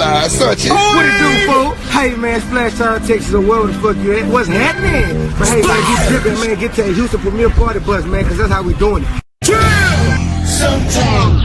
side, such it. What it do, folks? Hey, man, Splash Town, Texas, or wherever the fuck you at. What's happening? But hey, man, get dripping, man. Get to that Houston Premier Party bus, man, because that's how we doing it. Sometimes.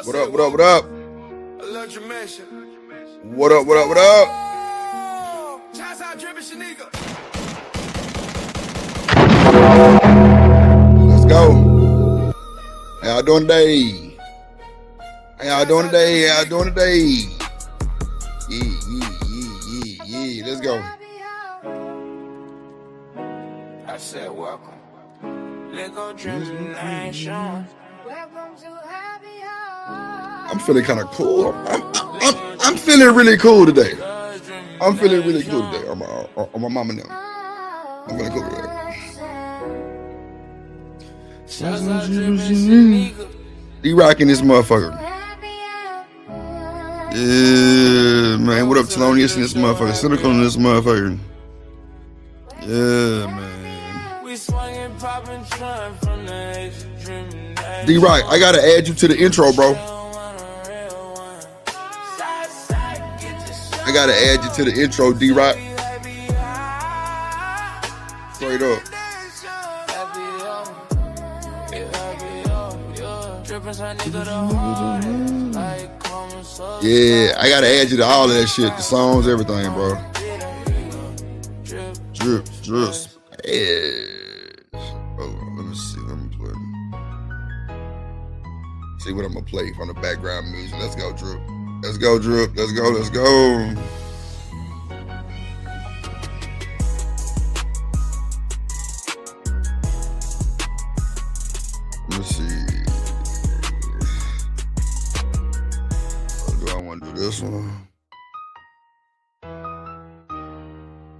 What up, what up, what up? What up, what up, what up? Let's go. How y'all doing today? How y'all doing today? How y'all doing today? Yeah. Let's go. I said welcome. Let go dreams and I ain't showing. I'm feeling kind of cool. I'm feeling really cool today. I'm feeling really cool today. On my mama now. I'm feeling cool today. D-Rock in this motherfucker. Yeah, man. What up, Thelonious in this motherfucker? Cynical in this motherfucker. Yeah, man. D-Rock, I gotta add you to the intro, bro. I gotta add you to the intro, D-Rock. Straight up. Yeah, I gotta add you to all of that shit. The songs, everything, bro. Drip. Yeah. Hold on, let me see. Let me play. See what I'm gonna play from the background music. Let's go, Drip. Let's go, Drip. Let's go. Let me see. Do I want to do this one?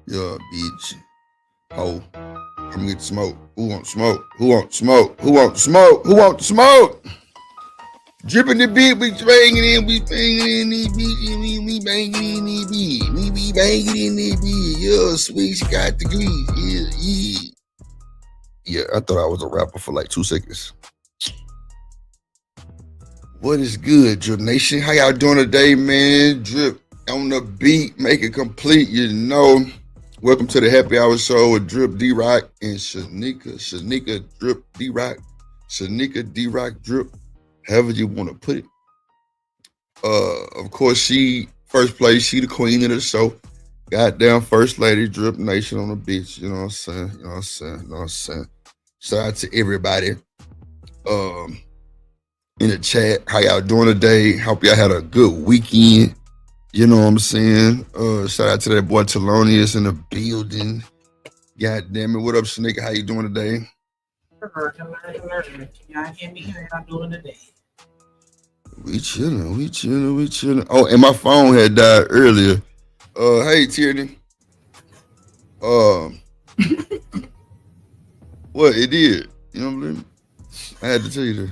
Yeah, bitch. Oh, I'm gonna get smoke. Who want smoke? Who want smoke? Who want smoke? Who want smoke? Dripping the beat, we banging in, we banging in the beat, we banging in the beat, we be banging in the beat. Yeah, sweet, she got the grease. Yeah, I thought I was a rapper for like 2 seconds. What is good, Drip Nation? How y'all doing today, man? Drip on the beat, make it complete, you know. Welcome to the Happy Hour Show with Drip D-Rock and Shanika Drip D-Rock. Shanika D-Rock Drip. However you want to put it. Of course, she first place. She the queen of the show. Goddamn first lady, Drip Nation on the beach. You know what I'm saying? Shout out to everybody in the chat. How y'all doing today? Hope y'all had a good weekend. You know what I'm saying? Shout out to that boy Thelonious in the building. God damn it. What up, Shanika? How you doing today? Y'all hear me? How y'all doing today? We chilling. Oh, and my phone had died earlier. Hey Tierney. What it did? You know what I mean? I had to tell you that.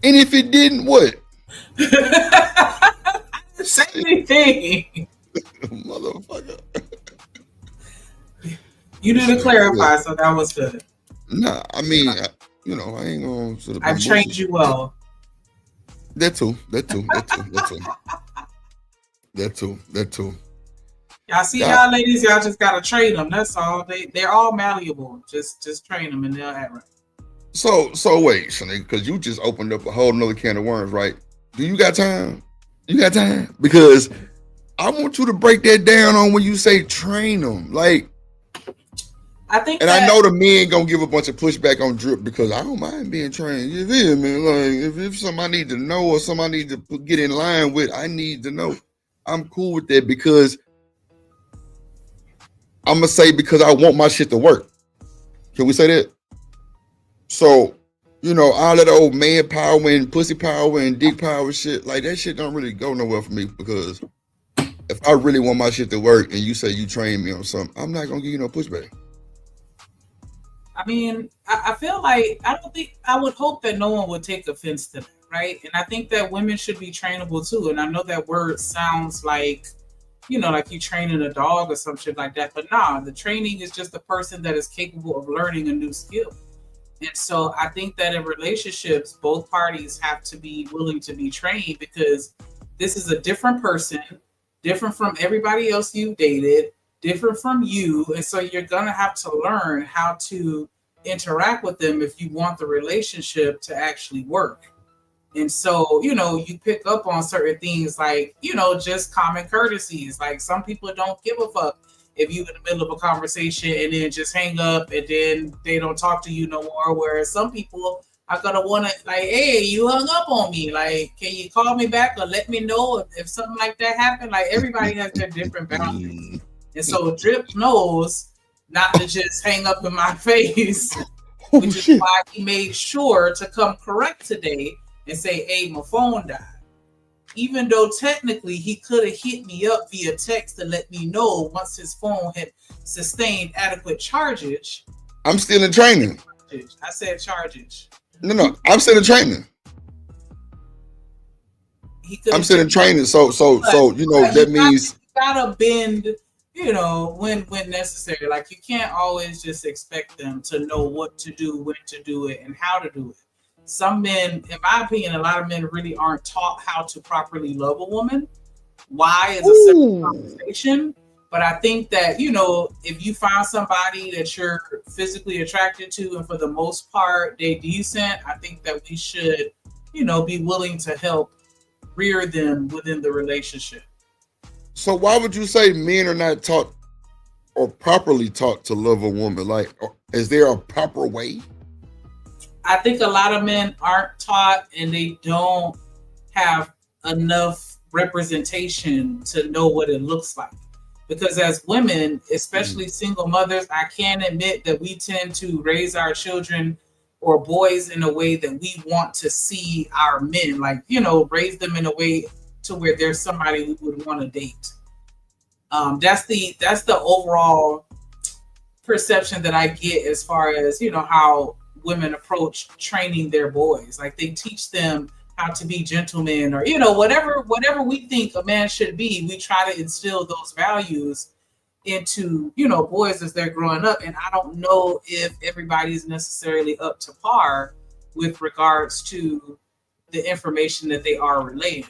And if it didn't, what? Say anything. Motherfucker. You didn't clarify, so that was good. Nah, I mean, I ain't gonna. I've trained you well. That too. Y'all see y'all ladies, y'all just gotta train them. That's all. They're all malleable. Just train them and they'll act right. So wait, Shanae, because you just opened up a whole nother can of worms, right? Do you got time? You got time? Because I want you to break that down on when you say train them. Like, I think and I that know the men gonna give a bunch of pushback on drip because I don't mind being trained. You feel me? Like, if somebody need to know or somebody need to get in line with, I need to know. I'm cool with that because I'm gonna say because I want my shit to work. Can we say that? So, all that old man power and pussy power and dick power shit, like that shit don't really go nowhere for me because if I really want my shit to work and you say you train me on something, I'm not gonna give you no pushback. I mean, I feel like I would hope that no one would take offense to that, right? And I think that women should be trainable too. And I know that word sounds like, like you training a dog or some shit like that. But nah, the training is just a person that is capable of learning a new skill. And so I think that in relationships, both parties have to be willing to be trained because this is a different person, different from everybody else you've dated, different from you. And so you're going to have to learn how to interact with them if you want the relationship to actually work. And so, you pick up on certain things like, just common courtesies. Like some people don't give a fuck if you in the middle of a conversation and then just hang up and then they don't talk to you no more. Whereas some people are gonna want to like, hey, you hung up on me. Like, can you call me back or let me know if something like that happened? Like everybody has their different boundaries. And so Drip knows not to just hang up in my face, which is why he made sure to come correct today and say, hey, my phone died. Even though technically he could have hit me up via text to let me know once his phone had sustained adequate charges. I'm still in training. I said charges. No, I'm still in training. I'm still in training. So that means you gotta bend, when necessary. Like you can't always just expect them to know what to do, when to do it, and how to do it. Some men, in my opinion, a lot of men really aren't taught how to properly love a woman. Why is a separate conversation. But I think that, if you find somebody that you're physically attracted to and for the most part they decent, I think that we should, be willing to help rear them within the relationship. So why would you say men are not taught or properly taught to love a woman? Like, is there a proper way? I think a lot of men aren't taught and they don't have enough representation to know what it looks like. Because as women, especially single mothers, I can admit that we tend to raise our children or boys in a way that we want to see our men, like, raise them in a way to where there's somebody we would want to date. That's the overall perception that I get as far as, how women approach training their boys. Like they teach them how to be gentlemen or, whatever we think a man should be, we try to instill those values into, boys as they're growing up. And I don't know if everybody's necessarily up to par with regards to the information that they are relaying.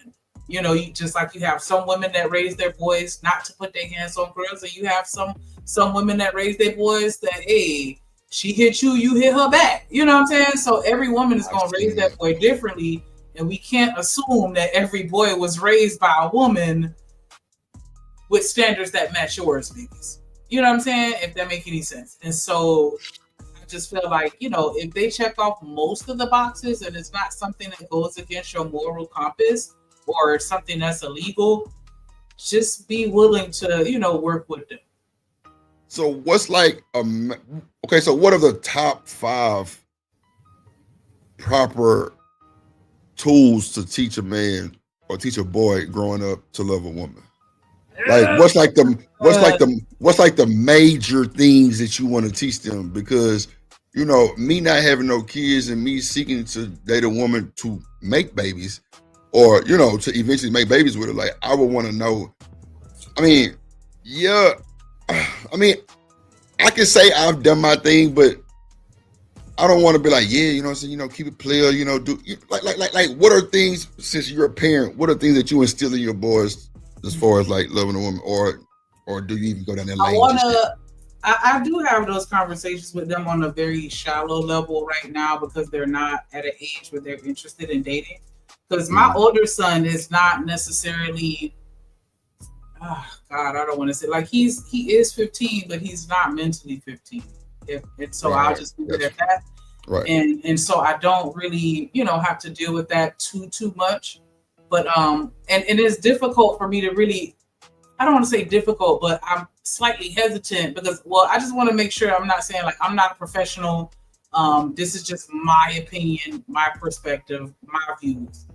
You just like you have some women that raise their boys not to put their hands on girls, and you have some women that raise their boys that, hey, she hit you, you hit her back. You know what I'm saying? So every woman is going to raise that boy differently. And we can't assume that every boy was raised by a woman with standards that match yours, babies. You know what I'm saying? If that makes any sense. And so I just feel like, if they check off most of the boxes and it's not something that goes against your moral compass or something that's illegal, just be willing to, work with them. So what's like okay, so what are the top 5 proper tools to teach a man or teach a boy growing up to love a woman? Like what's like the major things that you want to teach them? Because me not having no kids and me seeking to date a woman to make babies or to eventually make babies with her, like I would want to know. I can say I've done my thing, but I don't want to be like, yeah, keep it player, do like what are things, since you're a parent, what are things that you instill in your boys as far as like loving a woman, or do you even go down that lane? I do have those conversations with them on a very shallow level right now because they're not at an age where they're interested in dating. Because my older son is not necessarily, God, I don't want to say like he is 15, but he's not mentally 15. And so I'll just leave it at that. Right. And so I don't really, have to deal with that too much. But and it's difficult for me to really, I don't want to say difficult, but I'm slightly hesitant because, well, I just want to make sure I'm not saying like I'm not a professional. This is just my opinion, my perspective, my views.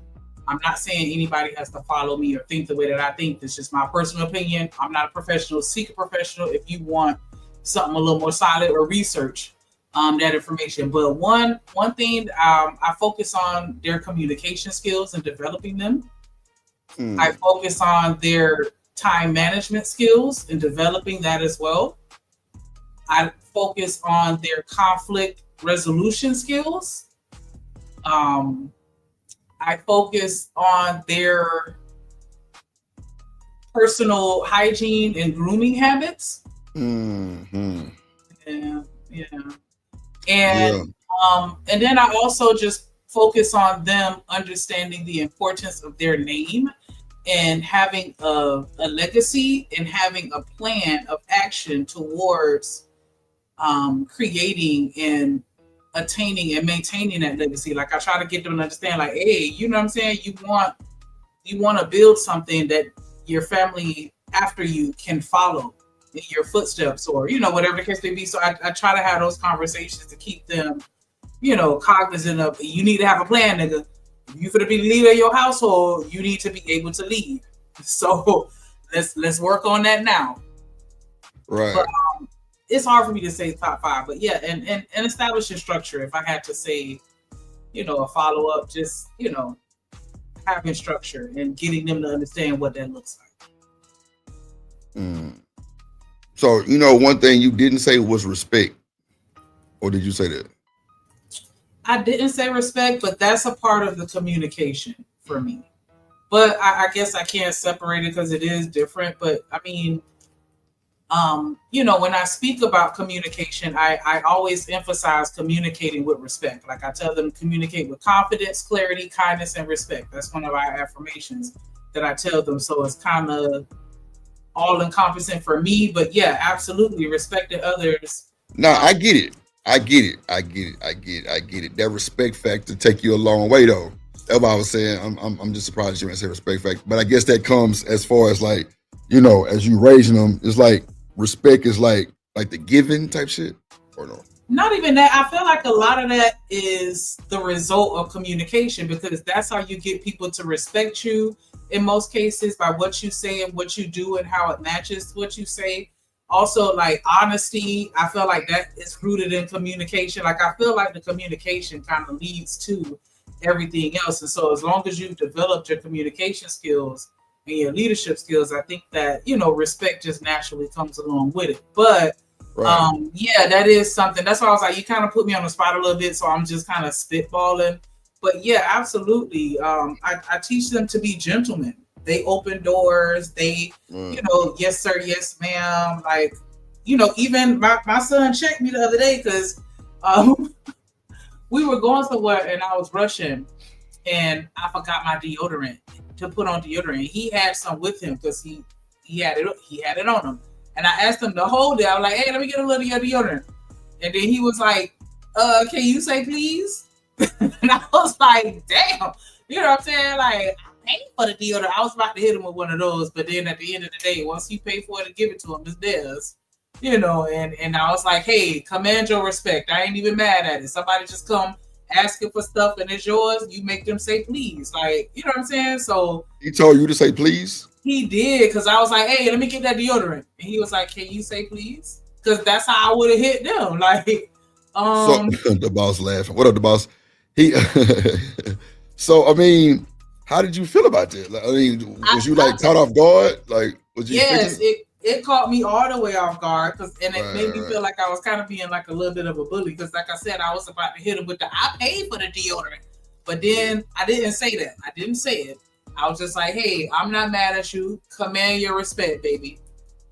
I'm not saying anybody has to follow me or think the way that I think. It's just my personal opinion. I'm not a professional. Seek a professional if you want something a little more solid or research that information. But one thing I focus on their communication skills and developing them. I focus on their time management skills and developing that as well. I focus on their conflict resolution skills. I focus on their personal hygiene and grooming habits. Mm-hmm. Yeah. And then I also just focus on them understanding the importance of their name and having a legacy and having a plan of action towards creating and attaining and maintaining that legacy. Like I try to get them to understand, like, hey, you know what I'm saying? You want to build something that your family after you can follow in your footsteps, or whatever the case may be. So I try to have those conversations to keep them, cognizant of, you need to have a plan, nigga. If you for to be the leader of your household, you need to be able to lead. So let's work on that now. Right. But, it's hard for me to say top 5, but yeah, and establishing structure. If I had to say, a follow up, just having structure and getting them to understand what that looks like. So one thing you didn't say was respect, or did you say that? I didn't say respect, but that's a part of the communication for me. But I guess I can't separate it because it is different. But I mean, when I speak about communication, I always emphasize communicating with respect. Like I tell them, communicate with confidence, clarity, kindness, and respect. That's one of our affirmations that I tell them. So it's kind of all encompassing for me. But yeah, absolutely, respecting others. No, I get it. I get it. That respect factor take you a long way, though. That's what I was saying. I'm just surprised you didn't say respect factor. But I guess that comes as far as like, as you raising them, it's like respect is like the giving type shit, or no? Not even that. I feel like a lot of that is the result of communication, because that's how you get people to respect you in most cases, by what you say and what you do and how it matches what you say. Also, like honesty, I feel like that is rooted in communication. Like I feel like the communication kind of leads to everything else. And so as long as you've developed your communication skills and your leadership skills, I think that, respect just naturally comes along with it. But yeah, that is something. That's why I was like, you kind of put me on the spot a little bit, so I'm just kind of spitballing. But yeah, absolutely. I teach them to be gentlemen. They open doors. They, yes, sir, yes, ma'am. Like, even my son checked me the other day because we were going somewhere and I was rushing and I forgot my deodorant to put on deodorant. He had some with him because he had it on him. And I asked him to hold it. I was like, hey, let me get a little of your deodorant. And then he was like, can you say please? And I was like, damn. You know what I'm saying? Like, pay for the deodorant. I was about to hit him with one of those, but then at the end of the day, once you pay for it and give it to him, it's theirs. And I was like, hey, command your respect. I ain't even mad at it. Somebody just come asking for stuff and it's yours, you make them say please. Like, you know what I'm saying? So he told you to say please? He did, because I was like, hey, let me get that deodorant. And he was like, can you say please? Because that's how I would have hit them. Like, so the boss laughing. What up, the boss? So I mean, how did you feel about that? Like, I mean, was you like caught off guard? Like, was you? Yes, it caught me all the way off guard, it made me feel like I was kind of being like a little bit of a bully, because like I said, I was about to hit him with I paid for the deodorant, but then I didn't say that. I didn't say it. I was just like, hey, I'm not mad at you. Command your respect, baby.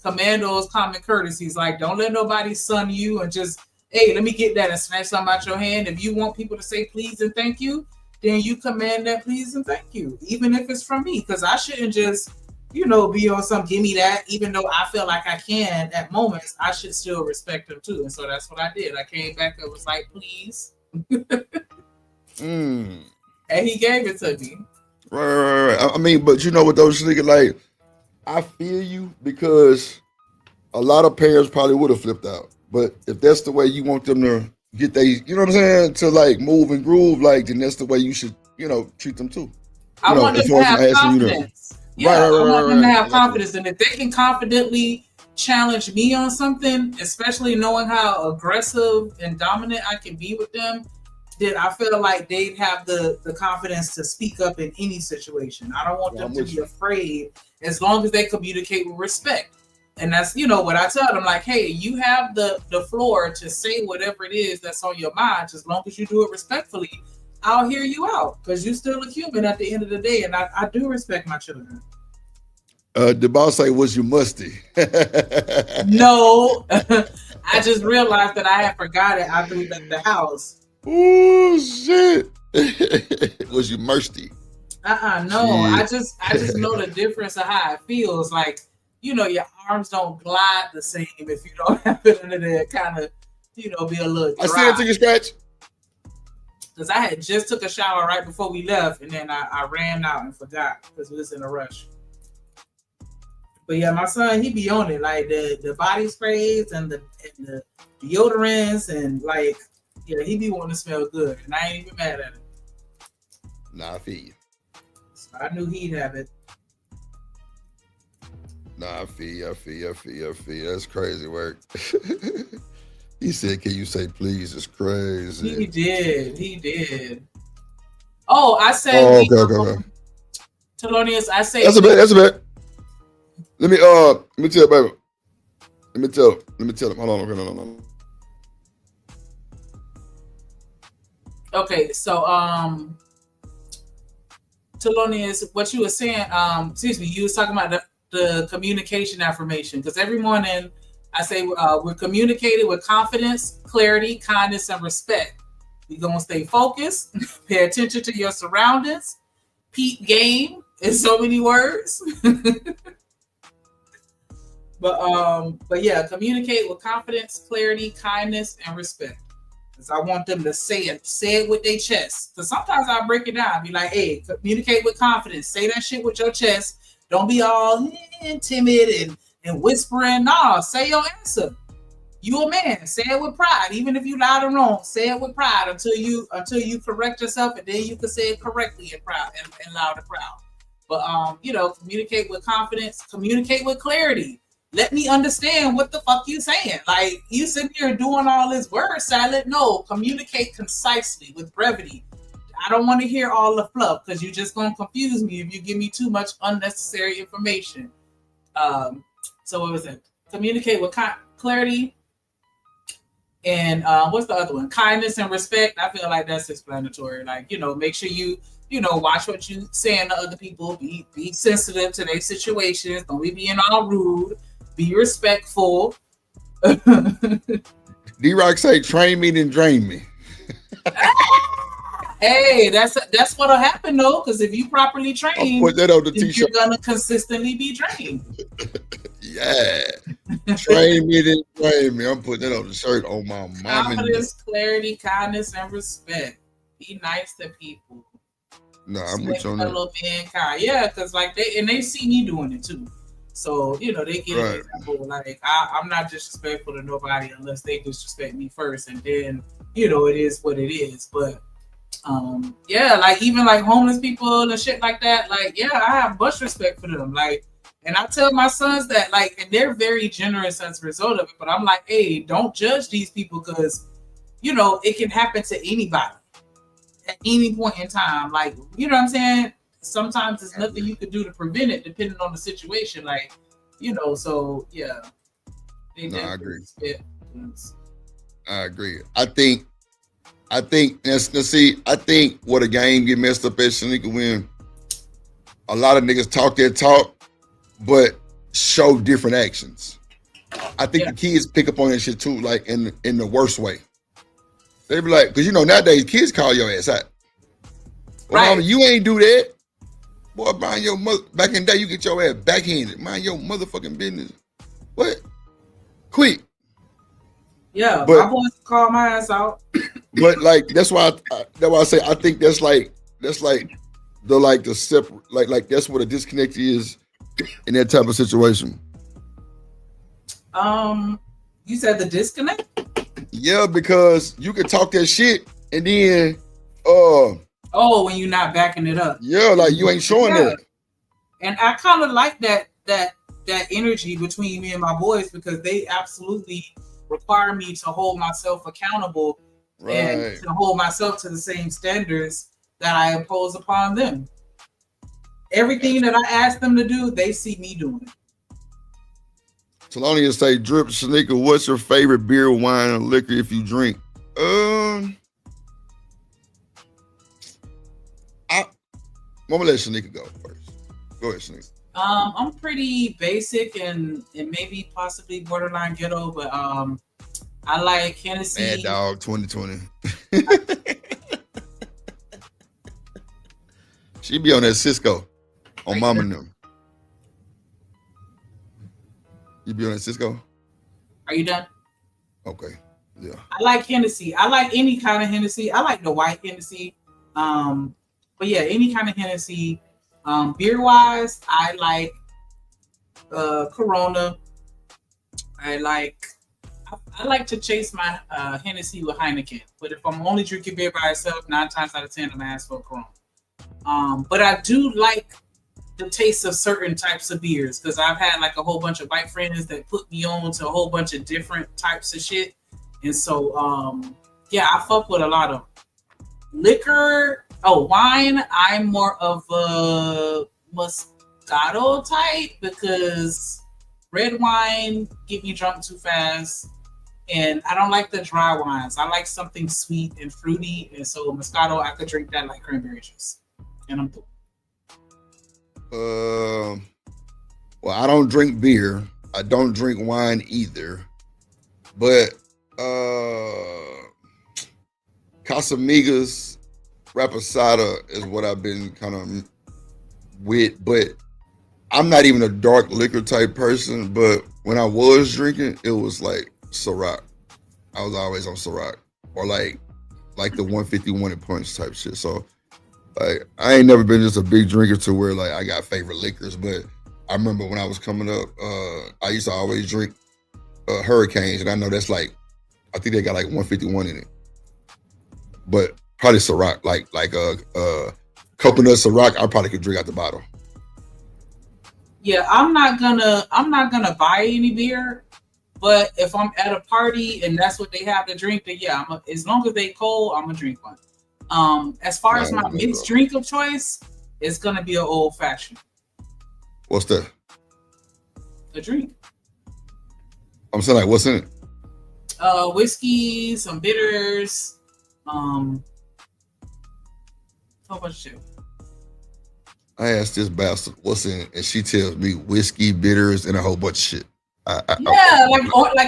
command those common courtesies. Like, don't let nobody son you and just, hey, let me get that and snatch something out your hand. If you want people to say please and thank you, then you command that please and thank you, even if it's from me. Because I shouldn't just, be on some give me that, even though I feel like I can at moments. I should still respect them too. And so that's what I did. I came back and was like, please. And he gave it to me. Right. I mean, but you know what, those niggas, like, I feel you, because a lot of parents probably would have flipped out. But if that's the way you want them to get they, you know what I'm saying, to like move and groove, like, then that's the way you should, treat them too. I want them to have confidence. I want them to have confidence. And if they can confidently challenge me on something, especially knowing how aggressive and dominant I can be with them, then I feel like they'd have the confidence to speak up in any situation. I don't want them to be afraid, as long as they communicate with respect. And that's, what I tell them, like, hey, you have the floor to say whatever it is that's on your mind. As long as you do it respectfully, I'll hear you out, because you're still a human at the end of the day. And I do respect my children. The boss say, was you musty? No, I just realized that I had forgot it after we left the house. Oh shit! Was you musty? No. Shit. I just know the difference of how it feels. Like, your arms don't glide the same if you don't have it under there. Kind of, be a little dry. I see it to your scratch. Because I had just took a shower right before we left, and then I ran out and forgot because we was in a rush. But yeah, my son, he be on it, like the body sprays and the deodorants, and like, yeah, he be wanting to smell good, and I ain't even mad at him. Nah, I feel you. So I knew he'd have it. Nah, I feel you. That's crazy work. He said, can you say please? It's crazy. He did. Oh, I said, okay. Thelonious, I say. That's a bit. Let me tell you, baby. Let me tell him. Hold on. No. Okay, so Thelonious, what you were saying, you was talking about the communication affirmation, because every morning I say we're communicating with confidence, clarity, kindness, and respect. You're gonna stay focused, pay attention to your surroundings, peep game in so many words. But yeah, communicate with confidence, clarity, kindness, and respect. Because I want them to say it with their chest. Because sometimes I break it down, be like, hey, communicate with confidence, say that shit with your chest. Don't be all timid and whispering. Nah, say your answer. You a man. Say it with pride. Even if you loud and wrong, say it with pride until you correct yourself, and then you can say it correctly and proud and loud and proud. But communicate with confidence, communicate with clarity. Let me understand what the fuck you saying. Like, you sitting here doing all this word salad. No, communicate concisely with brevity. I don't want to hear all the fluff, because you're just going to confuse me if you give me too much unnecessary information. So what was it? Communicate with clarity. And what's the other one? Kindness and respect. I feel like that's explanatory. Like, make sure you, watch what you saying to other people. Be sensitive to their situations. Don't be being all rude. Be respectful. D-Rock say, train me then drain me. Hey, that's what'll happen though, because if you properly train, put that on the t-shirt. You're gonna consistently be trained. Yeah. Train me then train me. I'm putting that on the shirt on my mom. Confidence, clarity, kindness, and respect. Be nice to people. No, I'm with you on that. Mankind. Yeah, because they see me doing it too. So, they get an example. Like, I'm not disrespectful to nobody unless they disrespect me first. And then, it is what it is. But, like, even like homeless people and shit like that, like, yeah, I have much respect for them. Like, and I tell my sons that, like, and they're very generous as a result of it. But I'm like, hey, don't judge these people, because, it can happen to anybody at any point in time. Like, you know what I'm saying? Sometimes there's nothing you could do to prevent it, depending on the situation. Like, so yeah. No, I agree. I agree. I think I think what a game get messed up at Shanika, when a lot of niggas talk their talk, but show different actions. I think the kids pick up on that shit too, like in the worst way. They be like, because nowadays kids call your ass out. Well, Right. mama, you ain't do that. Boy, mind your mother. Back in the day, you get your ass backhanded. Mind your motherfucking business. What? Quick. Yeah, But- my boys call my ass out. But like that's why I say I think that's like the separate like that's what a disconnect is in that type of situation. You said the disconnect? Yeah, because you can talk that shit and then Oh, when you're not backing it up. yeah, like you ain't showing that. And I kind of like that energy between me and my boys because they absolutely require me to hold myself accountable and Right. to hold myself to the same standards that I impose upon them. Everything that I ask them to do, they see me doing it. Thelonious say, Drip Shanika, what's your favorite beer, wine, or liquor if you drink? I'm gonna let Shanika go first. Go ahead, Shanika. I'm pretty basic and maybe possibly borderline ghetto, but I like Hennessy. Mad Dog 2020. She be on that Cisco on Mama and them. You be on that Cisco? Are you done? Okay. Yeah. I like Hennessy. I like any kind of Hennessy. I like the white Hennessy. But yeah, any kind of Hennessy. Beer wise, I like Corona. I like to chase my Hennessy with Heineken. But if I'm only drinking beer by itself, 9 times out of 10, I'm gonna ask for a Corona. But I do like the taste of certain types of beers because I've had like a whole bunch of white friends that put me on to a whole bunch of different types of shit. And so, yeah, I fuck with a lot of liquor. Oh, wine. I'm more of a Moscato type because red wine get me drunk too fast. And I don't like the dry wines. I like something sweet and fruity. And so Moscato, I could drink that like cranberry juice. And I'm through. Well, I don't drink beer. I don't drink wine either. But Casamigos, Reposado is what I've been kind of with. But I'm not even a dark liquor type person. But when I was drinking, it was like Ciroc. I was always on Ciroc or like the 151 and punch type shit. So like I ain't never been just a big drinker to where like I got favorite liquors. But I remember when I was coming up, I used to always drink Hurricanes, and I know that's like I think they got like 151 in it. But probably Ciroc, like coconut Ciroc, I probably could drink out the bottle. Yeah, I'm not gonna buy any beer, but if I'm at a party and that's what they have to drink, then yeah, as long as they cold, I'm gonna drink one. As far as my mixed drink of choice, it's gonna be an old fashioned. What's that? A drink. I'm saying like what's in it? Whiskey, some bitters, whole bunch of shit. I asked this bastard what's in it, and she tells me whiskey, bitters, and a whole bunch of shit. Like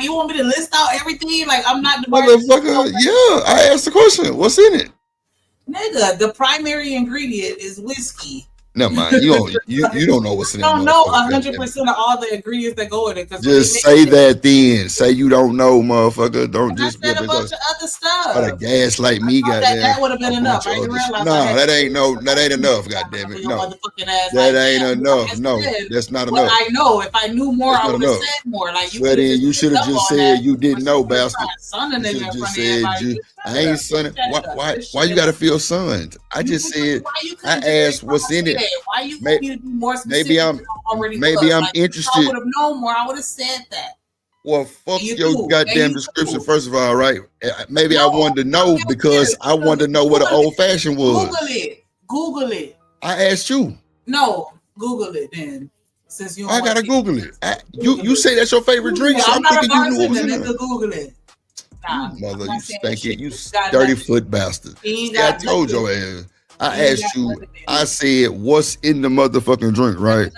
you want me to list out everything? Like I'm not the motherfucker. Yeah, I asked the question. What's in it? Nigga, the primary ingredient is whiskey. Never mind. You don't know what's in it. I don't know 100% of all the ingredients that go in it. Just say that then. Say you don't know, motherfucker. Don't just I said a bunch of other stuff. Try to gaslight me, goddamn. That would have been enough. I didn't realize. No, that ain't enough, goddamn it. No, that ain't enough. No, that's not enough. I know. If I knew more, I would have said more. Like you. Well, then you should have just said you didn't know, bastard. You should have just said you. I ain't sunning. Why you gotta feel sunned? I just said. I asked what's in it. Why you want me to be more specific? Maybe I'm interested. I would have known more. I would have said that. Well, fuck your goddamn description, first of all, right? Maybe I wanted to know because I wanted to know what an old fashioned was. Google it. I asked you. No, Google it then. Since you, I gotta Google it. You say that's your favorite drink, so I'm thinking you knew what was in there. Google it. Nah, mother, you stinking, you 30-foot bastard. I told your ass. I asked you, I said, what's in the motherfucking drink, right?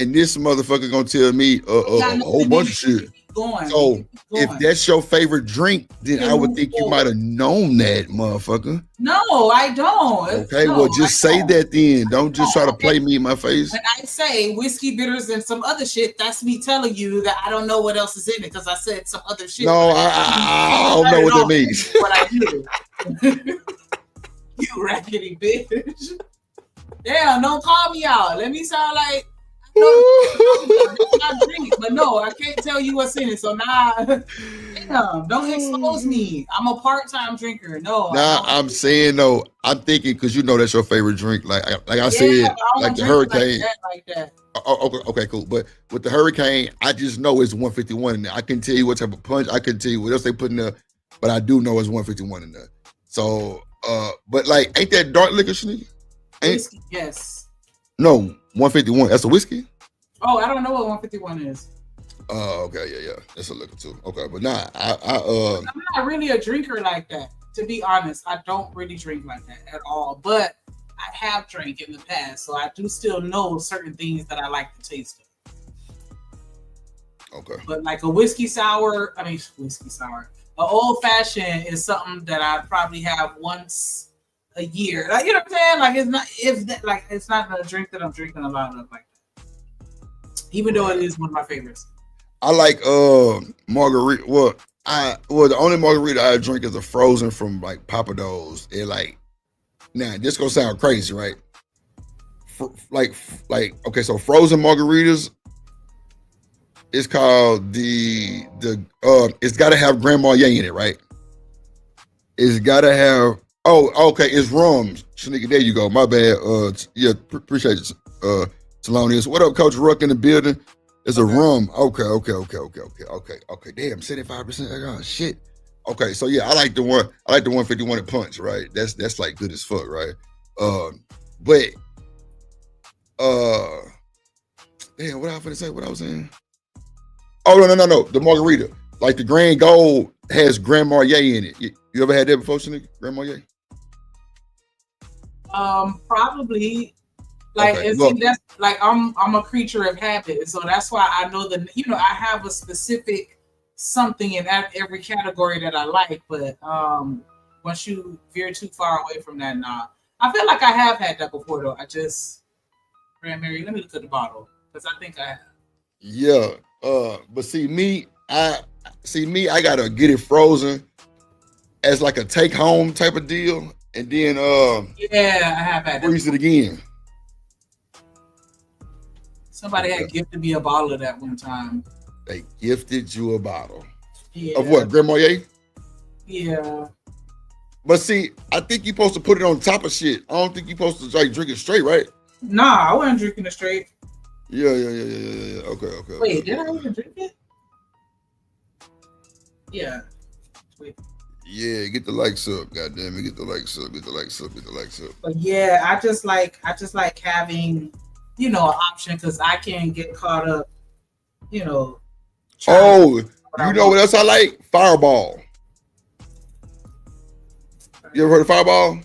And this motherfucker gonna tell me a whole bunch of shit. going. So Keep if going. that's your favorite drink, then Can I would move think you forward. might have known that, motherfucker. No, I don't. Okay, No, well, just I say don't. that then. Don't just try to Okay. play me in my face. When I say whiskey bitters and some other shit, that's me telling you that I don't know what else is in it because I said some other shit. No, I don't know what that means. What I do. You raggedy bitch. Damn, don't call me out. Let me sound like I drink, but no, I can't tell you what's in it. So now, damn, don't expose me. I'm a part-time drinker. No, Nah, I'm saying though, I'm thinking because you know that's your favorite drink. Like I said, like the Hurricane. Like that. Okay, cool. But with the Hurricane, I just know it's 151 in there. I can tell you what type of punch. I can tell you what else they put in there, but I do know it's 151 in there. So, but like, ain't that dark liquor, Sneaky? Whiskey, yes. No, 151. That's a whiskey. Oh, I don't know what 151 is. Okay, yeah. That's a liquor too. Okay, but nah, I'm not really a drinker like that. To be honest, I don't really drink like that at all. But I have drank in the past, so I do still know certain things that I like the taste of. Okay. But like a whiskey sour, an old fashioned is something that I probably have once a year. Like, you know what I'm saying? Like it's not a drink that I'm drinking a lot of like that. Even though it is one of my favorites. I like margarita. Well, the only margarita I drink is a frozen from like Papa Do's. And like, now this gonna sound crazy, right? Okay, so frozen margaritas. It's called the it's got to have Grand Marnier in it, right? It's got to have. Oh, okay. It's rum. Shanika, there you go. My bad. Appreciate it. Thelonious. What up, Coach Ruck in the building? It's a rum. Okay. Damn, 75%. Oh shit. Okay, so yeah, I like the 151 at punch, right? That's like good as fuck, right? But damn, what I was gonna say? What I was saying? Oh no. The margarita. Like the Grand Gold has Grand Marnier in it. You ever had that before, Shanika? Grand Marnier? Probably. Like, okay, see, that's like I'm a creature of habit, so that's why I know that I have a specific something in every category that I like. But once you veer too far away from that, nah. I feel like I have had that before though. Grand Mary, let me look at the bottle because I think I have. Yeah, but see me, I gotta get it frozen as like a take home type of deal, and then yeah, I have had that. Freeze it again. Somebody had gifted me a bottle of that one time. They gifted you a bottle. Yeah. Of what? Grand Marnier? Yeah. But see, I think you're supposed to put it on top of shit. I don't think you're supposed to like drink it straight, right? Nah, I wasn't drinking it straight. Yeah. Okay. Wait, did I even drink it? Yeah. Wait. Yeah, get the likes up. Goddamn it, get the likes up. But yeah, I just like having an option because I can't get caught up, Oh, you know what else I like? Fireball. You ever heard of Fireball?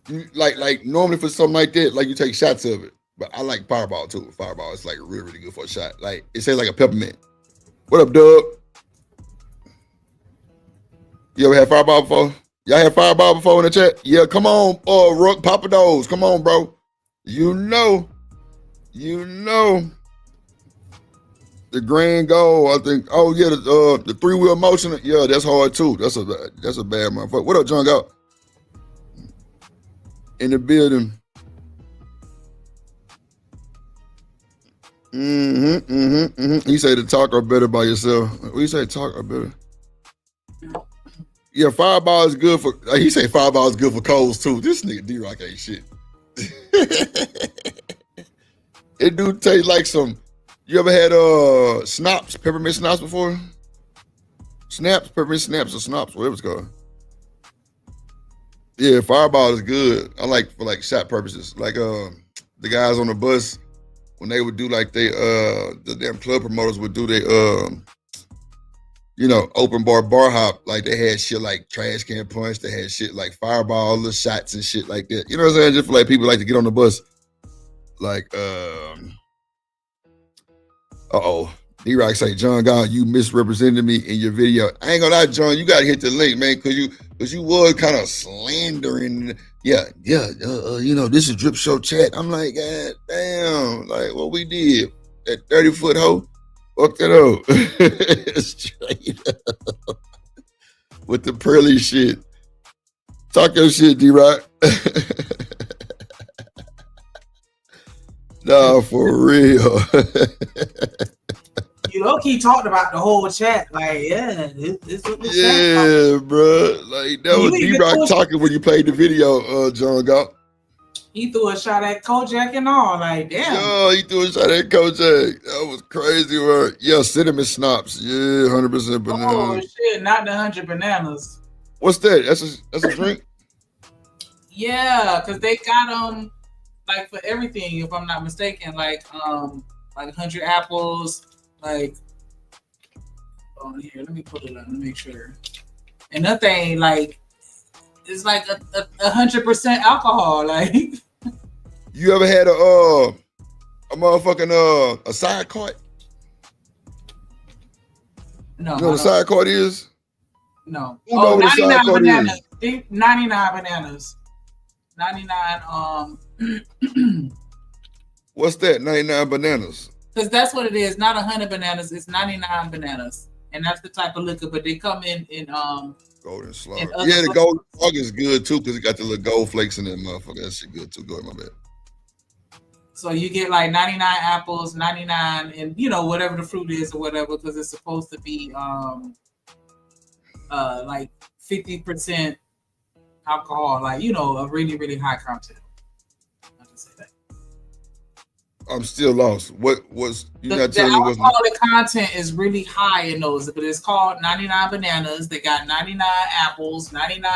You, like normally for something like that, like you take shots of it. But I like Fireball too. Fireball is like really, really good for a shot. Like it tastes like a peppermint. What up, Doug? You ever had Fireball before? Y'all had Fireball before in the chat? Yeah, come on, Rook, Papa Do's. Come on, bro. You know. The Grand Gold, I think. Oh yeah, the 3-wheel motion. Yeah, that's hard too. That's a bad motherfucker. What up, John? Out in the building. He said to talk or better by yourself. What you say? Talk or better? Yeah, Fireball is good for. He say Fireball is good for colds too. This nigga D-Rock ain't shit. It do taste like some. You ever had snaps, peppermint snaps before? Snaps, peppermint snaps, or snaps, whatever it's called. Yeah, Fireball is good. I like for like shot purposes. Like the guys on the bus when they would do like the damn club promoters would do they open bar hop, like they had shit like trash can punch, they had shit like Fireball, little shots and shit like that. You know what I'm saying? Just for like people like to get on the bus. Like D-Rock say, John God, you misrepresented me in your video. I ain't gonna lie, John, you gotta hit the link, man, cause you was kind of slandering. Yeah, this is Drip Show chat. I'm like, God damn, like what we did. That 30-foot hoe, fucked it up. Straight up. With the pearly shit. Talk your shit, D-Rock. Nah, for real. You low-key talked about the whole chat. Like, yeah, this what this chat Yeah, bro. Like that was D-Rock talking when you played the video, John Galt. He threw a shot at Kojak and all. Like, damn. Yo, he threw a shot at Kojak. That was crazy work. Yeah, cinnamon snaps. Yeah, 100% bananas. Oh shit, not the 100 bananas. What's that? That's a drink? Yeah, because they got like for everything, if I'm not mistaken, like 100 apples, like on here. Let me put it up. Let me make sure. And that thing, like, it's like a 100% alcohol. Like, you ever had a motherfucking a side cart? No. You know what a side cart is? No. Who know what a side 99 cart bananas. is? 99 bananas. 99 What's that? 99 bananas. Because that's what it is. Not 100 bananas. It's 99 bananas, and that's the type of liquor. But they come in Golden Slug. Yeah, the Golden Slug is good too because it got the little gold flakes in that motherfucker. That shit good too. Go ahead, my bad. So you get like 99 apples, 99, and whatever the fruit is or whatever, because it's supposed to be like 50% alcohol, like a really, really high content. I'll just say that. I'm still lost. What was you not telling me? The alcoholic content is really high in those, but it's called 99 bananas. They got 99 apples, 99,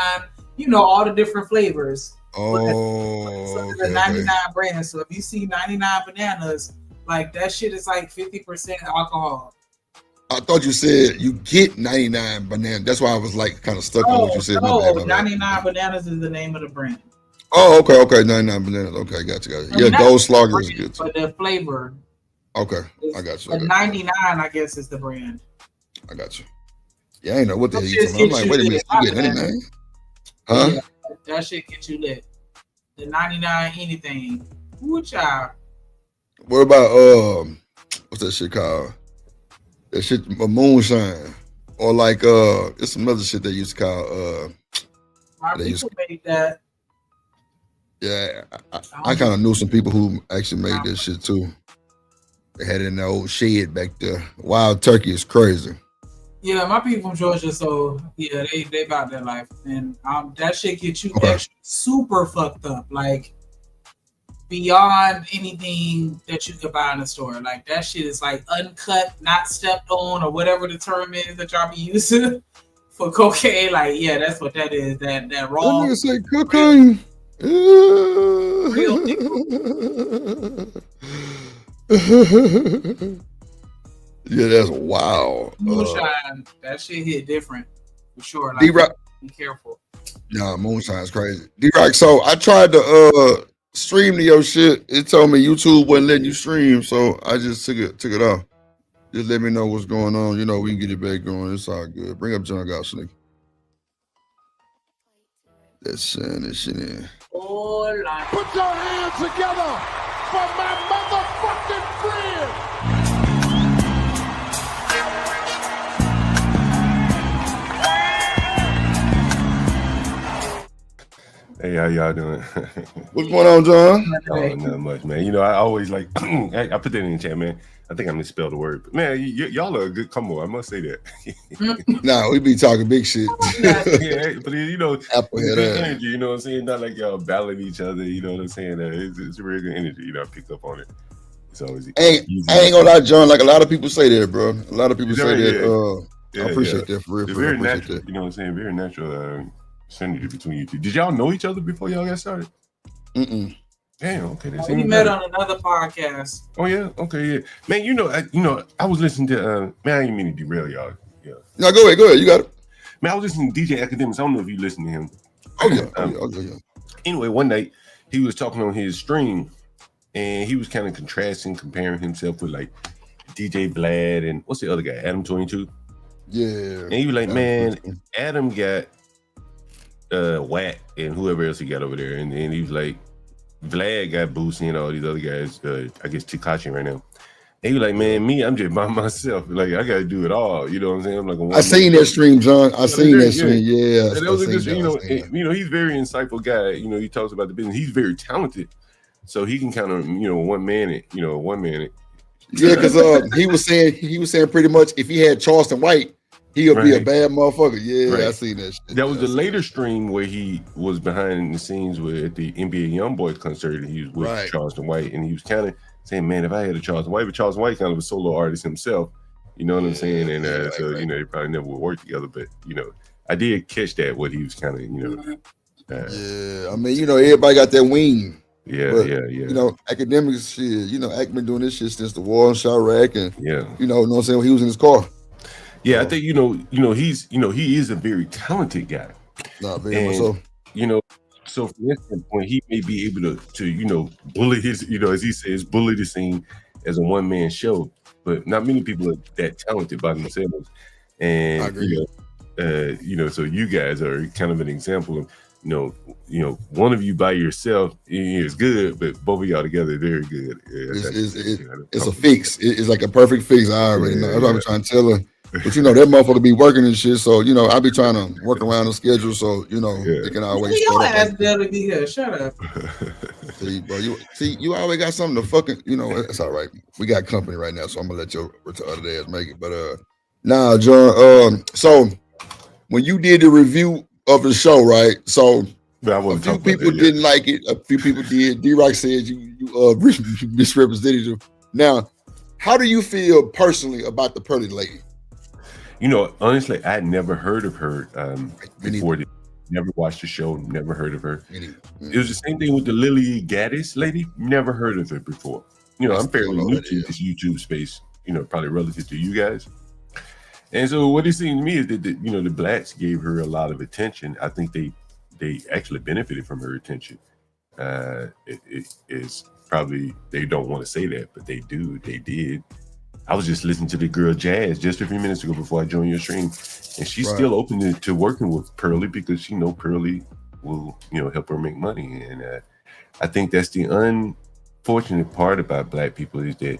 all the different flavors. Oh, the 99 brands. So if you see 99 bananas, like that shit is like 50% alcohol. I thought you said you get 99 bananas. That's why I was like kind of stuck on what you said. No, 99 bananas is the name of the brand. Oh, okay, 99 bananas. Okay, gotcha. Yeah, Gold Slugger is good too. But the flavor. Okay, I got you. 99, I guess, is the brand. I got you. Yeah, I ain't know what the hell you talking about. I'm like, wait a minute, you get 99? Huh? Yeah, that shit get you lit. The 99 anything. Ooh, child. What about what's that shit called? That shit moonshine. Or like it's some other shit they used to call my people made that. Yeah, I kind of knew some people who actually made that shit too. They had it in the old shed back there. Wild turkey is crazy. Yeah, my people from Georgia, so yeah, they about that life, and that shit gets you extra super fucked up, like beyond anything that you could buy in the store. Like that shit is like uncut, not stepped on, or whatever the term is that y'all be using for cocaine. Like, yeah, that's what that is. That raw. That nigga say cocaine. Yeah, that's wild. Moonshine, that shit hit different for sure. Like, D-Rock, be careful. Nah, moonshine's crazy. D-Rock, so I tried to stream to your shit. It told me YouTube wasn't letting you stream, so I just took it off. Just let me know what's going on. We can get it back going. It's all good. Bring up John Gosling. Let's send this shit in. Oh, Lord. Put your hands together for my motherfucking friend. Hey, how y'all doing? What's going on, John? Oh, not much, man. I always like, I put that in the chat, man. I think I misspelled the word. But man, y'all are a good combo. I must say that. Nah, we be talking big shit. Yeah, but Applehead good energy, you know what I'm saying? Not like y'all battling each other, you know what I'm saying? It's a really good energy, I pick up on it. It's always I ain't gonna lie, John. Like a lot of people say that, bro. A lot of people say that. I appreciate that for real. It's very natural, you know what I'm saying? Very natural synergy between you two. Did y'all know each other before y'all got started? Mm-mm. Damn, okay. We met on another podcast. Oh yeah, okay, yeah. Man, I was listening to man, I didn't mean to derail y'all. Yeah. No, go ahead. You got it. Man, I was listening to DJ Academics. I don't know if you listen to him. Oh yeah. Anyway, one night he was talking on his stream and he was kind of comparing himself with like DJ Vlad, and what's the other guy? Adam 22. Yeah. And he was like, man, Adam got Watt and whoever else he got over there. And then he was like, Vlad got Boosie and all these other guys. I guess Tekashi right now. And he was like, man, me, I'm just by myself. Like, I got to do it all. You know what I'm saying? I'm like, I seen that stream, John. I seen that stream. Yeah. And that was a good stream. You know, he's a very insightful guy. You know, he talks about the business. He's very talented. So he can kind of, one man it. Yeah, because he was saying pretty much if he had Charleston White, he'll be a bad motherfucker. Yeah, I seen that shit. That was the later stream where he was behind the scenes at the NBA YoungBoy concert. He was with Charleston White, and he was kind of saying, man, if I had a Charleston White, but Charleston White kind of a solo artist himself, you know what I'm saying? And they probably never would work together, but I did catch that what he was kind of, I mean, everybody got that wing. Yeah. Academics shit, Ack been doing this shit since the war in Chirac, and you know what I'm saying, he was in his car. Yeah, I think he is a very talented guy. Not very much so. So from this standpoint, he may be able to bully his, as he says, bully the scene as a one-man show. But not many people are that talented by themselves. And I agree. So you guys are kind of an example of, one of you by yourself is good, but both of y'all together, very good. It's a fix. It's like a perfect fix. I already know. That's what I'm trying to tell her. But that motherfucker be working and shit. So I be trying to work around the schedule. So they can always. Your ass better be here. Shut up. See, bro, you always got something to fucking. It's all right. We got company right now, so I'm gonna let your other days make it. But nah, John. So when you did the review of the show, right? So a few people didn't like it. A few people did. D-Rock said you misrepresented him. Now, how do you feel personally about the Pearly Lady? Honestly, I'd never heard of her before. Never watched the show. Never heard of her. It was the same thing with the Lily Gaddis lady. Never heard of her before. I'm fairly new to this YouTube space. Probably relative to you guys. And so what it seemed to me is that the blacks gave her a lot of attention. I think they actually benefited from her attention. It is probably, they don't want to say that, but they do. They did. I was just listening to the girl Jazz just a few minutes ago before I joined your stream, and she's still open to working with Pearly because she know Pearly will help her make money. And I think that's the unfortunate part about black people is that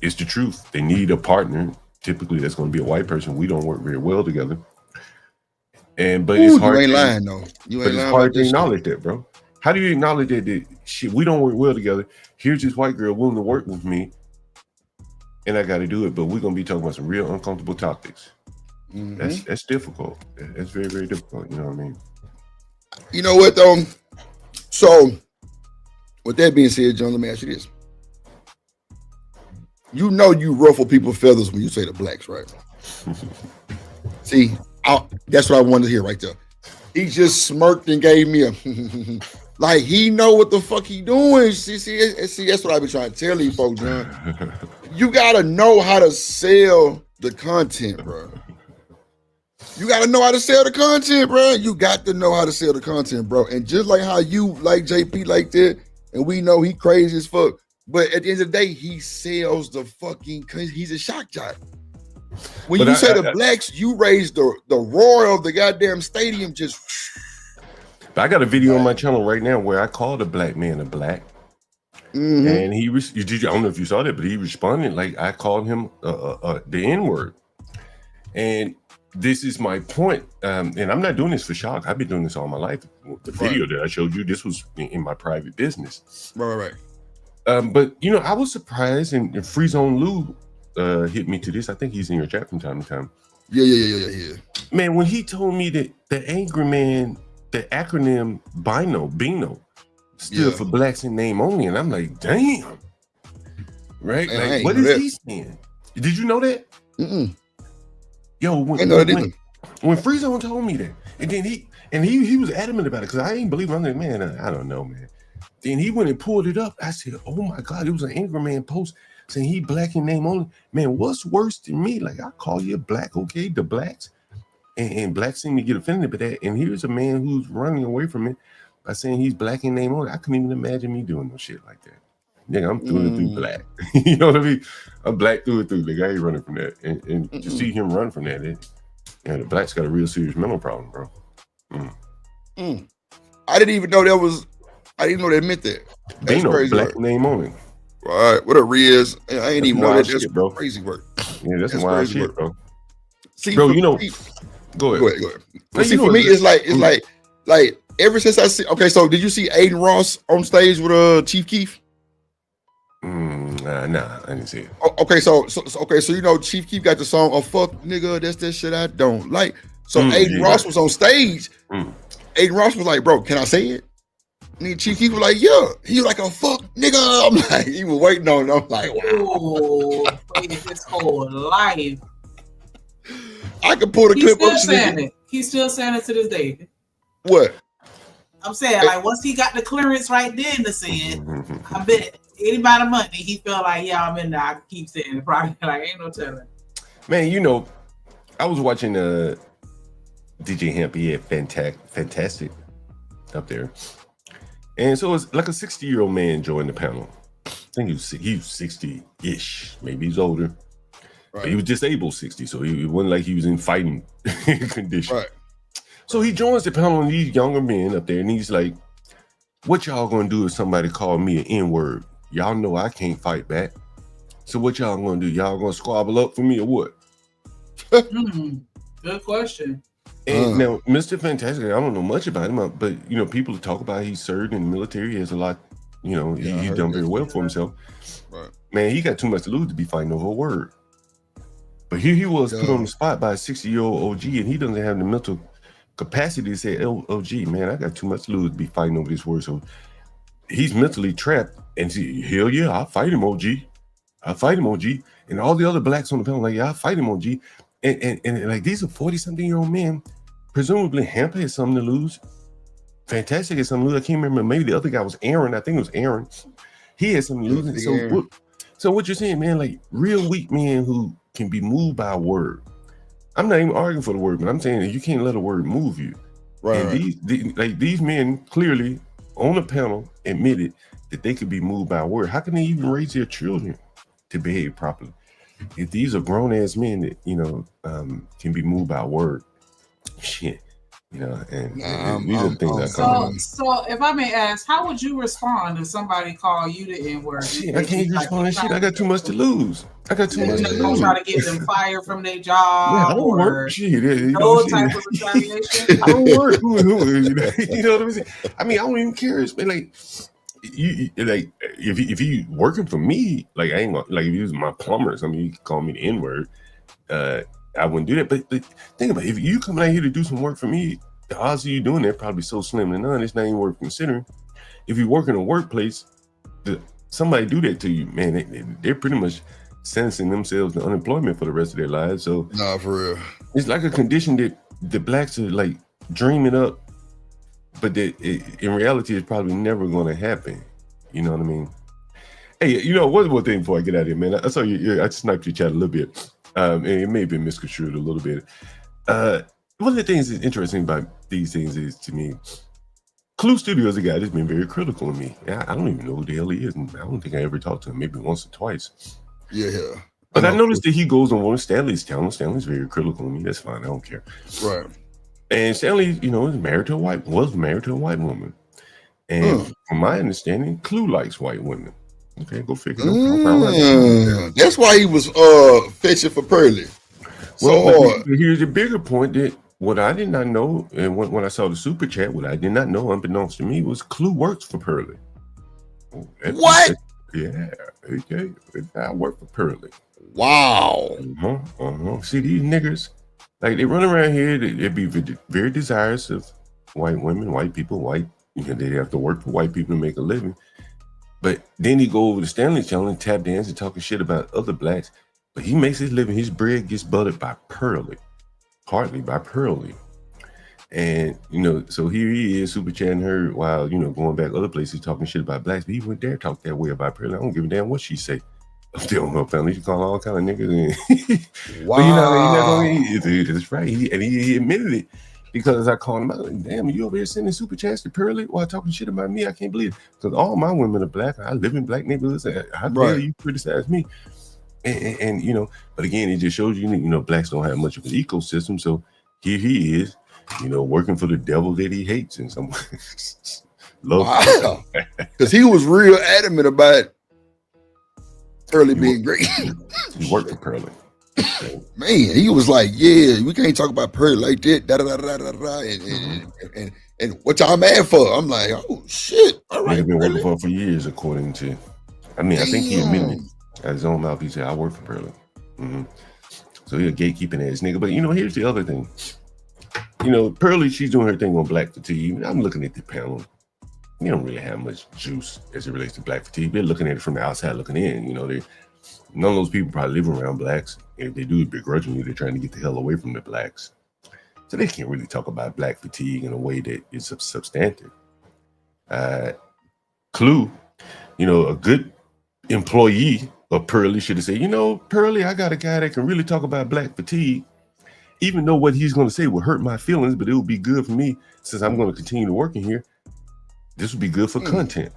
it's the truth. They need a partner. Typically, that's going to be a white person. We don't work very well together. But it's hard. You ain't lying though. It's hard to acknowledge that, bro. How do you acknowledge that shit? We don't work well together. Here's this white girl willing to work with me, and I got to do it. But we're gonna be talking about some real uncomfortable topics. Mm-hmm. That's difficult. That's very, very difficult. You know what I mean? You know what though? So, with that being said, John, let me ask you this. You ruffle people's feathers when you say the blacks, right? See, that's what I wanted to hear right there. He just smirked and gave me a like he know what the fuck he doing. See, that's what I be trying to tell these folks, John. You gotta know how to sell the content, bro. You gotta know how to sell the content, bro. You got to know how to sell the content, bro. And just like how you like JP like that, and we know he crazy as fuck. But at the end of the day, he sells the fucking. He's a shock jock. When you say the blacks, you raise the roar of the goddamn stadium. Just. But I got a video on my channel right now where I called a black man a black, and he was. I don't know if you saw that, but he responded like I called him the N-word. And this is my point. And I'm not doing this for shock. I've been doing this all my life. The video that I showed you, this was in my private business. Right. But I was surprised, and Free Zone Lou hit me to this. I think he's in your chat from time to time. Yeah. Man, when he told me that the Angry Man, the acronym BINO stood for Blacks in Name Only, and I'm like, damn. Right? Man, like, what is he saying? Did you know that? Yo, when Free Zone told me that, and then he was adamant about it because I ain't believe him. I'm like, man, I don't know, man. Then he went and pulled it up. I said, oh my God, it was an Angry Man post saying he black in name only. Man, what's worse than me? Like, I call you black, okay, the blacks. And blacks seem to get offended by that. And here's a man who's running away from it by saying he's black in name only. I couldn't even imagine me doing no shit like that. Nigga, I'm through and through black. You know what I mean? I'm black through and through. Nigga, I ain't running from that. And to see him run from that, the black's got a real serious mental problem, bro. I didn't even know that was. I didn't know they meant that. They That's know crazy black work. name on it. Right. What a Riz. I ain't even know that. That's shit, bro. crazy work. Yeah, that's some wild crazy shit, work. bro. See, Bro, for you know, me- go ahead. Go ahead. But see, for me, it's like ever since I see. Okay, so did you see Aiden Ross on stage with Chief Keef? Nah, I didn't see it. Okay, so you know Chief Keef got the song "Oh Fuck Nigga," that's that shit I don't like. So Aiden Ross was on stage. Aiden Ross was like, "Bro, can I say it?" And Chief Keef was like, "Yeah." He was like, "Oh fuck nigga." I'm like, he was waiting on it. I'm like, wow. Oh, his whole life. I could pull the He's clip up. still saying it. He's still saying it to this day. What? I'm saying, like, once he got the clearance right then to say it, I bet any amount of money he felt like, yeah, I'm in there. I can keep saying it. Probably like, ain't no telling. Man, you know, I was watching DJ Hemp. He had fantastic up there. And so it's like a 60-year-old man joined the panel. I think he was 60-ish. Maybe he's older. Right. But he was disabled 60, so it wasn't like he was in fighting condition. Right. So he joins the panel and these younger men up there, and he's like, what y'all gonna do if somebody call me an N-word? Y'all know I can't fight back. So what y'all gonna do? Y'all gonna squabble up for me or what? Good question. And now, Mr. Fantastic, I don't know much about him, but you know, people talk about he served in the military. He has a lot, you know, he's done very well for himself. Right. Man, he got too much to lose to be fighting over a word. But here he was put on the spot by a 60-year-old OG, and he doesn't have the mental capacity to say, OG, man, I got too much to lose to be fighting over this word. So he's mentally trapped, and hell yeah, I'll fight him, OG. I'll fight him, OG. And all the other blacks on the panel like, yeah, I'll fight him, OG. And like, these are 40-something-year-old men. Presumably, Hamp had something to lose. Fantastic had something to lose. I can't remember. Maybe the other guy was Aaron. I think it was Aaron. He had something to lose. So what you're saying, man, like real weak men who can be moved by a word. I'm not even arguing for the word, but I'm saying that you can't let a word move you. Right. And these men clearly on the panel admitted that they could be moved by a word. How can they even raise their children to behave properly? If these are grown ass men that, you know, can be moved by a word, shit, you know, and these are the things I call. So if I may ask, how would you respond if somebody called you the N-word? Shit, I can't respond to shit. I got too much to lose. I got too much to lose. Try to get them fired from their job. Yeah, I don't work. Shit, you no know, type of retaliation. I don't work. You know what I'm saying? I mean, I don't even care. It's like you like if he working for me, like I ain't gonna, like if he was my plumber or something, you could call me the N-word. I wouldn't do that. But think about it, if you coming out here to do some work for me, the odds of you doing that probably so slim to none. It's not even worth considering. If you work in a workplace, somebody do that to you, man, they're pretty much sentencing themselves to unemployment for the rest of their lives. So nah, for real, it's like a condition that the blacks are like dreaming up, but that in reality it's probably never going to happen. You know what I mean? Hey, you know, one more thing before I get out of here, man. I saw you. I sniped your chat a little bit. And it may have been misconstrued a little bit. One of the things that's interesting about these things is, to me, Clue Studio is a guy that's been very critical of me. I don't even know who the hell he is. And I don't think I ever talked to him, maybe once or twice. Yeah. But I noticed that he goes on one of Stanley's channels. Stanley's very critical of me. That's fine. I don't care. Right. And Stanley, you know, was married to a white woman. And from my understanding, Clue likes white women. Okay, go figure. That's why he was fetching for Pearly. Well, here's the bigger point that what I did not know, and when I saw the super chat, what I did not know, unbeknownst to me, was Clue works for Pearly. What? Yeah, okay. I work for Pearly. Wow. See, these niggas, like, they run around here, they be very desirous of white women, white people, you know, they have to work for white people to make a living. But then he go over to Stanley's channel and tap dance and talking shit about other blacks. But he makes his living, his bread gets buttered by Pearly. Partly by Pearly. And, you know, so here he is super chatting her while, you know, going back other places talking shit about blacks. But he wouldn't dare talk that way about Pearly. I don't give a damn what she say. They don't know family. She call all kind of niggas. Wow. But you know, it's right. He admitted it. because I called him out. Like, damn, you over here sending super chats to Pearly while talking shit about me? I can't believe it. Because all my women are black. I live in black neighborhoods. How dare you criticize me? And you know, but again, it just shows you, you know, blacks don't have much of an ecosystem. So here he is, you know, working for the devil that he hates in some ways. Wow. Because he was real adamant about Pearly being great. He worked for Pearly. Man, he was like, yeah, we can't talk about Pearly like that. Da, da, da, da, da, da, and what y'all mad for? I'm like, oh, shit. All right. He's been working for years, according to, I mean, I think he admitted at his own mouth. He said, I work for Pearly. So he's a gatekeeping ass nigga. But, you know, here's the other thing. You know, Pearly, she's doing her thing on Black Fatigue. I'm looking at the panel. You don't really have much juice as it relates to Black Fatigue. They're looking at it from the outside looking in. You know, none of those people probably live around blacks. If they do it begrudgingly, they're trying to get the hell away from the blacks. So they can't really talk about Black Fatigue in a way that is substantive. Clue, you know, a good employee of Pearly should have said, you know, Pearly, I got a guy that can really talk about Black Fatigue, even though what he's going to say will hurt my feelings, but it will be good for me since I'm going to continue to work in here. This would be good for content.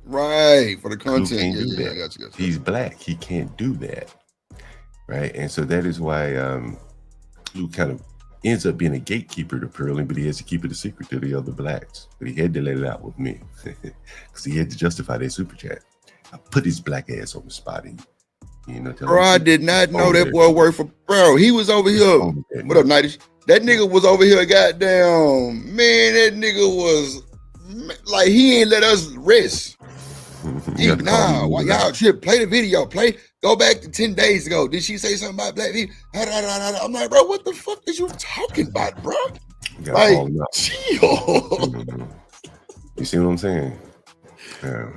Right, for the content. Clue can't do that. I got you. He's black. He can't do that. Right. And so that is why Clue kind of ends up being a gatekeeper to Pearly, but he has to keep it a secret to the other blacks. But he had to let it out with me because he had to justify that super chat. I put his black ass on the spot. And, you know, bro, I did not know that boy worked for, bro. He was over here. What up, Nighty? That nigga was over here, goddamn. Man, that nigga was like, he ain't let us rest. Nah, why y'all trip? Play the video. Go back to 10 days ago. Did she say something about black people? I'm like, bro, what the fuck is you talking about, bro? Like, chill. You see what I'm saying? Yeah.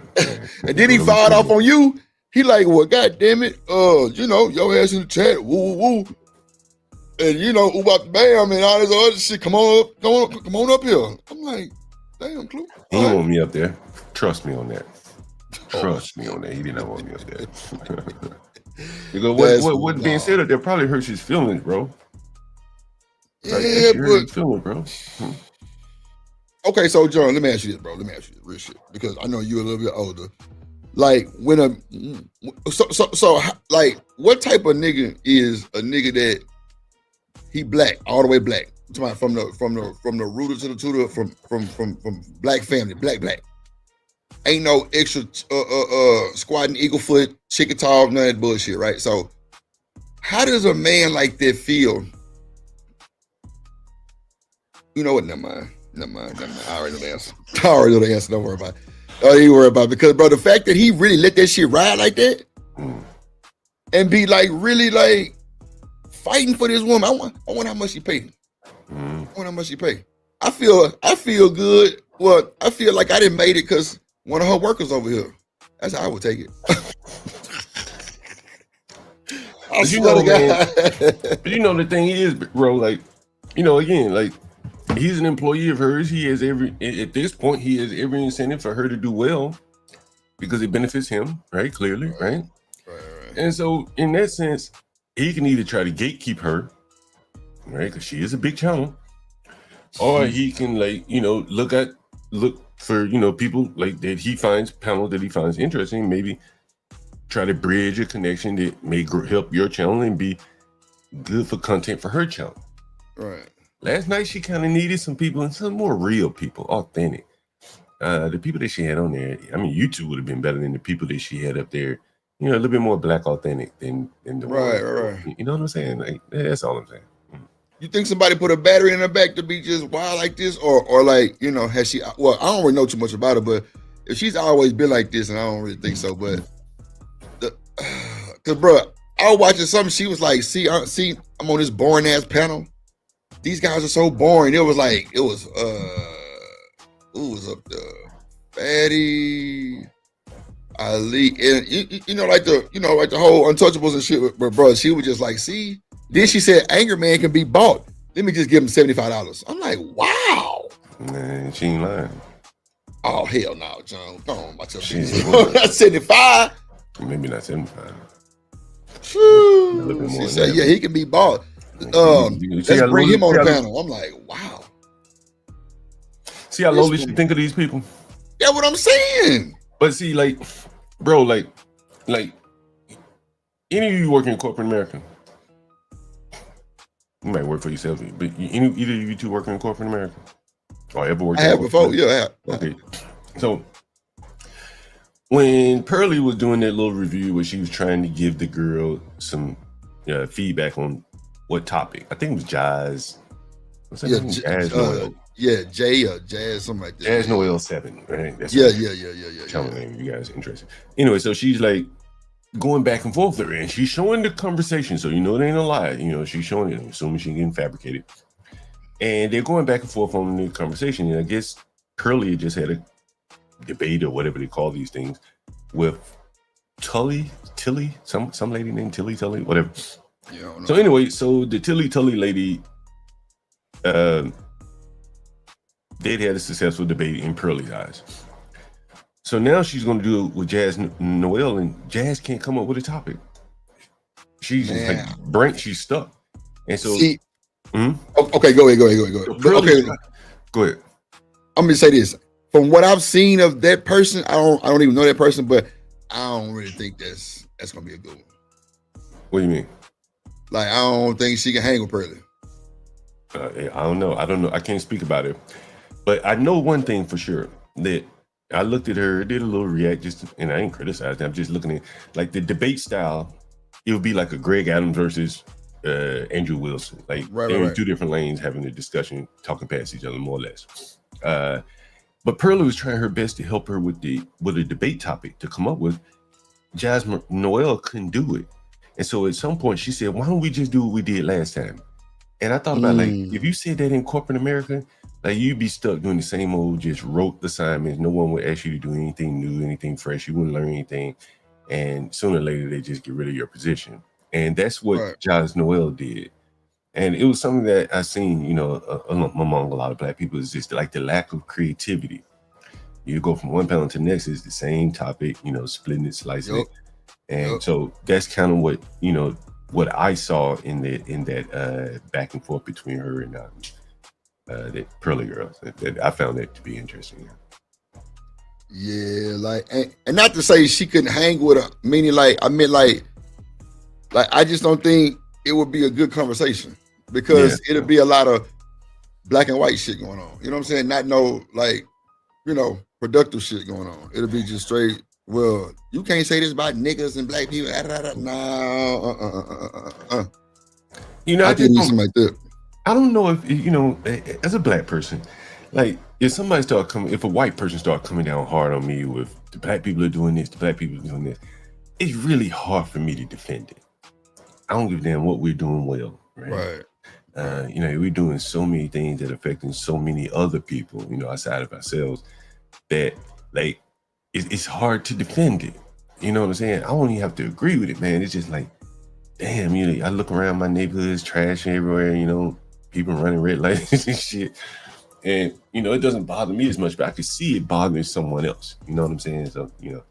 And then he fired off on you. He like, well, god damn it, you know, your ass in the chat, woo, woo, woo. And you know, about bam and all this other shit. Come on up here. I'm like, damn, Clue. He didn't want me up there. Trust me on that. Trust me on that. He did not want me up there. Because what being said up there probably hurts his feelings, bro. Yeah, but feeling, bro. Okay, so John, let me ask you this, bro. Let me ask you this real shit, because I know you're a little bit older. Like, when like, what type of nigga is a nigga that he black, all the way black? I'm talking about from the rooter to the tutor, from black family, black. Ain't no extra squatting eagle foot, chicken talk, none of that bullshit, right? So how does a man like that feel? You know what? Never mind. I already know the answer. Don't worry about it. Don't even worry about it. Because, bro, the fact that he really let that shit ride like that and be like really like fighting for this woman. I want how much she paid. I want how much she paid. I feel good. Well, I feel like I didn't made it because one of her workers over here. That's how I would take it. But you know, man, but you know the thing is, bro, like, you know, again, like, he's an employee of hers. He has at this point, he has every incentive for her to do well because it benefits him, right? Clearly, right? And so in that sense, he can either try to gatekeep her, right? Because she is a big channel, or he can, like, you know, look for, you know, people like that he finds, panels that he finds interesting, maybe try to bridge a connection that may help your channel and be good for content for her channel. Right. Last night, she kind of needed some people, and some more real people, authentic. The people that she had on there, I mean, you two would have been better than the people that she had up there. You know, a little bit more black authentic than the right. You know what I'm saying? Like, that's all I'm saying. You think somebody put a battery in her back to be just wild like this, or like, you know, has she? Well, I don't really know too much about her, but if she's always been like this, and I don't really think so, but because, bro, I was watching something. She was like, "See, I'm on this boring ass panel. These guys are so boring." It was up there, Fatty, Ali, and you know, like the whole Untouchables and shit. But bro, she was just like, see. Then she said, "Anger Man can be bought. Let me just give him $75." I'm like, wow. Man, she ain't lying. Oh hell no, John. Come on, about your 75. Maybe not 75. She said, "Yeah, he can be bought." Let's bring him on the panel. I'm like, wow. See how lowly she think of these people? That's what I'm saying. But see, like, bro, like any of you working in corporate America, you might work for yourself, but either of you two working in corporate America? Or ever worked? I have before, yeah, I have. Okay. So when Pearly was doing that little review where she was trying to give the girl some feedback on what topic, I think it was Jazz. What's that name? Jazz Noel. Yeah, Jay or Jazz, something like that. Jazz Noel 7, right? That's yeah. Channel name, you guys interested. Anyway, so she's like going back and forth there, and she's showing the conversation, so you know it ain't a lie. You know, she's showing it, assuming she's getting fabricated. And they're going back and forth on the conversation. And I guess Pearly just had a debate or whatever they call these things with Tilly, some lady named Tilly, whatever. Yeah. So anyway, so the Tilly lady, they'd had a successful debate in Pearly's eyes. So now she's going to do it with Jazz Noel, and Jazz can't come up with a topic. She's like, she's stuck. And so, okay, go ahead. So okay, go ahead. I'm gonna say this. From what I've seen of that person, I don't even know that person, but I don't really think that's gonna be a good one. What do you mean? Like, I don't think she can hang with Pearly. I don't know. I can't speak about it, but I know one thing for sure, that I looked at her, did a little react, and I ain't criticized. I'm just looking at like the debate style. It would be like a Greg Adams versus Andrew Wilson. Like they're in two different lanes having a discussion, talking past each other more or less. But Pearly was trying her best to help her with a debate topic to come up with. Jasmine Noel couldn't do it. And so at some point she said, why don't we just do what we did last time? And I thought about like, if you said that in corporate America, like you'd be stuck doing the same old, just rote assignments. No one would ask you to do anything new, anything fresh. You wouldn't learn anything. And sooner or later, they just get rid of your position. And that's what Jazz Noel did. And it was something that I seen, you know, among a lot of Black people, is just like the lack of creativity. You go from one panel to the next, is the same topic, you know, splitting it, slicing it. And so that's kind of what, you know, what I saw in that back and forth between her and that Pearly girl. I found that to be interesting. Yeah, like, and not to say she couldn't hang with her, meaning like, I meant like I just don't think it would be a good conversation, because it'll be a lot of black and white shit going on. You know what I'm saying? Not no, like, you know, productive shit going on. It'll be just straight, well, you can't say this about niggas and black people. No. You know, I think something like that. I don't know if, you know, as a Black person, like if a white person start coming down hard on me with the black people are doing this, the black people are doing this, it's really hard for me to defend it. I don't give a damn what we're doing well, right? You know, we're doing so many things that are affecting so many other people, you know, outside of ourselves, that like it's hard to defend it. You know what I'm saying? I don't even have to agree with it, man. It's just like, damn, you know, I look around my neighborhood's trash everywhere, you know, people running red lights and shit. And, you know, it doesn't bother me as much, but I can see it bothering someone else. You know what I'm saying? So, you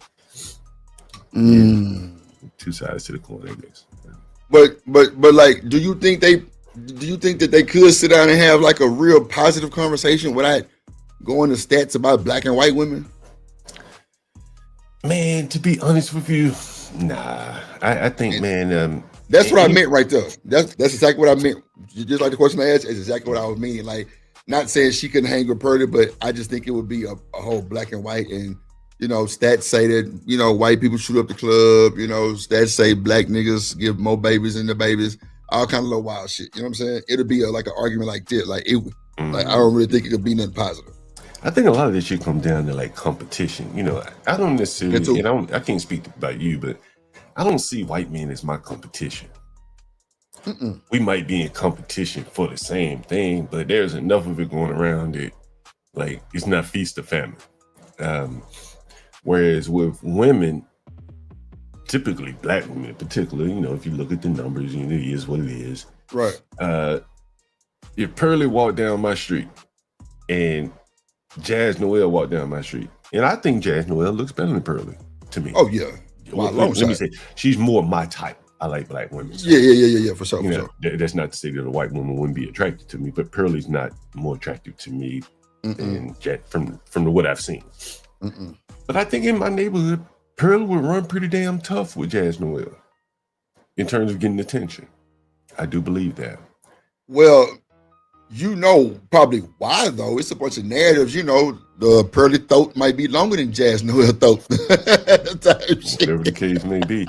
know, two sides to the coin, I guess. But like, do you think that they could sit down and have like a real positive conversation without going to stats about black and white women? Man, to be honest with you, nah. I think, man, that's what I meant right there. That's exactly what I meant. Just like the question I asked is exactly what I was meaning. Like, not saying she couldn't hang with Purdy, but I just think it would be a whole black and white. And, you know, stats say that, you know, white people shoot up the club. You know, stats say black niggas give more babies than the babies. All kind of little wild shit. You know what I'm saying? It'll be like an argument like that. Like, like I don't really think it could be nothing positive. I think a lot of this shit comes down to like competition. You know, I don't necessarily, I can't speak about you, but I don't see white men as my competition. We might be in competition for the same thing, but there's enough of it going around that like it's not feast or famine. Whereas with women, typically black women in particular, you know, if you look at the numbers, you know, it is what it is. Right. If Pearly walked down my street and Jazz Noel walked down my street, and I think Jazz Noel looks better than Pearly to me. Oh yeah. Let me say, she's more my type. I like black women. So, yeah, for sure. You know, that's not to say that a white woman wouldn't be attracted to me, but Pearly's not more attractive to me and from what I've seen. But I think in my neighborhood, Pearl would run pretty damn tough with Jazz Noel in terms of getting attention. I do believe that. Well, you know probably why though. It's a bunch of narratives. You know, the Pearly throat might be longer than Jazz Noel throat. Whatever the case may be.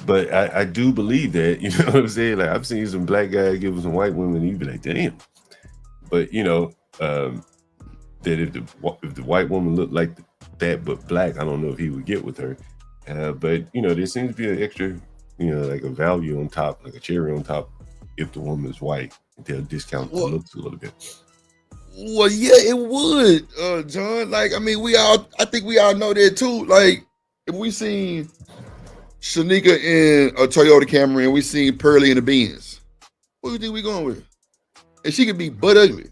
But I do believe that, you know what I'm saying? Like I've seen some black guys give some white women, and you'd be like, damn. But you know, that if the white woman looked like that but black, I don't know if he would get with her. But you know, there seems to be an extra, you know, like a value on top, like a cherry on top, if the woman is white. They'll discount the looks a little bit. Well, yeah, it would, John. Like, I mean, I think we all know that too. Like, if we seen Shanika in a Toyota Camry and we seen Pearly in the Benz, what do you think we going with? And she could be butt ugly.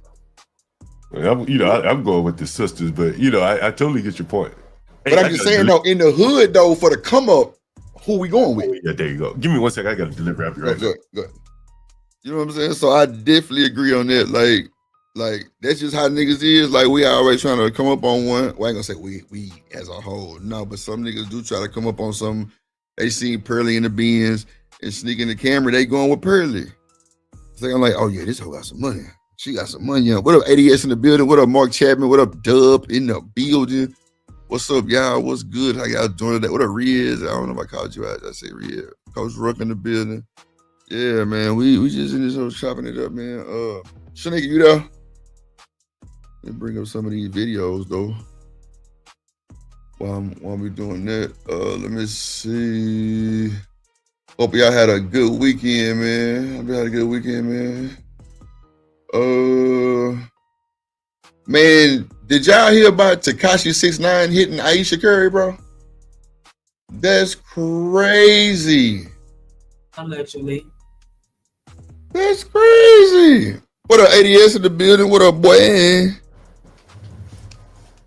Well, I'm going with the sisters, but you know, I totally get your point. But I'm just saying, though, in the hood, though, for the come up, who we going with? Yeah, there you go. Give me 1 second. I got to deliver after right now. Good. You know what I'm saying? So I definitely agree on that. Like that's just how niggas is. Like we always trying to come up on one. Well, I ain't gonna say we as a whole. No, but some niggas do try to come up on something. They seen Pearly in the Benz and sneak in the camera. They going with Pearly. So I'm like, oh yeah, this hoe got some money. She got some money. What up, ADS in the building? What up, Mark Chapman? What up, Dub in the building? What's up, y'all? What's good? How y'all doing today? What up, Riz? I don't know if I called you out. I say Riz. Coach Ruck in the building. Yeah, man. We just in this whole chopping it up, man. Shanika, you there? Let me bring up some of these videos though. While we doing that, let me see. Hope y'all had a good weekend, man. Hope y'all had a good weekend, man. Man, did y'all hear about Tekashi 6ix9ine hitting Aisha Curry, bro? That's crazy. Allegedly. That's crazy. What up, ADS in the building? What up, boy?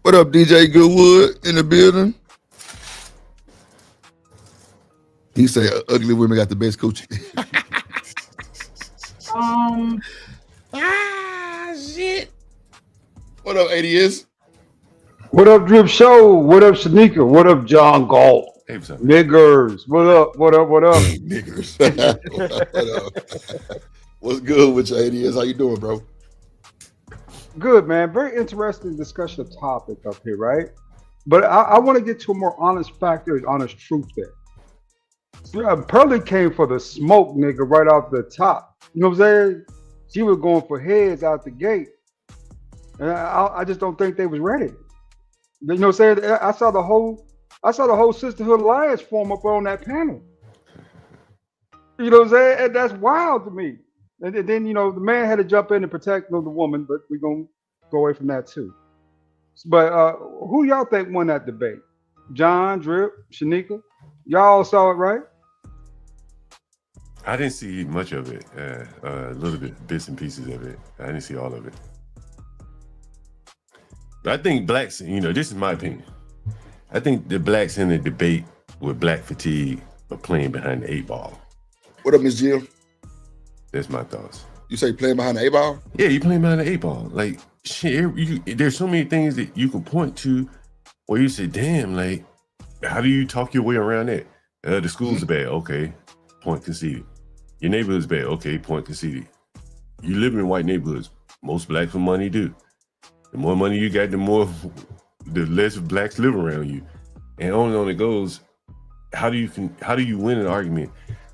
What up, DJ Goodwood in the building? He say ugly women got the best coochie. Shit. What up, ADS? What up, Drip Show? What up, Shanika? What up, John Galt? Hey, what's up? Niggers. What up? Niggers. What up? What's good with your ADS? How you doing, bro? Good, man. Very interesting discussion topic up here, right? But I want to get to a more honest factor, honest truth there. Pearly came for the smoke, nigga, right off the top. You know what I'm saying? She was going for heads out the gate. And I just don't think they was ready. You know what I'm saying? I saw the whole Sisterhood Alliance form up on that panel. You know what I'm saying? And that's wild to me. And then, you know, the man had to jump in and protect the woman, but we're going to go away from that too. But who y'all think won that debate? John, Drip, Shanika? Y'all saw it, right? I didn't see much of it. A little bits and pieces of it. I didn't see all of it. But I think blacks, you know, this is my opinion. I think the blacks in the debate with black fatigue are playing behind the 8-ball. What up, Miss Jill? That's my thoughts. You say playing behind the 8-ball? Yeah, you playing behind the 8-ball. Like, shit, there's so many things that you can point to where you say, damn, like, how do you talk your way around that? The schools are bad. Okay, point conceded. Your neighborhood's bad. Okay, point conceded. You live in white neighborhoods. Most blacks with money do. The more money you got, the less blacks live around you. And on it goes. How do you win an argument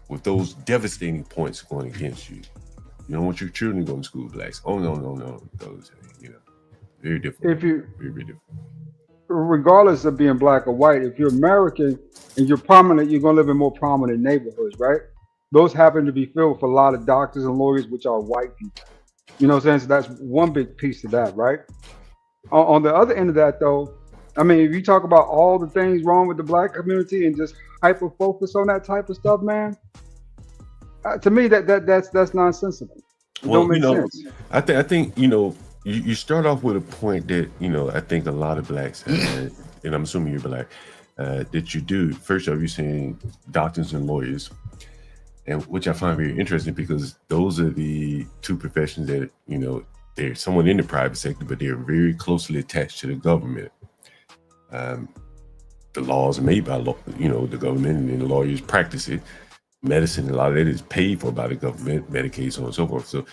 with those devastating points going against you? You don't want your children going to school, blacks. Oh no. Those, you know, very different. Very different. Regardless of being black or white, if you're American and you're prominent, you're going to live in more prominent neighborhoods, right? Those happen to be filled with a lot of doctors and lawyers, which are white people. You know what I'm saying? So that's one big piece of that, right? On the other end of that, though, I mean, if you talk about all the things wrong with the black community and just hyper focus on that type of stuff, man, to me that's nonsensical. It don't make sense. I think you know, you start off with a point that, you know, I think a lot of blacks, and I'm assuming you're black, that you do. First off, you're saying doctors and lawyers, and which I find very interesting because those are the two professions that, you know, they're someone in the private sector, but they're very closely attached to the government. The laws are made by the government, and then the lawyers practice it. Medicine, a lot of that is paid for by the government, Medicaid, so on and so forth. So,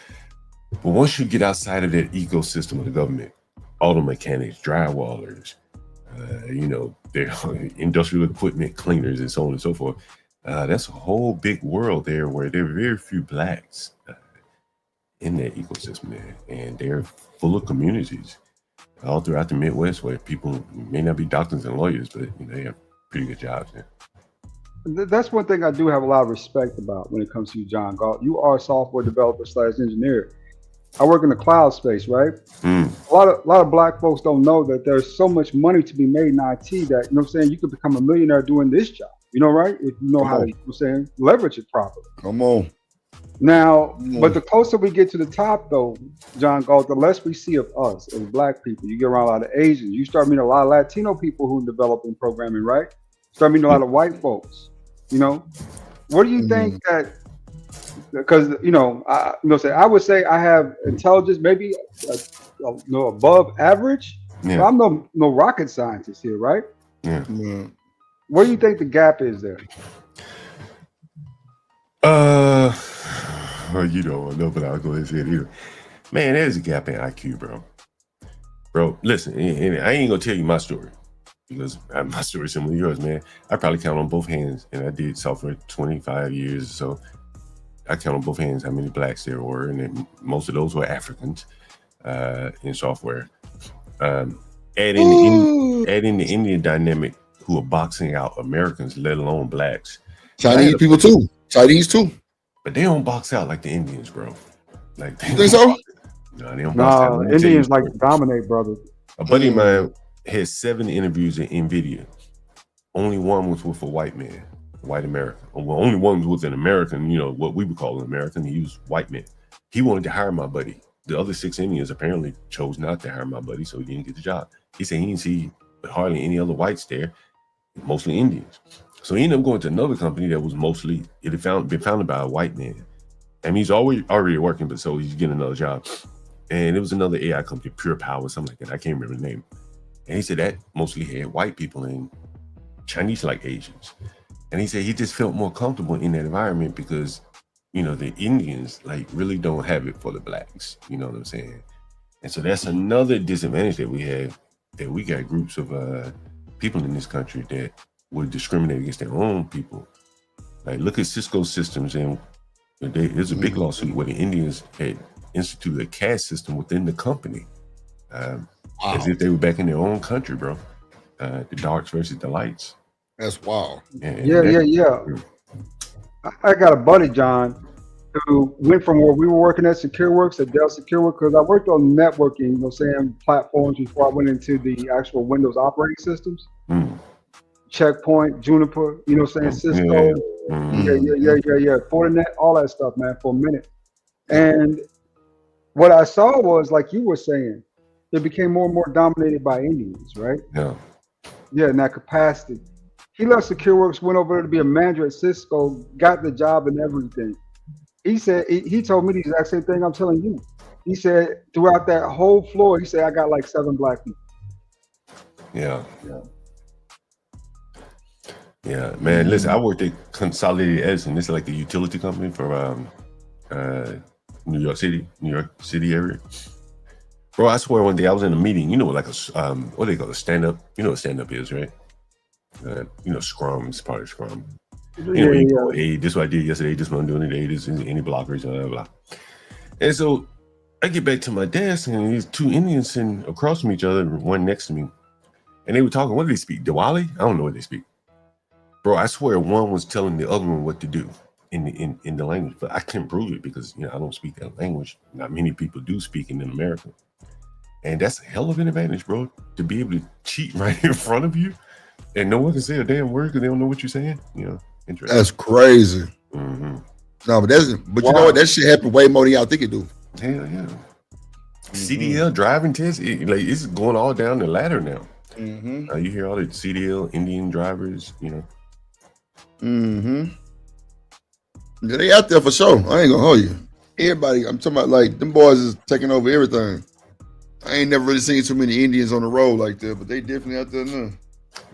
but once you get outside of that ecosystem of the government, auto mechanics, drywallers, their industrial equipment cleaners, and so on and so forth. That's a whole big world there where there are very few blacks in that ecosystem there, and they're full of communities all throughout the Midwest where people may not be doctors and lawyers, but they have pretty good jobs there. That's one thing I do have a lot of respect about when it comes to you, John Galt. You are a software developer / engineer. I work in the cloud space, right? A lot of black folks don't know that there's so much money to be made in IT that, you could become a millionaire doing this job, right? If you know how to, leverage it properly. Come on. Now, but the closer we get to the top, though, John Galt, the less we see of us as black people. You get around a lot of Asians. You start meeting a lot of Latino people who develop in programming, right? Start meeting a lot of white folks. What do you think that? Because I would say I have intelligence, maybe above average. Yeah. But I'm no rocket scientist here, right? Yeah. What do you think the gap is there? Well, you don't know, but I'll go ahead and say it either. Man, there's a gap in IQ, bro. Bro, listen, and I ain't gonna tell you my story because my story is similar to yours, man. I probably count on both hands, and I did software 25 years or so. I count on both hands how many blacks there were, and then most of those were Africans in software. Add in the Indian dynamic, who are boxing out Americans, let alone blacks. Chinese people too. Chinese too. But they don't box out like the Indians, bro. Like you think so? No, they don't box out. Indians like to dominate, brother. A buddy of mine had 7 interviews at NVIDIA. Only one was with a white man. White American. Well, only one was an American, what we would call an American. He was white man. He wanted to hire my buddy. The other 6 Indians apparently chose not to hire my buddy, so he didn't get the job. He said he didn't see hardly any other whites there, mostly Indians. So he ended up going to another company that was mostly, it had been founded by a white man. And he's already working, but so he's getting another job. And it was another AI company, Pure Power, something like that. I can't remember the name. And he said that mostly had white people and Chinese like Asians. And he said he just felt more comfortable in that environment because, the Indians really don't have it for the blacks. You know what I'm saying? And so that's another disadvantage that we have, that we got groups of people in this country that would discriminate against their own people. Like look at Cisco Systems, and there's a big lawsuit where the Indians had instituted a caste system within the company, as if they were back in their own country, bro. The darks versus the lights. That's wild. Yeah. I got a buddy, John, who went from where we were working at SecureWorks at Dell SecureWorks, because I worked on networking, platforms before I went into the actual Windows operating systems. Checkpoint, Juniper, Cisco, Fortinet, all that stuff, man, for a minute. And what I saw was, like you were saying, it became more and more dominated by Indians, right? Yeah, in that capacity. He left SecureWorks, went over there to be a manager at Cisco, got the job and everything. He said, he told me the exact same thing I'm telling you. He said, throughout that whole floor, he said, I got like 7 black people. Yeah, man. Listen, I worked at Consolidated Edison. This is like a utility company for New York City area. Bro, I swear one day I was in a meeting, like a what they call a stand-up. You know what stand-up is, right? Scrum is part of Scrum. Go, hey, this is what I did yesterday, this is what I'm doing today, this is any blockers, blah, blah, blah. And so I get back to my desk, and these 2 Indians sitting across from each other, one next to me. And they were talking, what did they speak? Diwali? I don't know what they speak. Bro, I swear one was telling the other one what to do in the language, but I can't prove it because I don't speak that language. Not many people do speak it in America. And that's a hell of an advantage, bro, to be able to cheat right in front of you and no one can say a damn word because they don't know what you're saying. Interesting. That's crazy. No, but you know what? That shit happened way more than y'all think it do. Hell yeah. CDL driving test, it's going all down the ladder now. You hear all the CDL Indian drivers, Yeah, they out there for sure. I ain't gonna hold you. Everybody, I'm talking about like them boys is taking over everything. I ain't never really seen too many Indians on the road like that, but they definitely out there now.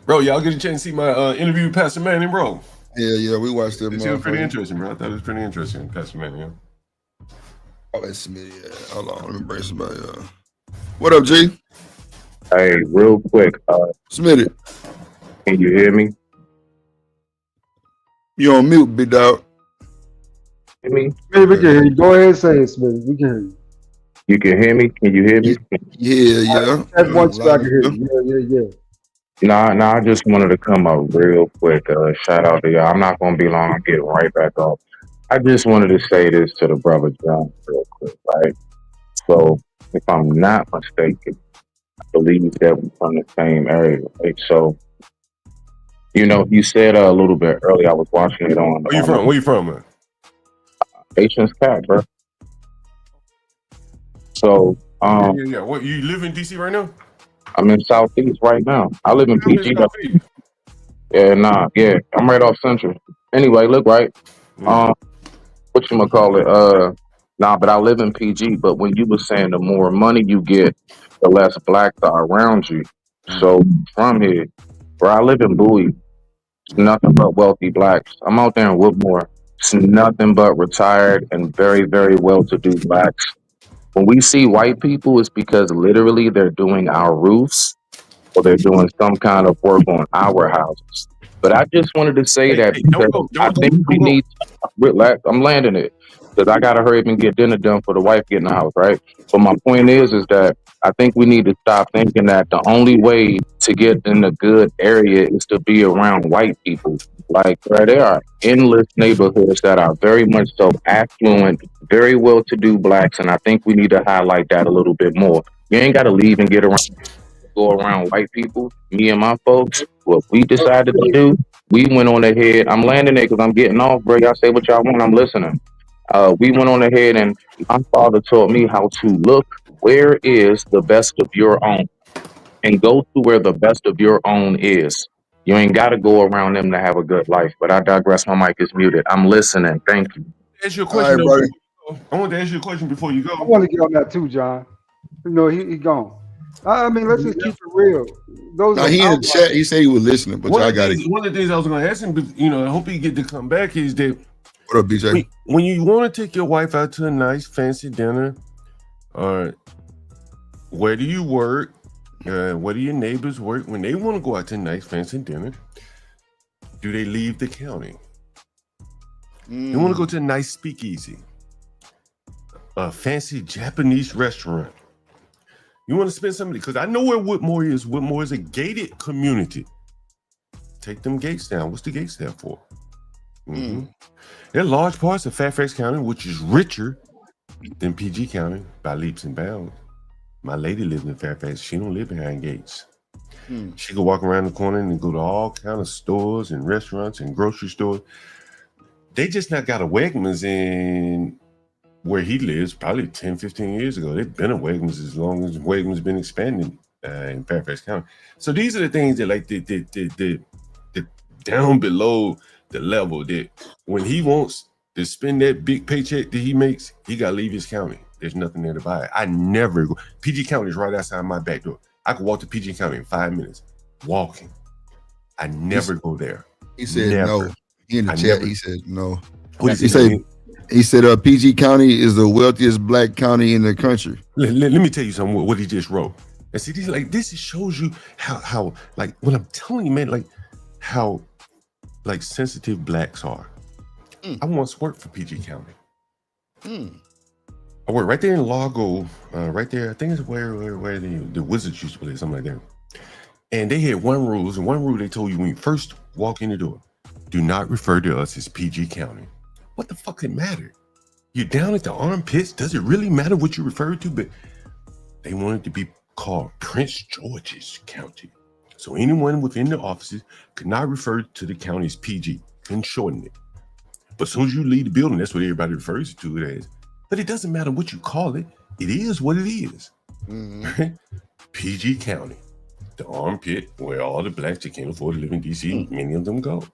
Bro, y'all get a chance to see my interview with Pastor Manning, bro. Yeah, we watched that. It was pretty interesting, bro. I thought it was pretty interesting, Pastor Manning. Yeah. Oh, that's me. Yeah. Hold on, let me bring somebody. What up, G? Hey, real quick, Smitty, can you hear me? you on mute, big dog. Hear me? Hey, we can hear you. Go ahead and say it, Smitty. We can hear you. You can hear me? Can you hear me? Yeah. At once I can hear you. Yeah. Nah, I just wanted to come up real quick. Shout out to y'all. I'm not gonna be long. I'm getting right back off. I just wanted to say this to the brother John real quick, right? So, if I'm not mistaken, I believe that we're from the same area, right? So, you said a little bit earlier. I was watching it on. Where you from? Where you from, man? Haitian's cat, bro. So, Yeah. What, you live in DC right now? I'm in Southeast right now. I live in PG. Yeah, I'm right off Central. Anyway, look, right. Whatchamacallit? But I live in PG. But when you were saying the more money you get, the less blacks are around you. So from here, where I live in Bowie, it's nothing but wealthy blacks. I'm out there in Woodmore. It's nothing but retired and very, very well-to-do blacks. When we see white people, it's because literally they're doing our roofs or they're doing some kind of work on our houses. But I just wanted to say that because I think we need to relax. I'm landing it because I gotta hurry up and get dinner done for the wife getting the house, right? But my point is that I think we need to stop thinking that the only way to get in a good area is to be around white people. Like, there are endless neighborhoods that are very much so affluent, very well-to-do blacks, and I think we need to highlight that a little bit more. You ain't got to leave and go around white people. Me and my folks, what we decided to do, we went on ahead. I'm landing it because I'm getting off, bro. Y'all say what y'all want. I'm listening. We went on ahead and my father taught me how to look where is the best of your own and go to where the best of your own is. You ain't got to go around them to have a good life. But I digress. My mic is muted. I'm listening. Thank you. Ask you a question, buddy. I want to ask you a question before you go. I want to get on that too, John. He gone. I mean, let's just keep it real. He in the chat. He said he was listening, but y'all got it. One of the things I was going to ask him, I hope he get to come back, is that what up, BJ? When you want to take your wife out to a nice fancy dinner, where do you work? Where do your neighbors work? When they want to go out to a nice fancy dinner, do they leave the county? They want to go to a nice speakeasy, a fancy Japanese restaurant. You want to spend somebody, because I know where Whitmore is. Whitmore is a gated community. Take them gates down. What's the gates there for? There are large parts of Fairfax County, which is richer than PG County by leaps and bounds. My lady lives in Fairfax. She don't live behind gates. She could walk around the corner and go to all kind of stores and restaurants and grocery stores. They just not got a Wegmans in where he lives probably 10, 15 years ago. They've been a Wegmans as long as Wegmans been expanding in Fairfax County. So these are the things that like the down below the level that when he wants to spend that big paycheck that he makes, he got to leave his county. There's nothing there to buy. I never go. PG County is right outside my back door. I could walk to PG County in 5 minutes walking. I never go there. He said no. He in the chat. He said no. What he said? He said PG County is the wealthiest black county in the country. Let me tell you something. What he just wrote. And see, this shows you how like what I'm telling you, man. Like how like sensitive blacks are. I once worked for PG County. I worked right there in Largo, right there. I think it's where the Wizards used to play, something like that. And they had one rule they told you when you first walk in the door, do not refer to us as PG County. What the fuck it matter? You're down at the armpits. Does it really matter what you refer to? But they wanted to be called Prince George's County. So anyone within the offices could not refer to the county as PG and shorten it. But as soon as you leave the building, that's what everybody refers to it as. But it doesn't matter what you call it. It is what it is. PG County, the armpit where all the blacks that can't afford to live in DC, many of them go.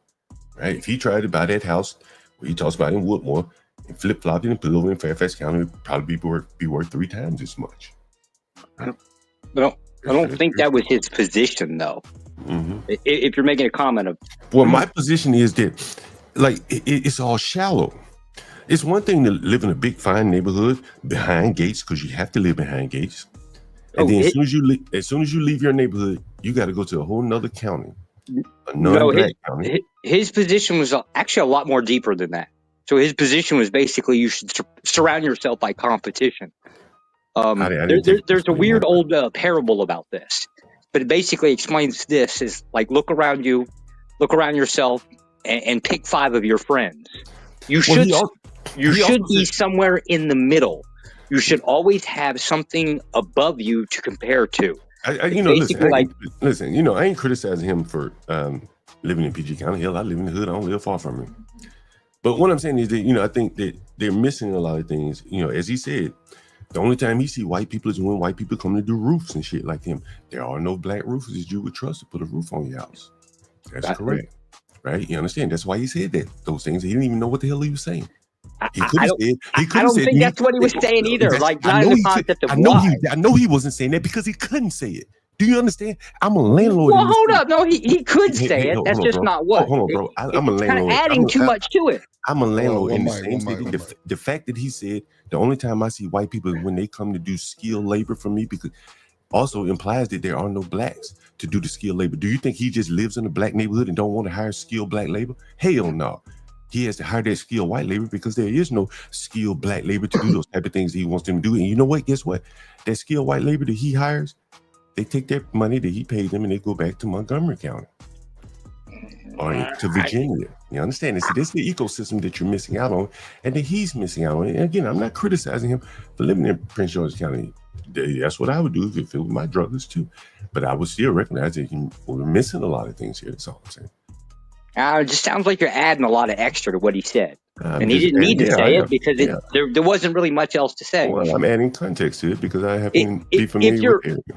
Right? If he tried to buy that house where he talks about in Woodmore, and flip-flopped it and put it over in Fairfax County, it would probably be worth 3 times as much. I don't think that was his position, though. Mm-hmm. If you're making a comment of, well, my position is that, like, it's all shallow. It's one thing to live in a big, fine neighborhood behind gates, because you have to live behind gates. And then as soon as you leave your neighborhood, you got to go to a whole nother county, a non-black county. His position was actually a lot more deeper than that. So his position was basically you should surround yourself by competition. There's a weird old parable about this, but it basically explains this: is like look around yourself, and pick 5 of your friends. You should be somewhere in the middle. You should always have something above you to compare to. Listen, I ain't criticizing him for living in PG County. Hell, I live in the hood. I don't live far from it. But what I'm saying is that, I think that they're missing a lot of things. As he said, the only time he see white people is when white people come to do roofs and shit like him. There are no black roofers that you would trust to put a roof on your house. That's correct. Right? You understand? That's why he said those things. He didn't even know what the hell he was saying. I don't think that's what he was saying either. Like, not the concept of why. I know he wasn't saying that because he couldn't say it. Do you understand? I'm a landlord. Well, hold up. No, he could say it. That's just not what. Hold on, bro. I'm a landlord. Kind of adding too much to it. I'm a landlord in the same city. The fact that he said the only time I see white people is when they come to do skilled labor for me, because also implies that there are no blacks to do the skilled labor. Do you think he just lives in a black neighborhood and don't want to hire skilled black labor? Hell no. He has to hire that skilled white labor because there is no skilled black labor to do those type of things that he wants them to do. And you know what? Guess what? That skilled white labor that he hires, they take that money that he paid them and they go back to Montgomery County or to Virginia. You understand? So this is the ecosystem that you're missing out on and that he's missing out on. And again, I'm not criticizing him for living in Prince George County. That's what I would do if it was my druthers too. But I would still recognize that we're missing a lot of things here. That's all I'm saying. It just sounds like you're adding a lot of extra to what he said. And he didn't need to say it because there wasn't really much else to say. Well, I'm adding context to it because I happen to be familiar with it.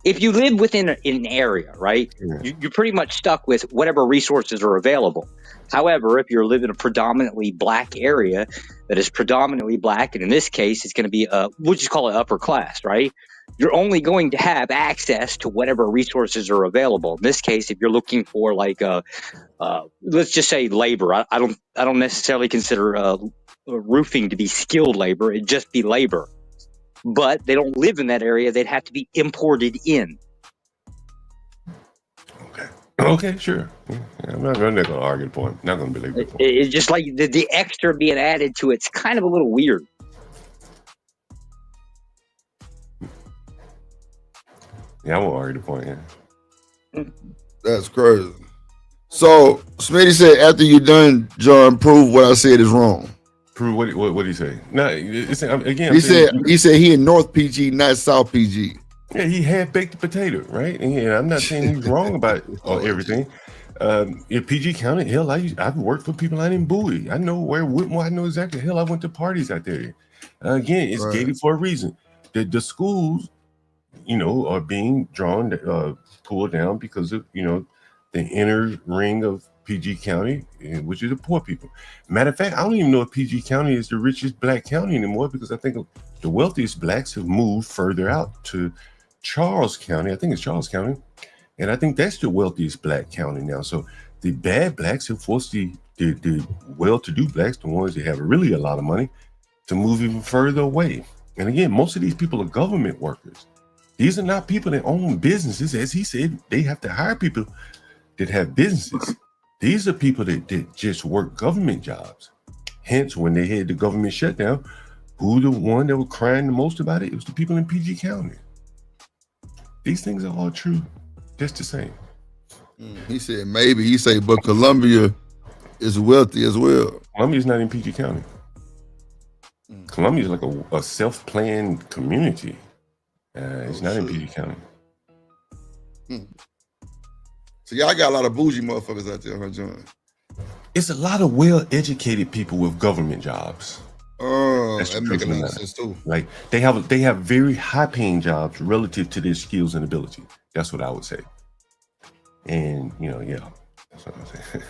If you live within an area, right, you're pretty much stuck with whatever resources are available. However, if you're living in a predominantly black area that is predominantly black, and in this case, it's going to be we'll just call it upper class, right? You're only going to have access to whatever resources are available. In this case, if you're looking for like let's just say labor, I don't necessarily consider roofing to be skilled labor. It'd just be labor. But they don't live in that area. They'd have to be imported in. Okay, sure. I'm not going to argue the point. Not going to believe the point. It's just like the extra being added to it's kind of a little weird. Yeah, I won't argue the point. Yeah. That's crazy. So Smitty said, after you done, John, prove what I said is wrong. Prove what did he say? No, again. He said he in North PG, not South PG. Yeah, he half baked the potato, right? And I'm not saying he's wrong about everything. In PG County, hell, I've worked for people out in Bowie. I know where Whitmore. I know exactly. Hell, I went to parties out there. Again, it's gated for a reason. The schools, are being drawn, pulled down because of the inner ring of PG County, which is the poor people. Matter of fact, I don't even know if PG County is the richest black county anymore because I think the wealthiest blacks have moved further out to Charles County. I think it's Charles County. And I think that's the wealthiest black county now. So the bad blacks have forced the well-to-do blacks, the ones that have really a lot of money, to move even further away. And again, most of these people are government workers. These are not people that own businesses. As he said, they have to hire people that have businesses. These are people that just work government jobs. Hence, when they had the government shutdown, who the one that was crying the most about it? It was the people in PG County. These things are all true, just the same. He said maybe. He said, but Columbia is wealthy as well. Columbia's not in PG County. Columbia is like a self-planned community. It's not in PG County. So y'all got a lot of bougie motherfuckers out there, huh, John? It's a lot of well-educated people with government jobs. That makes a lot of sense too. Like they have very high-paying jobs relative to their skills and ability. That's what I would say. And that's what I'm saying.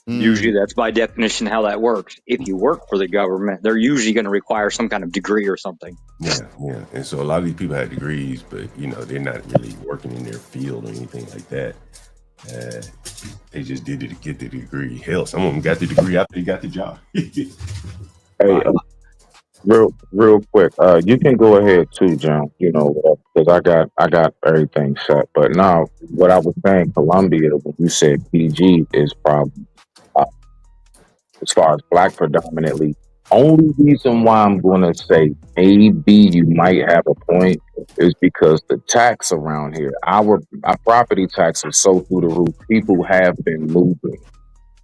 Usually that's by definition how that works. If you work for the government, they're usually going to require some kind of degree or something. Yeah. And so a lot of these people have degrees, but they're not really working in their field or anything like that. They just did it to get the degree. Hell, some of them got the degree after they got the job. Hey, real quick, you can go ahead too, John. Because I got everything set. But now, what I was saying, Columbia, when you said PG is probably as far as black predominantly. Only reason why I'm going to say maybe you might have a point is because the tax around here, our property tax is so through the roof. People have been moving.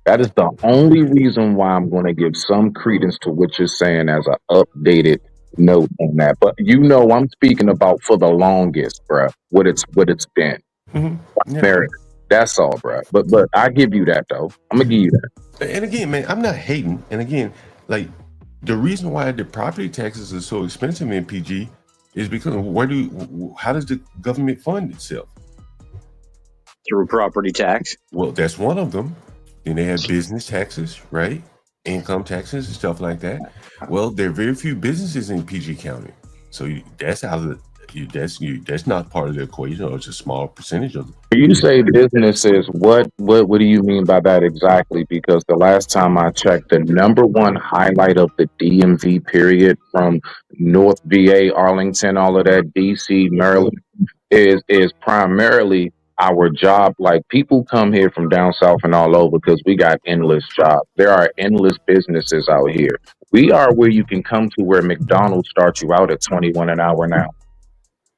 That is the only reason why I'm going to give some credence to what you're saying as an updated note on that. But I'm speaking about for the longest, bruh, what it's been. Yeah. That's all, bruh. But I give you that though. I'm gonna give you that. And again, man, I'm not hating. And again, like the reason why the property taxes are so expensive in PG is because how does the government fund itself? Through property tax. Well, that's one of them. Then they have business taxes, right? Income taxes and stuff like that. Well, there are very few businesses in PG County, so that's not part of the equation, or it's a small percentage of it. When you say businesses, what do you mean by that exactly? Because the last time I checked, the number one highlight of the DMV period from North VA, Arlington, all of that, DC, Maryland, is primarily our job. Like people come here from down south and all over because we got endless jobs. There are endless businesses out here. We are where you can come to where McDonald's starts you out at 21 an hour now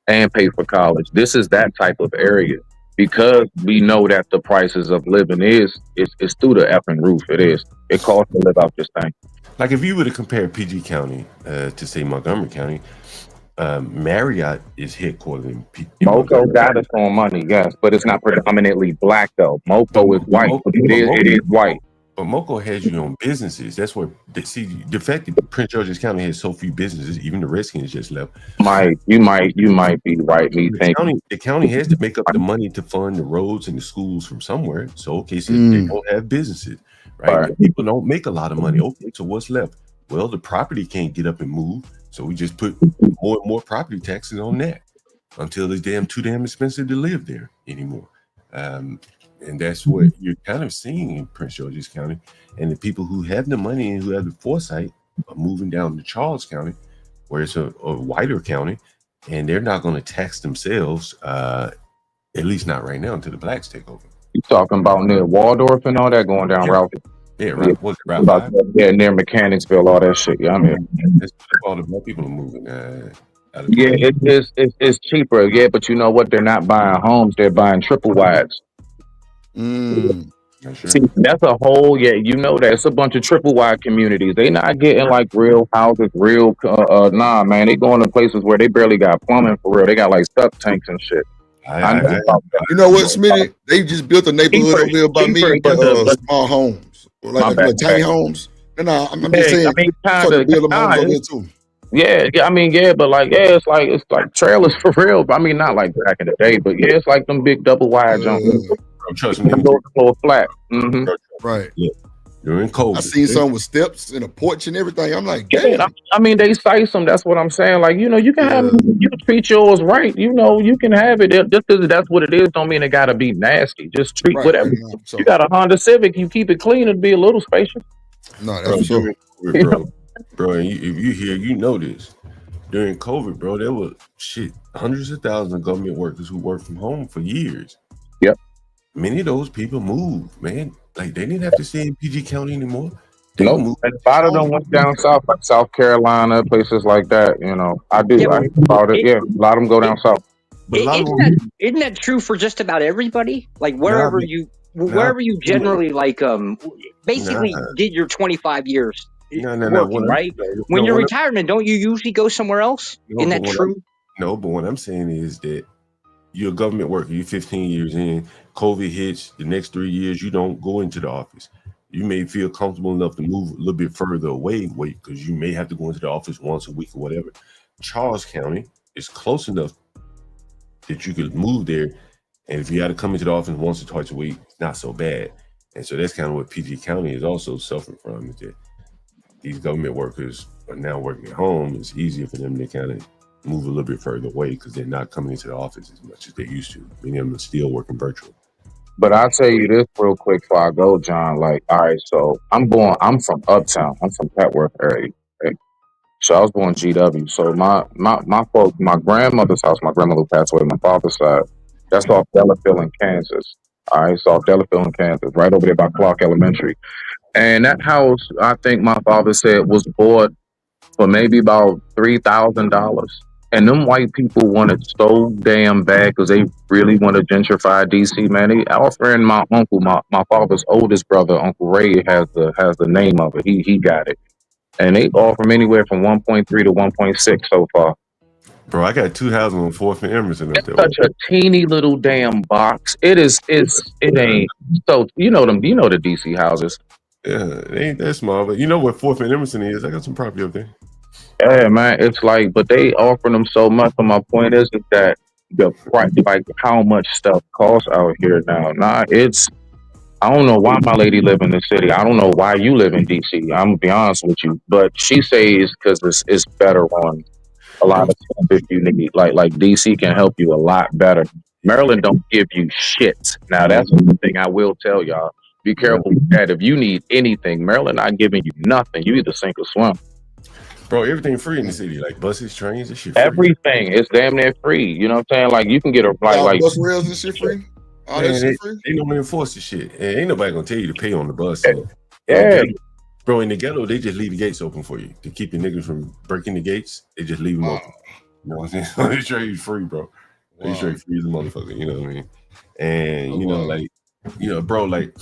and pay for college. This is that type of area because we know that the prices of living is through the effing roof. It is. It costs to live out this thing. Like if you were to compare PG County to say Montgomery County, Marriott is headquartered in Moco got its own money, yes, but it's not predominantly black though. Moco is white. It is white. But Moco has businesses. That's where the fact that Prince George's County has so few businesses, even the Redskins just left. You might be right. The county has to make up the money to fund the roads and the schools from somewhere. So they don't have businesses, right? People don't make a lot of money. Okay, so what's left? Well, the property can't get up and move, so we just put more and more property taxes on that until it's too damn expensive to live there anymore. And that's what you're kind of seeing in Prince George's County. And the people who have the money and who have the foresight are moving down to Charles County, where it's a whiter county, and they're not going to tax themselves, at least not right now, until the blacks take over. You talking about near Waldorf and all that going down Route? Yeah, right. What's it, Route 5? Yeah, near Mechanicsville, all that shit. Yeah, I'm here. That's all the black people are moving. Yeah, it's cheaper. Yeah, but you know what? They're not buying homes. They're buying triple wides. See, that's a whole that it's a bunch of triple wide communities. They not getting like real houses, nah, man. They going to places where they barely got plumbing for real. They got like stuff tanks and shit. You know what, Smitty? They just built a neighborhood over here by me, small homes, like tiny homes. No, I'm just saying. Build them homes over here too. It's like trailers for real. I mean, not like back in the day, but yeah, it's like them big double wide jumps. Trust me, flat. Right. Yeah. During COVID, I seen some with steps and a porch and everything. I'm like, damn. I mean, they size them. That's what I'm saying. Like, you can have, you treat yours right. You can have it. Just because that's what it is, don't mean it got to be nasty. Just treat whatever. You got a Honda Civic, you keep it clean, it'd be a little spacious. No, that's true. Bro, and if you hear, this. During COVID, bro, there were hundreds of thousands of government workers who worked from home for years. Yep. Many of those people moved, man. Like they didn't have to stay in PG County anymore. Nope. And a lot of them went down south, like South Carolina, places like that. I do. Yeah, I hear about it. Yeah, a lot of them go down south. But isn't that true for just about everybody? Like wherever you generally basically did your 25 years working, right? When you're retiring, don't you usually go somewhere else? Isn't that true? No, but what I'm saying is that you're a government worker. You're 15 years in. COVID hits. The next 3 years, you don't go into the office. You may feel comfortable enough to move a little bit further away, because you may have to go into the office once a week or whatever. Charles County is close enough that you could move there, and if you had to come into the office once or twice a week, it's not so bad. And so that's kind of what PG County is also suffering from. Is that these government workers are now working at home. It's easier for them to kind of move a little bit further away because they're not coming into the office as much as they used to. Many of them are still working virtual. But I'll tell you this real quick before I go, John. Like, all right, so I'm from Uptown. I'm from Petworth area. Right? So I was born GW. So my folks, my grandmother's house, my grandmother passed away on my father's side. That's off Delafield in Kansas. All right, so off Delafield in Kansas, right over there by Clark Elementary. And that house, I think my father said, was bought for maybe about $3,000. And them white people wanted so damn bad because they really want to gentrify DC, man. They offering my uncle, my father's oldest brother, Uncle Ray, has the name of it. He got it. And they offer them anywhere from 1.3 to 1.6 so far. Bro, I got 2 houses on 4th and Emerson up there. Such a teeny little damn box. It ain't so you know the DC houses. Yeah, it ain't that small, but you know what 4th and Emerson is? I got some property up there. Yeah, man, it's like, but they offering them so much. But my point is that the price, like how much stuff costs out here now. I don't know why my lady live in the city. I don't know why you live in DC. I'm gonna be honest with you, but she says because it's better on a lot of stuff if you need. Like DC can help you a lot better. Maryland don't give you shit. Now that's one thing I will tell y'all. Be careful with that. If you need anything, Maryland not giving you nothing. You either sink or swim. Bro, everything free in the city, like buses, trains, and shit free. Everything is damn near free. You know what I'm saying? Like you can get a like bus rails and shit free. All that shit free. They don't enforce the shit, and ain't nobody gonna tell you to pay on the bus. So. Yeah, bro. In the ghetto, they just leave the gates open for you to keep the niggas from breaking the gates. They just leave them open. You know what I'm saying? They straight free, bro. They straight free as a motherfucker. You know what I mean? And you know, like, you know, bro, like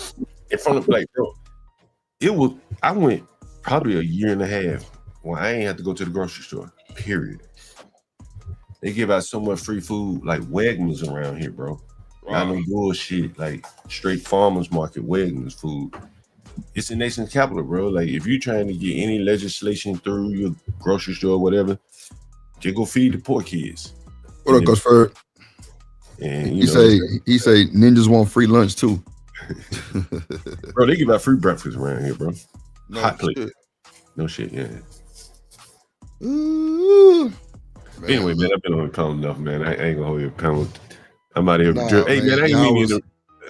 in front of like, bro, I went probably a year and a half. Well, I ain't have to go to the grocery store, period. They give out so much free food, like Wegmans around here, bro. Not no bullshit, like straight farmers market Wegmans food. It's the nation's capital, bro. Like, if you're trying to get any legislation through your grocery store or whatever, just go feed the poor kids. What up, Coach Ferg? And he say ninjas want free lunch too. Bro, they give out free breakfast around here, bro. No hot plate. shit. No shit, yeah. Ooh, man, anyway, man, I've been on the panel enough, man. I ain't gonna hold you panel. I'm out of here. Hey, man, I ain't meaning to.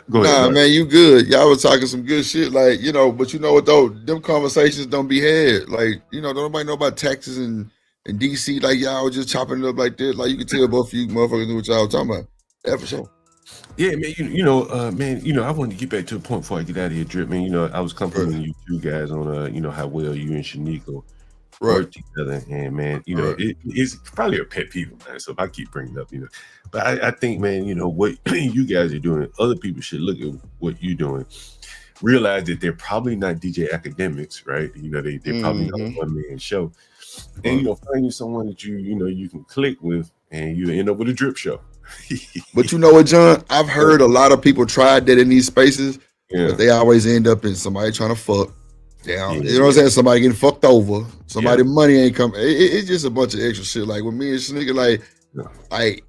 Go ahead, man, you good. Y'all was talking some good shit, like, you know, but you know what though? Them conversations don't be had. Like, you know, don't nobody know about taxes in DC. Like, y'all was just chopping it up like that. Like, you can tell both of you motherfuckers knew what y'all was talking about. Yeah, for sure. Yeah, man, you know, man, you know, I wanted to get back to a point before I get out of here, Drip, man. You know, I was complimenting you two guys on, you know, how well you and Shanika work together, and man, you know, it's probably a pet peeve of mine. So if I keep bringing it up, you know, but I think, man, you know, what you guys are doing, other people should look at what you're doing, realize that they're probably not DJ academics, right? You know, they're probably not a one-man show, and you know, finding someone that you know you can click with, and you end up with a drip show. But you know what, John? I've heard a lot of people tried that in these spaces, but they always end up in somebody trying to fuck. You know what I'm saying? Somebody getting fucked over. Somebody money ain't coming. It's just a bunch of extra shit. Like with me and Shanika, like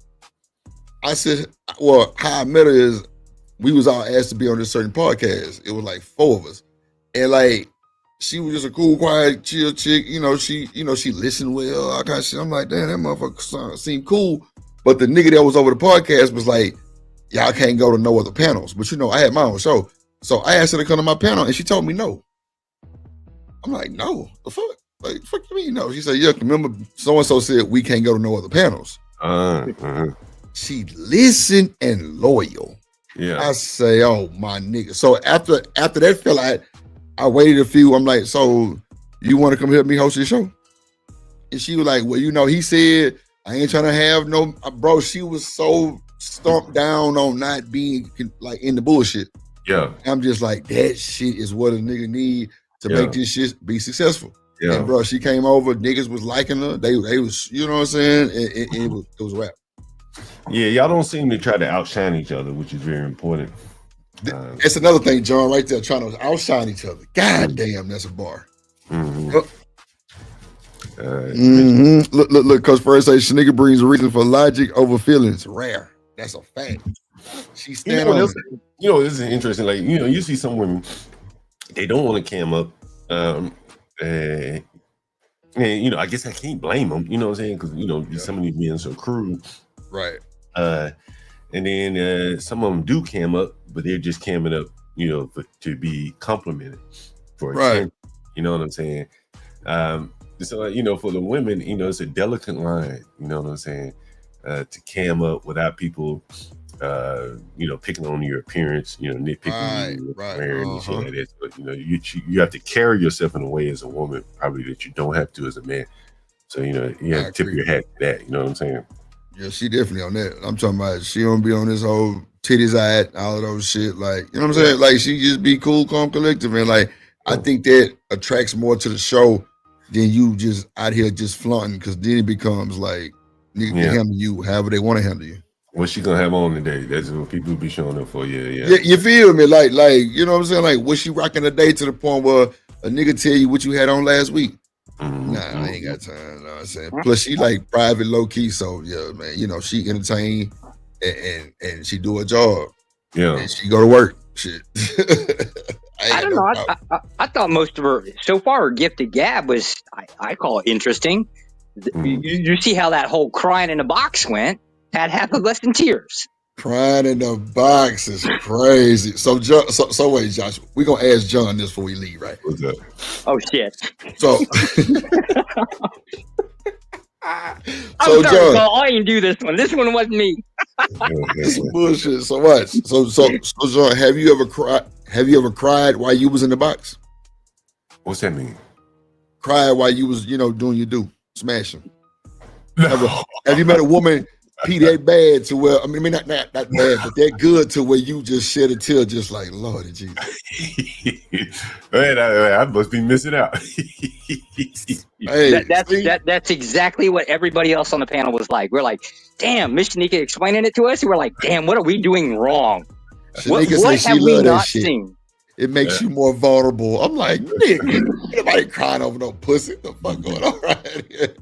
I said, well, how I met her is we was all asked to be on this certain podcast. It was like 4 of us, and like she was just a cool, quiet, chill chick. You know, she listened well. All kind of shit. I'm like, damn, that motherfucker seemed cool. But the nigga that was over the podcast was like, y'all can't go to no other panels. But you know, I had my own show. So I asked her to come to my panel and she told me no. I'm like, no, the fuck? Like, fuck you mean no? She said, yeah, remember so-and-so said we can't go to no other panels. She listened and loyal. Yeah. I say, oh my nigga. So after that fell out, I waited a few. I'm like, so you want to come help me host your show? And she was like, well, you know, he said, I ain't trying to have no, bro. She was so stumped down on not being like in the bullshit. Yeah. I'm just like, that shit is what a nigga need to make this shit be successful. Yeah. And bro, she came over, niggas was liking her. They was, you know what I'm saying? It was a rap. Yeah, y'all don't seem to try to outshine each other, which is very important. It's another thing, John, right there, trying to outshine each other. God damn, that's a bar. Mm-hmm. Look, Coach First say Shanika brings reason for logic over feelings. Rare. That's a fact. She You stand know what on else? it. You know, this is interesting. Like, you know, you see some women, they don't want to cam up. And you know, I guess I can't blame them. You know what I'm saying? Because you know, some of these men are so cruel. Right. And then some of them do cam up, but they're just camming up, you know, to be complimented for attention. You know what I'm saying? So you know, for the women, you know, it's a delicate line. You know what I'm saying? To cam up without people, you know, picking on your appearance, you know, nitpicking you, wearing and shit like that. But you know, you have to carry yourself in a way as a woman, probably that you don't have to as a man. So you know, you have to tip your hat to that. You know what I'm saying? Yeah, she definitely on that. I'm talking about she don't be on this whole titties out, all of those shit. Like, you know what I'm saying? Like, she just be cool, calm, collective, and like, I think that attracts more to the show than you just out here just flaunting, because then it becomes like niggas can handle you however they want to handle you. What's she gonna have on today? That's what people be showing up for. Yeah. You feel me? Like, you know what I'm saying? Like, was she rocking today to the point where a nigga tell you what you had on last week? Nah, I ain't got time. You know what I'm saying? Plus, she like private, low key. So yeah, man, you know, she entertain and she do her job. Yeah, and she go to work. Shit. I don't know. I thought most of her so far her gift to gab was I call it interesting. You see how that whole crying in a box went? Had half of us in tears. Crying in the box is crazy. So wait, Josh, we're gonna ask John this before we leave, right? What's up? Oh shit. So I'm sorry, John, I didn't do this one. This one wasn't me. This is bullshit. So what? So John, have you ever cried? Have you ever cried while you was in the box? What's that mean? Cried while you was, you know, doing your smashing. Have you met a woman pee that bad to where, I mean not bad, but that good to where you just shed a tear just like, Lord Jesus. Man, I must be missing out. Hey, that's exactly what everybody else on the panel was like. We're like, damn, Miss Shanika explaining it to us. And we're like, damn, what are we doing wrong? What have we not seen? It makes you more vulnerable. I'm like, nigga, nobody crying over no pussy. The fuck going on right here?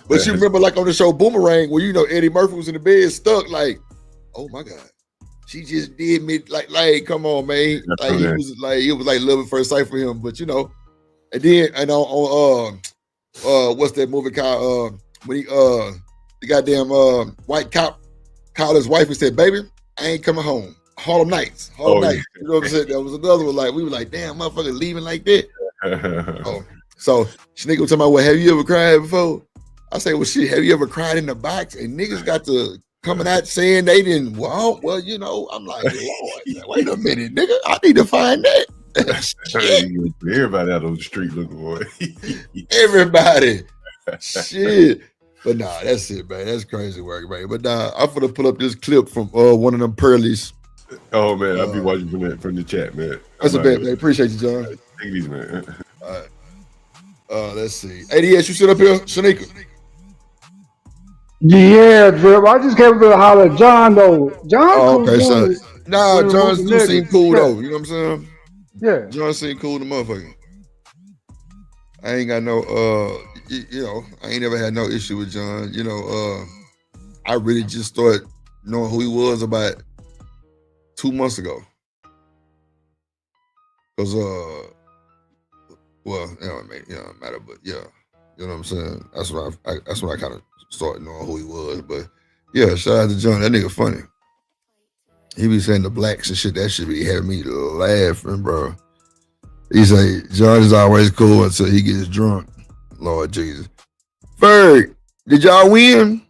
But you remember, like on the show Boomerang, where you know Eddie Murphy was in the bed stuck, like, oh my God, she just did me like, come on, man. Like it was like love at first sight for him. But you know, and then on what's that movie called? When he the goddamn white cop called his wife and said, "Baby, I ain't coming home." Harlem Nights. Nights. You know what I'm saying? That was another one. Like we were like, damn, motherfucker leaving like that. So Shanika was talking about, well, have you ever cried before? I say, well, shit, have you ever cried in the box? And niggas got to coming out saying they didn't. Well, you know, I'm like, Lord, wait a minute, nigga, I need to find that. Everybody out on the street looking for it. Everybody. Shit. But nah, that's it, man. That's crazy work, man. But nah, I'm gonna pull up this clip from one of them Pearlies. Oh man, I'll be watching from the chat, man. That's a bet, man. Appreciate you, John. Take it easy, man. All right. Let's see. ADS, you sit up here, Shanika. Yeah, Drip. I just came to holler at John though. John, okay, son. Nah, John do seem cool though. You know what I'm saying? Yeah. John seem cool to motherfucker. I ain't got no you know, I ain't never had no issue with John. You know, I really just started knowing who he was about 2 months ago. Cause well, you know, I mean, it don't matter, but yeah, you know what I'm saying. That's when I kind of started knowing who he was. But yeah, shout out to John. That nigga funny. He be saying the blacks and shit. That shit be having me laughing, bro. He say John is always cool until he gets drunk. Lord Jesus. Ferg, did y'all win?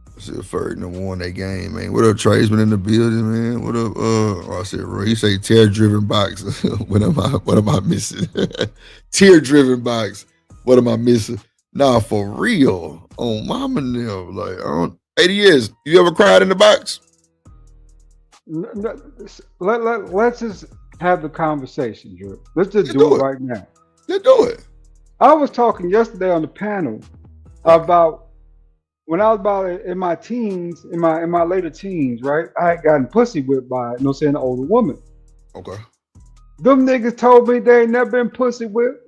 I said Ferg never won that game, man. What up, tradesman in the building, man? What up? I said, he say tear-driven box. What am I missing? Tear-driven box. What am I missing? Nah, for real. Oh, mama now. Like, I don't. 80 years. You ever cried in the box? Let's just have the conversation, Drew. Let's just do it right now. Let's do it. I was talking yesterday on the panel about when I was about in my teens, in my later teens, right? I had gotten pussy whipped by, an older woman. Okay. Them niggas told me they ain't never been pussy whipped.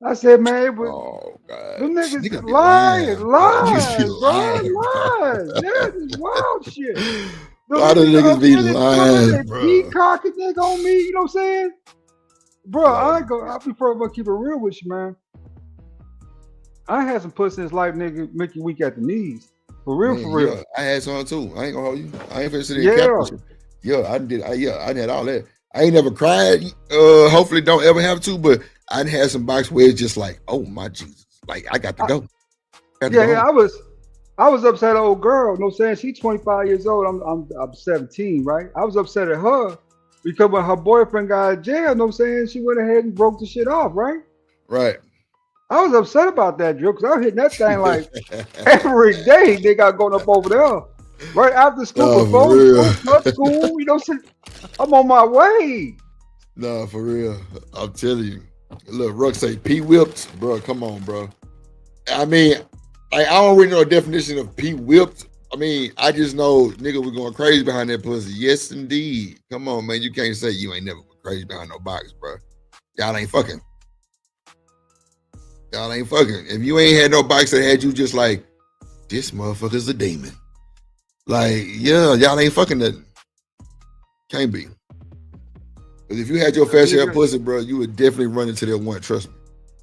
I said, man, it was Oh God, them niggas niggas be lying, lying, bro. Niggas be bro, lying, bro. Yeah, this wild shit. Them Why do niggas niggas up be in the comments, lying, they bro? peacocking nigga on me. You know what I'm saying, bro? Yeah, I prefer to keep it real with you, man. I had some pussy in this life, nigga, make you weak at the knees. For real, man. for real. Yeah, I had some too. I ain't gonna hold you. I ain't finna sit there and cap Yeah. this shit. Yeah, I did. I had all that. I ain't never cried. Hopefully, don't ever have to. But I had some box where it's just like, oh my Jesus, like I got to go. Got to go Yeah, home. I was upset at an old girl. You know what I'm saying? She's 25 years old. I'm 17, right? I was upset at her because when her boyfriend got in jail, you know what I'm saying? She went ahead and broke the shit off, right? Right. I was upset about that, Drew, because I was hitting that thing like every day they got going up over there. Right after school, No, for before real. school, plus school, you know what I'm saying? I'm on my way. No, for real. I'm telling you. Look, Ruck say P whipped, bro. Come on, bro. I mean, I don't really know the definition of P whipped. I mean, I just know nigga was going crazy behind that pussy. Yes, indeed. Come on, man. You can't say you ain't never been crazy behind no box, bro. Y'all ain't fucking. Y'all ain't fucking. If you ain't had no box that had you just like, this motherfucker's a demon. Like, yeah, y'all ain't fucking nothing. Can't be. Because if you had your fair share of pussy, bro, you would definitely run into that one, trust me.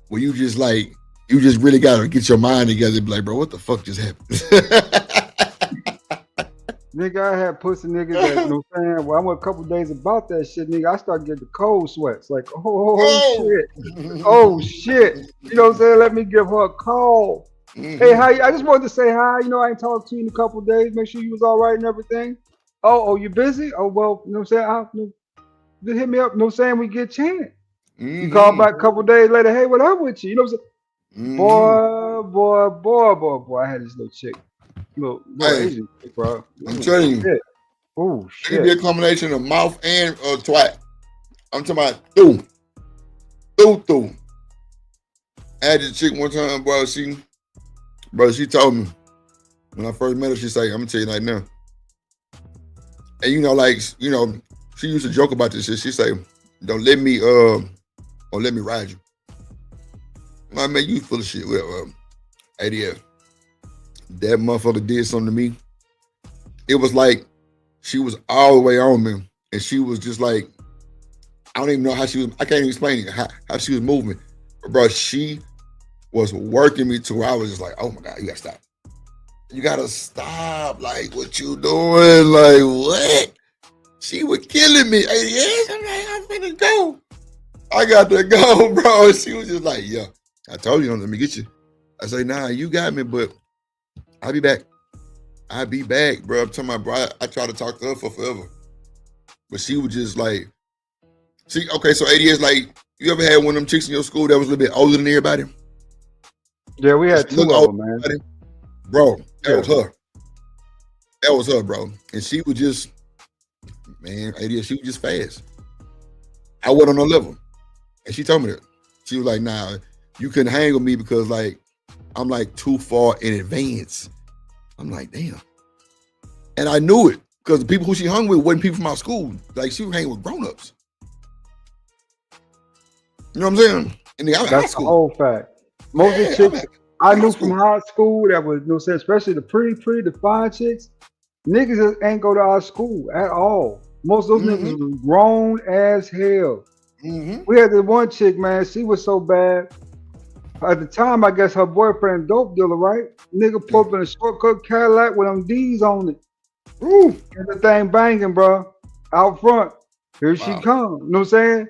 Where you just like, you just really got to get your mind together and be like, bro, what the fuck just happened? Nigga, I had pussy niggas that, you know what I'm saying? Well, I went a couple days about that shit, nigga. I started getting the cold sweats. Like, shit. Oh, shit. You know what I'm saying? Let me give her a call. Mm-hmm. Hey, how you? I just wanted to say hi. You know, I ain't talked to you in a couple days. Make sure you was all right and everything. Oh, you busy? Oh, well, you know what I'm saying? Just hit me up. You know what I'm saying? We get a chance. Mm-hmm. You call back a couple days later. Hey, what up with you? You know what I'm saying? Mm-hmm. Boy. I had this little chick. Little Asian chick, bro. I'm telling you. Oh, shit. It could be a combination of mouth and twat. I'm talking about through. I had this chick one time, bro. She told me when I first met her, she say, I'm gonna tell you right now. And you know, like, you know, she used to joke about this shit. She say, don't let me ride you. My man, you full of shit. Well, ADF. That motherfucker did something to me. It was like she was all the way on me. And she was just like, I don't even know how she was, I can't even explain it, how she was moving. But bro, she was working me to where I was just like, oh my God, you gotta stop. You gotta stop. Like, what you doing? Like, what? She was killing me. Hey, yes, I'm finna go. I got to go, bro. She was just like, yeah, I told you, don't let me get you. I say, nah, you got me, but I'll be back. I'll be back, bro. I'm talking about, bro, I tried to talk to her for forever. But she was just like, see, okay, so 80 years, like, you ever had one of them chicks in your school that was a little bit older than everybody? Yeah, we had two of them, man. Bro, that was her. That was her, bro. And she was just, man, 80 years, she was just fast. I wasn't on her level. And she told me that. She was like, nah, you couldn't hang with me because, like, I'm, like, too far in advance. I'm like, damn. And I knew it because the people who she hung with wasn't people from our school. Like, she was hanging with grown-ups. You know what I'm saying? And then that's the whole fact. Most of the chicks I knew from high school that was, you know, especially the pretty defined chicks, niggas ain't go to our school at all. Most of those niggas was grown as hell. We had this one chick, man. She was so bad. At the time, I guess her boyfriend dope dealer, right? Nigga pulled up in a shortcut Cadillac with them D's on it. Ooh, and the thing banging, bro. Out front. Here she come. You know what I'm saying?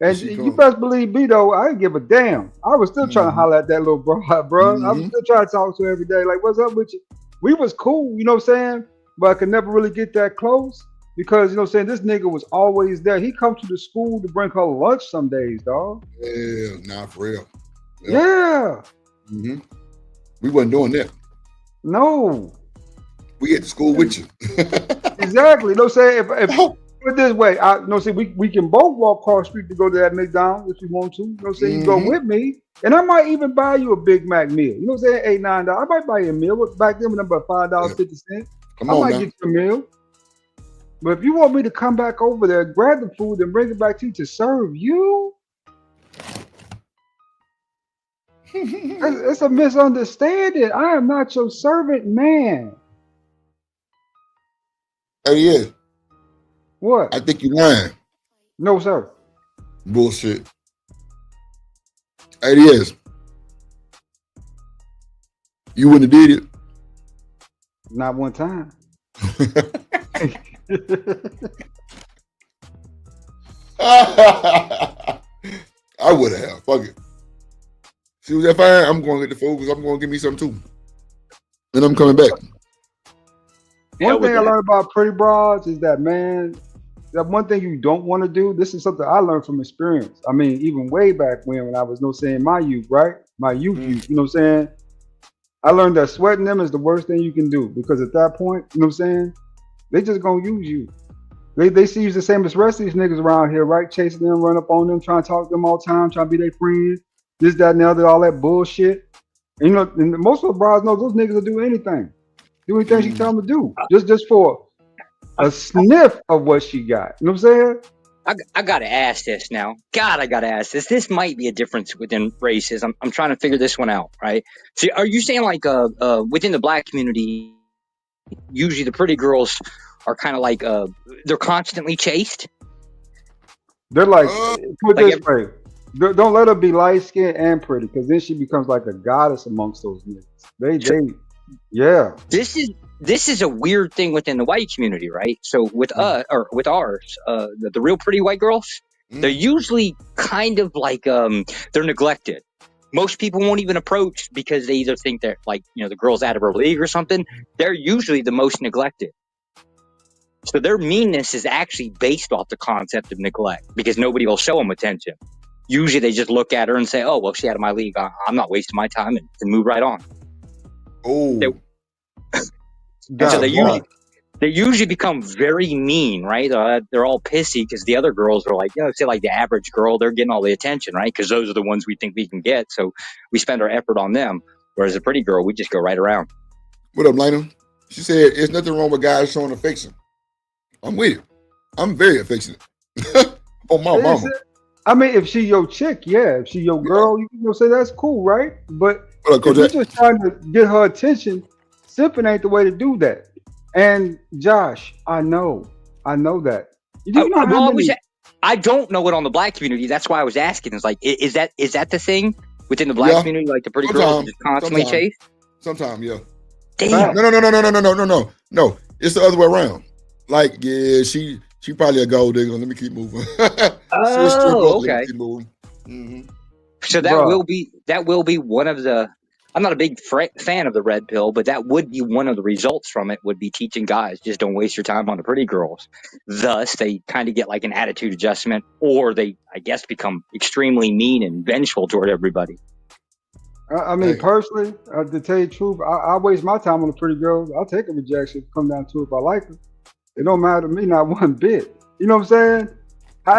And you best believe me, though, I didn't give a damn. I was still trying to holler at that little bro. I was still trying to talk to her every day. Like, what's up with you? We was cool, you know what I'm saying? But I could never really get that close because, you know what I'm saying, this nigga was always there. He come to the school to bring her lunch some days, dog. Yeah, nah, for real. Yeah. We wasn't doing that. No. We at the school with you. Exactly. You know what I'm saying? If put it this way, you know what I'm saying, we can both walk across the street to go to that McDonald's if you want to. You know what I'm saying? You go with me. And I might even buy you a Big Mac meal. You know what I'm saying? $8, $9. I might buy you a meal. Back then, when I'm about $5.50. I might get you a meal. But if you want me to come back over there, grab the food, and bring it back to you to serve you, It's a misunderstanding. I am not your servant man. Hey, yeah, What? I think you're lying. No, sir. Bullshit. Hey, yes, you wouldn't have did Not one time. it. I would have. Fuck it. See, was that fine? I'm going to get the food because I'm going to give me some too. And I'm coming back. One thing I learned about pretty broads is that, man, that one thing you don't want to do. This is something I learned from experience. I mean, even way back when I was saying my youth, right? My youth, you know what I'm saying? I learned that sweating them is the worst thing you can do because at that point, you know what I'm saying? They just gonna use you. They see you the same as the rest of these niggas around here, right? Chasing them, run up on them, trying to talk to them all the time, trying to be their friend, this, that, and the other, all that bullshit. And, you know, and most of the brides know those niggas will do anything. Do anything she tell them to do. Just for a sniff of what she got. You know what I'm saying? I gotta ask this now. God, I gotta ask this. This might be a difference within races. I'm trying to figure this one out, right? So, are you saying like within the black community, usually the pretty girls are kind of like they're constantly chased? They're like, put this way, don't let her be light skinned and pretty, because then she becomes like a goddess amongst those niggas. Yeah. This is a weird thing within the white community, right? So with us or with ours, the real pretty white girls, they're usually kind of like they're neglected. Most people won't even approach because they either think they're like, you know, the girl's out of her league or something. They're usually the most neglected. So their meanness is actually based off the concept of neglect because nobody will show them attention. Usually they just look at her and say, oh, well, she's out of my league. I'm not wasting my time and move right on. Oh. And so they usually become very mean, right? They're all pissy because the other girls are like, you know, say like the average girl, they're getting all the attention, right? Because those are the ones we think we can get. So we spend our effort on them. Whereas a pretty girl, we just go right around. What up, Lena? She said, there's nothing wrong with guys showing affection. I'm with it. I'm very affectionate. Oh, my mama. I mean, if she your chick, yeah. If she your girl, you know, say that's cool, right? But if you're just trying to get her attention, simping ain't the way to do that. And Josh, I know that. I don't know it on the black community. That's why I was asking. It's like, is that the thing within the black community? Like the pretty girls are just constantly chased? Sometimes, yeah. Damn. No. It's the other way around. Like, yeah, she probably a gold digger. Let me keep moving. Oh, okay. Keep moving. Mm-hmm. So that will be one of the. I'm not a big fan of the red pill, but that would be one of the results from it. Would be teaching guys just don't waste your time on the pretty girls. Thus, they kind of get like an attitude adjustment, or they, I guess, become extremely mean and vengeful toward everybody. I mean, personally, to tell you the truth, I waste my time on the pretty girls. I'll take a rejection. Come down to it if I like her. It don't matter to me, not one bit. You know what I'm saying? Go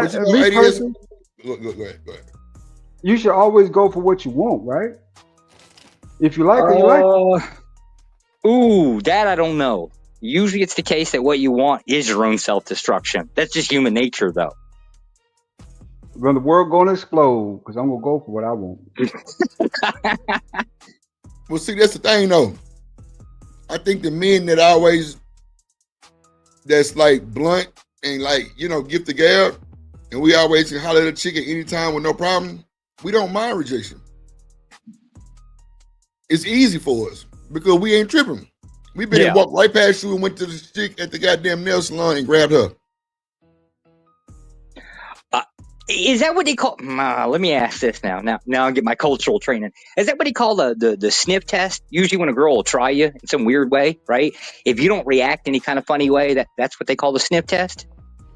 ahead. You should always go for what you want, right? If you like her, you like her. Ooh, that I don't know. Usually it's the case that what you want is your own self-destruction. That's just human nature, though. When the world gonna explode, because I'm gonna go for what I want. Well, see, that's the thing, though. I think the men that's like blunt and like, you know, gift the gab, and we always can holler at a chick at any time with no problem, we don't mind rejection. It's easy for us because we ain't tripping. We've been walked right past you and went to the chick at the goddamn nail salon and grabbed her. Is that what they call? Let me ask this now. Now I get my cultural training. Is that what they call the sniff test? Usually, when a girl will try you in some weird way, right? If you don't react any kind of funny way, that's what they call the sniff test.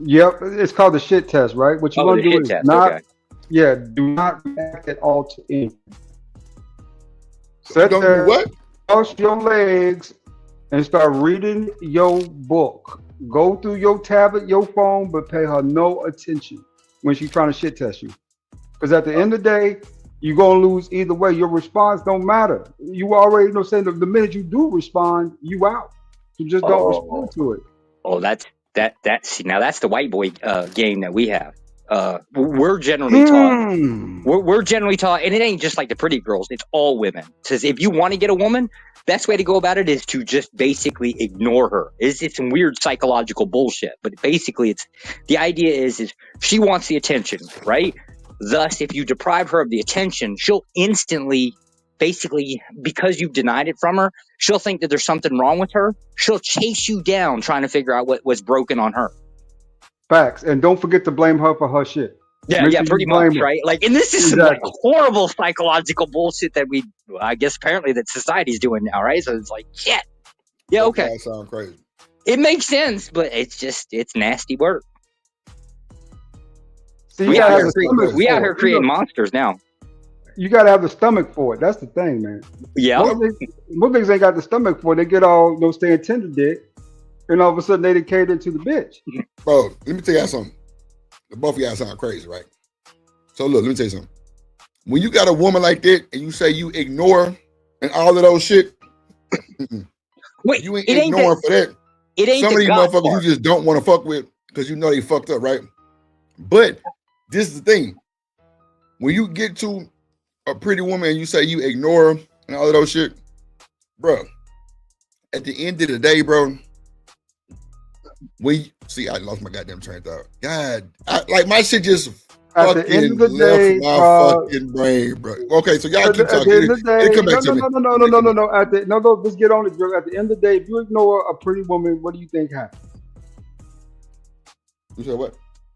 Yep, it's called the shit test, right? What you want to do is do not react at all to anything. Sit there, cross your legs, and start reading your book. Go through your tablet, your phone, but pay her no attention when she's trying to shit test you. Because at the end of the day, you're going to lose either way. Your response don't matter. You already know, saying the minute you do respond, you out. You just don't respond to it. Oh, that's the white boy game that we have. we're generally taught. Hmm. We're generally taught, and it ain't just like the pretty girls. It's all women. It says if you want to get a woman, best way to go about it is to just basically ignore her. It's some weird psychological bullshit, but basically, it's the idea is she wants the attention, right? Thus, if you deprive her of the attention, she'll instantly, basically, because you've denied it from her, she'll think that there's something wrong with her. She'll chase you down trying to figure out what's broken on her. Facts. And don't forget to blame her for her shit. Yeah, Make yeah, sure you pretty blame much, her. right? Like, and this is some like Exactly. horrible psychological bullshit that I guess apparently that society's doing now, right? So it's like, shit. Yeah, okay. That sound crazy. It makes sense, but it's nasty work. See, We you out gotta have here, the stomach we for out it. here creating monsters now. You gotta have the stomach for it. That's the thing, man. Yeah. Most niggas ain't got the stomach for it. They get all no staying tender dick, and all of a sudden they cater to the bitch. Bro, let me tell y'all something. Both of y'all sound crazy, right? So look, let me tell you something. When you got a woman like that and you say you ignore and all of those shit, Wait, you ain't it ain't ignoring for that. It ain't Some of the these God motherfuckers part. you just don't want to fuck with because you know they fucked up, right? But this is the thing. When you get to a pretty woman and you say you ignore her and all of those shit, bro, at the end of the day, bro, I lost my goddamn train of thought. God, like my shit just At the end fucking of the left day, my fucking brain, bro. Okay, so y'all keep at talking. the end of the It'll day, come back to me. no. Let's get on it, bro. At the end of the day, if you ignore a pretty woman, what do you think happens? You said what?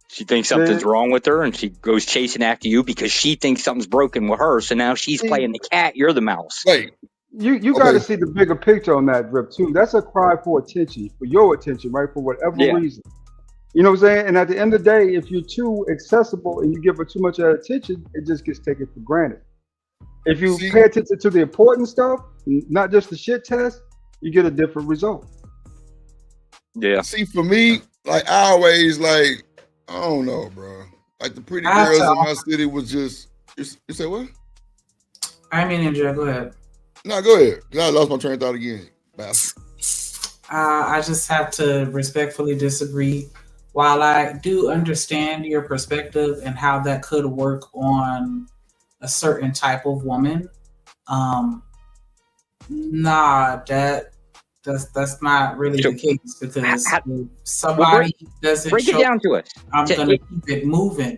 She thinks something's wrong with her, and she goes chasing after you because she thinks something's broken with her. So now she's playing the cat. You're the mouse. Wait. You got to see the bigger picture on that, Drip, too. That's a cry for attention, for your attention, right? For whatever reason. You know what I'm saying? And at the end of the day, if you're too accessible and you give her too much attention, it just gets taken for granted. If you pay attention to the important stuff, not just the shit test, you get a different result. Yeah. See, for me, like I always like, I don't know, bro. Like the pretty girls in my city was just. You said what? I mean, Andrea, go ahead. No, go ahead. I lost my train of thought again. Bastard. I just have to respectfully disagree. While I do understand your perspective and how that could work on a certain type of woman, that's not really the case, because if somebody doesn't break it down to us. I'm gonna keep it moving,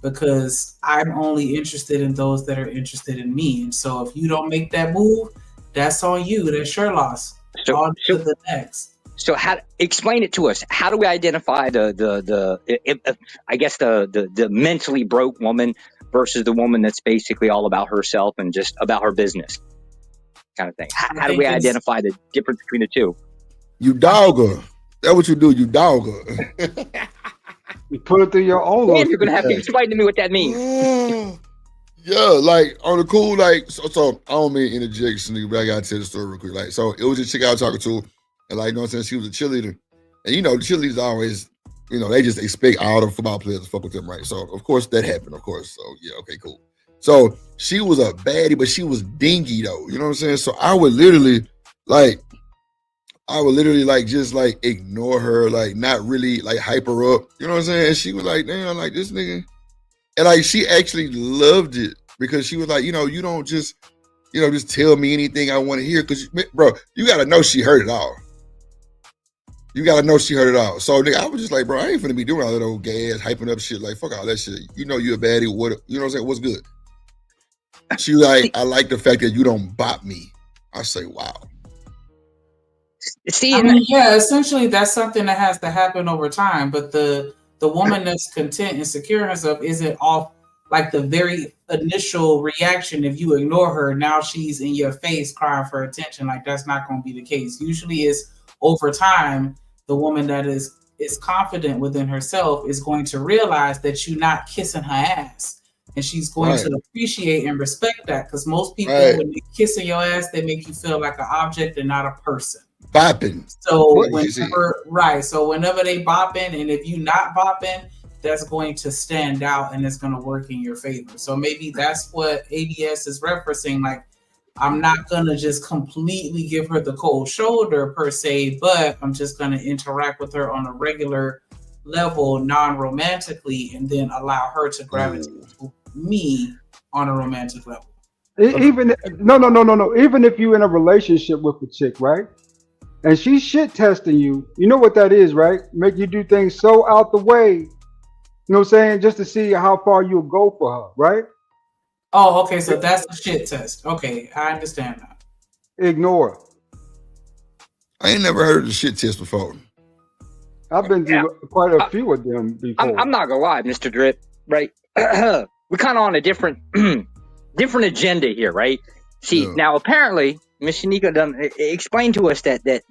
because I'm only interested in those that are interested in me. And so if you don't make that move, that's on you. That's your loss. On to the next. So explain it to us. How do we identify the mentally broke woman versus the woman that's basically all about herself and just about her business kind of thing? How do we identify the difference between the two? You dog her. That's what you do. You dog her. You put it through your own. Man, you're gonna have to explain to me what that means. Yeah, like on the cool, like so I don't mean interjection, but I gotta tell the story real quick. Like, so it was a chick I was talking to, and like, you know what I'm saying, she was a cheerleader. And you know, the cheerleaders always, you know, they just expect all the football players to fuck with them, right? So of course that happened, of course. So yeah, okay, cool. So she was a baddie, but she was dingy though. You know what I'm saying? So I would literally just like ignore her, like not really like hype her up. You know what I'm saying? And she was like, damn, like this nigga. And like she actually loved it, because she was like, you know, you don't just, you know, just tell me anything I want to hear, because bro, you gotta know she heard it all. You gotta know she heard it all. So nigga, I was just like, bro, I ain't finna be doing all that old gas, hyping up shit. Like, fuck all that shit. You know you a baddie. What, you know what I'm saying? What's good? She like, I like the fact that you don't bop me. I say, wow. See, I mean, yeah, essentially that's something that has to happen over time. But the woman that's content and secure in herself isn't off like the very initial reaction. If you ignore her, now she's in your face crying for attention. Like, that's not going to be the case. Usually it's over time, the woman that is confident within herself is going to realize that you're not kissing her ass. And she's going to appreciate and respect that, because most people, when they're kissing your ass, they make you feel like an object and not a person. Bopping. So whenever they bopping, and if you not bopping, that's going to stand out and it's going to work in your favor. So maybe that's what ADS is referencing. Like, I'm not going to just completely give her the cold shoulder per se, but I'm just going to interact with her on a regular level non-romantically, and then allow her to gravitate to me on a romantic level. Even no. Even if you in a relationship with a chick, right? And she's shit testing you, you know what that is, right? Make you do things so out the way, you know what I'm saying, just to see how far you'll go for her, right? Oh, okay, so that's a shit test. Okay, I understand that. Ignore. I ain't never heard of the shit test before. I've been through quite a few of them before. I'm not gonna lie, Mr. Drip, right? We're kind of on a different different agenda here, right? See, now apparently Miss Shanika done explained to us that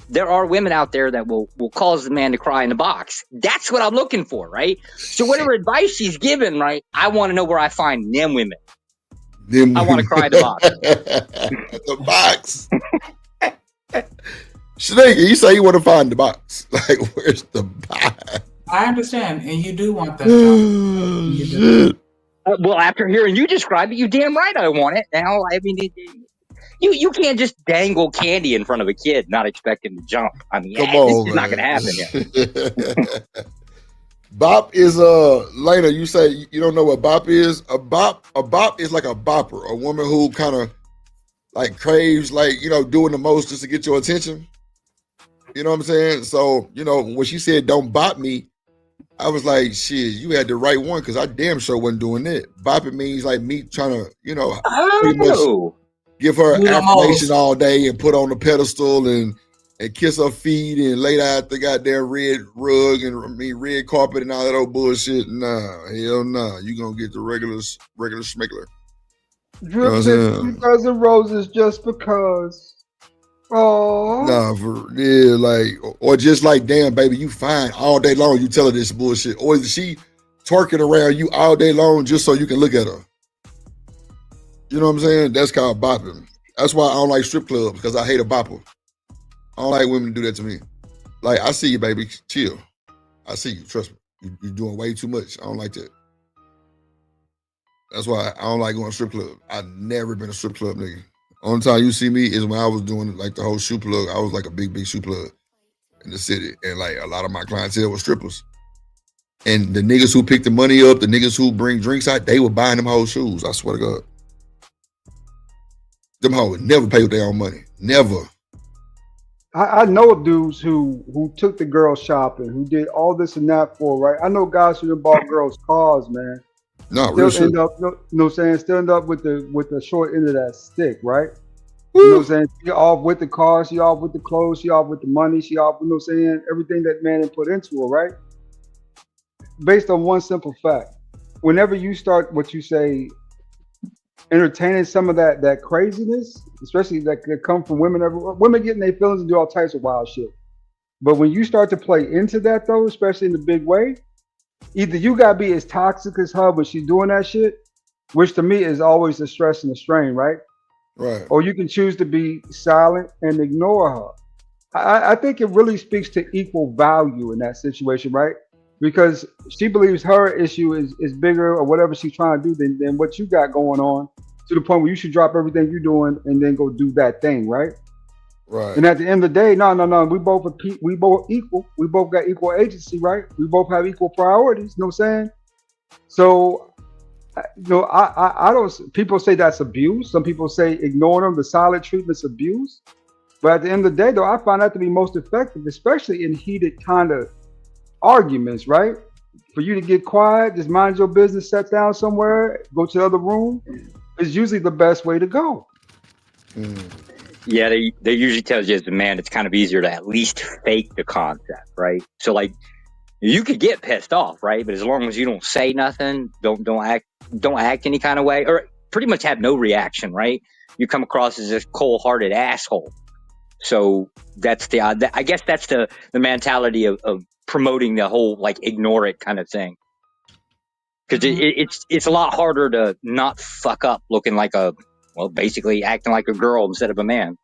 there are women out there that will cause the man to cry in the box. That's what I'm looking for, right? So whatever advice she's given, right, I want to know where I find them women. I want to cry in the box. The box. Shanika, you say you want to find the box. Like, where's the box? I understand, and you do want that job. You do. Well, after hearing you describe it, you damn right I want it. Now, I mean, you can't just dangle candy in front of a kid not expecting to jump. I mean, it's not going to happen here. Bop is Lena, you say you don't know what bop is? A bop is like a bopper, a woman who kind of like craves, like, you know, doing the most just to get your attention. You know what I'm saying? So, you know, when she said don't bop me, I was like, shit, you had the right one, because I damn sure wasn't doing that. Bopping means like me trying to, you know, pretty much give her affirmation all day and put on the pedestal and kiss her feet and lay down the goddamn red rug and red carpet and all that old bullshit. Nah, hell nah. You gonna get the regular schmickler. Drip 2,000 roses just because. Oh. Nah, for real, like, or just like, damn, baby, you fine all day long. You tell her this bullshit, or is she twerking around you all day long just so you can look at her? You know what I'm saying? That's called bopping. That's why I don't like strip clubs, because I hate a bopper. I don't like women to do that to me. Like, I see you, baby, chill. I see you. Trust me, you're doing way too much. I don't like that. That's why I don't like going to strip club. I've never been a strip club nigga. Only time you see me is when I was doing like the whole shoe plug. I was like a big shoe plug in the city. And like a lot of my clientele was strippers. And the niggas who pick the money up, the niggas who bring drinks out, they were buying them whole shoes. I swear to God. Them hoes never pay with their own money. Never. I know dudes who took the girl shopping, who did all this and that for, right? I know guys who bought girls cars, man. Not real shit. Still end up with the short end of that stick, right? Woo. You know what I'm saying? She off with the car, she off with the clothes, she off with the money, she off, you know what I'm saying? Everything that man had put into her, right? Based on one simple fact. Whenever you start what you say entertaining some of that craziness, especially that could come from women getting their feelings and do all types of wild shit. But when you start to play into that though, especially in the big way, either you gotta be as toxic as her when she's doing that shit, which to me is always the stress and the strain, right? Right. Or you can choose to be silent and ignore her. I think it really speaks to equal value in that situation, right? Because she believes her issue is bigger or whatever she's trying to do than what you got going on, to the point where you should drop everything you're doing and then go do that thing, right? Right. And at the end of the day, no, we both equal. We both got equal agency, right? We both have equal priorities. You know what I'm saying? So, you know, I don't. People say that's abuse. Some people say ignore them. The silent treatment's abuse. But at the end of the day, though, I find that to be most effective, especially in heated kind of arguments, right? For you to get quiet, just mind your business, sit down somewhere, go to the other room, is usually the best way to go. Yeah, they usually tell you as a man, it's kind of easier to at least fake the concept, right? So like, you could get pissed off, right? But as long as you don't say nothing, don't act any kind of way, or pretty much have no reaction, right? You come across as this cold-hearted asshole. So that's I guess that's the mentality of promoting the whole like ignore it kind of thing. Because it's a lot harder to not fuck up looking like basically acting like a girl instead of a man.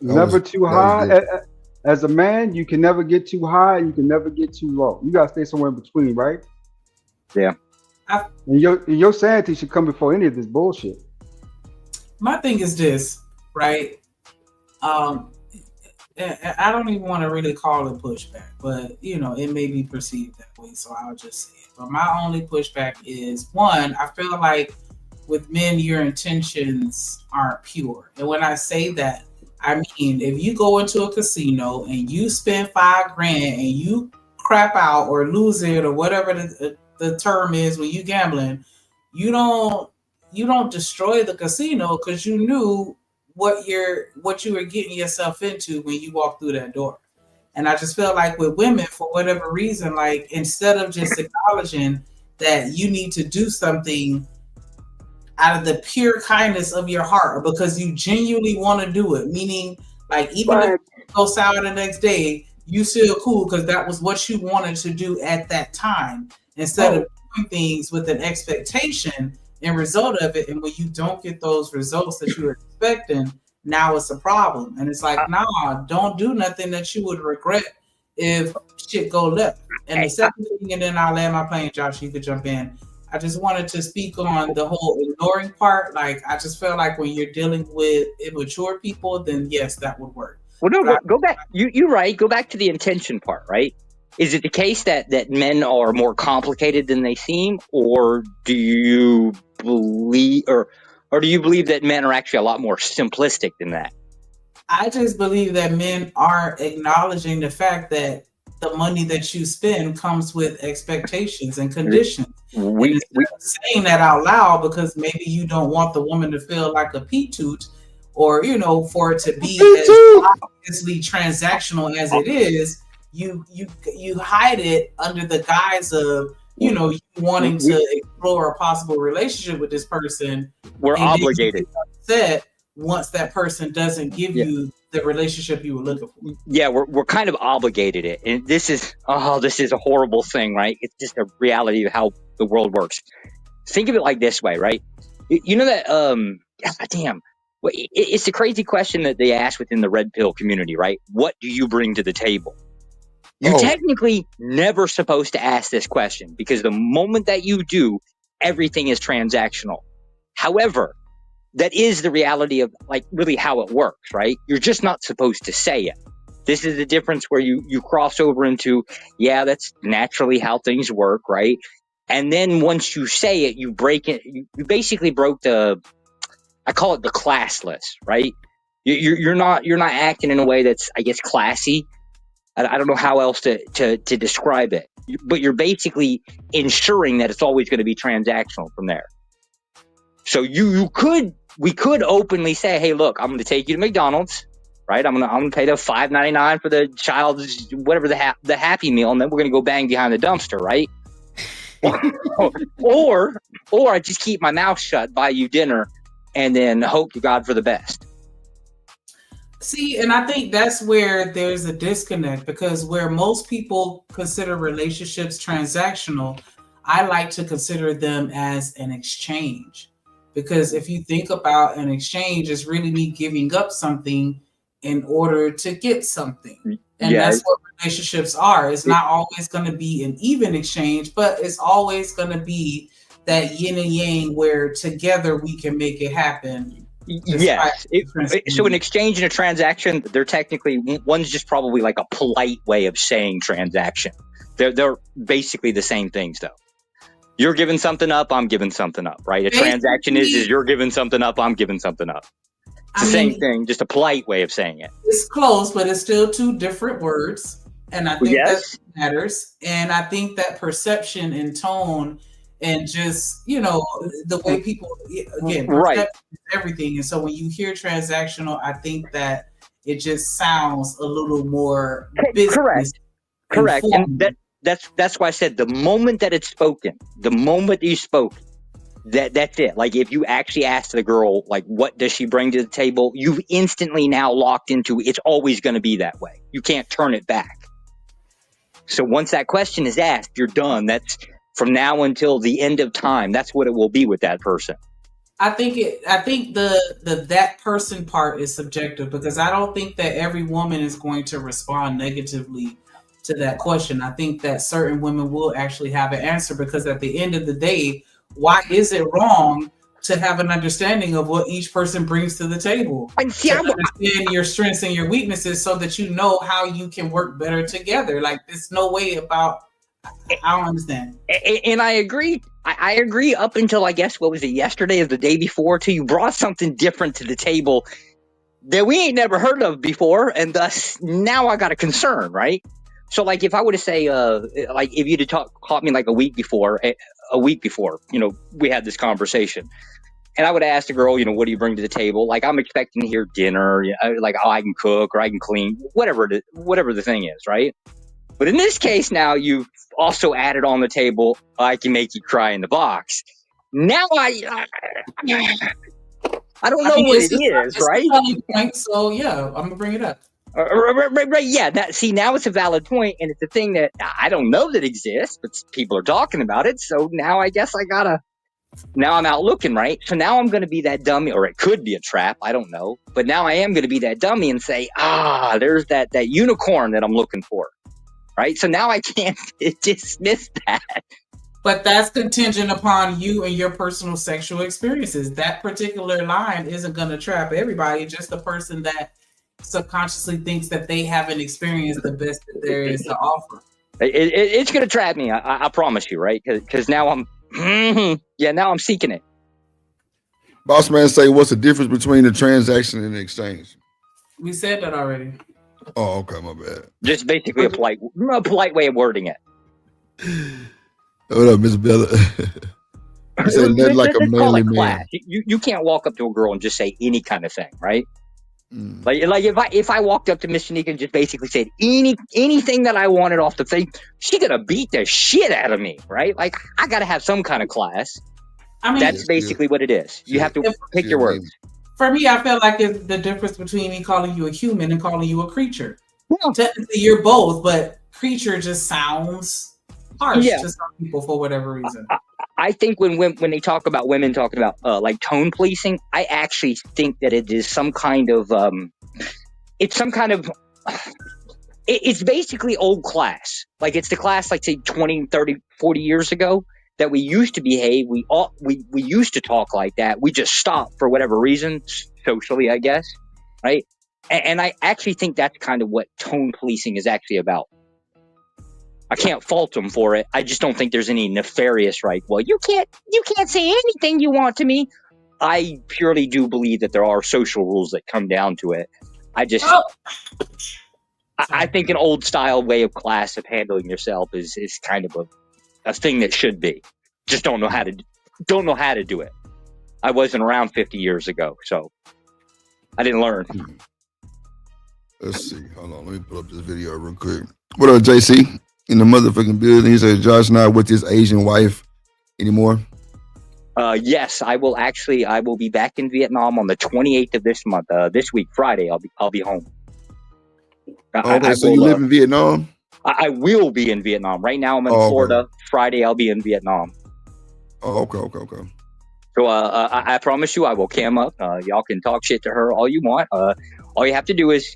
Never too high. As a man, you can never get too high and you can never get too low. You gotta stay somewhere in between, right? Yeah. And your sanity should come before any of this bullshit. My thing is this, right? I don't even want to really call it pushback, but you know, it may be perceived that way, so I'll just say it. But my only pushback is one, I feel like with men, your intentions aren't pure. And when I say that, I mean, if you go into a casino and you spend $5,000 and you crap out or lose it or whatever the term is when you gambling, you don't destroy the casino because you knew what you were getting yourself into when you walk through that door. And I just feel like with women, for whatever reason, like instead of just acknowledging that you need to do something out of the pure kindness of your heart or because you genuinely want to do it, meaning like even if you go sour the next day, you still cool because that was what you wanted to do at that time instead of doing things with an expectation and result of it. And when you don't get those results that you were expecting, now it's a problem. And it's like, nah, don't do nothing that you would regret if shit go left. And the second thing, and then I'll land my plane, Josh, you could jump in. I just wanted to speak on the whole ignoring part. Like, I just feel like when you're dealing with immature people, then yes, that would work. Well, no, go back. You're right. Go back to the intention part, right? Is it the case that men are more complicated than they seem, or do you believe, or do you believe that men are actually a lot more simplistic than that? I just believe that men are acknowledging the fact that the money that you spend comes with expectations and conditions. And instead of saying that out loud because maybe you don't want the woman to feel like a pee-toot, or you know, for it to be as obviously transactional as it is, you hide it under the guise of, you know, you wanting to explore a possible relationship with this person. We're obligated. Upset once that person doesn't give you the relationship you were looking for. Yeah, we're kind of obligated it, and this is a horrible thing, right? It's just a reality of how the world works. Think of it like this way, right? You know that damn. It's a crazy question that they ask within the red pill community, right? What do you bring to the table? You're technically never supposed to ask this question because the moment that you do, everything is transactional. However, that is the reality of like really how it works, right? You're just not supposed to say it. This is the difference where you cross over into, yeah, that's naturally how things work, right? And then once you say it, you break it. You basically broke I call it the classless, right? You're not acting in a way that's, I guess, classy. I don't know how else to describe it, but you're basically ensuring that it's always going to be transactional from there. So we could openly say, hey, look, I'm going to take you to McDonald's, right? I'm going to pay the $5.99 for the child's whatever the Happy Meal, and then we're going to go bang behind the dumpster, right? or I just keep my mouth shut, buy you dinner, and then hope to God for the best. See, and I think that's where there's a disconnect because where most people consider relationships transactional, I like to consider them as an exchange. Because if you think about an exchange, it's really me giving up something in order to get something. And that's what relationships are. It's not always going to be an even exchange, but it's always going to be that yin and yang where together we can make it happen. Yes. So an exchange and a transaction, they're technically, one's just probably like a polite way of saying transaction. They're basically the same things though. You're giving something up, I'm giving something up, right? A transaction is you're giving something up, I'm giving something up. It's the same thing, just a polite way of saying it. It's close, but it's still two different words. And I think that matters. And I think that perception and tone and just, you know, the way people, again, perception is everything. And so when you hear transactional, I think that it just sounds a little more business. Correct. And that's why I said the moment that it's spoken, the moment you spoke, that's it. Like if you actually ask the girl, like, what does she bring to the table? You've instantly now locked into it's always going to be that way. You can't turn it back. So once that question is asked, you're done. That's from now until the end of time. That's what it will be with that person. I think the that person part is subjective because I don't think that every woman is going to respond negatively to that question. I think that certain women will actually have an answer because at the end of the day, why is it wrong to have an understanding of what each person brings to the table. And see, to understand your strengths and your weaknesses so that you know how you can work better together. Like, there's no way about, I don't understand. And I agree. I agree up until, I guess, what was it, yesterday or the day before, till you brought something different to the table that we ain't never heard of before, and thus now I got a concern, right? So, like, if I were to say, like, if you'd have caught me like a week before, you know, we had this conversation, and I would ask the girl, you know, what do you bring to the table? Like, I'm expecting to hear dinner, you know, like, oh, I can cook or I can clean, whatever the thing is, right? But in this case, now you've also added on the table, I can make you cry in the box. Now I don't know what it is, right? It's a valid point, so yeah, I'm gonna bring it up. Right, yeah. Now it's a valid point, and it's a thing that I don't know that exists, but people are talking about it. So now I guess now I'm out looking, right? So now I'm going to be that dummy, or it could be a trap. I don't know, but now I am going to be that dummy and say, there's that unicorn that I'm looking for, right? So now I can't dismiss that. But that's contingent upon you and your personal sexual experiences. That particular line isn't going to trap everybody, just the person that subconsciously thinks that they haven't experienced the best that there is to offer. It's going to trap me. I promise you, right? Because now I'm, now I'm seeking it. Boss man say, what's the difference between the transaction and the exchange? We said that already. Oh, okay, my bad. Just basically a polite way of wording it. What up, Miss Bella? You said nothing like a manly man. You can't walk up to a girl and just say any kind of thing, right? Like if I walked up to Miss Shanika and just basically said anything that I wanted off the thing, she gonna beat the shit out of me, right? Like, I gotta have some kind of class. I mean, that's basically what it is. You have to pick your words. For me, I feel like it's the difference between me calling you a human and calling you a creature. Yeah. Technically, you're both, but creature just sounds harsh to some people for whatever reason. I think when they talk about women talking about like tone policing, I actually think that it is some kind of it's basically old class. Like, it's the class, like, say 20, 30, 40 years ago that we used to behave. We used to talk like that. We just stopped for whatever reason, socially, I guess, right? And I actually think that's kind of what tone policing is actually about. I can't fault them for it. I just don't think there's any nefarious, right? Well, you can't say anything you want to me. I purely do believe that there are social rules that come down to it. I think an old style way of class of handling yourself is kind of a thing that should be. Just don't know how to do it. I wasn't around 50 years ago, so I didn't learn. Let's see. Hold on. Let me pull up this video real quick. What up, JC? In the motherfucking building. He said Josh not with his Asian wife anymore. Yes, I will be back in Vietnam on the 28th of this month. This week, Friday, I'll be home. So you live in Vietnam? I will be in Vietnam. Right now I'm in Florida. Okay. Friday I'll be in Vietnam. Oh, okay. So I promise you I will cam up. Y'all can talk shit to her all you want. All you have to do is,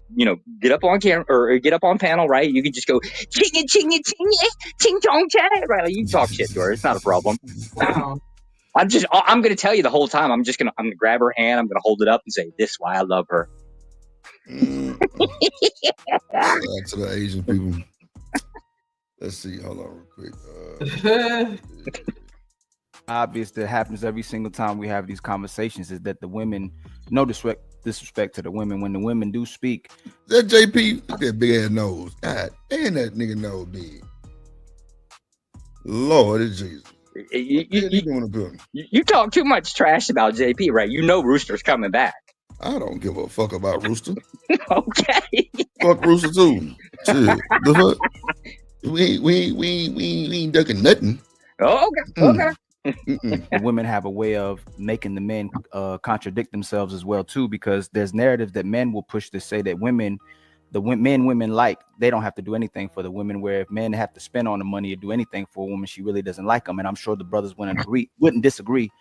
get up on camera or get up on panel, right? You can just go ching ching chong chat, right? Like, you can talk shit to her. It's not a problem. Wow. I'm going to tell you the whole time. I'm going to grab her hand. I'm going to hold it up and say, "This is why I love her." Shout out to the Asian people. Let's see. Hold on real quick. Obvious that happens every single time we have these conversations is that the women, no disrespect to the women, when the women do speak. That JP, that big ass nose. God, and that nigga nose big. Lord of Jesus. You talk too much trash about JP, right? You know Rooster's coming back. I don't give a fuck about Rooster. Okay. Fuck Rooster too. Shit. The fuck? We ain't ducking nothing. Oh, okay. The women have a way of making the men contradict themselves as well too, because there's narratives that men will push to say that women like, they don't have to do anything for the women, where if men have to spend on the money or do anything for a woman, she really doesn't like them. And I'm sure the brothers wouldn't disagree,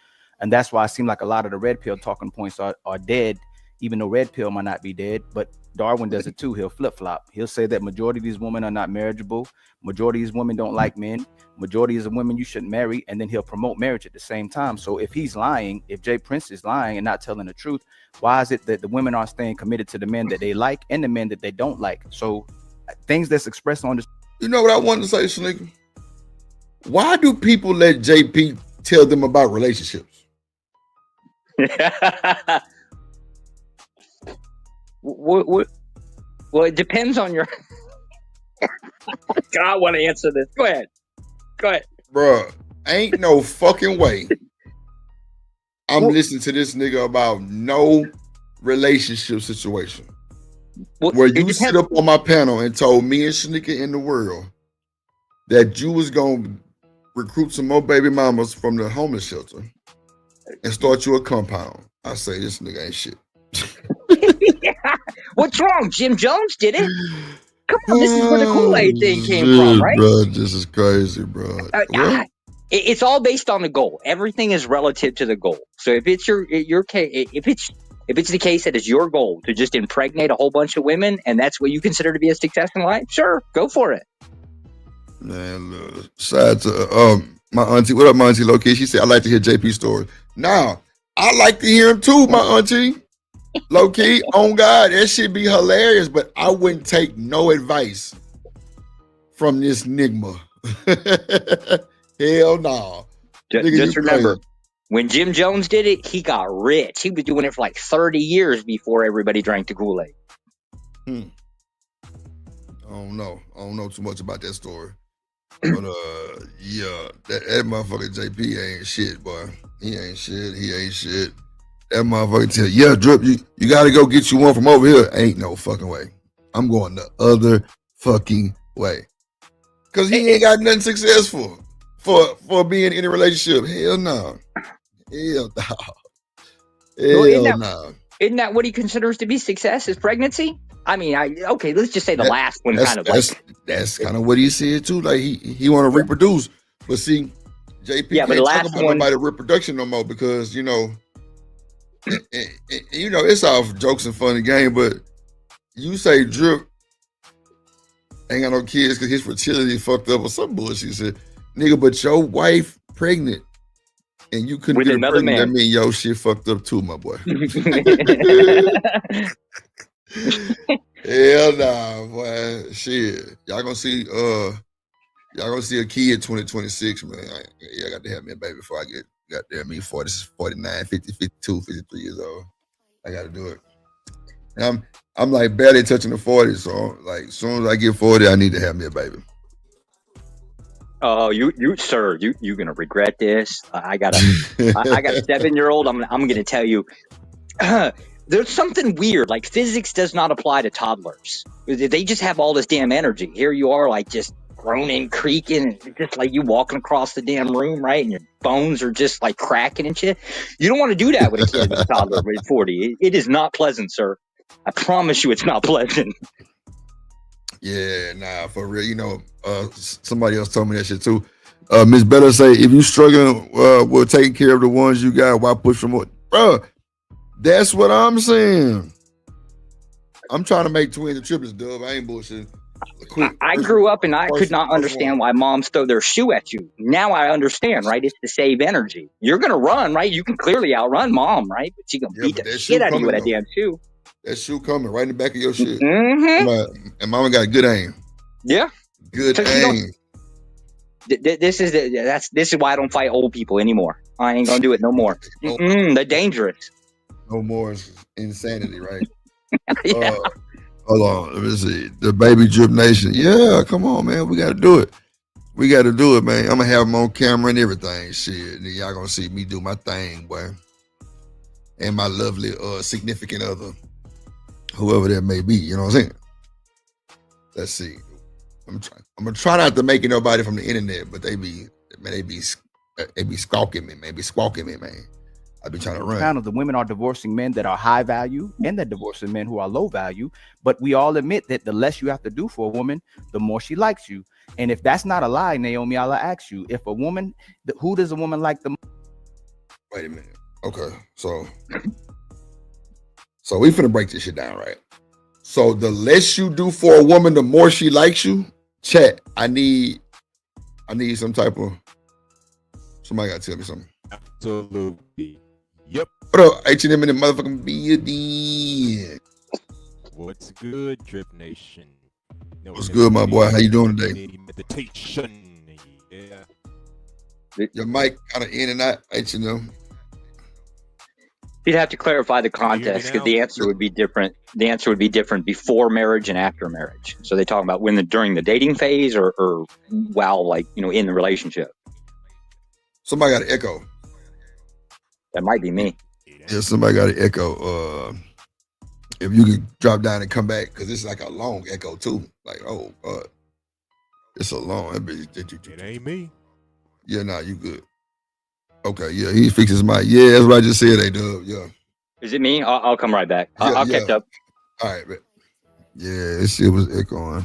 and that's why it seems like a lot of the red pill talking points are dead, even though red pill might not be dead. But Darwin does it too. He'll flip-flop. He'll say that majority of these women are not marriageable. Majority of these women don't like men. Majority of the women you shouldn't marry. And then he'll promote marriage at the same time. So if he's lying, if Jay Prince is lying and not telling the truth, why is it that the women are staying committed to the men that they like and the men that they don't like? So things that's expressed on this. You know what I wanted to say, Sneaker? Why do people let JP tell them about relationships? Well, it depends on your. I want to answer this. Go ahead. Bruh, ain't no fucking way I'm listening to this nigga about no relationship situation. Where you sit up on my panel and told me and Shanika in the world that you was going to recruit some more baby mamas from the homeless shelter and start you a compound. I say this nigga ain't shit. What's wrong? Jim Jones did it. Come on, this is where the Kool-Aid thing came from, right? Bro, this is crazy, bro. It's all based on the goal. Everything is relative to the goal. So if it's your case, if it's the case that it's your goal to just impregnate a whole bunch of women, and that's what you consider to be a success in life, sure, go for it. Man, look, shout out to my auntie. What up, my auntie Low-Key? She said, I like to hear JP stories. Now, I like to hear him too, my auntie. Low-Key, on God, that shit be hilarious, but I wouldn't take no advice from this Nigma. Hell no. Just remember, when Jim Jones did it, he got rich. He was doing it for like 30 years before everybody drank the Kool-Aid. I don't know too much about that story. But yeah, that motherfucker JP ain't shit, boy. He ain't shit. That motherfucker tell you, yeah, Drip, you gotta go get you one from over here. Ain't no fucking way. I'm going the other fucking way. Cause he ain't got nothing successful for being in a relationship. Hell no. Hell no. Isn't that what he considers to be success, is pregnancy? I mean, okay, let's just say the last one kind of that's kind of what he said too. Like he want to reproduce, but see, JP can't talk about nobody reproduction no more because you know, it's all jokes and funny game. But you say Drip ain't got no kids because his fertility fucked up or some bullshit. Said, nigga, but your wife pregnant and you couldn't get her pregnant. That mean your shit fucked up too, my boy. Hell nah, boy. Shit. Y'all gonna see a kid 2026, man. I got to have me a baby before I get goddamn me 40, 49, 50, 52, 53 years old. I gotta do it. And I'm like barely touching the 40, so like as soon as I get 40, I need to have me a baby. Oh, you sir, you're gonna regret this. I got a 7-year-old. I'm gonna tell you. There's something weird, like physics does not apply to toddlers. They just have all this damn energy. Here you are, like just groaning, creaking, and just like you walking across the damn room, right? And your bones are just like cracking and shit. You don't want to do that with a kid that's a toddler at 40. It is not pleasant, sir. I promise you it's not pleasant. Yeah, nah, for real. Somebody else told me that shit too. Miss Bella say, if you struggling with taking care of the ones you got, why push for more? Bruh, that's what I'm saying. I'm trying to make twins and triplets, Dub. I ain't bullshitting. I grew up and I could not understand why moms throw their shoe at you. Now I understand, right? It's to save energy. You're going to run, right? You can clearly outrun mom, right? But she going to beat the shit out of you with that damn shoe. That shoe coming right in the back of your shit. Mm-hmm. And mama got good aim. Yeah. Good aim. This is why I don't fight old people anymore. I ain't going to do it no more. They're dangerous. No more insanity, right? Yeah. Hold on, let me see. The Baby Drip Nation. Yeah, come on, man. We got to do it. Man. I'm going to have them on camera and everything. Shit. Y'all going to see me do my thing, boy. And my lovely significant other, whoever that may be. You know what I'm saying? Let's see. I'm going to try not to make it nobody from the internet, but they be squawking me, man. I've been trying to run. Panel, the women are divorcing men that are high value and they're divorcing men who are low value. But we all admit that the less you have to do for a woman, the more she likes you. And if that's not a lie, Naomi, I'll ask you, if a woman, who does a woman like the most? Wait a minute. Okay. So we finna break this shit down, right? So the less you do for a woman, the more she likes you. Chat. I need some type of. Somebody gotta tell me something. Absolutely. Yep. What up, H&M in the motherfucking building? What's good, Drip Nation? No, What's good, my boy? How you doing today? Meditation. Yeah. Your mic kind of in and out, H&M. You'd have to clarify the context because the answer would be different. The answer would be different before marriage and after marriage. So they talking about during the dating phase or while, like, in the relationship. Somebody got an echo. That might be me. Yeah, somebody got an echo. If you could drop down and come back, because it's like a long echo too. Like, oh, it's a long. It ain't me. Yeah, nah, you good. Okay, yeah, he fixed his mic. Yeah, that's what I just said, A-Dub. Yeah. Is it me? I'll come right back. I'll catch up. All right, man. Yeah, this shit was echoing.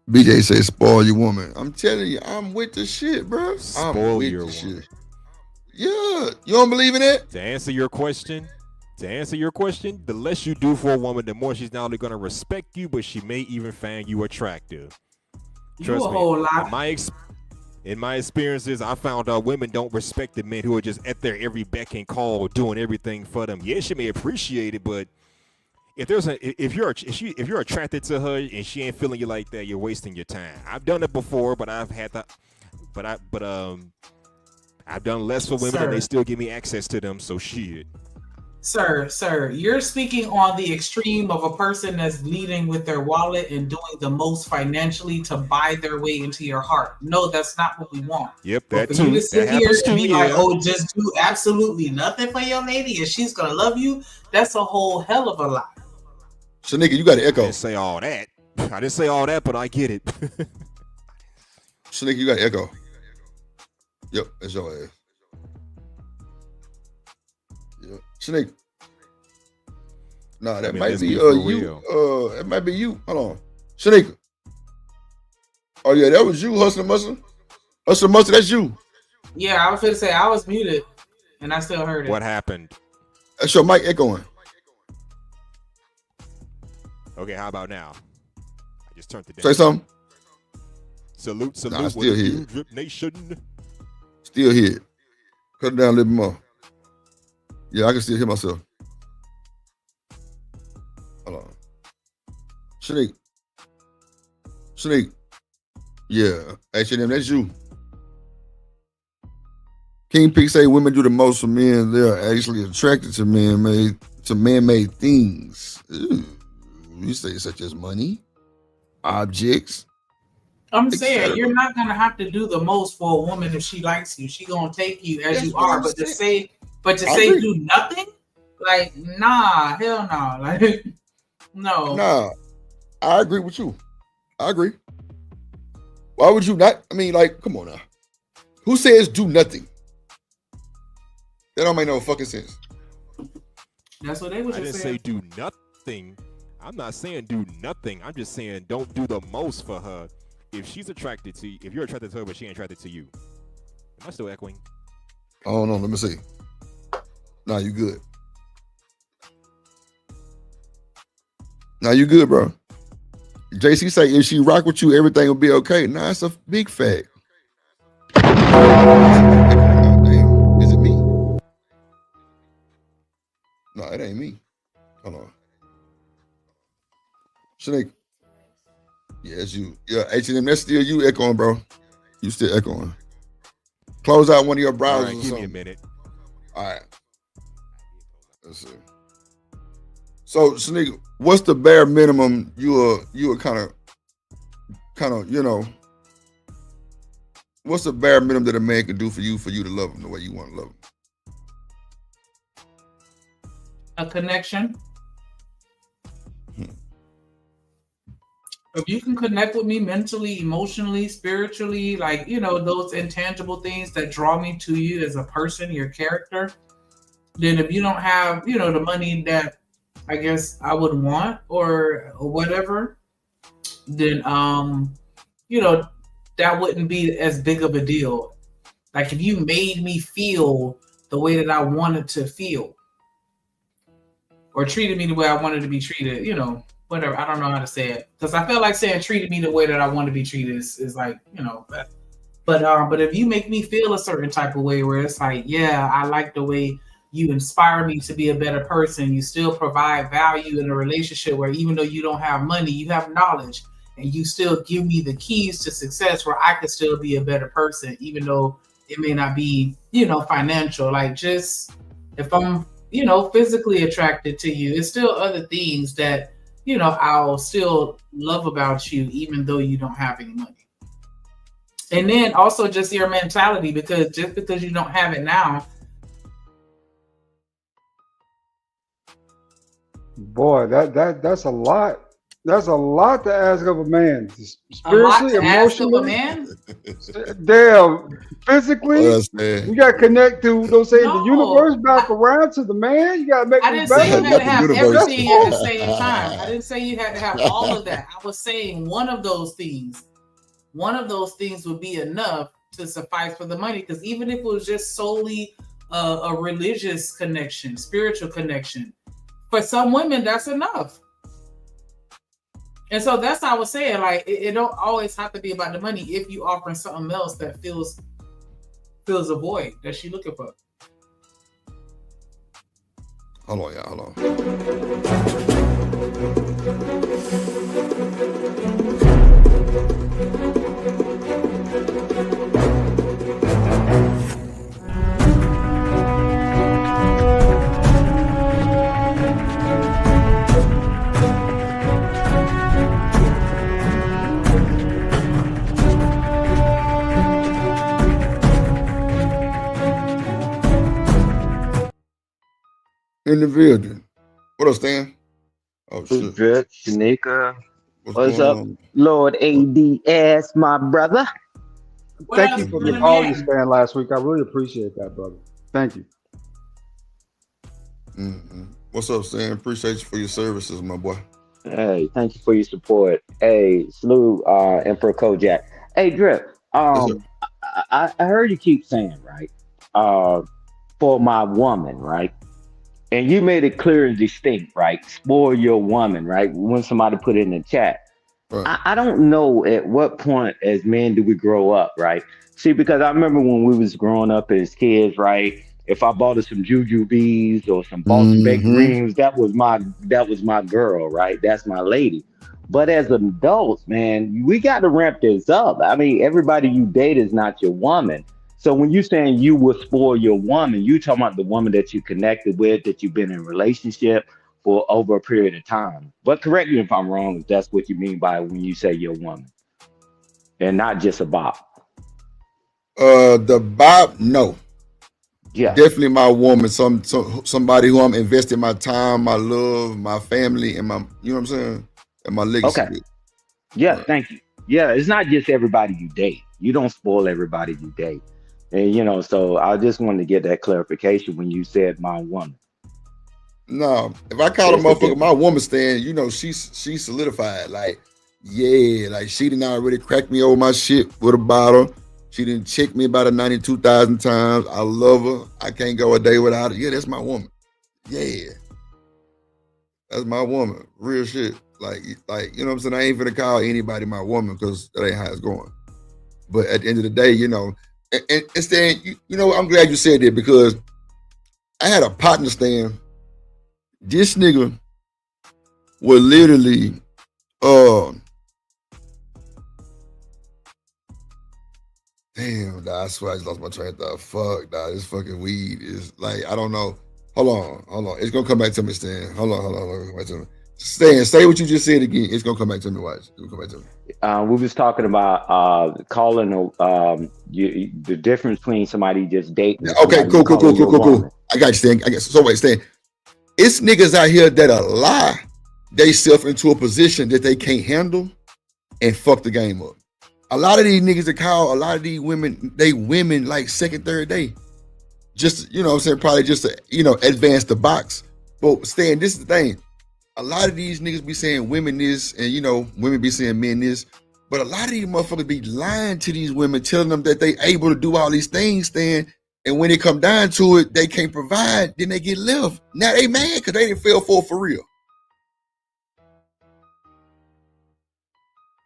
BJ says, spoil your woman. I'm telling you, I'm with the shit, bro. Spoil your woman. Shit. Yeah, you don't believe in that? To answer your question, the less you do for a woman, the more she's not only going to respect you, but she may even find you attractive. Trust me. Whole lot. In my experiences, I found out women don't respect the men who are just at their every beck and call, doing everything for them. Yes, she may appreciate it, but if you're attracted to her and she ain't feeling you like that, you're wasting your time. I've done it before, but I've done less for women, and they still give me access to them. So shit. Sir, you're speaking on the extreme of a person that's leading with their wallet and doing the most financially to buy their way into your heart. No, that's not what we want. Yep, that but too. You to sit that here and be like, yeah. oh, just do absolutely nothing for your lady and she's gonna love you. That's a whole hell of a lot. So, nigga, you got an echo. I didn't say all that, but I get it. So, nigga, you got an echo. Yep, that's your ass. Yep. Snake. Nah, that might be you. That might be you. Hold on. Snake. Oh yeah, that was you, Hustler Muscle. Hustler Muscle, that's you. Yeah, I was going to say I was muted and I still heard it. What happened? That's your mic echoing. Okay, how about now? I just turned it down. Say something. Salute. Nah, I still hear it. Drip Nation. Still hear it. Cut it down a little bit more. Yeah, I can still hear myself. Hold on. Shanique. Yeah. H&M, that's you. King Peak say women do the most for men. They are actually attracted to man-made things. Ooh. You say such as money, objects. I'm saying you're not gonna have to do the most for a woman if she likes you. She gonna take you as you are. But to say do nothing, like nah, hell no, like no. Nah, I agree with you. I agree. Why would you not? I mean, like, come on now. Who says do nothing? That don't make no fucking sense. That's what they would I didn't say. say do nothing. I'm not saying do nothing. I'm just saying don't do the most for her. If she's attracted to you, if you're attracted to her, but she ain't attracted to you. Am I still echoing? Oh no, let me see. Nah, you good. Nah, you good, bro. JC say if she rock with you, everything will be okay. Nah, it's a big fact. Damn, is it me? No, it ain't me. Hold on. Snake. Yeah, it's you. Yeah, H&M, that's still you echoing, bro. You still echoing. Close out one of your browsers. All right, or give something. me a minute. All right. Let's see. So, Sneak, what's the bare minimum you are kind of, you know, what's the bare minimum that a man can do for you to love him the way you want to love him? A connection. If you can connect with me mentally, emotionally, spiritually, like, you know, those intangible things that draw me to you as a person, your character, then if you don't have, you know, the money that I guess I would want or whatever, then, you know, that wouldn't be as big of a deal. Like if you made me feel the way that I wanted to feel, or treated me the way I wanted to be treated, you know, whatever. I don't know how to say it because I feel like saying treated me the way that I want to be treated is like, you know, but if you make me feel a certain type of way where it's like, yeah, I like the way you inspire me to be a better person. You still provide value in a relationship where even though you don't have money, you have knowledge and you still give me the keys to success where I could still be a better person, even though it may not be, you know, financial. Like just if I'm, you know, physically attracted to you, it's still other things that, you know, I'll still love about you, even though you don't have any money. And then also just your mentality, because just because you don't have it now. Boy, that's a lot. That's a lot to ask of a man. A lot Spiritually, to ask of a emotionally, man? damn, physically, Well, man. you got to connect to, don't say the No, universe back around to the man. You got to make I me didn't say you better. had to have universe. everything at the same time. I didn't say you had to have all of that. I was saying one of those things would be enough to suffice for the money. Because even if it was just solely a religious connection, spiritual connection, for some women, that's enough. And so that's what I was saying. Like it don't always have to be about the money if you offering something else that fills a void that she looking for. Hold on, y'all. Hold on. In the building. What up, Stan? Oh shit. Drip, Shanika. What's going up, on? Lord ADS, my brother? Thank you for the call you stand last week. I really appreciate that, brother. Thank you. Mm-hmm. What's up, Stan? Appreciate you for your services, my boy. Hey, thank you for your support. Hey, salute, Emperor Kojak. Hey, Drip. Yes, sir. I heard you keep saying, right? For my woman, right? And you made it clear and distinct, right? Spoil your woman, right? When somebody put it in the chat. Right. I don't know at what point as men do we grow up, right? See, because I remember when we was growing up as kids, right? If I bought her some jujubes or some Boston baked Mm-hmm. greens, that was my girl, right? That's my lady. But as adults, man, we got to ramp this up. I mean, everybody you date is not your woman. So when you saying you will spoil your woman, you talking about the woman that you connected with, that you've been in a relationship for over a period of time. But correct me if I'm wrong, if that's what you mean by when you say your woman, and not just a bop. The Bob, no. Yeah. Definitely my woman. Somebody who I'm investing my time, my love, my family, and my, you know what I'm saying? And my legacy Okay. with. Yeah. Right. Thank you. Yeah. It's not just everybody you date. You don't spoil everybody you date. And so I just wanted to get that clarification when you said my woman. No, if I call a There's a motherfucker my difference. woman, Stan, you know she's solidified. Like, yeah, like she didn't already crack me over my shit with a bottle. She didn't check me about 92,000 times. I love her. I can't go a day without her. Yeah, that's my woman. Yeah, that's my woman. Real shit. Like you know what I'm saying? I ain't finna call anybody my woman because that ain't how it's going. But at the end of the day, you know, and Stan, you know, I'm glad you said that because I had a partner, Stan. This nigga was literally, damn, dog, I swear I just lost my train of thought. Fuck, dog, this fucking weed is like, I don't know. Hold on. It's gonna come back to me, Stan. Hold on. Come back to me. Stan, say what you just said again. It's gonna come back to me. Watch. It's gonna come back to me. We was talking about calling the difference between somebody just dating and Okay, somebody you calling your cool. woman. I got you, Stan. I guess. So wait, Stan. It's niggas out here that lie they self into a position that they can't handle and fuck the game up. A lot of these niggas that call a lot of these women, they women like second, third day. Just, you know what I'm saying, probably just to, you know, advance the box. But Stan, this is the thing. A lot of these niggas be saying women this, and you know, women be saying men this. But a lot of these motherfuckers be lying to these women, telling them that they able to do all these things, Stan, And when it come down to it, they can't provide, then they get left. Now they mad because they didn't feel for real.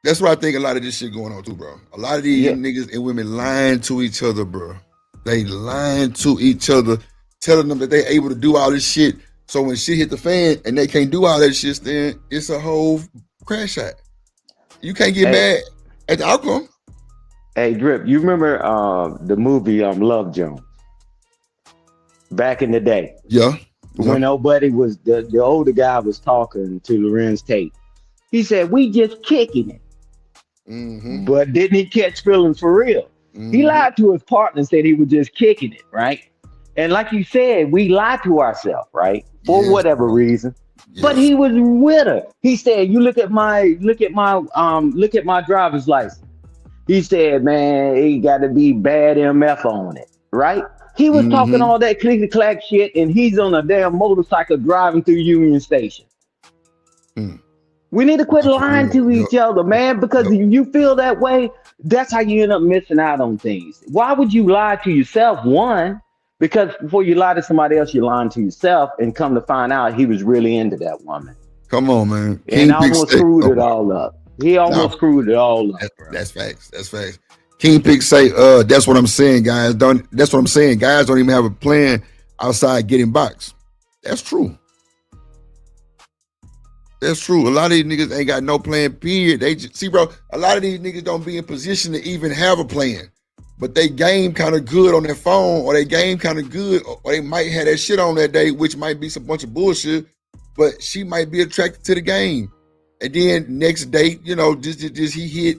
That's what I think a lot of this shit going on too, bro. A lot of these niggas and women lying to each other, bro. They lying to each other, telling them that they able to do all this shit. So when shit hit the fan and they can't do all that shit, then it's a whole crash out. You can't get mad at the outcome. Hey, Drip, you remember the movie Love Jones? Back in the day. Yeah. When nobody was, the older guy was talking to Lorenz Tate. He said, we just kicking it. Mm-hmm. But didn't he catch feelings for real? Mm-hmm. He lied to his partner and said he was just kicking it, right? And like you said, we lie to ourselves, right? For whatever reason. Yes. But he was with her. He said, you look at my driver's license. He said, man, he got to be bad MF on it, right? He was talking all that click-clack shit, and he's on a damn motorcycle driving through Union Station. We need to quit lying to each other, man, because if you feel that way, that's how you end up missing out on things. Why would you lie to yourself? One, because before you lie to somebody else, you're lying to yourself, and come to find out he was really into that woman. Come on, man. And almost screwed it all up. He almost screwed it all up. That's facts. That's facts. King Pick say, that's what I'm saying, guys. That's what I'm saying. Guys don't even have a plan outside getting boxed. That's true. That's true. A lot of these niggas ain't got no plan, period. They just, see, bro, a lot of these niggas don't be in position to even have a plan. But they game kind of good on their phone, or they game kind of good, or they might have that shit on that day, which might be some bunch of bullshit, but she might be attracted to the game. And then next date, you know, just he hit,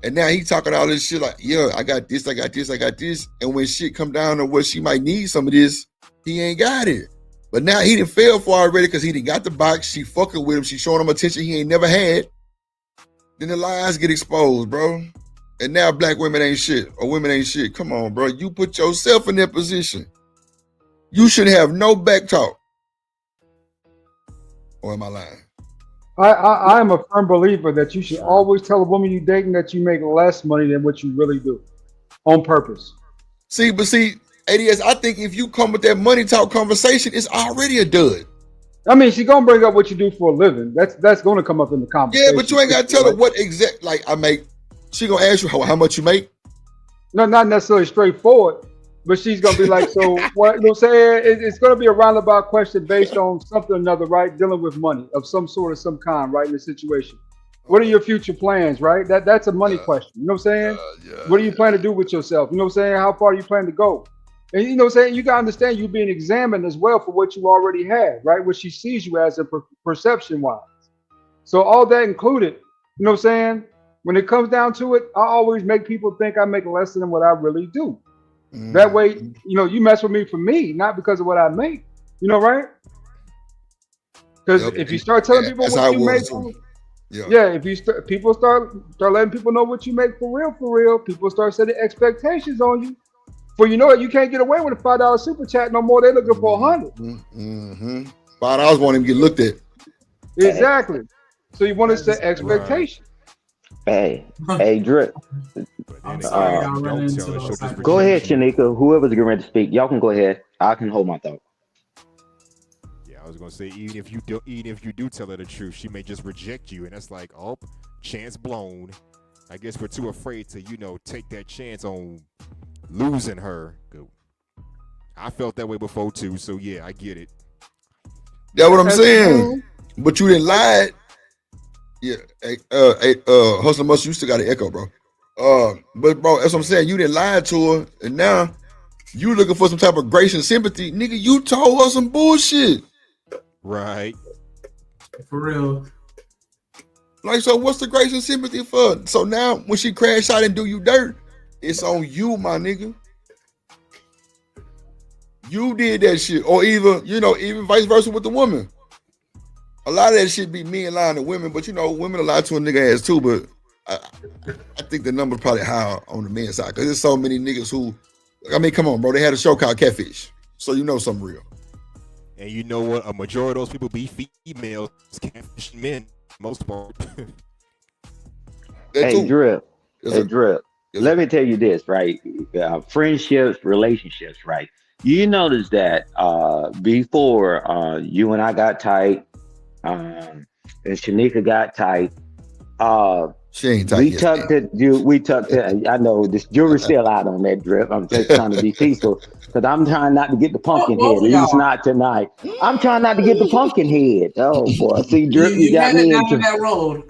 and now he talking all this shit like, yeah, I got this. And when shit come down to where she might need some of this, he ain't got it. But now he done fell for her already because he done got the box. She fucking with him. She showing him attention he ain't never had. Then the lies get exposed, bro. And now black women ain't shit, or women ain't shit. Come on, bro. You put yourself in that position. You should have no back talk. Or am I lying? I am a firm believer that you should always tell a woman you're dating that you make less money than what you really do, on purpose. See, ADS, I think if you come with that money talk conversation, it's already a dud. I mean, she's gonna bring up what you do for a living. That's gonna come up in the conversation. Yeah, but you ain't gotta tell her what exact I make. She gonna ask you how much you make. No, not necessarily straightforward, but she's gonna be like, so what? You know what I'm saying? It's gonna be a roundabout question based on something or another, right? Dealing with money of some sort or some kind, right? In the situation. What are your future plans, right? That's a money question. You know what I'm saying? What do you plan to do with yourself? You know what I'm saying? How far do you plan to go? And you know what I'm saying? You got to understand you're being examined as well for what you already had, right? What she sees you as a perception-wise. So all that included, you know what I'm saying? When it comes down to it, I always make people think I make less than what I really do. That way, you know, you mess with me for me, not because of what I make. You know, right? Because if you start telling people what you make, if you people start letting people know what you make for real, people start setting expectations on you. For you know it, you can't get away with a $5 super chat no more. They're looking for $100. $5 won't even get looked at. Exactly. So you want to set expectations. Hey, Drip. I'm sorry, go ahead, Shanika. Whoever's getting ready to speak, y'all can go ahead. I can hold my thought. Yeah, I was gonna say, even if you do tell her the truth, she may just reject you, and that's like, oh, chance blown. I guess we're too afraid to, take that chance on losing her. I felt that way before too, so yeah, I get it. That's what I'm saying. But you didn't lie. Yeah, Hustler Must, you still got an echo, bro. But bro, that's what I'm saying. You didn't lie to her, and now you looking for some type of grace and sympathy, nigga. You told her some bullshit, right? For real. Like, so what's the grace and sympathy for? So now when she crash out and do you dirt, it's on you, my nigga. You did that shit, or even vice versa with the woman. A lot of that shit be men lying to women, but women lie to a nigga ass too. But I think the number's probably higher on the men's side because there's so many niggas who, come on, bro. They had a show called Catfish, so you know something real. And you know what? A majority of those people be females, catfish men, most part. Hey, Drip. let me tell you this, right? Friendships, relationships, right? You notice that before you and I got tight, and Shanika got tight, uh, She ain't tight we yet. tucked it. We tucked it. I know this jury's still out on that drip. I'm just trying to be peaceful because I'm trying not to get the pumpkin head. At Both of least y'all. not tonight. I'm trying not to get the pumpkin head. Oh boy, see drip, you You got headed me down into. that road.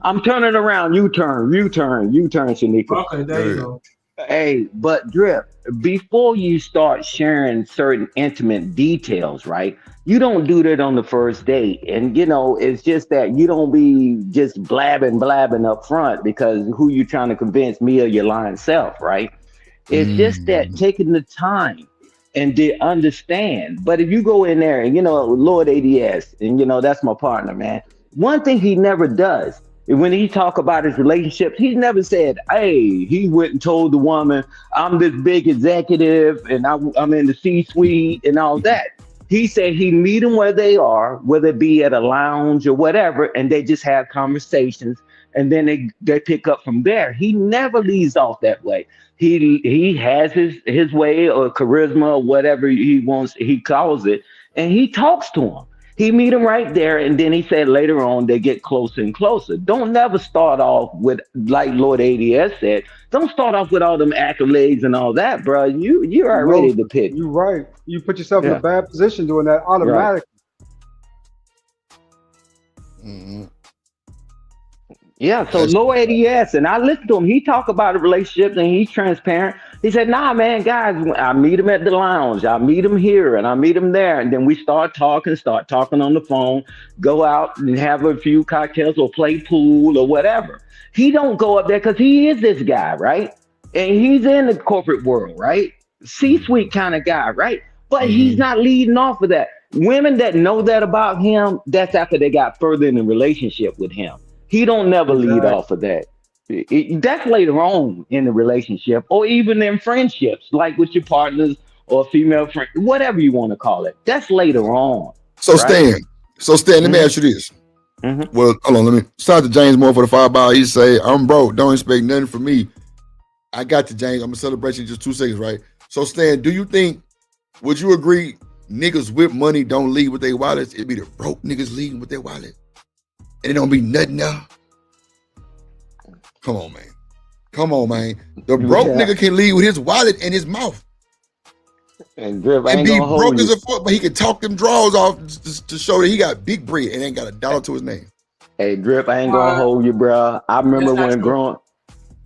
I'm turning around. U-turn, Shanika. Okay, there you go. Hey, but Drip, before you start sharing certain intimate details, right? You don't do that on the first date. And it's just that you don't be just blabbing up front because who you trying to convince, me or your lying self, right? It's just that Mm. taking the time and to understand. But if you go in there and Lord ADS, and that's my partner, man. One thing he never does when he talk about his relationships, he never said, "Hey, he went and told the woman I'm this big executive and I'm in the C-suite and all that." He said he meet them where they are, whether it be at a lounge or whatever, and they just have conversations, and then they pick up from there. He never leaves off that way. He has his way or charisma or whatever he calls it, and he talks to him. He meet him right there, and then he said later on they get closer and closer. Don't never start off with, like Lord ADS said. Don't start off with all them accolades and all that, bro. You are No, ready to pitch. you're right. You put yourself in a Yeah, bad position doing that right. automatically. Mm-hmm. Yeah, so That's low ADS, and I listened to him. He talk about the relationships, and he's transparent. He said, "Nah, man, guys, I meet him at the lounge. I meet him here, and I meet him there, and then we start talking on the phone, go out and have a few cocktails or play pool or whatever." He don't go up there because he is this guy, right? And he's in the corporate world, right? C-suite kind of guy, right? But he's mm-hmm. not leading off of that. Women that know that about him, that's after they got further in the relationship with him. He don't never lead Exactly. off of that. That's later on in the relationship or even in friendships, like with your partners or female friend, whatever you want to call it. That's later on, So right? Stan, let me hmm ask you this. hmm Well, hold on, let me start to James Moore for the $5. He say, "I'm broke. Don't expect nothing from me." I got to James. I'm gonna celebrate you in just 2 seconds, right? So Stan, do you think, would you agree, niggas with money don't lead with their wallets? It be the broke niggas leading with their wallet. And it don't be nothing now. Come on, man. Come on, man. The broke Yeah. nigga can lead with his wallet and his mouth And Drip, I and ain't be gonna hold broke as you. a fuck, but he can talk them draws off to show that he got big bread and ain't got a dollar to his name. Hey, Drip, I ain't gonna hold you, bro. That's not true.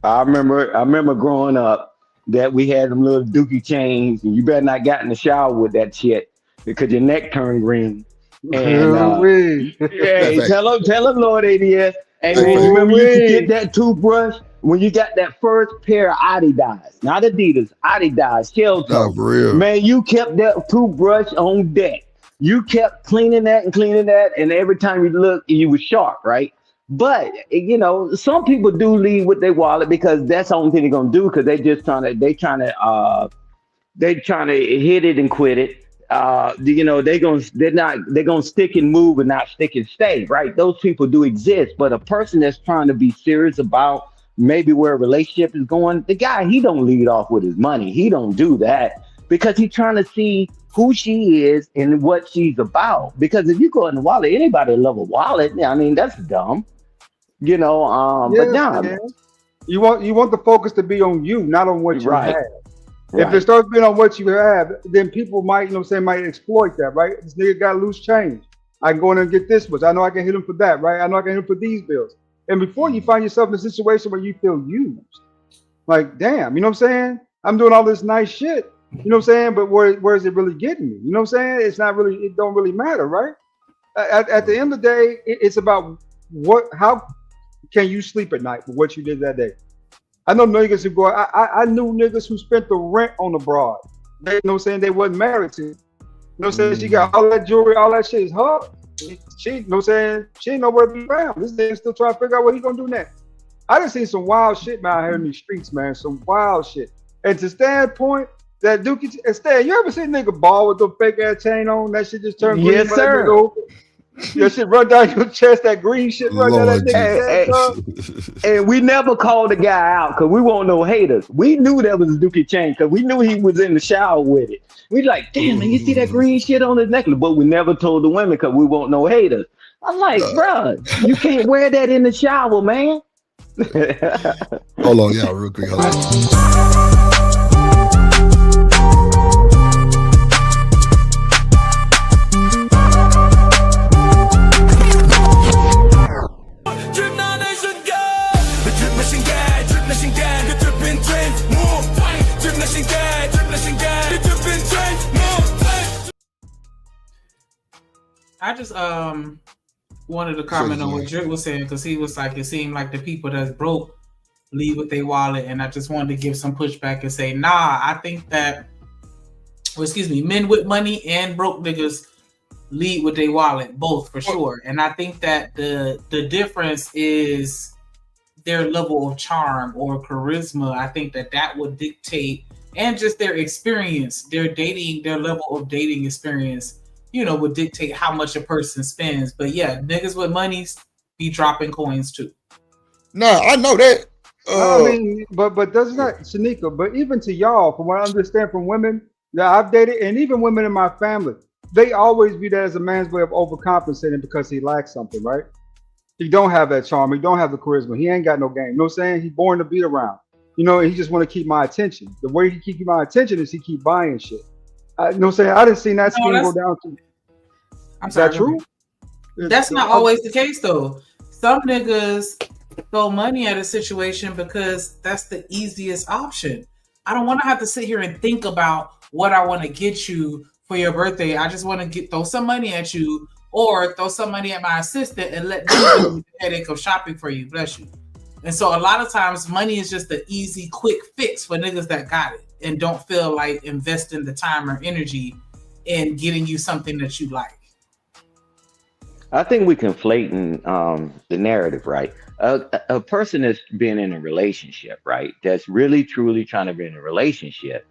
I remember growing up that we had them little dookie chains, and you better not got in the shower with that shit because your neck turned green. And Ooh-wee. That's hey, fact. tell him, Lord ADS. Hey That's man, you fact. remember you could get Ooh-wee. that toothbrush when you got that first pair of Adidas, not Adidas, Adidas, shell Nah, toe. for real. Man, you kept that toothbrush on deck. You kept cleaning that and cleaning that, and every time you looked, you was sharp, right? But some people do lead with their wallet because that's the only thing they're gonna do because they trying to hit it and quit it. They're gonna stick and move and not stick and stay, right? Those people do exist, but a person that's trying to be serious about maybe where a relationship is going, the guy he don't lead off with his money. He don't do that because he's trying to see who she is and what she's about. Because if you go in the wallet, anybody love a wallet. I mean, that's dumb, but Yes, nah, man. You want the focus to be on you, not on what you have. right, If it right. starts being on what you have, then people might, might exploit that, right? This nigga got loose change. I can go in and get this much. I know I can hit him for that, right? I know I can hit him for these bills. And before you find yourself in a situation where you feel used, like, damn, you know what I'm saying? I'm doing all this nice shit, you know what I'm saying? But where is it really getting me? You know what I'm saying? It don't really matter, right? At the end of the day, it's about how can you sleep at night for what you did that day? I know niggas who go. I knew niggas who spent the rent on the broad. They, saying they wasn't married to. Saying she got all that jewelry, all that shit is her. She, saying she ain't nowhere to be found. This nigga still trying to figure out what he gonna do next. I done seen some wild shit, man, out here in these streets, man. Some wild shit. And to Stan's point, that Dookie, and Stan, you ever seen a nigga ball with the fake ass chain on? That shit just turned green Yes, by that nigga sir. over. Your shit run down your chest. That green shit run down that Lord nigga's Hey, chest, Jesus. and we never called the guy out because we won't no haters. We knew that was a Dookie chain because we knew he was in the shower with it. We like, damn man, you see that green shit on his necklace? But we never told the women because we won't no haters. I'm like, Nah. bruh, you can't wear that in the shower, man. Hold on, y'all, real quick. Hold on. Drip Now Nation Gang. The Drip Nation Gang, Drip Nation Gang. The dripping trends, move. Drip Nation Gang, Drip Nation Gang. The dripping trends, move. I just wanted to comment on what Drip was saying because he was like, it seemed like the people that's broke leave with their wallet, and I just wanted to give some pushback and say, nah, I think that, men with money and broke niggas lead with their wallet, both for sure. And I think that the difference is their level of charm or charisma. I think that would dictate, and just their experience, their level of dating experience, would dictate how much a person spends. But yeah, niggas with money be dropping coins too. Nah, I know that. I mean, but doesn't that, Shanika? But even to y'all, from what I understand from women that I've dated, and even women in my family, they always view that as a man's way of overcompensating because he lacks something, right? He don't have that charm. He don't have the charisma. He ain't got no game. You know what I'm saying? He's born to be around. And he just want to keep my attention. The way he keep my attention is he keep buying shit. You know what I'm saying? I didn't see that scheme go down to. Is that true? That's not always the case though. Some niggas throw money at a situation because that's the easiest option. I don't want to have to sit here and think about what I want to get you for your birthday. I just want to throw some money at you, or throw some money at my assistant and let them do the headache of shopping for you. Bless you. And so a lot of times money is just the easy, quick fix for niggas that got it and don't feel like investing the time or energy in getting you something that you like. I think we conflating the narrative, right? A person that's been in a relationship, right? That's really truly trying to be in a relationship.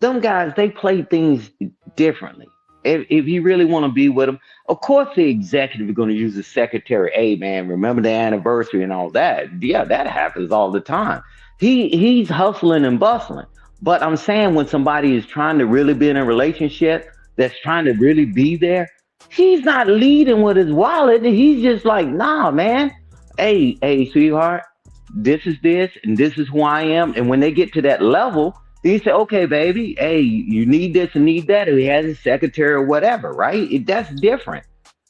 Them guys, they play things differently. If you really want to be with them, of course the executive is going to use the secretary. Hey man, remember the anniversary and all that. Yeah, that happens all the time. He's hustling and bustling. But I'm saying when somebody is trying to really be in a relationship, that's trying to really be there, he's not leading with his wallet. He's just like, nah, man. Hey, sweetheart, this is this, and this is who I am. And when they get to that level, he say, okay, baby, hey, you need this and need that. Or he has a secretary or whatever, right? That's different.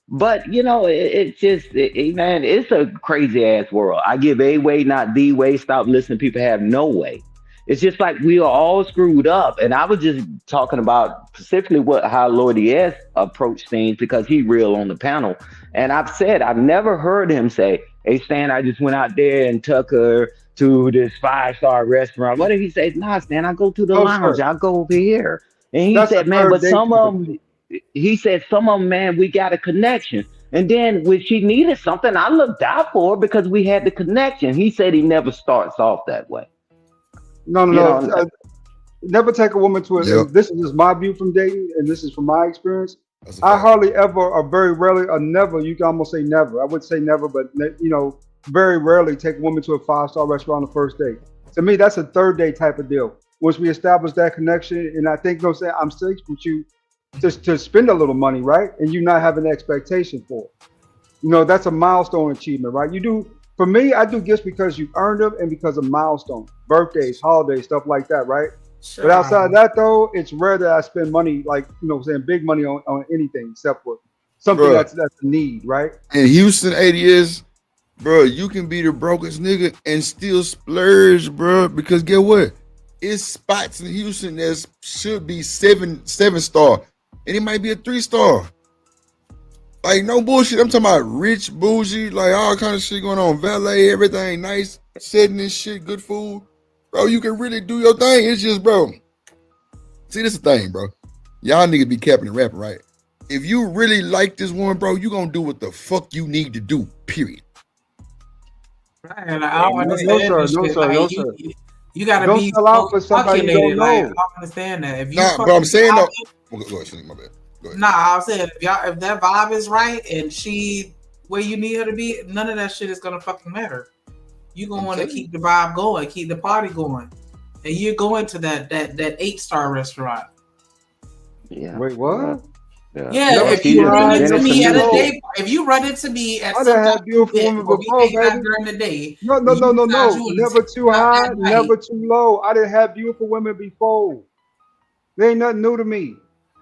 But, it's just, man, it's a crazy ass world. I give a way, not the way. Stop listening. People have no way. It's just like we are all screwed up. And I was just talking about specifically how Lordy S approached things because he real on the panel. And I've never heard him say, hey, Stan, I just went out there and took her to this 5-star restaurant. What did he say? Nah, Stan, I go to the lounge. I'll go over here. And he said, man, but some of them, man, we got a connection. And then when she needed something, I looked out for her because we had the connection. He said he never starts off that way. No. Never take a woman to it. Yep. This is just my view from dating, and this is from my experience. I hardly ever, or very rarely, or never, you can almost say never. I would say never, but very rarely take a woman to a 5-star restaurant on the first date. To me, that's a third date type of deal. Once we establish that connection, and I think, I'm still with you to spend a little money, right? And you not have an expectation for it. That's a milestone achievement, right? You do. For me, I do gifts because you earned them and because of milestones, birthdays, holidays, stuff like that, right? Sure. But outside of that, though, it's rare that I spend money, like, big money on anything except for something that's a need, right? In Houston, 80 years, bro, you can be the brokest nigga and still splurge, bro, because get what? It's spots in Houston that should be 7-star, and it might be a 3-star. Like, no bullshit. I'm talking about rich, bougie, like all kind of shit going on. Valet, everything nice, setting and shit, good food. Bro, you can really do your thing. It's just, bro. See, this is the thing, bro. Y'all niggas be capping and rapping, right? If you really like this woman, bro, you gonna do what the fuck you need to do, period. Right, and I don't understand no, sir. You gotta be sell out for somebody you don't know. I don't understand that. If you but I'm saying though. Go ahead, my bad. Nah, I said if that vibe is right and she where you need her to be, none of that shit is gonna fucking matter. You gonna want to keep the vibe going, keep the party going, and you're going to that 8-star restaurant. Yeah. Wait, what? Yeah, if you run into me at a day, if you run into me at some had beautiful women where before, we hang out baby. during the day, No. Never too high, never too low. I didn't have beautiful women before. They ain't nothing new to me.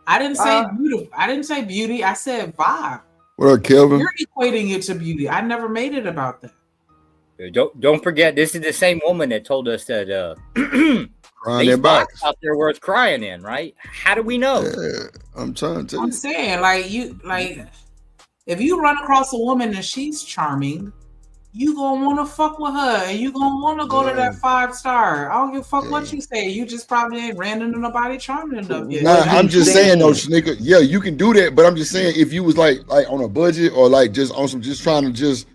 I didn't say beautiful. I didn't say beauty. I said vibe. What up, Kelvin? You're equating it to beauty. I never made it about that. Don't forget, this is the same woman that told us that Crying these in box. boxes out there worth crying in, right? How do we know? Yeah, I'm trying to. I'm saying, if you run across a woman and she's charming, you gonna want to fuck with her, and you gonna want to go to that 5-star. I don't give a fuck what you say. You just probably ain't ran into nobody charming enough yet. Nah, I'm just saying though, Sneaker. Yeah, you can do that, but I'm just saying if you was like on a budget or like just on some, just trying to just,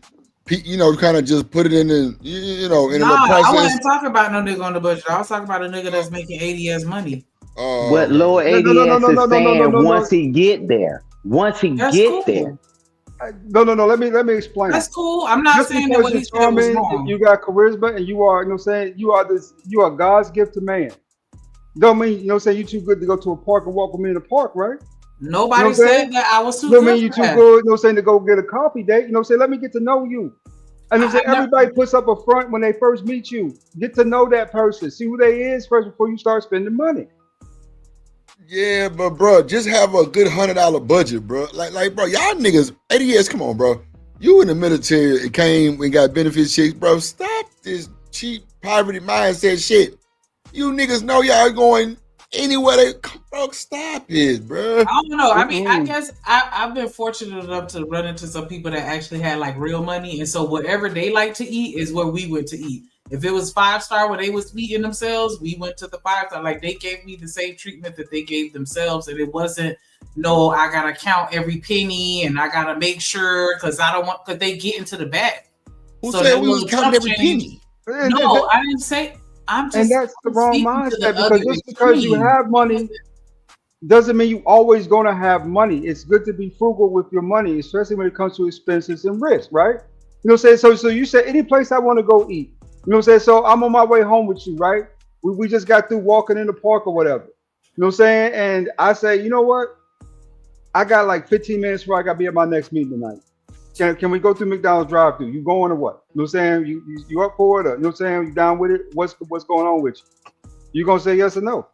kind of just put it in the, in a little process. I wasn't talking about no nigga on the budget. I was talking about a nigga that's making 80 as money. What lower ADS is saying once he get there. Once he get there. No. Let me explain. That's cool. I'm not Just saying that what he said was wrong. You got charisma and you are, you are God's gift to man. Don't mean, you too good to go to a park and walk with me in the park, right? Nobody said that I was too good. Mean you too good, to go get a coffee date. Let me get to know you. And everybody puts up a front when they first meet you. Get to know that person. See who they is first before you start spending money. Yeah, but bro, just have a good $100 budget, bro. Like, bro, y'all niggas, 80 years, come on, bro. You in the military, it came and got benefits chicks, bro. Stop this cheap poverty mindset shit. You niggas know y'all going anywhere they, bro. Stop it, bro. I don't know. I mean, I guess I've been fortunate enough to run into some people that actually had like real money, and so whatever they like to eat is where we went to eat. If it was 5-star where they was eating themselves, we went to the 5-star. Like they gave me the same treatment that they gave themselves, and it wasn't I gotta count every penny and I gotta make sure because they get into the bag. Who said we was counting every penny? No, I didn't say. I'm just. And that's the wrong mindset because just because you have money doesn't mean you always gonna have money. It's good to be frugal with your money, especially when it comes to expenses and risk, right? So you said any place I want to go eat. So I'm on my way home with you, right? We just got through walking in the park or whatever. And I say, you know what? I got like 15 minutes before I got to be at my next meeting tonight. Can we go through McDonald's drive-thru? You going or what? You up for it? Or, you down with it? What's going on with you? You gonna say yes or no?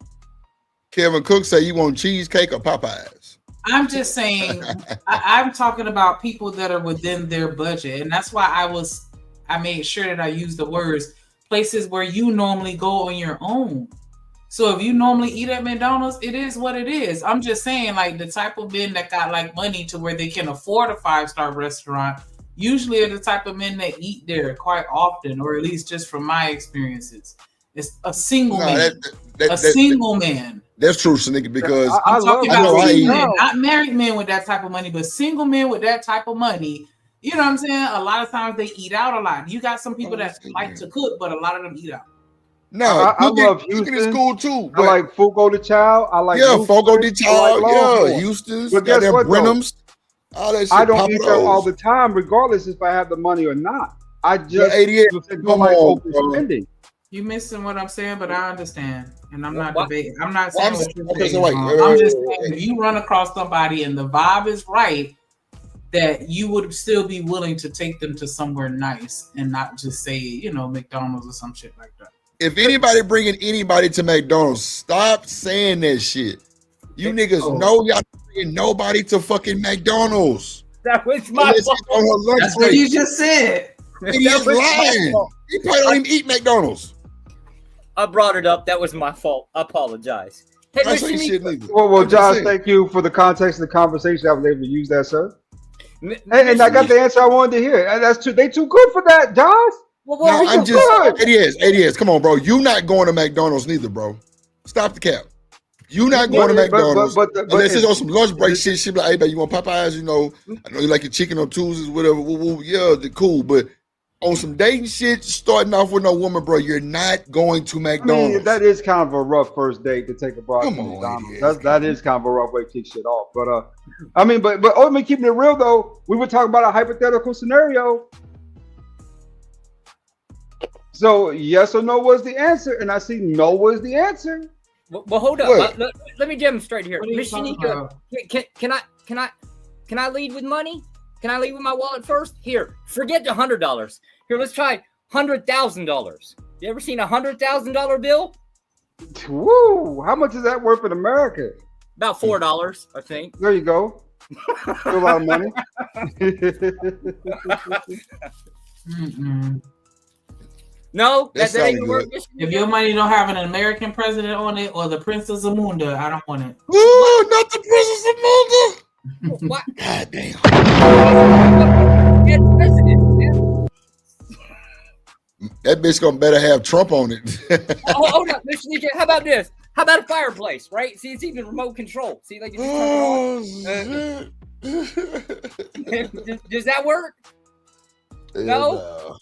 Kevin Cook say you want cheesecake or Popeyes. I'm just saying, I'm talking about people that are within their budget, and that's why I made sure that I use the words places where you normally go on your own. So if you normally eat at McDonald's, it is what it is. I'm just saying, like the type of men that got like money to where they can afford a 5-star restaurant usually are the type of men that eat there quite often, or at least just from my experiences. It's a single man. Single man. That's true, Shanika, because I'm talking about single men, not married men with that type of money, but single men with that type of money. You know what I'm saying? A lot of times they eat out a lot. You got some people that like to cook, but a lot of them eat out. No, I love Houston. It's cool too. I like Fogo de Chao. I like Fogo de Chao. Houston's. But guess what? Brenham's. All that shit. I don't eat there all the time, regardless if I have the money or not. I just don't like overspending. You missing what I'm saying, but I understand, and I'm not debating. I'm not saying what you're saying. So I'm just saying if you run across somebody and the vibe is right, that you would still be willing to take them to somewhere nice and not just say, McDonald's or some shit like that. If anybody bringing anybody to McDonald's, stop saying that shit. You niggas know y'all bringing nobody to fucking McDonald's. That was my fault. That's what you just said. He is lying. He probably don't even eat McDonald's. I brought it up. That was my fault. I apologize. Hey, well, Josh, thank you for the context of the conversation. I was able to use that, sir. And I got the answer I wanted to hear. And that's they too good for that, Josh. No, I'm just 80 years. Come on, bro. You not going to McDonald's neither, bro. Stop the cap. You not going to McDonald's unless it's on some lunch break shit. She be like, hey, baby, you want Popeyes? I know you like your chicken on Tuesdays, whatever. Yeah, they're cool. But on some dating shit, starting off with no woman, bro, you're not going to I McDonald's. mean, that is kind of a rough first date to take a broad Come to on, McDonald's. That is kind of a rough way to kick shit off. But I mean, but ultimately keeping it real though, we were talking about a hypothetical scenario. So yes or no was the answer, and I see no was the answer. Well, hold up. What? Let me demonstrate here. What are you Miss talking Shanika, about? can I lead with money? Can I lead with my wallet first? Here, forget the $100. Here, let's try $100,000. You ever seen a $100,000 bill? Woo! How much is that worth in America? About $4, I think. There you go. Still a lot of money. No, That that ain't sounded gonna work. good. If your money don't have an American president on it or the Princess Zamunda, I don't want it. Ooh, not the Princess Amanda. What? God damn. Yeah, president, man. That bitch gonna better have Trump on it. Oh, hold up, Miss Shanika. How about this? How about a fireplace, right? See, it's even remote control. See, like you just turn it on. Does that work? No.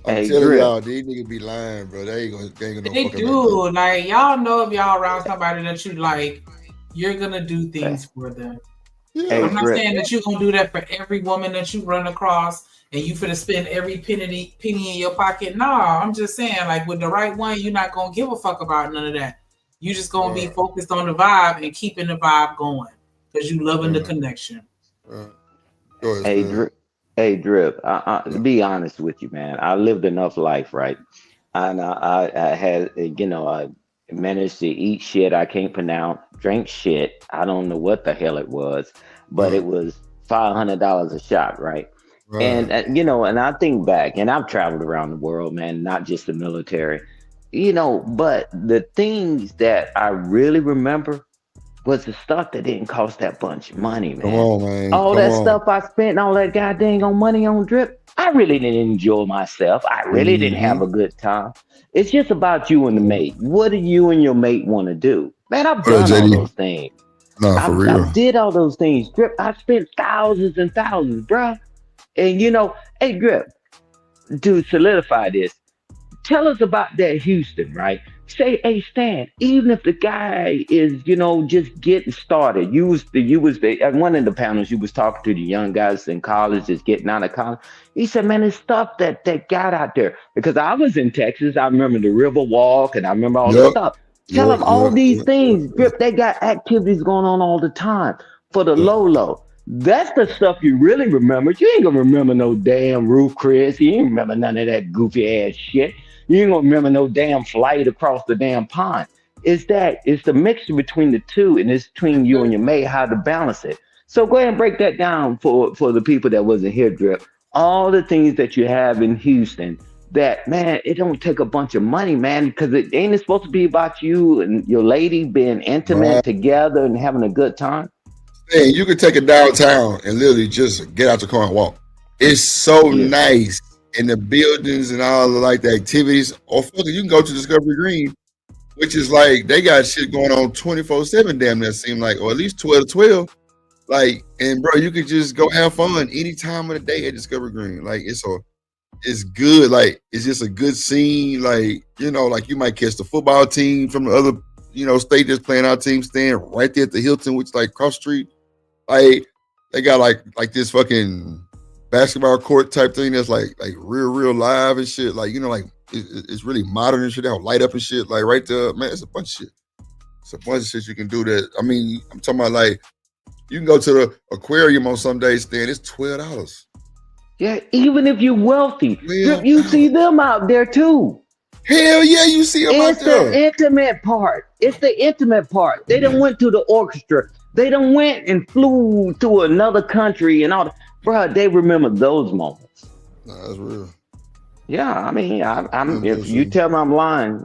I'm Hey, telling Drip. y'all, these niggas be lying, bro. They ain't gonna no They fucking do. Like, y'all know if y'all around somebody that you like, you're gonna do things for them. Hey, I'm not Drip. saying that you're gonna do that for every woman that you run across and you finna spend every penny in your pocket. No, I'm just saying, like, with the right one, you're not gonna give a fuck about none of that. You just gonna be focused on the vibe and keeping the vibe going because you loving the connection. Go ahead, Hey, Stan. Drip. Hey, Drip. To be honest with you, man, I lived enough life, right? And I had, I managed to eat shit I can't pronounce, drink shit. I don't know what the hell it was, but it was $500 a shot, right? And and I think back, and I've traveled around the world, man, not just the military, but the things that I really remember was the stuff that didn't cost that bunch of money, man. Come on, man. All Come that on. stuff I spent, all that goddamn on money on Drip, I really didn't enjoy myself. I really didn't have a good time. It's just about you and the mate. What do you and your mate want to do? Man, I've What up, done all JD? those things. Nah, for I real. did all those things. Drip, I spent thousands and thousands, bruh. And hey, Drip, to solidify this, tell us about that Houston, right? Say, hey Stan, even if the guy is, just getting started, at one of the panels you was talking to the young guys in college just getting out of college. He said, man, it's stuff that got out there. Because I was in Texas, I remember the River Walk and I remember all this stuff. Tell them all these things, Drip, they got activities going on all the time for the low. That's the stuff you really remember. You ain't gonna remember no damn roof, Chris. You ain't remember none of that goofy ass shit. You ain't gonna remember no damn flight across the damn pond. It's the mixture between the two, and it's between you and your mate how to balance it. So go ahead and break that down for the people that wasn't here, Drip. All the things that you have in Houston that, man, it don't take a bunch of money, man, because it ain't supposed to be about you and your lady being intimate together and having a good time. Hey, you can take it downtown and literally just get out the car and walk. It's so nice in the buildings and all the activities. Or you can go to Discovery Green, which is like they got shit going on 24/7. Damn, that seem like, or at least 12/12. And bro, you could just go have fun any time of the day at Discovery Green. It's good. It's just a good scene. You might catch the football team from the other, state that's playing our team stand right there at the Hilton, which is cross street. They got like this fucking basketball court type thing that's like real live and shit. It's really modern and shit. They have light up and shit. Right there, man. It's a bunch of shit. It's a bunch of shit you can do that. I mean, I'm talking about you can go to the aquarium on some days, Stan. It's $12. Yeah, even if you're wealthy, you see them out there too. Hell yeah, you see them out there. It's the intimate part. It's the intimate part. They done went to the orchestra. They done went and flew to another country and all that. Bro, they remember those moments. Nah, that's real. Yeah, I mean, I'm if you tell me I'm lying,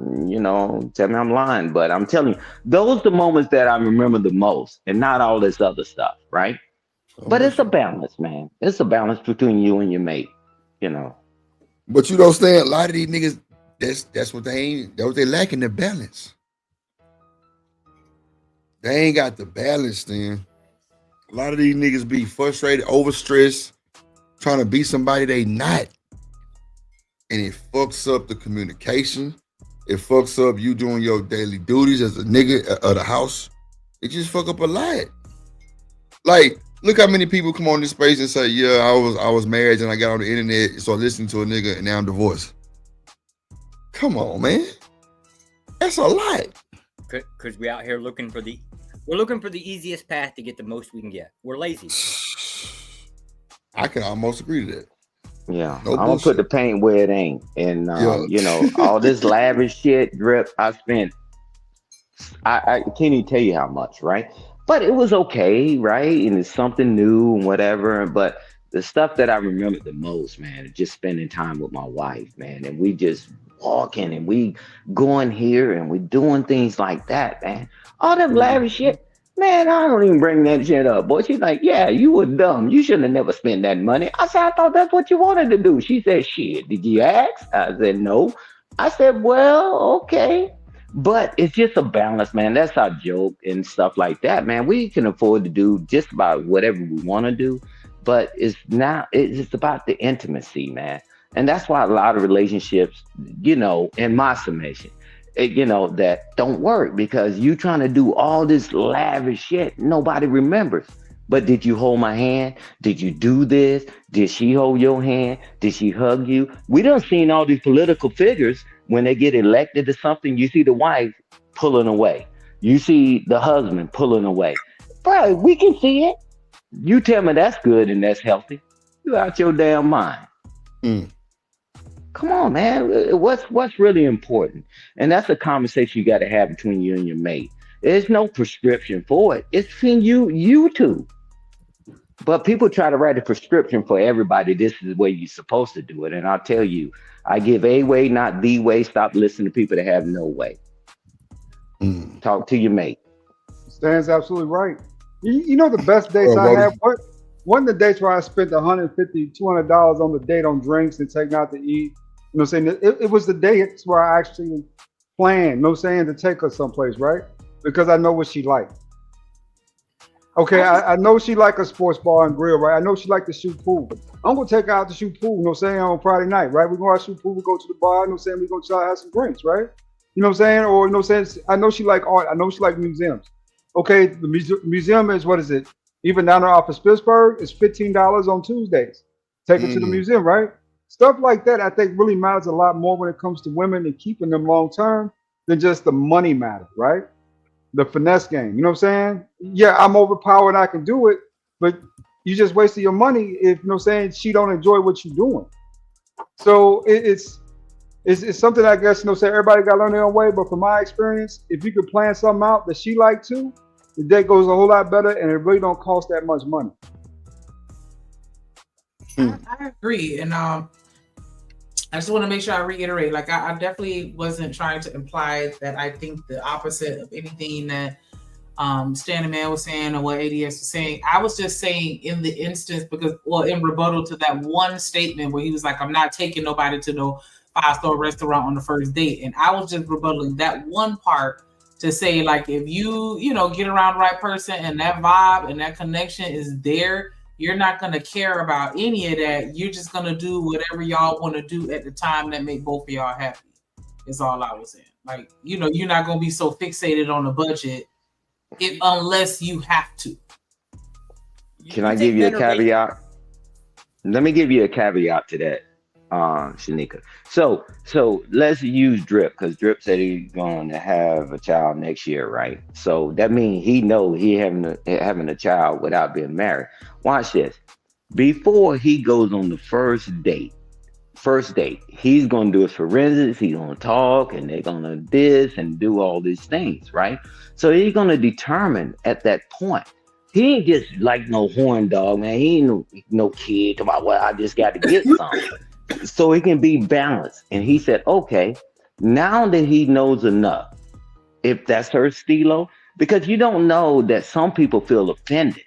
tell me I'm lying. But I'm telling you, those are the moments that I remember the most, and not all this other stuff, right? But it's a balance, man. It's a balance between you and your mate, But you don't stand. A lot of these niggas, that's what they lacking, the balance. They ain't got the balance, then. A lot of these niggas be frustrated, overstressed, trying to be somebody they not. And it fucks up the communication. It fucks up you doing your daily duties as a nigga of the house. It just fuck up a lot. Like, look how many people come on this space and say, yeah, I was married and I got on the internet and started listening to a nigga and now I'm divorced. Come on, man. That's a lot. Because we out here we're looking for the easiest path to get the most we can get. We're lazy. I can almost agree to that. Yeah, No I'm gonna bullshit. put the paint where it ain't, and you know, all this lavish shit, drip. I spent, I can't even tell you how much, right? But it was okay, right? And it's something new and whatever. But the stuff that I remember the most, man, is just spending time with my wife, man, and we just walking and we going here and we doing things like that, man. All that lavish shit. Man, I don't even bring that shit up, boy. She's like, yeah, you were dumb. You shouldn't have never spent that money. I said, I thought that's what you wanted to do. She said, shit, did you ask? I said, no. I said, well, okay. But it's just a balance, man. That's our joke and stuff like that, man. We can afford to do just about whatever we want to do. But it's about the intimacy, man. And that's why a lot of relationships, you know, in my summation, you know, that don't work because you trying to do all this lavish shit nobody remembers. But did you hold my hand? Did you do this? Did she hold your hand? Did she hug you? We done seen all these political figures when they get elected to something. You see the wife pulling away. You see the husband pulling away. Bro, we can see it. You tell me that's good and that's healthy. You out your damn mind. Come on, man. What's really important? And that's a conversation you got to have between you and your mate. There's no prescription for it. It's between you two. But people try to write a prescription for everybody. This is the way you're supposed to do it. And I'll tell you, I give a way, not the way. Stop listening to people that have no way. Talk to your mate. Stan's absolutely right. You know the best dates I had? One of the dates where I spent $150, $200 on the date on drinks and taking out to eat. You know what I'm saying? It was the dates where I actually planned, you know what I'm saying, to take her someplace, right? Because I know what she liked. Okay, I know she like a sports bar and grill, right? I know she like to shoot pool. I'm gonna take her out to shoot pool, you know what I'm saying, on Friday night, right? We're gonna shoot pool, we go to the bar, you know what I'm saying, we're gonna try to have some drinks, right? You know what I'm saying? Or you know what I'm saying? I know she like art, I know she like museums. Okay, the museum is, what is it? Even down there off of Pittsburgh, it's $15 on Tuesdays. Take her to the museum, right? Stuff like that, I think, really matters a lot more when it comes to women and keeping them long term than just the money matter, right? The finesse game. You know what I'm saying? Yeah, I'm overpowered, I can do it, but you just wasted your money if, you know what I'm saying, she don't enjoy what you're doing. So it's something, I guess, you know, say everybody got to learn their own way, but from my experience, if you could plan something out that she liked too, the day goes a whole lot better and it really don't cost that much money. I agree. And I just want to make sure I reiterate, like I definitely wasn't trying to imply that I think the opposite of anything that Stan the Man was saying or what ADS was saying. I was just saying in the instance because, well, in rebuttal to that one statement where he was like, I'm not taking nobody to no 5-star restaurant on the first date. And I was just rebuttaling that one part to say, like, if you know, get around the right person and that vibe and that connection is there, you're not going to care about any of that. You're just going to do whatever y'all want to do at the time that make both of y'all happy. Is all I was saying. Like, you know, you're not going to be so fixated on the budget unless you have to. Can I give you a caveat? Let me give you a caveat to that, Shanika. So let's use Drip, because Drip said he's going to have a child next year, right? So that means he know he having a child without being married. Watch this. Before he goes on the first date, he's going to do his forensics. He's going to talk, and they're going to this and do all these things, right? So he's going to determine at that point. He ain't just like no horn dog, man. He ain't no kid talking about, well, I just got to get something. So it can be balanced. And he said, okay, now that he knows enough, if that's her stilo, because you don't know that some people feel offended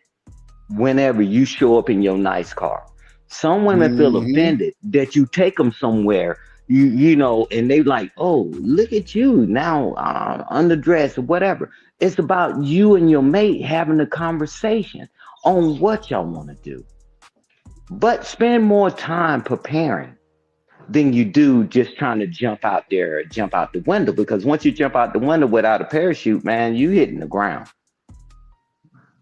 whenever you show up in your nice car. Some women feel offended that you take them somewhere, you know, and they like, oh, look at you now, underdressed or whatever. It's about you and your mate having a conversation on what y'all want to do. but spend more time preparing than you do just trying to jump out there, jump out the window. Because once you jump out the window without a parachute, man, you hitting the ground.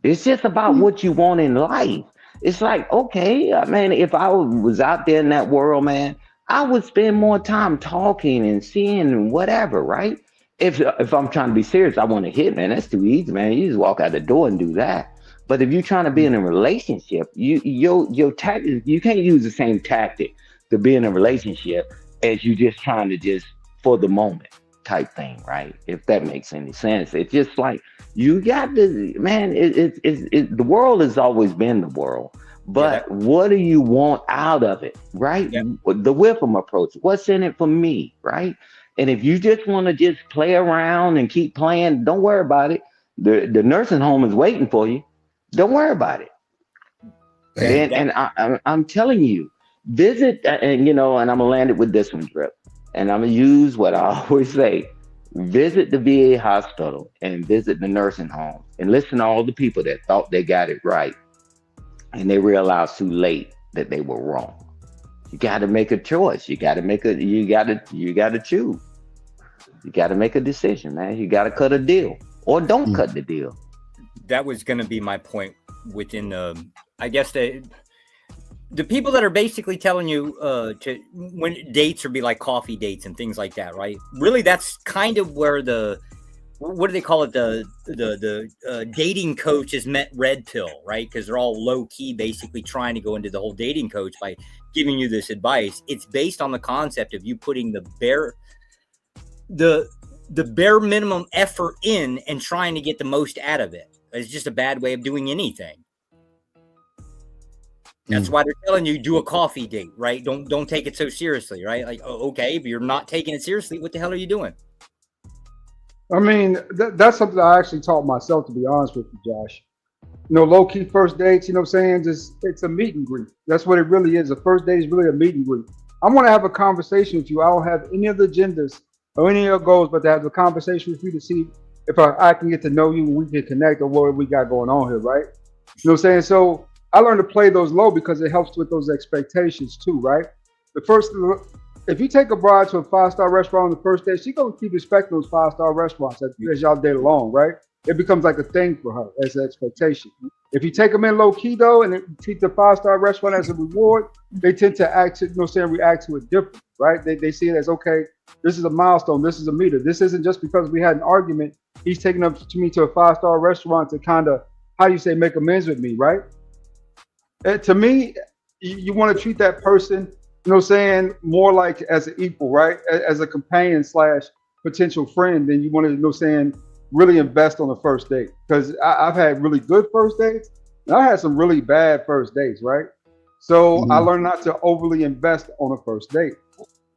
It's just about what you want in life. It's like, okay, man, if I was out there in that world, man, I would spend more time talking and seeing and whatever, right? If I'm trying to be serious, I want to hit, man. That's too easy, man. You just walk out the door and do that. But if you're trying to be in a relationship, your tactic, you can't use the same tactic to be in a relationship as you just trying to just for the moment type thing, right? If that makes any sense. It's just like you got to, man, the world has always been the world. But what do you want out of it, right? The Whipham approach. What's in it for me, right? And if you just want to just play around and keep playing, don't worry about it. The nursing home is waiting for you. Don't worry about it. And I'm telling you, visit, and and I'm gonna land it with this one, Drip. And I'm gonna use what I always say: visit the VA hospital and visit the nursing home, and listen to all the people that thought they got it right, and they realized too late that they were wrong. You got to make a choice. You got to choose. You got to make a decision, man. You got to cut a deal, or don't cut the deal. That was going to be my point within, I guess, the people that are basically telling you to when dates or be like coffee dates and things like that, right? Really, that's kind of where what do they call it? The dating coach is met red pill, right? Because they're all low key, basically trying to go into the whole dating coach by giving you this advice. It's based on the concept of you putting the bare minimum effort in and trying to get the most out of it. It's just a bad way of doing anything. That's why they're telling you do a coffee date, right? Don't take it so seriously, right? Like, okay, if you're not taking it seriously, what the hell are you doing? I mean, that's something I actually taught myself, to be honest with you, Josh. Low-key first dates, what I'm saying? It's a meet and greet. That's what it really is. A first date is really a meet and greet. I want to have a conversation with you. I don't have any other agendas or any other goals, but to have a conversation with you to see if I can get to know you and we can connect or what we got going on here, right? You know what I'm saying? So I learned to play those low because it helps with those expectations too, right? If you take a bride to a 5-star restaurant on the first day, she's going to keep expecting those 5-star restaurants as y'all date along, right? It becomes like a thing for her as an expectation. If you take them in low key though, and treat the 5-star restaurant as a reward, they tend to react to it different, right? They see it as, okay, this is a milestone. This is a meter. This isn't just because we had an argument. He's taking me to a 5-star restaurant to kind of, make amends with me, right? To me, you want to treat that person, more like as an equal, right? As a companion / potential friend, then you want to, really invest on the first date. Because I've had really good first dates, and I had some really bad first dates, right? So I learned not to overly invest on a first date.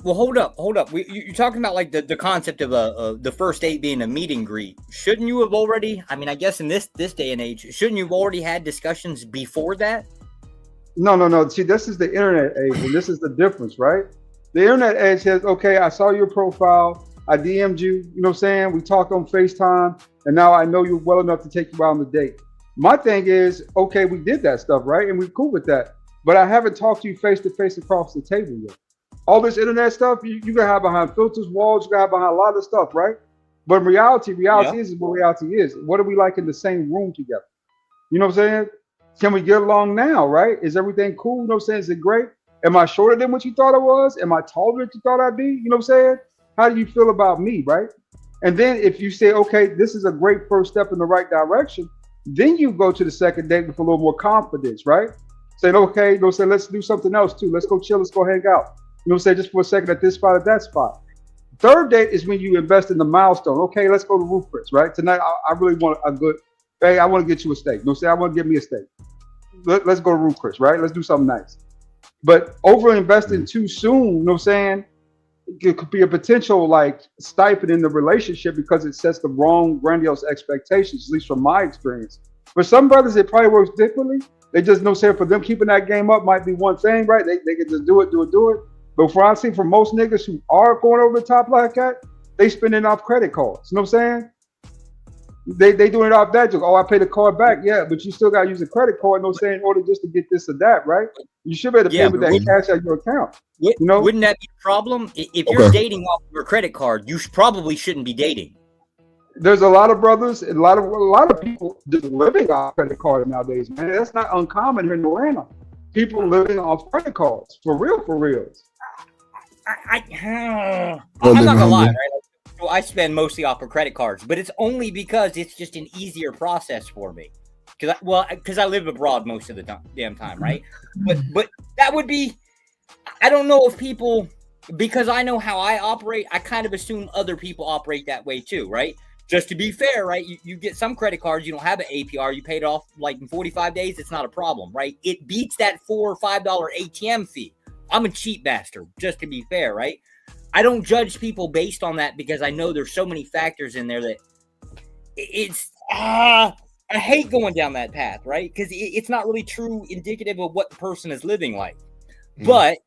Well, hold up. You're talking about like the concept of the first date being a meet and greet. Shouldn't you have already? I mean, I guess in this day and age, shouldn't you have already had discussions before that? No. See, this is the internet age, and this is the difference, right? The internet age says, okay, I saw your profile, I DM'd you, we talked on FaceTime, and now I know you well enough to take you out on the date. My thing is, okay, we did that stuff, right? And we're cool with that. But I haven't talked to you face to face across the table yet. All this internet stuff, you can have behind filters, walls, you can have behind a lot of stuff, right? But reality is what reality is. What are we like in the same room together? You know what I'm saying? Can we get along now, right? Is everything cool? You know what I'm saying? Is it great? Am I shorter than what you thought I was? Am I taller than you thought I'd be? You know what I'm saying? How do you feel about me, right? And then if you say, okay, this is a great first step in the right direction, then you go to the second date with a little more confidence, right? Saying, okay, let's do something else too. Let's go chill, let's go hang out. Just for a second at this spot, at that spot. Third date is when you invest in the milestone. Okay, let's go to Roof Chris, right? Tonight, I really want a good, hey, I want to get you a steak. I want to get me a steak. Let's go to Roof Chris, right? Let's do something nice. But over investing too soon, it could be a potential like stifle in the relationship because it sets the wrong grandiose expectations, at least from my experience. For some brothers, it probably works differently. They just for them keeping that game up might be one thing, right? They can just do it. But for honestly, for most niggas who are going over the top like that, they spending off credit cards. You know what I'm saying? They doing it off that joke. Oh, I paid the card back. Yeah, but you still got to use a credit card. No saying in order just to get this or that, right? You should be able to pay Yeah, with but that cash at your account. You know, wouldn't that be a problem? If Okay. you're dating off your credit card, you probably shouldn't be dating. there's a lot of brothers, and a lot of people just living off credit cards nowadays, man. That's not uncommon here in Atlanta. People living off credit cards for reals. I'm Well, not gonna then, lie, homie. right? So I spend mostly off of credit cards, but it's only because it's just an easier process for me. Because I live abroad most of the damn time, right? But that would be, I don't know if people, because I know how I operate, I kind of assume other people operate that way too, right? Just to be fair, right? You get some credit cards, you don't have an APR, you pay it off like in 45 days, it's not a problem, right? It beats that $4 or $5 ATM fee. I'm a cheap bastard, just to be fair, right? I don't judge people based on that because I know there's so many factors in there that it's I hate going down that path, right? Because it's not really true indicative of what the person is living like. But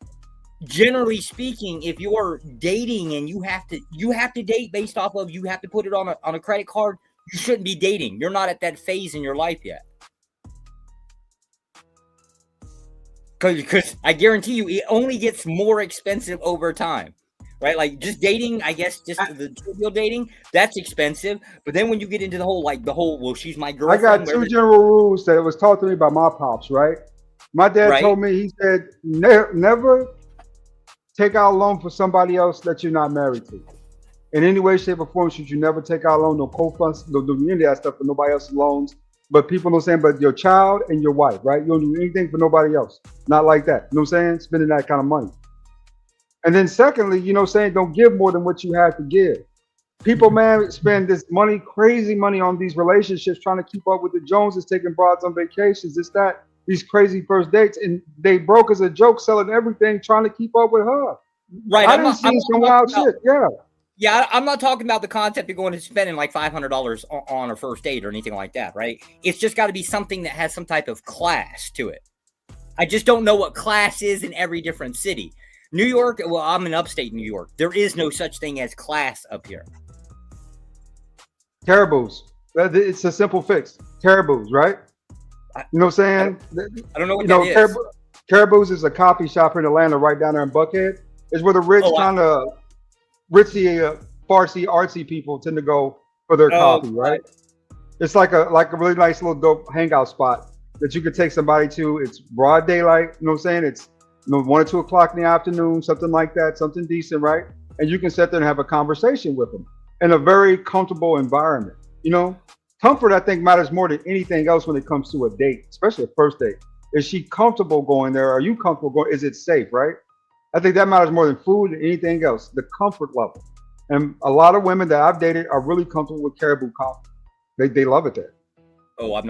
generally speaking, if you're dating and you have to date based off of, you have to put it on a credit card, you shouldn't be dating. You're not at that phase in your life yet. Because I guarantee you, it only gets more expensive over time. Right, like just dating, I guess, just the trivial dating, that's expensive. But then when you get into the whole, well, she's my I girlfriend. got two general rules that was taught to me by my pops, right? My dad told me, he said, never take out a loan for somebody else that you're not married to. In any way, shape, or form, should you never take out a loan, no co-funds, don't do any of that stuff for nobody else's loans. But people know what I'm saying, but your child and your wife, right? You don't do anything for nobody else. Not like that. You know what I'm saying? Spending that kind of money. And then secondly, you know what I'm saying, don't give more than what you have to give. People, man, spend this money, crazy money on these relationships, trying to keep up with the Joneses, taking broads on vacations, this, that, these crazy first dates. And they broke as a joke, selling everything, trying to keep up with her. Right. I didn't see some wild shit. Yeah. Yeah, I'm not talking about the concept of going to spending like $500 on a first date or anything like that, right? It's just got to be something that has some type of class to it. I just don't know what class is in every different city. New York, well, I'm in upstate New York. There is no such thing as class up here. Caribous. It's a simple fix. Caribous, right? You know what I'm saying? I don't know what that is. Caribous is a coffee shop in Atlanta right down there in Buckhead. It's where the rich kind of ritzy, farcy, artsy people tend to go for their coffee, right? It's like a really nice little dope hangout spot that you could take somebody to. It's broad daylight, you know what I'm saying? It's 1 or 2 o'clock in the afternoon, something like that, something decent, right? And you can sit there and have a conversation with them in a very comfortable environment. You know, comfort, I think, matters more than anything else when it comes to a date, especially a first date. Is she comfortable going there? Are you comfortable going? Is it safe, right? I think that matters more than food and anything else, the comfort level. And a lot of women that I've dated are really comfortable with Caribou coffee. They love it there. Oh, I'm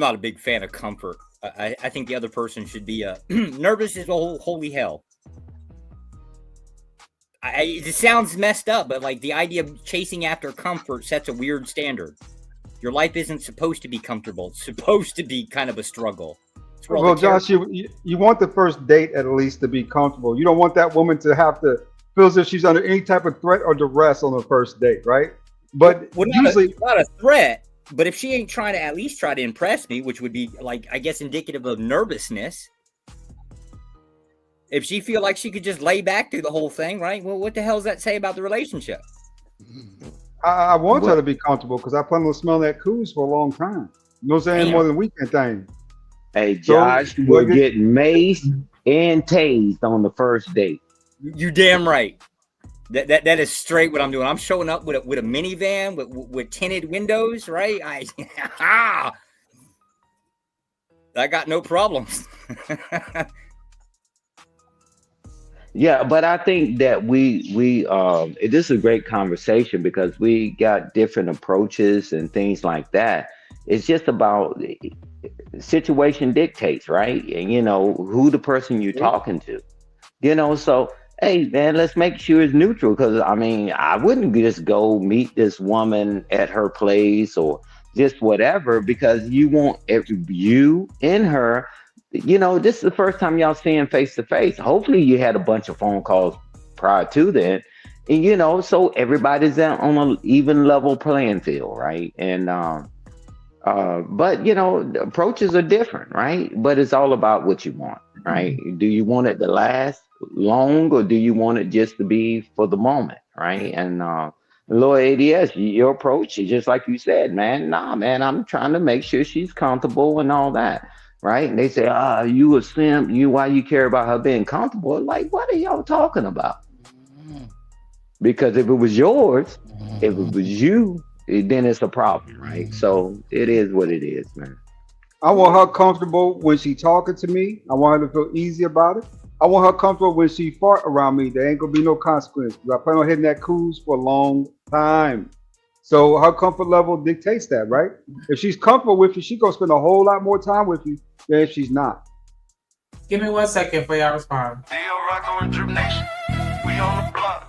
not a big fan of comfort. I think the other person should be nervous as holy hell. It sounds messed up, but like the idea of chasing after comfort sets a weird standard. Your life isn't supposed to be comfortable. It's supposed to be kind of a struggle. Well, Josh, you want the first date at least to be comfortable. You don't want that woman to have to feel as if she's under any type of threat or duress on the first date, right? But usually not a threat. But if she ain't trying to at least try to impress me, which would be like, I guess, indicative of nervousness. If she feel like she could just lay back through the whole thing, right? Well, what the hell does that say about the relationship? I want her to be comfortable because I plan on smelling that coos for a long time. You know what I'm saying? Damn. More than weekend thing. Hey, Josh, So, we're getting maced and tased on the first date. You damn right. That is straight what I'm doing. I'm showing up with a minivan with tinted windows, right? I got no problems. Yeah, but I think that we this is a great conversation because we got different approaches and things like that. It's just about situation dictates, right? And who the person you're talking to. So hey man, let's make sure it's neutral because I wouldn't just go meet this woman at her place or just whatever because you want you and her. This is the first time y'all seeing face to face. Hopefully you had a bunch of phone calls prior to that And, you know, so everybody's on an even level playing field, right? And but you know, the approaches are different, right? But it's all about what you want, right? Do you want it to last long, or do you want it just to be for the moment, right? And Lord ADS, your approach is just like you said, man. Nah, man, I'm trying to make sure she's comfortable and all that, right? And they say, you a simp, why you care about her being comfortable? Like, what are y'all talking about? Because if it was yours, if it was you, then it's a problem, right? So it is what it is, man. I want her comfortable when she talking to me. I want her to feel easy about it. I want her comfortable when she fart around me. There ain't gonna be no consequence. I plan on hitting that cruise for a long time. So her comfort level dictates that, right? If she's comfortable with you, she gonna spend a whole lot more time with you than if she's not. Give me 1 second for y'all respond. Rock on Drip Nation. We on the block.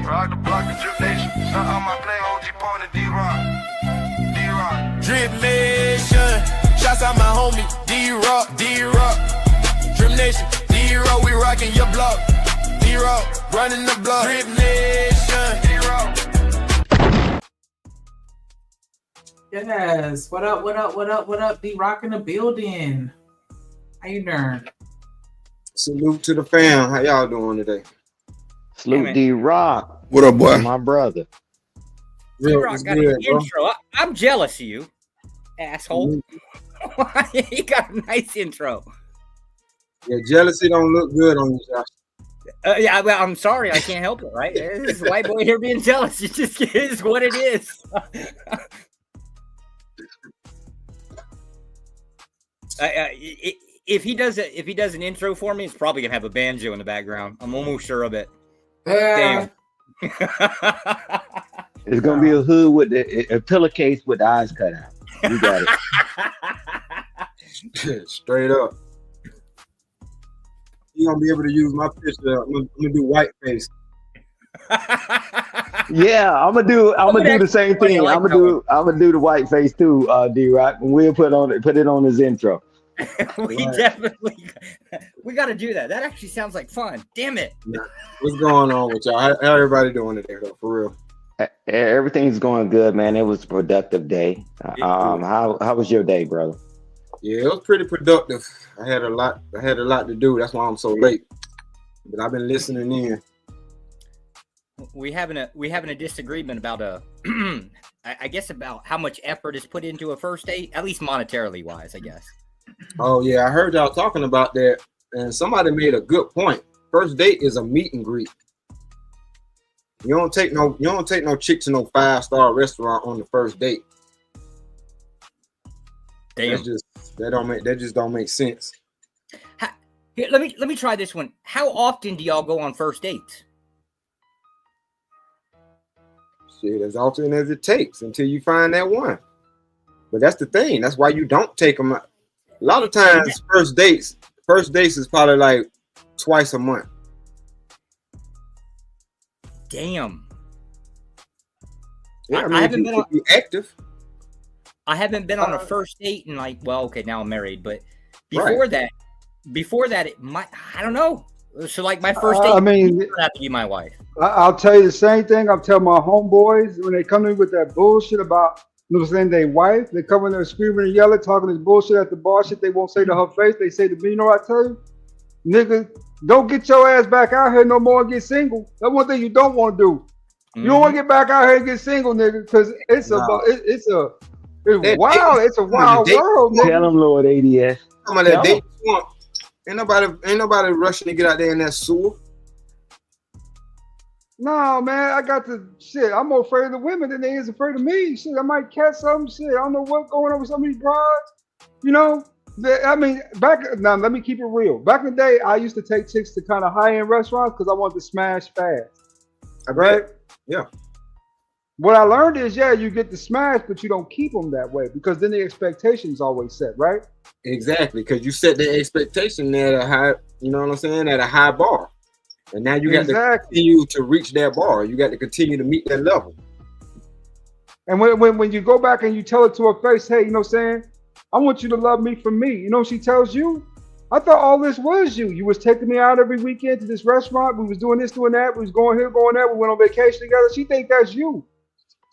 Rock the block of Drip Nation. On my play OG point of D-Rock. Drip Nation. Shouts out my homie D-Rock. Drip Nation. D-Rock, we rockin' your block. D-Rock, running the block. Drip Nation. D-Rock. Yes. What up? D-Rock in the building. How you doing? Salute to the fam. How y'all doing today? Salute D-Rock. What up, boy? My brother. D-Rock got an intro. I'm jealous of you, asshole. He got a nice intro. Yeah, jealousy don't look good on you, Josh. Yeah, well, I'm sorry. I can't help it, right? This white boy here being jealous. It just is what it is. If he does an intro for me, it's probably gonna have a banjo in the background. I'm almost sure of it. Damn. It's gonna be a hood with a pillowcase with the eyes cut out. You got it. Straight up. You're gonna be able to use my picture. I'm gonna do white face. Yeah, I'm gonna do the same thing. I'm gonna do the white face too, D-Rock, and we'll put it on his intro. We got to do that. That actually sounds like fun. Damn it! What's going on with y'all? How everybody doing today, though? For real? Everything's going good, man. It was a productive day. How was your day, brother? Yeah, it was pretty productive. I had a lot to do. That's why I'm so late. But I've been listening in. We having a disagreement about I guess about how much effort is put into a first date, at least monetarily wise, I guess. Oh yeah, I heard y'all talking about that, and somebody made a good point. First date is a meet and greet. You don't take no chick to no 5-star restaurant on the first date. Damn. That just don't make sense. Here, let me try this one. How often do y'all go on first dates? Shit, as often as it takes until you find that one. But that's the thing. That's why you don't take them out. A lot of times, first dates is probably like twice a month. Damn. Yeah, I haven't been active. I haven't been on a first date in now I'm married, but before that, it might, I don't know. So like my first date, doesn't have to be my wife. I'll tell you the same thing. I'll tell my homeboys when they come in with that bullshit about their wife. They come in there screaming and yelling, talking this bullshit at the bar. Shit they won't say to her face. They say to me, you know what I tell you, nigga, don't get your ass back out here no more and get single. That's one thing you don't want to do. Mm-hmm. You don't want to get back out here and get single, nigga, because it's wild. It's a wild world. Nigga. Tell them, Lord ADS. Ain't nobody rushing to get out there in that sewer. No, man, I got the shit. I'm more afraid of the women than they is afraid of me. Shit, I might catch something. Shit, I don't know what's going on with some of these brides. You know, let me keep it real. Back in the day, I used to take chicks to kind of high-end restaurants because I wanted to smash fast. Right? Yeah. What I learned is, you get to smash, but you don't keep them that way because then the expectation's always set, right? Exactly, because you set the expectation at a high, you know what I'm saying, at a high bar. And now you got to continue to reach that bar. You got to continue to meet that level. And when you go back and you tell it to her face, hey, you know what I'm saying? I want you to love me for me. You know what she tells you? I thought all this was you. You was taking me out every weekend to this restaurant. We was doing this, doing that. We was going here, going there. We went on vacation together. She think that's you.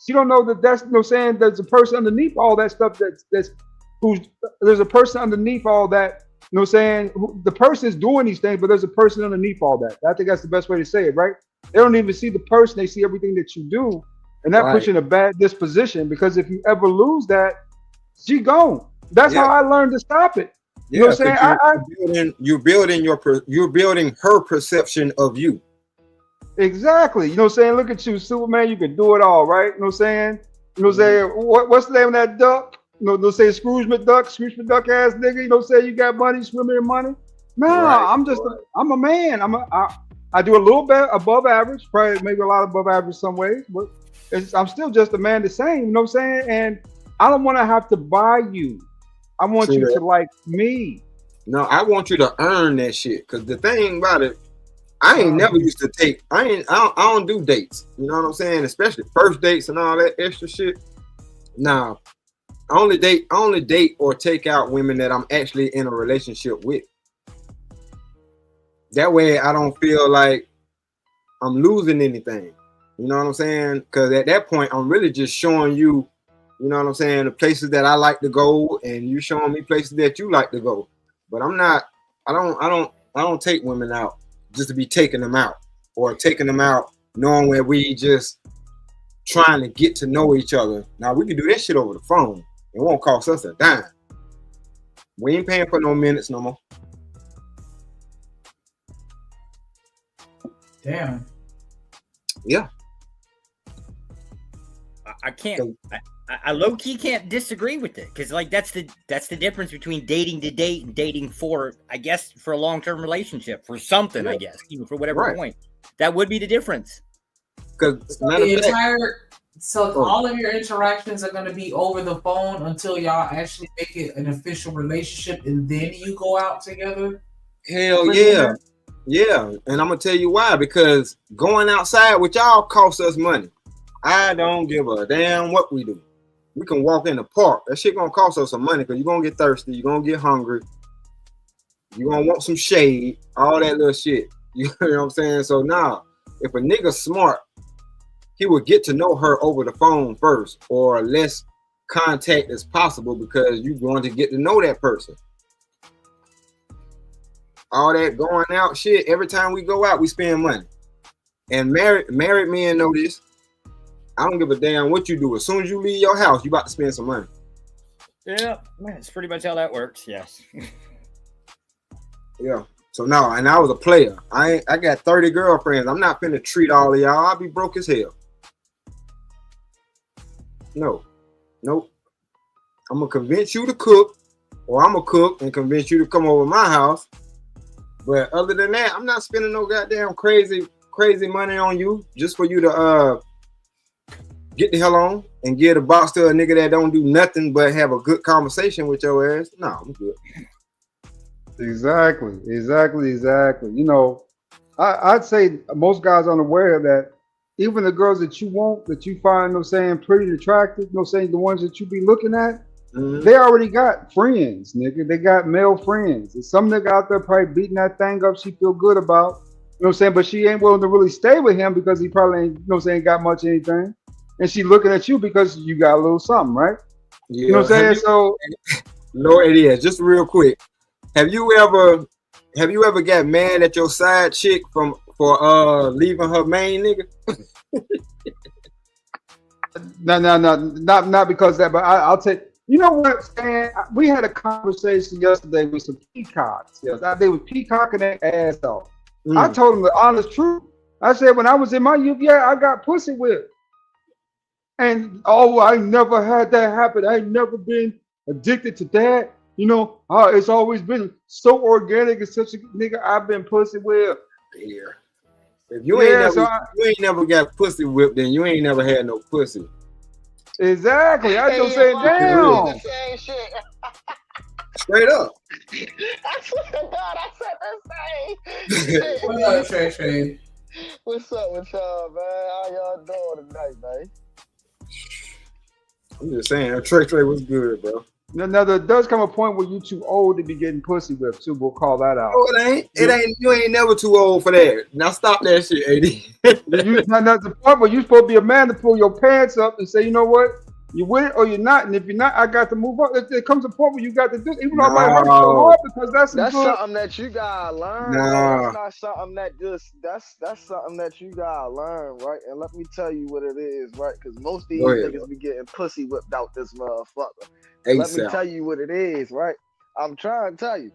She don't know that that's, you know, saying there's a person underneath all that stuff. That's who's there's a person underneath all that. You know, saying the person is doing these things, but there's a person underneath all that. I think that's the best way to say it, right? They don't even see the person; they see everything that you do, and that puts you in a bad disposition. Because if you ever lose that, she gone. That's how I learned to stop it. You know what I'm saying? You're building her perception of you. Exactly. You know what I'm saying? Look at you, Superman. You can do it all, right? You know what I'm saying? You know what I'm saying? What's the name of that duck? You know, they'll say Scrooge McDuck ass nigga. You know what I'm saying? You got money, swimming in money. No, I'm a man. I do a little bit above average, probably maybe a lot above average some ways, but I'm still just a man the same. You know what I'm saying? And I don't want to have to buy you. I want you to like me. No, I want you to earn that shit. Cause the thing about it, I ain't never used to take. I don't do dates. You know what I'm saying? Especially first dates and all that extra shit. Nah, I only date or take out women that I'm actually in a relationship with. That way, I don't feel like I'm losing anything. You know what I'm saying? Because at that point, I'm really just showing you. You know what I'm saying? The places that I like to go, and you showing me places that you like to go. But I'm not. I don't take women out just to be taking them out, or taking them out knowing where we just trying to get to know each other. Now we can do that shit over the phone. It won't cost us a dime. We ain't paying for no minutes no more. Damn. Yeah. I can't. I low key can't disagree with it, because like that's the difference between dating to date and dating for, I guess, for a long-term relationship, for something, I guess, even for whatever point. That would be the difference. Because all of your interactions are going to be over the phone until y'all actually make it an official relationship, and then you go out together. Hell yeah. Yeah, and I'm gonna tell you why. Because going outside with y'all costs us money. I don't give a damn what we do. We can walk in the park. That shit gonna cost us some money, because you're gonna get thirsty, you're gonna get hungry, you're gonna want some shade, all that little shit. You know what I'm saying? So now, if a nigga smart, he would get to know her over the phone first, or less contact as possible, because you're going to get to know that person. All that going out shit, every time we go out, we spend money. And married men know this. I don't give a damn what you do. As soon as you leave your house, you about to spend some money. Yeah, that's pretty much how that works. Yes. Yeah. So now, and I was a player. I got 30 girlfriends. I'm not finna treat all of y'all. I'll be broke as hell. Nope. I'm gonna convince you to cook, or I'm gonna cook and convince you to come over to my house. But other than that, I'm not spending no goddamn crazy money on you just for you to get the hell on and give a box to a nigga that don't do nothing but have a good conversation with your ass. No, I'm good. Exactly. You know, I'd say most guys are unaware that even the girls that you want, that you find, no saying, pretty attractive, no saying the ones that you be looking at, they already got friends, nigga. They got male friends. And some nigga out there probably beating that thing up she feel good about, you know what I'm saying? But she ain't willing to really stay with him because he probably ain't, you know what I'm saying, got much anything. And she looking at you because you got a little something, right? Yeah. You know what I'm saying? Lord, it is. Just real quick. Have you ever got mad at your side chick for leaving her main nigga? No, not because of that, but I'll take. You know what, Stan? We had a conversation yesterday with some peacocks. Yes, they was peacocking their ass off. I told them the honest truth. I said when I was in my youth, yeah, I got pussy whipped. And I never had that happen. I ain't never been addicted to that. You know, it's always been so organic and such a nigga. I've been pussy whipped. Yeah. If you ain't never got pussy whipped, then you ain't never had no pussy. Exactly. I just said, damn. Straight up. I swear to God, I said the same shit. What up, Trey? What's up with y'all, man? How y'all doing tonight, man? I'm just saying, Trey was good, bro. Now there does come a point where you too old to be getting pussy with too. We'll call that out. Oh, it ain't. It ain't. You ain't never too old for that. Now stop that shit, AD. Now that's the point where you're supposed to be a man to pull your pants up and say, you know what, you with it or you're not. And if you're not, I got to move on. There comes a point where you got to do. Even though it might hurt so hard because that's That's good. something that you gotta learn. Bro. That's not something that just. That's something that you gotta learn, right? And let me tell you what it is, right? Because most of these niggas be getting pussy whipped out this motherfucker. Let me tell you what it is, right? I'm trying to tell you,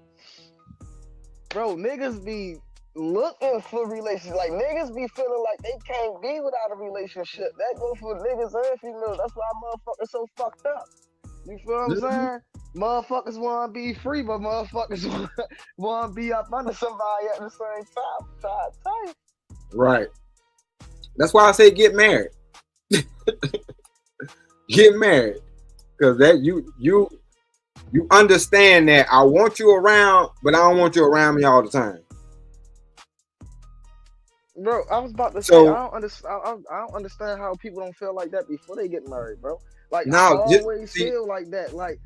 bro. Niggas be looking for relationships. Like niggas be feeling like they can't be without a relationship. That go for niggas and females. That's why motherfuckers so fucked up. You feel what I'm saying? Motherfuckers want to be free, but motherfuckers want to be up under somebody at the same time. I'm trying to tell you. Right. That's why I say get married. Get married, because that you understand that I want you around, but I don't want you around me all the time. Bro, I was about to say I don't understand how people don't feel like that before they get married, bro. Like I always feel like that. Like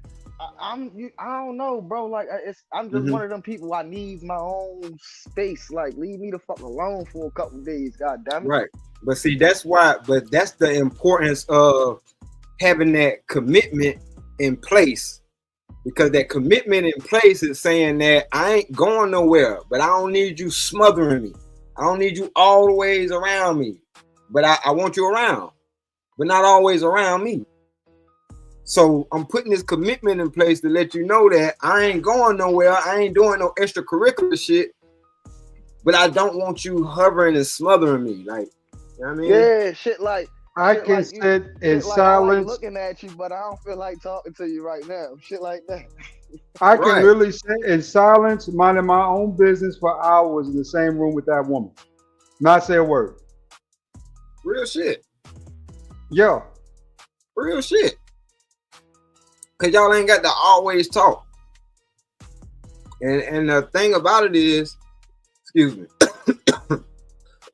I don't know, bro. Like I'm just one of them people. I need my own space. Like leave me the fuck alone for a couple of days. God damn it. Right. But see, that's why. But that's the importance of having that commitment in place. Because that commitment in place is saying that I ain't going nowhere, but I don't need you smothering me. I don't need you always around me, but I want you around, but not always around me. So I'm putting this commitment in place to let you know that I ain't going nowhere. I ain't doing no extracurricular shit, but I don't want you hovering and smothering me. Like, you know what I mean? Yeah, shit like I can sit in silence. I like looking at you, but I don't feel like talking to you right now. Shit like that. I can really sit in silence, minding my own business for hours in the same room with that woman. Not say a word. Real shit. Yeah. Real shit. Cause y'all ain't got to always talk. And the thing about it is, excuse me.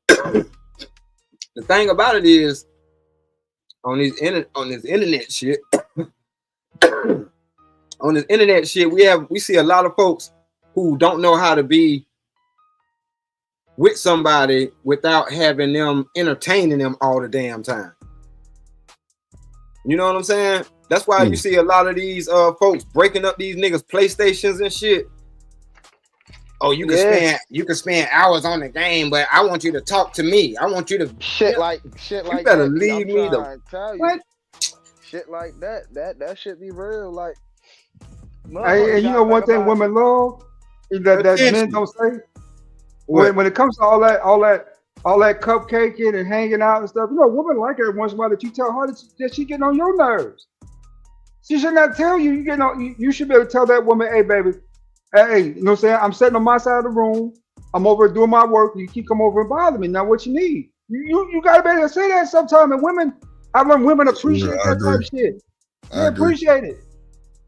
The thing about it is, on this internet shit, on this internet shit, we see a lot of folks who don't know how to be with somebody without having them entertaining them all the damn time. You know what I'm saying? That's why you see a lot of these folks breaking up these niggas' PlayStations and shit. Oh, you can spend hours on the game, but I want you to talk to me. I want you to shit like you better that. leave me the what? Shit like that. That should be real. Like, hey, and you know one thing women love that men don't say. When it comes to all that cupcaking and hanging out and stuff, you know, women like it once in a while that you tell her that she getting on your nerves. She should not tell you. You should be able to tell that woman, hey, baby. Hey, you know what I'm saying? I'm sitting on my side of the room. I'm over doing my work. You keep coming over and bother me. Now, what you need? You gotta be able to say that sometime. And women, I learned women appreciate that type of shit. They appreciate it.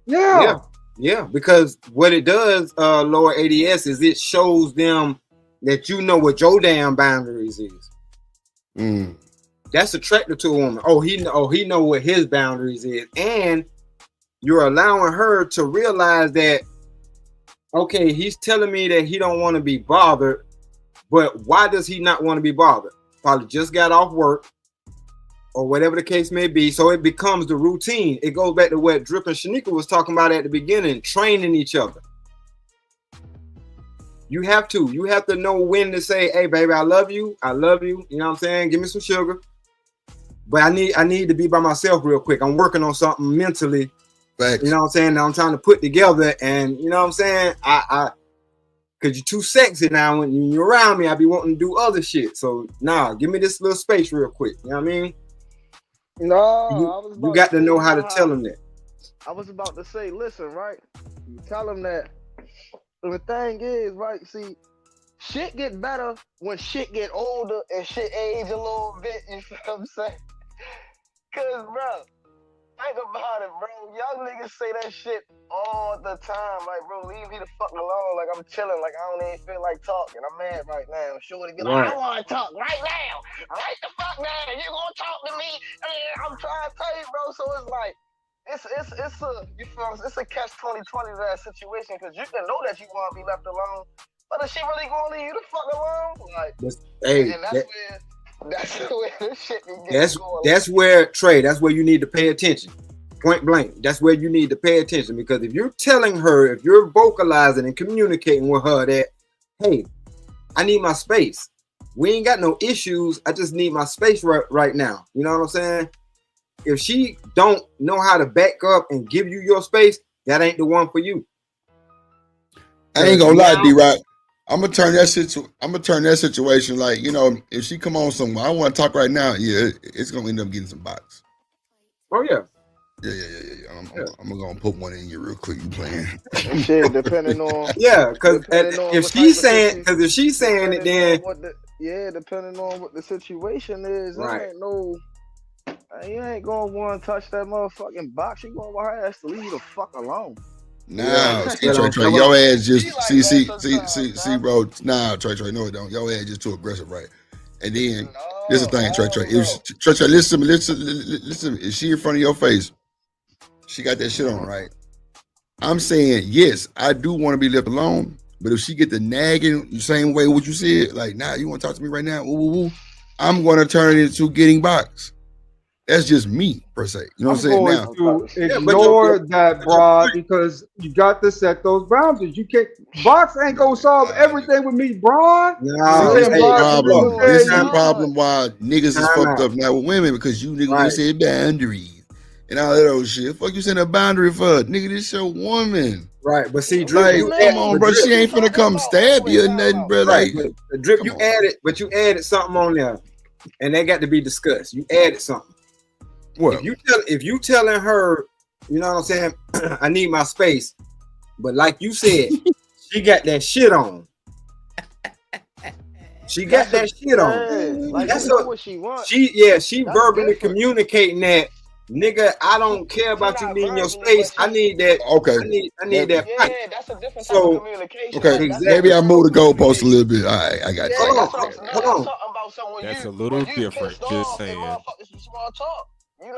Yeah. Because what it does, lower ADS, is it shows them that you know what your damn boundaries is. That's attractive to a woman. He know what his boundaries is, and you're allowing her to realize that. Okay, he's telling me that he don't want to be bothered, but why does he not want to be bothered? Probably just got off work or whatever the case may be. So it becomes the routine. It goes back to what Drip and Shanika was talking about at the beginning, training each other. You have to know when to say, hey, baby, I love you. You know what I'm saying? Give me some sugar. But I need to be by myself real quick. I'm working on something mentally. You know what I'm saying? Now I'm trying to put together, and you know what I'm saying? I cause you're too sexy now. When you're around me, I be wanting to do other shit. So give me this little space real quick. You know what I mean? No, you got to know how to tell them that. I was about to say, listen, right? You tell them that. The thing is, right? See, shit get better when shit get older and shit age a little bit. You feel what I'm saying? Cause, bro. Think about it, bro. Young niggas say that shit all the time. Like, bro, leave me the fuck alone. Like, I'm chilling. Like, I don't even feel like talking. I'm mad right now. Shorty be like, I want to talk right now. Right the fuck now. You gonna talk to me? I'm trying to tell you, bro. So it's like, it's a you feel it's a catch 2020 to that situation because you can know that you want to be left alone, but is she really gonna leave you the fuck alone? Like, Hey, and that's where this shit can get that's where Trey. That's where you need to pay attention. Point blank. That's where you need to pay attention because if you're telling her, if you're vocalizing and communicating with her that, hey, I need my space. We ain't got no issues. I just need my space right now. You know what I'm saying? If she don't know how to back up and give you your space, that ain't the one for you. I ain't gonna lie, D-Rock. I'm gonna turn that situation like, you know, if she come on somewhere, I want to talk right now. Yeah, it's gonna end up getting some box. Oh yeah. Yeah. I'm gonna put one in you real quick. You playing? Shit, depending on because if she's saying it, then depending on what the situation is, right. Ain't no. You ain't gonna want to touch that motherfucking box. You gonna want her ass to leave you the fuck alone. Nah, Trey, your ass just see, bro. Nah, Trey, no, it don't. Your ass just too aggressive, right? And then this is the thing, Trey. If Trey, listen. Is she in front of your face? She got that shit on, right? I'm saying yes, I do want to be left alone, but if she get the nagging the same way what you said, like, nah, you want to talk to me right now? Ooh, I'm gonna turn it into getting box. That's just me per se. You know what I'm saying? Now, to ignore that, bro, because you got to set those boundaries. You can't. Box ain't gonna solve everything with me, bro. No, this is the problem why niggas is fucked up now with women because you niggas say boundaries and all that old shit. Fuck you saying a boundary for, nigga? This your woman. Right, but see, Drip, like, come on, bro. She ain't finna come stab you or nothing, bro. Right, like, but Drip, you added something on there, and they got to be discussed. You added something. Well, if you telling her, you know what I'm saying, I need my space, but like you said, she got that shit on. She got that shit on. Like, that's what she wants. She verbally communicating that, nigga, I don't care about you needing your space. I need that. Okay. I need that. Yeah, that's a different type of communication. Okay, maybe I moved the goalpost a little bit. All right, I got you. Hold on. That's a little different. Just saying.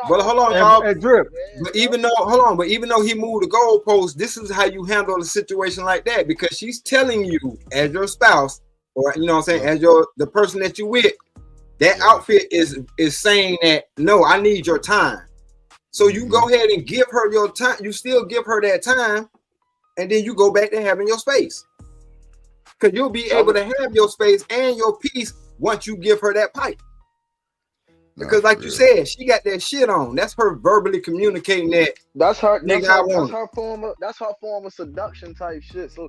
But hold on, y'all. Drip. But even though he moved the goalpost, this is how you handle a situation like that because she's telling you as your spouse, or you know what I'm saying, as the person that you with, that outfit is saying that no, I need your time. So you go ahead and give her your time. You still give her that time, and then you go back to having your space. Because you'll be able to have your space and your peace once you give her that pipe. Because like you said, she got that shit on. That's her verbally communicating that. That's her form of seduction type shit. So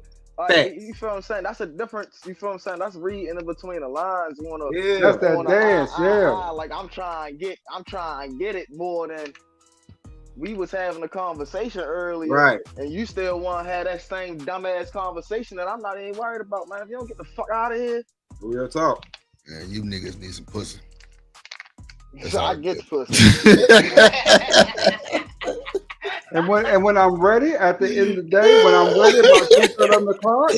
you feel what I'm saying? That's a difference. You feel what I'm saying? That's reading in between the lines. That's that dance, like I'm trying to get it more than we was having a conversation earlier. Right. And you still want to have that same dumbass conversation that I'm not even worried about, man. If you don't get the fuck out of here. Real talk. Man, you niggas need some pussy. So I get pussy. and when I'm ready, at the end of the day, when I'm ready about 2:30 on the clock,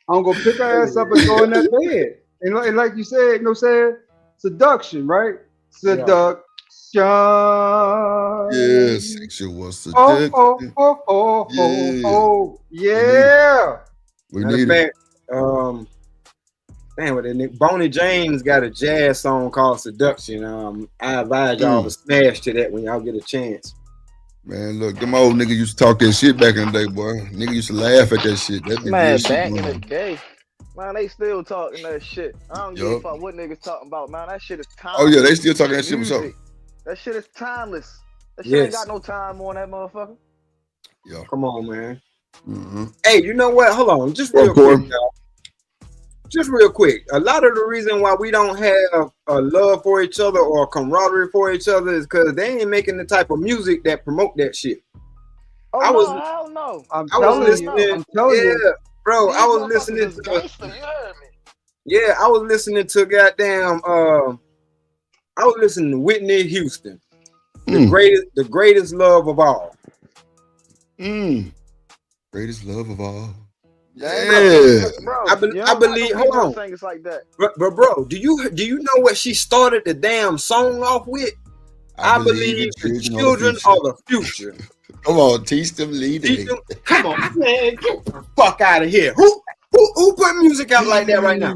I'm gonna pick her ass up and go in that bed. And like you said, you know what I'm saying? Seduction, right? Seduction. Yeah, sexual seduction. Yeah. We need it. Bonnie James got a jazz song called Seduction. I advise y'all to smash to that when y'all get a chance. Man, look, them old niggas used to talk that shit back in the day, boy. Niggas used to laugh at that shit. That man, back in the day, man, they still talking that shit. I don't give a fuck what niggas talking about, man. That shit is timeless. Oh yeah, they still talking that shit. What's up? That shit is timeless. That shit ain't got no time on that motherfucker. Yeah. Come on, man. Mm-hmm. Hey, you know what? Hold on, just real quick, y'all. Just real quick, a lot of the reason why we don't have a love for each other or camaraderie for each other is because they ain't making the type of music that promote that shit. Oh, hell no. I'm telling you. Bro, I was listening to. Gangster, you heard me. Yeah, I was listening to goddamn. I was listening to Whitney Houston, the greatest love of all. Greatest love of all. Yeah, bro, I believe. Hold on, things like that. But bro, do you know what she started the damn song off with? I believe the children are the future. Come on, teach them lead. Teach them. Come on, man, get the fuck out of here. Who put music out like that right now?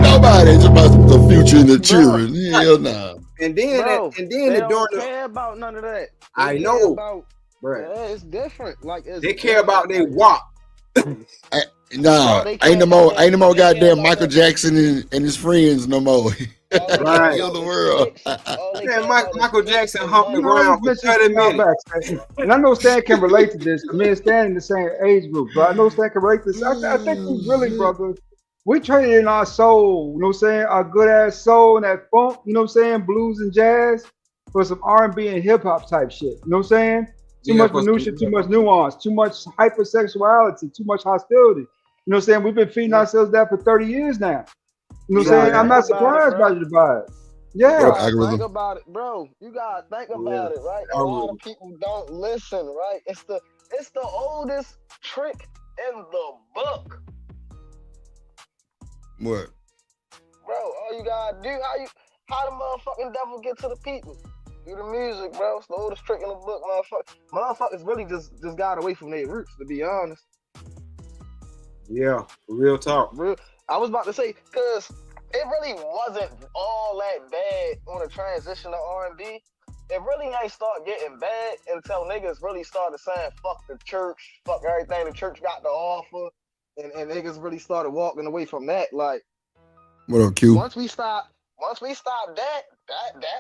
Nobody. It's about the future and the children. Hell no. And then Bro, and then they during don't the care about none of that. I They care know, about, bro. yeah, it's different. Like They care about their WAP. Nah, they ain't care no about more. that- Ain't no more they care goddamn about Michael that- Jackson and his friends no more. Right. Kill the world. Man, Michael Jackson humped the You know, I ground was for mentioning 30 Stan minutes. back, Stan. And I know Stan can relate to this. I mean, Stan in the same age group, but I know Stan can relate to this. I think we really, brother, we traded in our soul, you know what I'm saying? Our good ass soul and that funk, you know what I'm saying? Blues and jazz for some R&B and hip hop type shit. You know what I'm saying? Too much minutia, too much nuance, too much hypersexuality, too much hostility. You know what I'm saying? We've been feeding ourselves that for 30 years now. You know what I'm saying? I'm not surprised by you to buy it. Yeah. Think about it, bro. You gotta think about it, right? A lot of people don't listen, right? It's the oldest trick in the book. What? Bro, all you gotta do, how the motherfucking devil get to the people? Through the music, bro. It's the oldest trick in the book, motherfucker. Motherfuckers really just got away from their roots, to be honest. Yeah, real talk. I was about to say, cause it really wasn't all that bad on the transition to R&B. It really ain't start getting bad until niggas really started saying fuck the church, fuck everything the church got to offer, and niggas really started walking away from that. Like, What up, Q? once we stopped that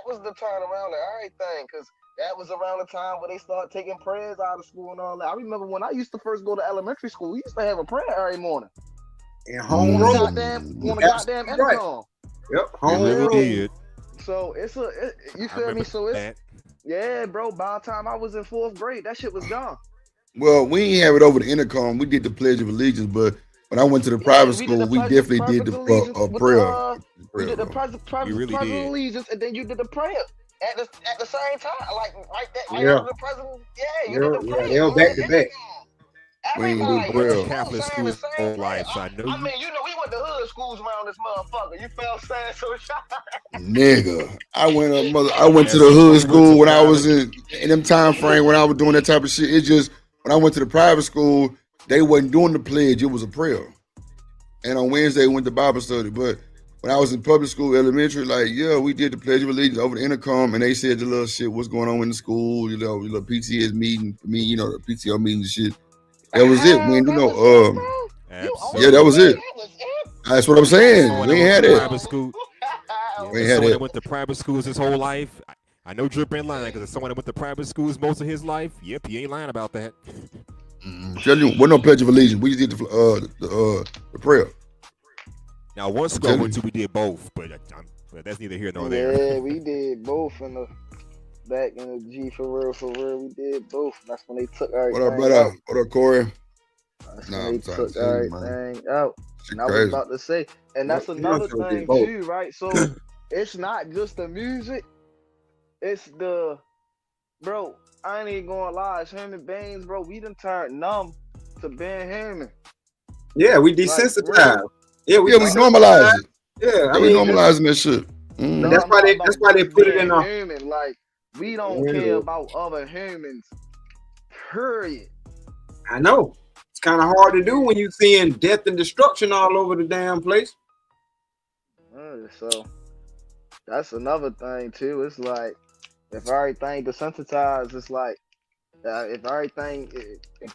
was the turnaround to everything, cause that was around the time where they started taking prayers out of school and all that. I remember when I used to first go to elementary school, we used to have a prayer every morning. And home on road. the goddamn intercom. Yep, home really road. did. So you feel me? So it's yeah, bro. By the time I was in 4th grade, that shit was gone. Well, we ain't have it over the intercom. We did the Pledge of Allegiance, but when I went to the private school, we definitely did the prayer. We did the Pledge of Allegiance, and then you did the prayer at the same time, like Yeah. the president. Yeah, you did the prayer. They were back to back. We ain't do Went to prayer. Catholic schools all life, so I know I mean, we went to hood schools around this motherfucker. You feel what I'm saying? So Nigga, I went to the hood school when I was in them time frame when I was doing that type of shit. It's just when I went to the private school, they wasn't doing the pledge. It was a prayer. And on Wednesday, we went to Bible study. But when I was in public school, elementary, like, yeah, we did the Pledge of Allegiance over the intercom, and they said the little shit, what's going on in the school, your little PTS meeting, for me, the PTO meeting and shit. That was it. We ain't do no, yeah, that was it. That's what I'm saying. We ain't had it. Private school. We ain't had someone it. that went to private schools his whole life. I know Drip ain't lying because someone that went to private schools most of his life. Yep, he ain't lying about that. Tell you, we're no Pledge of Allegiance. We just did the prayer. Now, one school I went to, we did both, but that's neither here nor there. Yeah, we did both back in the G for real. We did both. That's when they took everything. What up, brother? What up, Corey? That's Nah, when they took everything out. And I was crazy. about to say, and that's another thing too, right? So it's not just the music, it's the bro. I ain't even gonna lie, it's human beings, bro. We done turned numb to being human. Yeah, we desensitized. Yeah, we normalize it. Yeah, we normalizing that shit. And that's why they put it in our human. Like, we don't care about other humans. Period. I know. It's kind of hard to do when you seeing death and destruction all over the damn place. So that's another thing too. It's like if everything desensitized, it's like if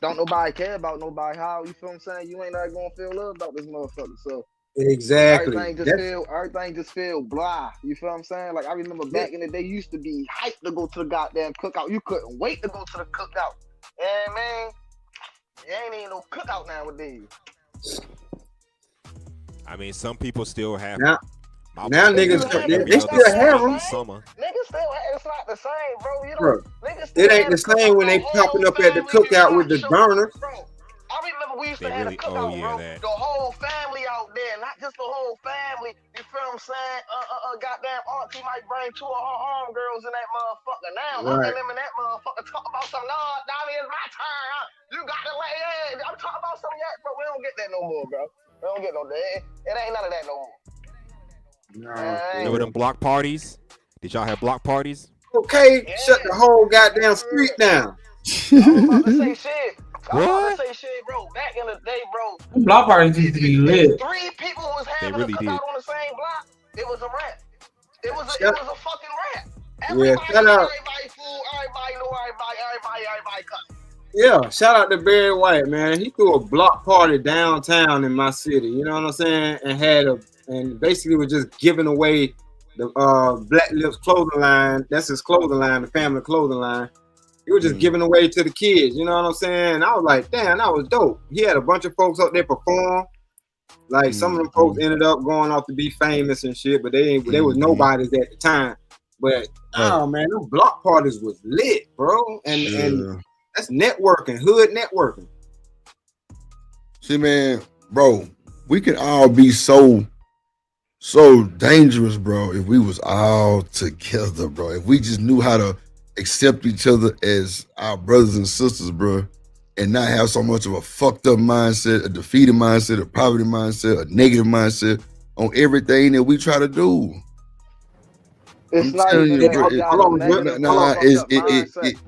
don't nobody care about nobody, how you feel what I'm saying? You ain't not gonna feel love about this motherfucker. So exactly. Everything just feel blah. You feel what I'm saying? Like I remember back in the day, you used to be hyped to go to the goddamn cookout. You couldn't wait to go to the cookout. And man, there ain't even no cookout nowadays. I mean, some people still have. Now niggas, they still have them. Summer. Niggas still have. It's not the same, bro. You know, niggas still it ain't the same when they popping up at the cookout with the burners. I remember we used to have a cookout, bro. The whole family out there, not just the whole family. You feel what I'm saying? Goddamn auntie might bring 2 of her homegirls in that motherfucker. Now, right. Them in that motherfucker talk about some. No, it's my turn. You got to lay in. I'm talking about some yet, bro. We don't get that no more, bro. We don't get no that. It ain't none of that no more. Remember them block parties? Did y'all have block parties? Okay, shut the whole goddamn street down. I was about to say shit. I was about to say shit, bro. Back in the day, bro. Block parties used to be lit. 3 people was having really a did. cookout on the same block. It was a rap. It was a fucking rap. Yeah, Everybody, shout out. everybody fool, everybody know everybody cut. Yeah, shout out to Barry White, man. He threw a block party downtown in my city. You know what I'm saying? And basically was just giving away the Black Lips clothing line. That's his clothing line, the family clothing line. He was just giving away to the kids. You know what I'm saying? And I was like, damn, that was dope. He had a bunch of folks up there perform. Like some of them folks ended up going off to be famous and shit, but they was nobodies at the time. But oh man, those block parties was lit, bro. And that's networking, hood networking. See, man, bro, we could all be so dangerous, bro, if we was all together, bro. If we just knew how to accept each other as our brothers and sisters, bro, and not have so much of a fucked up mindset, a defeated mindset, a poverty mindset, a negative mindset on everything that we try to do. It's not even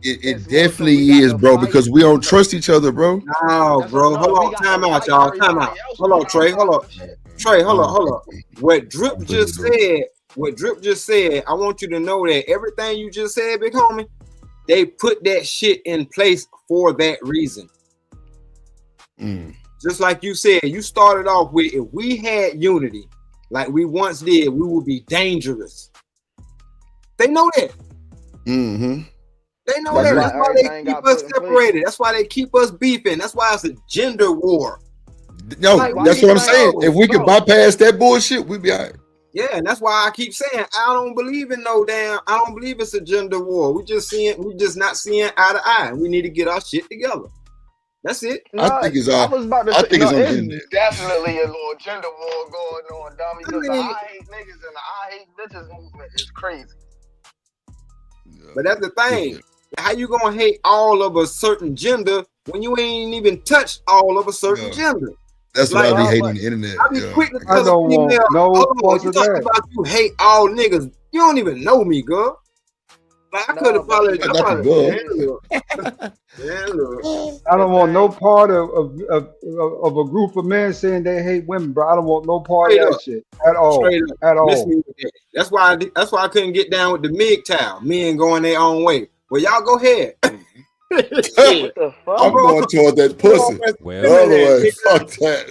it definitely is, bro, because we don't trust each other, bro. No, bro. Hold on, time out, y'all. Time out. Hold on, Trey. Hold on. Trey, hold on. What Drip just said, I want you to know that everything you just said, big homie, they put that shit in place for that reason. Just like you said, you started off with, if we had unity like we once did, we would be dangerous. They know that. They know that. That's why they keep us separated. That's why they keep us beefing. That's why it's a gender war. No, that's what I'm saying. If we could bypass that bullshit, we'd be all right. Yeah, and that's why I keep saying I don't believe in I don't believe it's a gender war. We just not seeing eye to eye. We need to get our shit together. That's it. I think it's all. It's definitely a little gender war going on, dummy. Because the I hate niggas and the I hate bitches movement is crazy. But that's the thing. How you gonna hate all of a certain gender when you ain't even touched all of a certain gender? That's like, what I be hating the internet. I be quick to tell a female, you talking about you hate all niggas. You don't even know me, girl. Like, I could have probably. I don't want no part of a group of men saying they hate women, bro. I don't want no part of that shit at all. At all. That's why I couldn't get down with the MGTOW. Men going their own way. Well, y'all go ahead. I'm going toward that pussy. Well, the other way, fuck that.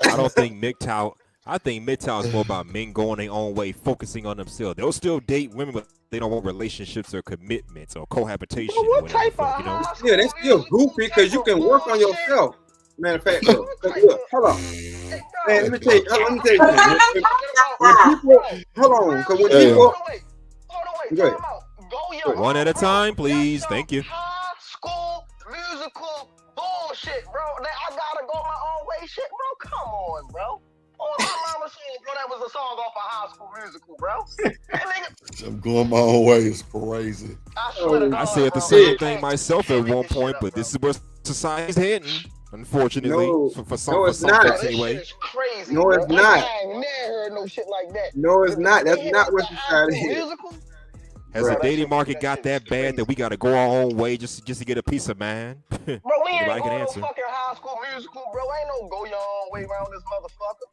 I don't think MGTOW. I think MGTOW is more about men going their own way, focusing on themselves. They'll still date women, but they don't want relationships or commitments or cohabitation. Well, what type of yeah, they still goofy because you can work on yourself. Matter of fact, look, hold on. Man, let me tell you something. Hold on, because when people. Go ahead. One at a time, please. Thank you. High school musical bullshit, bro. I gotta go my own way, shit, bro. Come on, bro. Oh, my mama song, bro. That was a song off a High School Musical, bro. I'm going my own way. It's crazy. I said the same thing myself at one point, but this is where society's heading. Unfortunately, for some folks anyway. It's crazy. No, it's not. I ain't never heard no shit like that. No, it's not. That's not what society is. Has the dating market got that bad that we got to go our own way just to get a piece of mind? Bro, we ain't going no fucking High School Musical, bro. Ain't no go your own way around this motherfucker.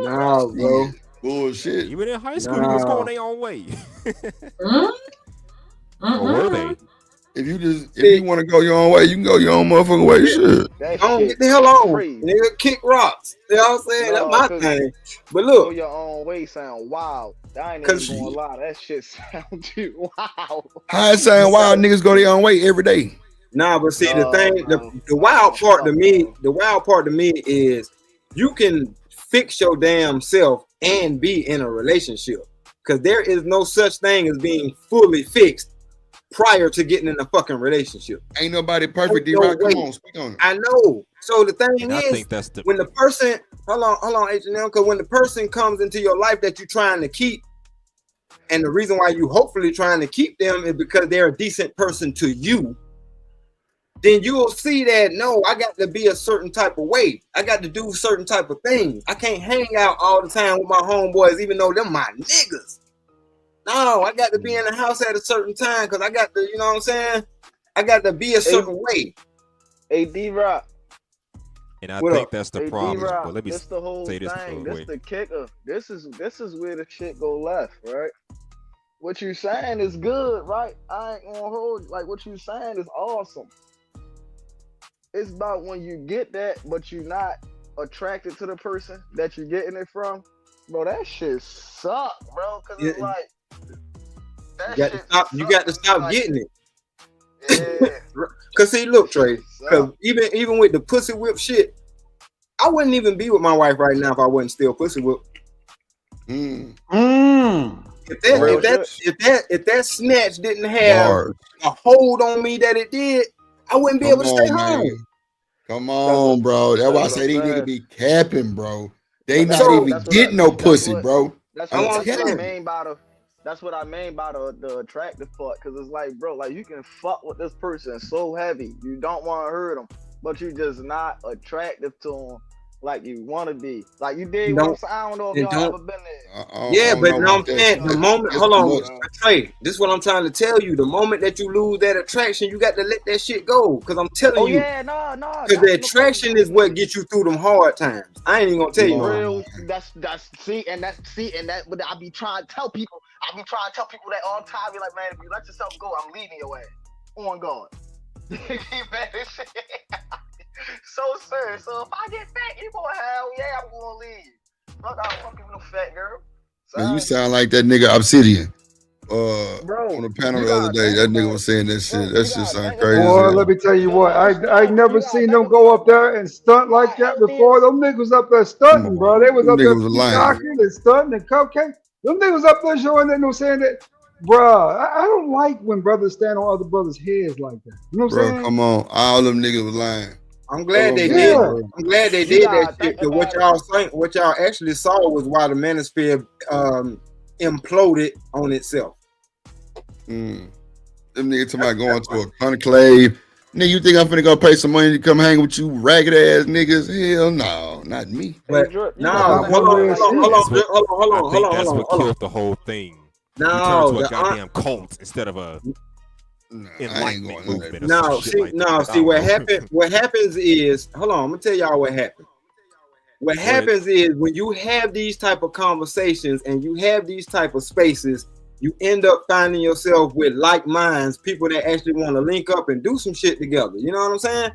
No, bro. Bullshit. Even in high school, they was going their own way. Or were they? If you want to go your own way, you can go your own motherfucking way. Shit. Don't get the hell on. Nigga, kick rocks. You know what I'm saying? That's my thing. But look. Go your own way sound wild. I ain't even gonna lie. That shit sound too wild. How it sound wild? Niggas go their own way every day. Nah, but see, the thing, the wild part to me is you can fix your damn self and be in a relationship. Because there is no such thing as being fully fixed prior to getting in a fucking relationship. Ain't nobody perfect, D-Rock. Come on, speak on it. I know. So the thing And is, I think that's the when the person, hold on, H&M, because when the person comes into your life that you're trying to keep, and the reason why you hopefully trying to keep them is because they're a decent person to you, then you will see that, no, I got to be a certain type of way. I got to do certain type of things. I can't hang out all the time with my homeboys, even though they're my niggas. No, I got to be in the house at a certain time because I got to, you know what I'm saying? I got to be a certain way. Hey, D-Rock. And I What think up? that's the Hey, problem. D-Rock, But let me this the whole say this thing. real This quick. the kicker. This is where the shit go left, right? What you saying is good, right? I ain't gonna hold like what you saying is awesome. It's about when you get that, but you're not attracted to the person that you're getting it from, bro. That shit suck, bro. Cause it's like that You got shit to stop. You got to stop like, getting it. yeah. Cause see, look, Trey. Cause even with the pussy whip shit, I wouldn't even be with my wife right now if I wasn't still pussy whip. If that snatch didn't have a hold on me that it did, I wouldn't be able to stay home. Come on, bro. That's why I say these niggas be capping, bro. They not even getting no pussy, bro. That's I'm what I telling you. mean by the. That's what I mean by the attractive part, because it's like, bro, like you can fuck with this person so heavy, you don't want to hurt them, but you just not attractive to them like you want to be. Like you did what I'm saying. I don't know if y'all ever been there. Yeah, but no, I'm saying the moment. Hold on, Trey. This is what I'm trying to tell you. The moment that you lose that attraction, you got to let that shit go. Because I'm telling you. Yeah, no. Because the attraction is what gets you through them hard times. I ain't even gonna tell you. Real. That's that. But I be trying to tell people. That all the time. Be like, man, if you let yourself go, I'm leaving your ass. On God. Man, this shit. So serious. So if I get fat, you gonna hell yeah, I'm gonna leave. Fuck, I'm fucking with no fat girl. Man, you sound like that nigga Obsidian. Bro, on the panel the other day, that nigga was saying that shit. That shit sound crazy. Boy, let me tell you what, I never seen them go up there and stunt like that before. Them niggas up there stunting, bro. They was Them up there niggas was lying. peacocking and stunting and cupcake. Them niggas up there showing that, no saying that, bro. I don't like when brothers stand on other brothers' heads like that. You know what I'm Bro, saying? come on. All them niggas was lying. I'm glad they did. I'm glad they did that shit. Cause what y'all actually saw was why the manosphere imploded on itself. Them niggas talking about going to a conclave. Nigga, you think I'm finna go pay some money to come hang with you ragged ass niggas? Hell no, not me. But no, hold on. That's what killed the whole thing. No, we turned to a goddamn cult instead of a enlightenment movement. See what happened. What happens is, hold on, I'm gonna tell y'all what happened. What happens is when you have these type of conversations and you have these type of spaces, you end up finding yourself with like minds, people that actually want to link up and do some shit together. You know what I'm saying?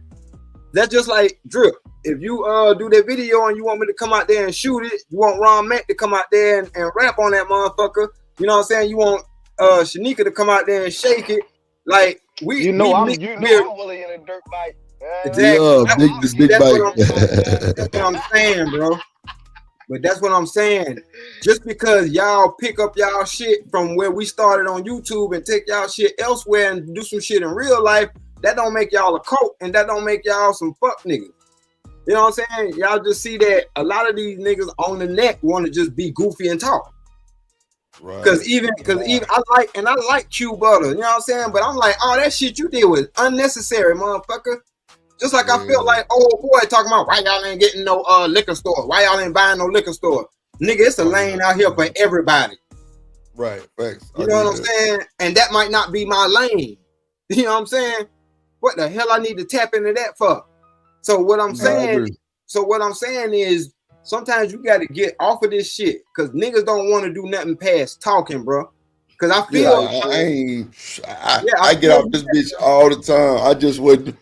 That's just like Drip. If you do that video and you want me to come out there and shoot it, you want Ron Mack to come out there and rap on that motherfucker. You know what I'm saying? You want Shanika to come out there and shake it. Like I'm willing in a dirt bike. Exactly. This big bike. That's what I'm saying, bro. But that's what I'm saying. Just because y'all pick up y'all shit from where we started on YouTube and take y'all shit elsewhere and do some shit in real life, that don't make y'all a cult and that don't make y'all some fuck niggas. You know what I'm saying? Y'all just see that a lot of these niggas on the net want to just be goofy and talk. Right. Because even I like Q Butter, you know what I'm saying? But I'm like, oh, that shit you did was unnecessary, motherfucker. Just like I feel like old boy talking about why y'all ain't getting no liquor store, why y'all ain't buying no liquor store. Nigga, it's a lane out here for everybody. Right, thanks. You know what I'm saying? And that might not be my lane. You know what I'm saying? What the hell I need to tap into that for? So what I'm saying is sometimes you got to get off of this shit because niggas don't want to do nothing past talking, bro. Because I feel I get off this bitch all the time. I just wouldn't.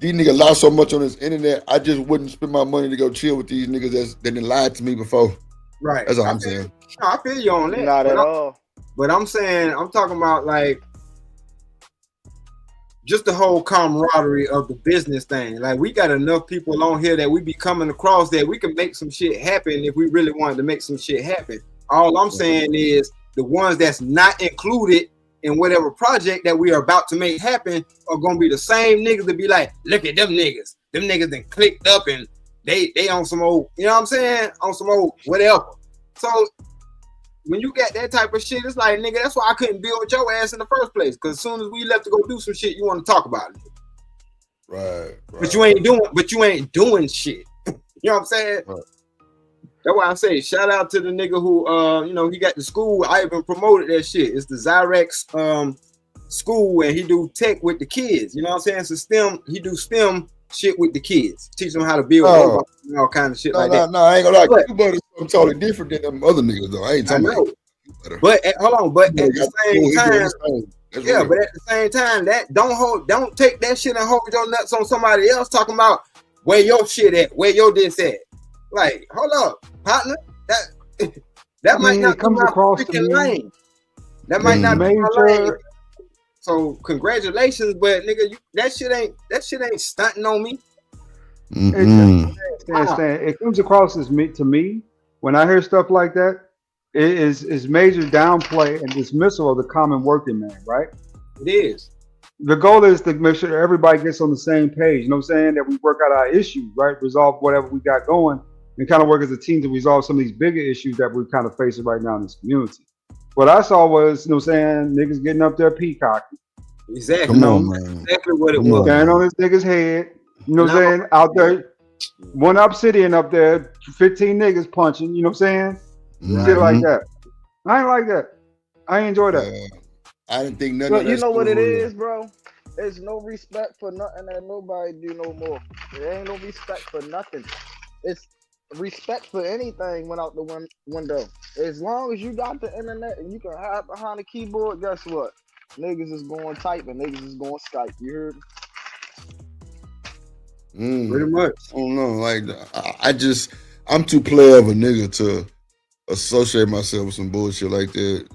These niggas lie so much on this internet. I just wouldn't spend my money to go chill with these niggas that didn't lie to me before. Right. That's all I'm saying. I feel you on that. Not at all. But I'm saying, I'm talking about like just the whole camaraderie of the business thing. Like we got enough people on here that we be coming across that we can make some shit happen if we really wanted to make some shit happen. All I'm saying is the ones that's not included in whatever project that we are about to make happen are gonna be the same niggas that be like, look at them niggas. Them niggas then clicked up and they on some old, you know what I'm saying? On some old whatever. So when you got that type of shit, it's like, nigga, that's why I couldn't build with your ass in the first place. Cause as soon as we left to go do some shit, you want to talk about it. Right. But you ain't doing shit. You know what I'm saying? Right. That's why I say shout out to the nigga who he got the school. I even promoted that shit. It's the Zyrex school, and he do tech with the kids. You know what I'm saying? So STEM, he do STEM shit with the kids, teach them how to build robots and all kinds of shit like that. No, I ain't gonna lie. You better something totally different than them other niggas though. I ain't talking about. But hold on, but at the same time, but at the same time, that don't take that shit and hold your nuts on somebody else talking about where your shit at, where your this at. Like, hold up, partner. That might not be my freaking lane. That might not be my lane. So congratulations, but nigga, that shit ain't stunting on me. It comes across as to me when I hear stuff like that. It is major downplay and dismissal of the common working man, right? It is. The goal is to make sure everybody gets on the same page. You know what I'm saying? That we work out our issues, right? Resolve whatever we got going and kind of work as a team to resolve some of these bigger issues that we're kind of facing right now in this community. What I saw was, you know what I'm saying, niggas getting up there peacocking. Exactly. Come on, man. Exactly what it was. Standing on this nigga's head. You know what I'm saying? Out there, one obsidian up there, 15 niggas punching. You know what I'm saying? Shit like that. I ain't like that. I ain't enjoy that. I didn't think nothing. You know what it is, bro? There's no respect for nothing that nobody do no more. There ain't no respect for nothing. It's respect for anything went out the window. As long as you got the internet and you can hide behind the keyboard, guess what? Niggas is going type and niggas is going Skype. You heard me? Pretty much. I don't know. Like I'm too player of a nigga to associate myself with some bullshit like that.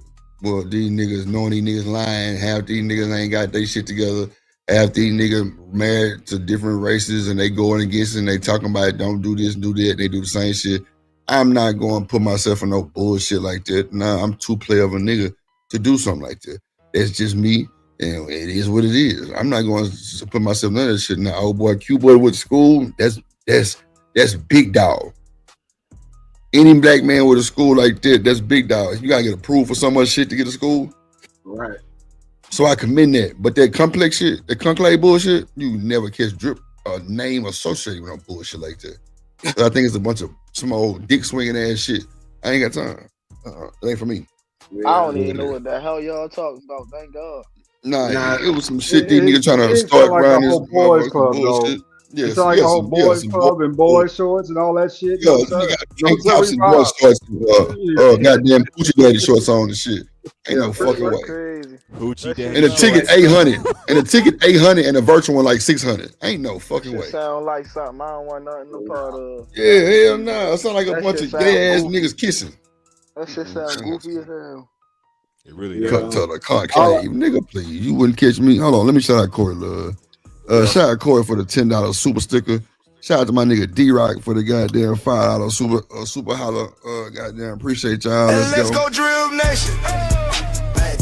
Well, these niggas knowing these niggas lying, half these niggas ain't got their shit together. Half these niggas married to different races and they going against it and they talking about don't do this, do that, they do the same shit. I'm not going to put myself in no bullshit like that. Nah, I'm too player of a nigga to do something like that. That's just me, and it is what it is. I'm not going to put myself in none of that shit. Now, old boy, Q boy with school, that's big dog. Any black man with a school like that, that's big dog. You gotta get approved for so much shit to get to school. Right. So I commend that. But that complex shit, that conclave bullshit, you never catch drip a name associated with no bullshit like that. So I think it's a bunch of small dick swinging ass shit. I ain't got time. It ain't for me. I don't even know what the hell y'all talking about. Thank God. Nah, it was some shit these niggas trying to start like around a this whole boys club, bullshit. though. It's like a whole boys club and boys shorts and all that shit. Yeah, nigga got tops and boy shorts and goddamn Gucci daddy shorts on and shit. Ain't no fucking way. Gucci daddy. And the ticket 800, and the ticket 800, and the virtual one like 600. Ain't no fucking way. Sound like something I don't want nothing no part of. Yeah, hell no. It sound like a bunch of gay ass niggas kissing. That shit sound goofy as hell. It really does. Cut to the conclave, nigga. Please, you wouldn't catch me. Hold on, let me shout out Corey Love. Shout out Corey for the $10 super sticker. Shout out to my nigga D-Rock for the goddamn $5 super holler. Goddamn, appreciate y'all. Let's go Drill Nation.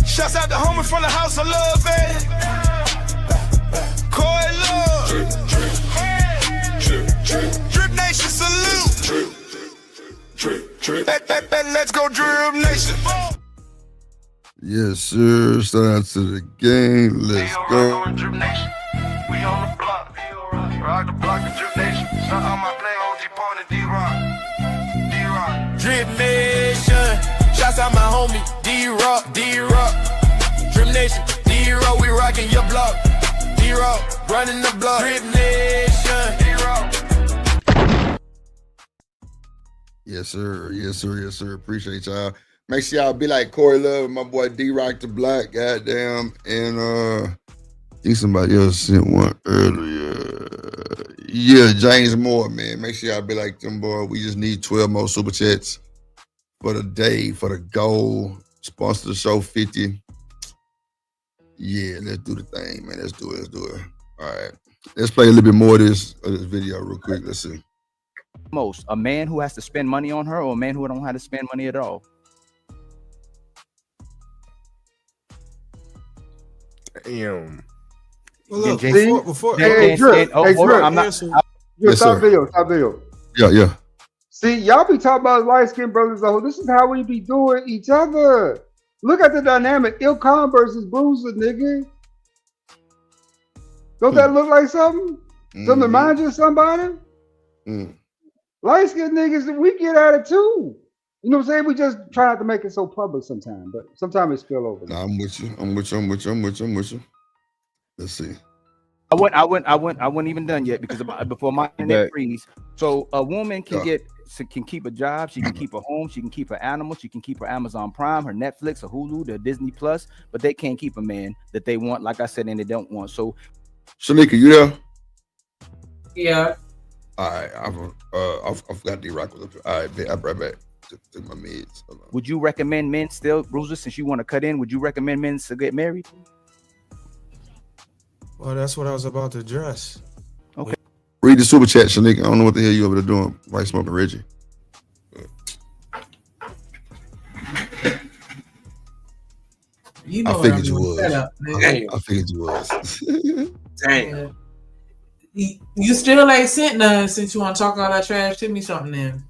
Shouts out the homie from the house of love, man. Corey Love. Drip Nation salute. Let's go Drill Nation. Yes, sir. Shout out to the game. Let's go. We on the block, rock the block of Drip Nation. Shout out my play OG Point and D-Rock. Drip Nation. Shouts out my homie D-Rock. Drip Nation. D-Rock, we rockin' your block. D-Rock, running the block. Drip Nation. D-Rock. Yes, sir. Yes, sir. Yes, sir. Appreciate y'all. Make sure y'all be like Corey Love and my boy D-Rock the Black. Goddamn. And I think somebody else sent one earlier. Yeah, James Moore, man. Make sure y'all be like them, boy. We just need 12 more super chats for the day, for the goal. Sponsor the show 50. Yeah, let's do the thing, man. Let's do it. All right. Let's play a little bit more of this video real quick. Let's see. Most a man who has to spend money on her or a man who don't have to spend money at all? Damn. Well, look, before Drip, stop video. Yeah. See, y'all be talking about light-skinned brothers. This is how we be doing each other. Look at the dynamic. Ilkon versus Bruiser, nigga. Don't that look like something? Something remind you of somebody? Light skinned niggas, we get at it too. You know what I'm saying? We just try not to make it so public sometimes, but sometimes it spill over. Nah, I'm with you. I'm with you. I'm with you. I'm with you. I'm with you. Let's see. I wasn't even done yet because before my internet freeze. So a woman can can keep a job, she can keep a home, she can keep her animals, she can keep her Amazon Prime, her Netflix, her Hulu, their Disney Plus, but they can't keep a man that they want, like I said, and they don't want. So, Shanika, you there? Yeah. All right, I forgot D-Rock was up here. All right, I'll be right back. Take my meds. would you recommend men still, Bruiser, since you want to cut in? Would you recommend men to get married? Well, that's what I was about to address. Okay. Read the super chat, Shanika. I don't know what the hell you over there doing. White smoking Reggie. You know I figured you was. I figured you was. Damn. You still ain't sent none since you want to talk all that trash. Send me something then.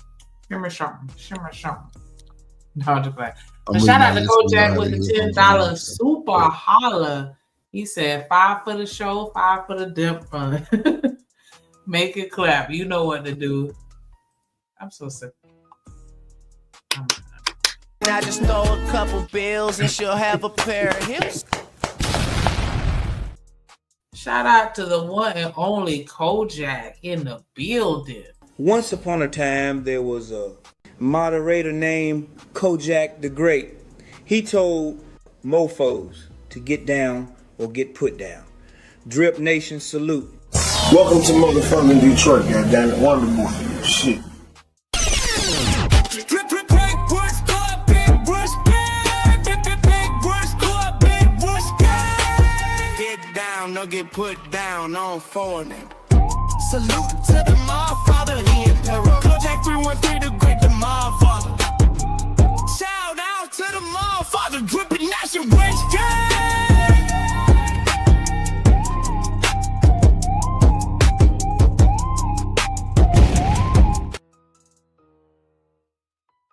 Shimmer something. No, just play. Shout out to Kojak with the $10 super holla. He said 5 for the show, 5 for the dip fund. Make it clap. You know what to do. I'm so sick. I just throw a couple bills and she'll have a pair of hips. Shout out to the one and only Kojak in the building. Once upon a time, there was a moderator named Kojak the Great. He told mofos to get down or get put down. Drip Nation salute. Welcome to motherfucking Detroit, goddammit. Wonderful shit. Get down or get put down on foreign. Salute to the Motherfather, he emperor. Kojak 313, the great, the Motherfather. Shout out to the Motherfather, dripping nation, West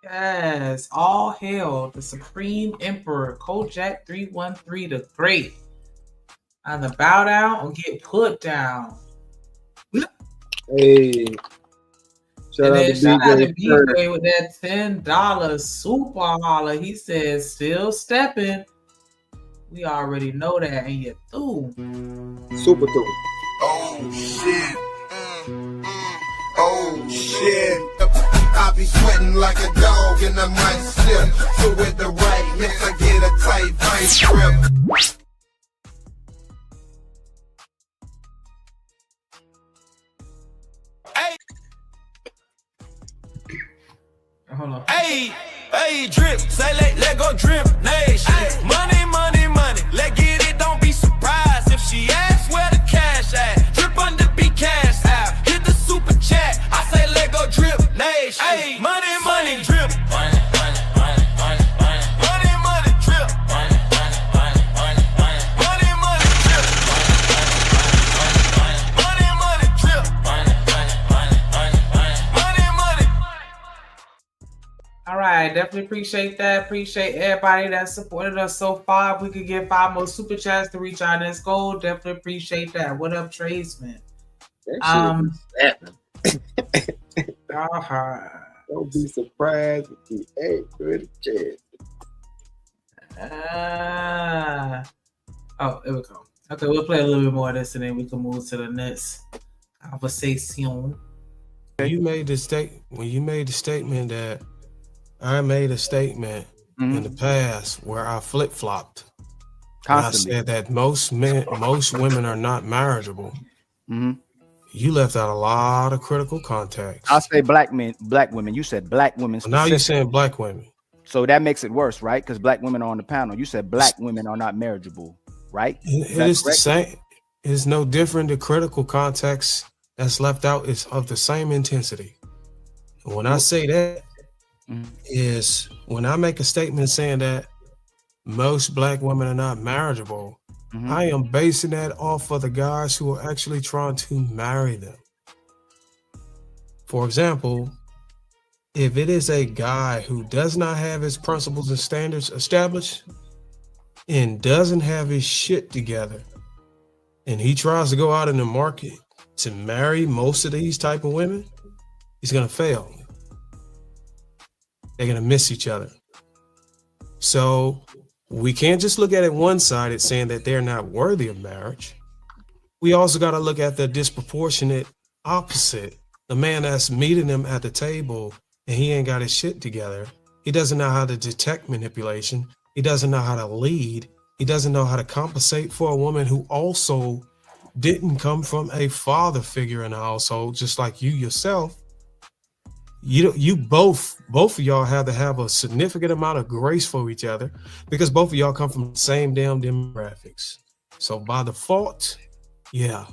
Yes, all hail the Supreme Emperor Kojak 313 the Great. On the bow down or get put down. Hey, shout out to BJ with that $10 super holla. He says still stepping. We already know that, and you through. Super through. Oh shit. Oh shit. I be sweating like a dog in the mic slip. So with the right mix, I get a tight vice grip. Hold on. Hey, drip, say let go drip nation. Money, money, money, let get it, don't be surprised if she asks where the cash at. Drip under be cash out, hit the super chat, I say let go drip nation. Hey, money, money, drip. Money, money, money, money, money. Money, money, drip. Money, money, money, money, money. Money, money, drip. Money, money, drip. Money, money, money, money, money. Money, money. All right, definitely appreciate that. Appreciate everybody that supported us so far. If we could get 5 more super chats to reach our next goal, definitely appreciate that. What up, tradesman? Don't be surprised if you ain't good chance. Oh, here we go. Okay, we'll play a little bit more of this and then we can move to the next conversation. When you made the statement that I made a statement in the past where I flip-flopped. I said that most women are not marriageable. You left out a lot of critical context. I'll say black women. You said black women. Now you're saying black women. So that makes it worse, right? Because black women are on the panel. You said black women are not marriageable, right? It is the same. It's no different. The critical context that's left out is of the same intensity. And when I say that, is when I make a statement saying that most black women are not marriageable, I am basing that off of the guys who are actually trying to marry them. For example, if it is a guy who does not have his principles and standards established and doesn't have his shit together, and he tries to go out in the market to marry most of these type of women, he's gonna fail. They're gonna miss each other. So we can't just look at it one-sided saying that they're not worthy of marriage. We also got to look at the disproportionate opposite. The man that's meeting them at the table and he ain't got his shit together. He doesn't know how to detect manipulation. He doesn't know how to lead. He doesn't know how to compensate for a woman who also didn't come from a father figure in the household, just like you yourself. You both of y'all have to have a significant amount of grace for each other because both of y'all come from the same damn demographics. So by default, yeah,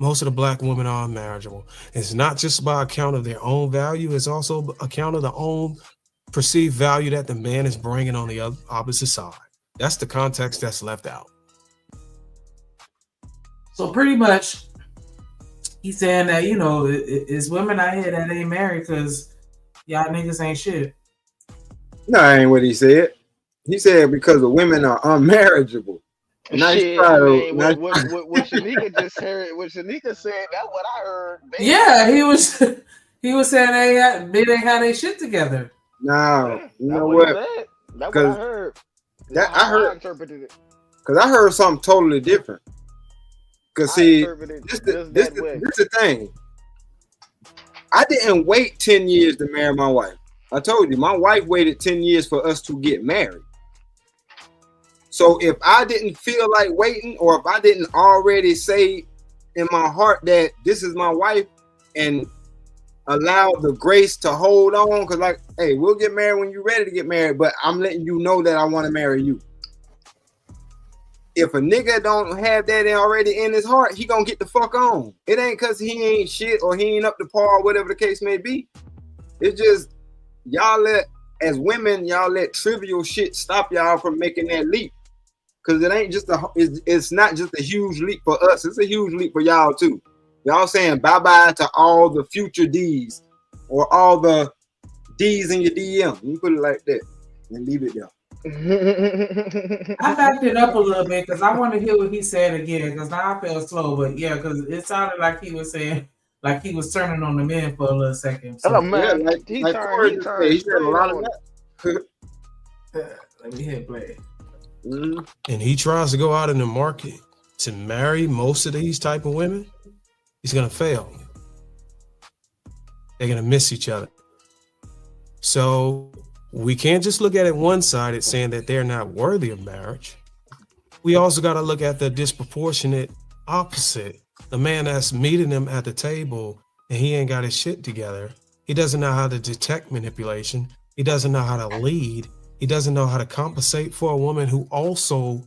most of the black women are unmarriageable. It's not just by account of their own value, it's also account of the own perceived value that the man is bringing on the opposite side. That's the context that's left out. So pretty much, he's saying that, you know, it's women out here that ain't married because y'all niggas ain't shit. No, that ain't what he said. He said because the women are unmarriageable. Nice Shit, try, I though. mean, Nice what Shanika just heard, what Shanika said, that's what I heard. Yeah, he was saying they ain't had their shit together. No, Yeah, you that's know what he what? said. That's what I heard. That That's I how I heard, interpreted it. because I heard something totally different. Because see, interpreted this that way. the thing. I didn't wait 10 years to marry my wife. I told you, my wife waited 10 years for us to get married. So if I didn't feel like waiting, or if I didn't already say in my heart that this is my wife and allow the grace to hold on, because like, hey, we'll get married when you're ready to get married, but I'm letting you know that I want to marry you. If a nigga don't have that already in his heart, he gonna get the fuck on. It ain't because he ain't shit or he ain't up to par, or whatever the case may be. It's just y'all as women, y'all let trivial shit stop y'all from making that leap. Because it ain't just it's not just a huge leap for us. It's a huge leap for y'all too. Y'all saying bye-bye to all the future D's or all the D's in your DM. You put it like that and leave it there. I backed it up a little bit because I want to hear what he said again because now I felt slow. But yeah, because it sounded like he was saying, like he was turning on the men for a little second. So Oh man, yeah, he like turned he said a straight lot of on. that. Let me hit play. And he tries to go out in the market to marry most of these type of women, he's gonna fail. They're gonna miss each other. So we can't just look at it one-sided saying that they're not worthy of marriage. We also got to look at the disproportionate opposite. The man that's meeting them at the table and he ain't got his shit together. He doesn't know how to detect manipulation. He doesn't know how to lead. He doesn't know how to compensate for a woman who also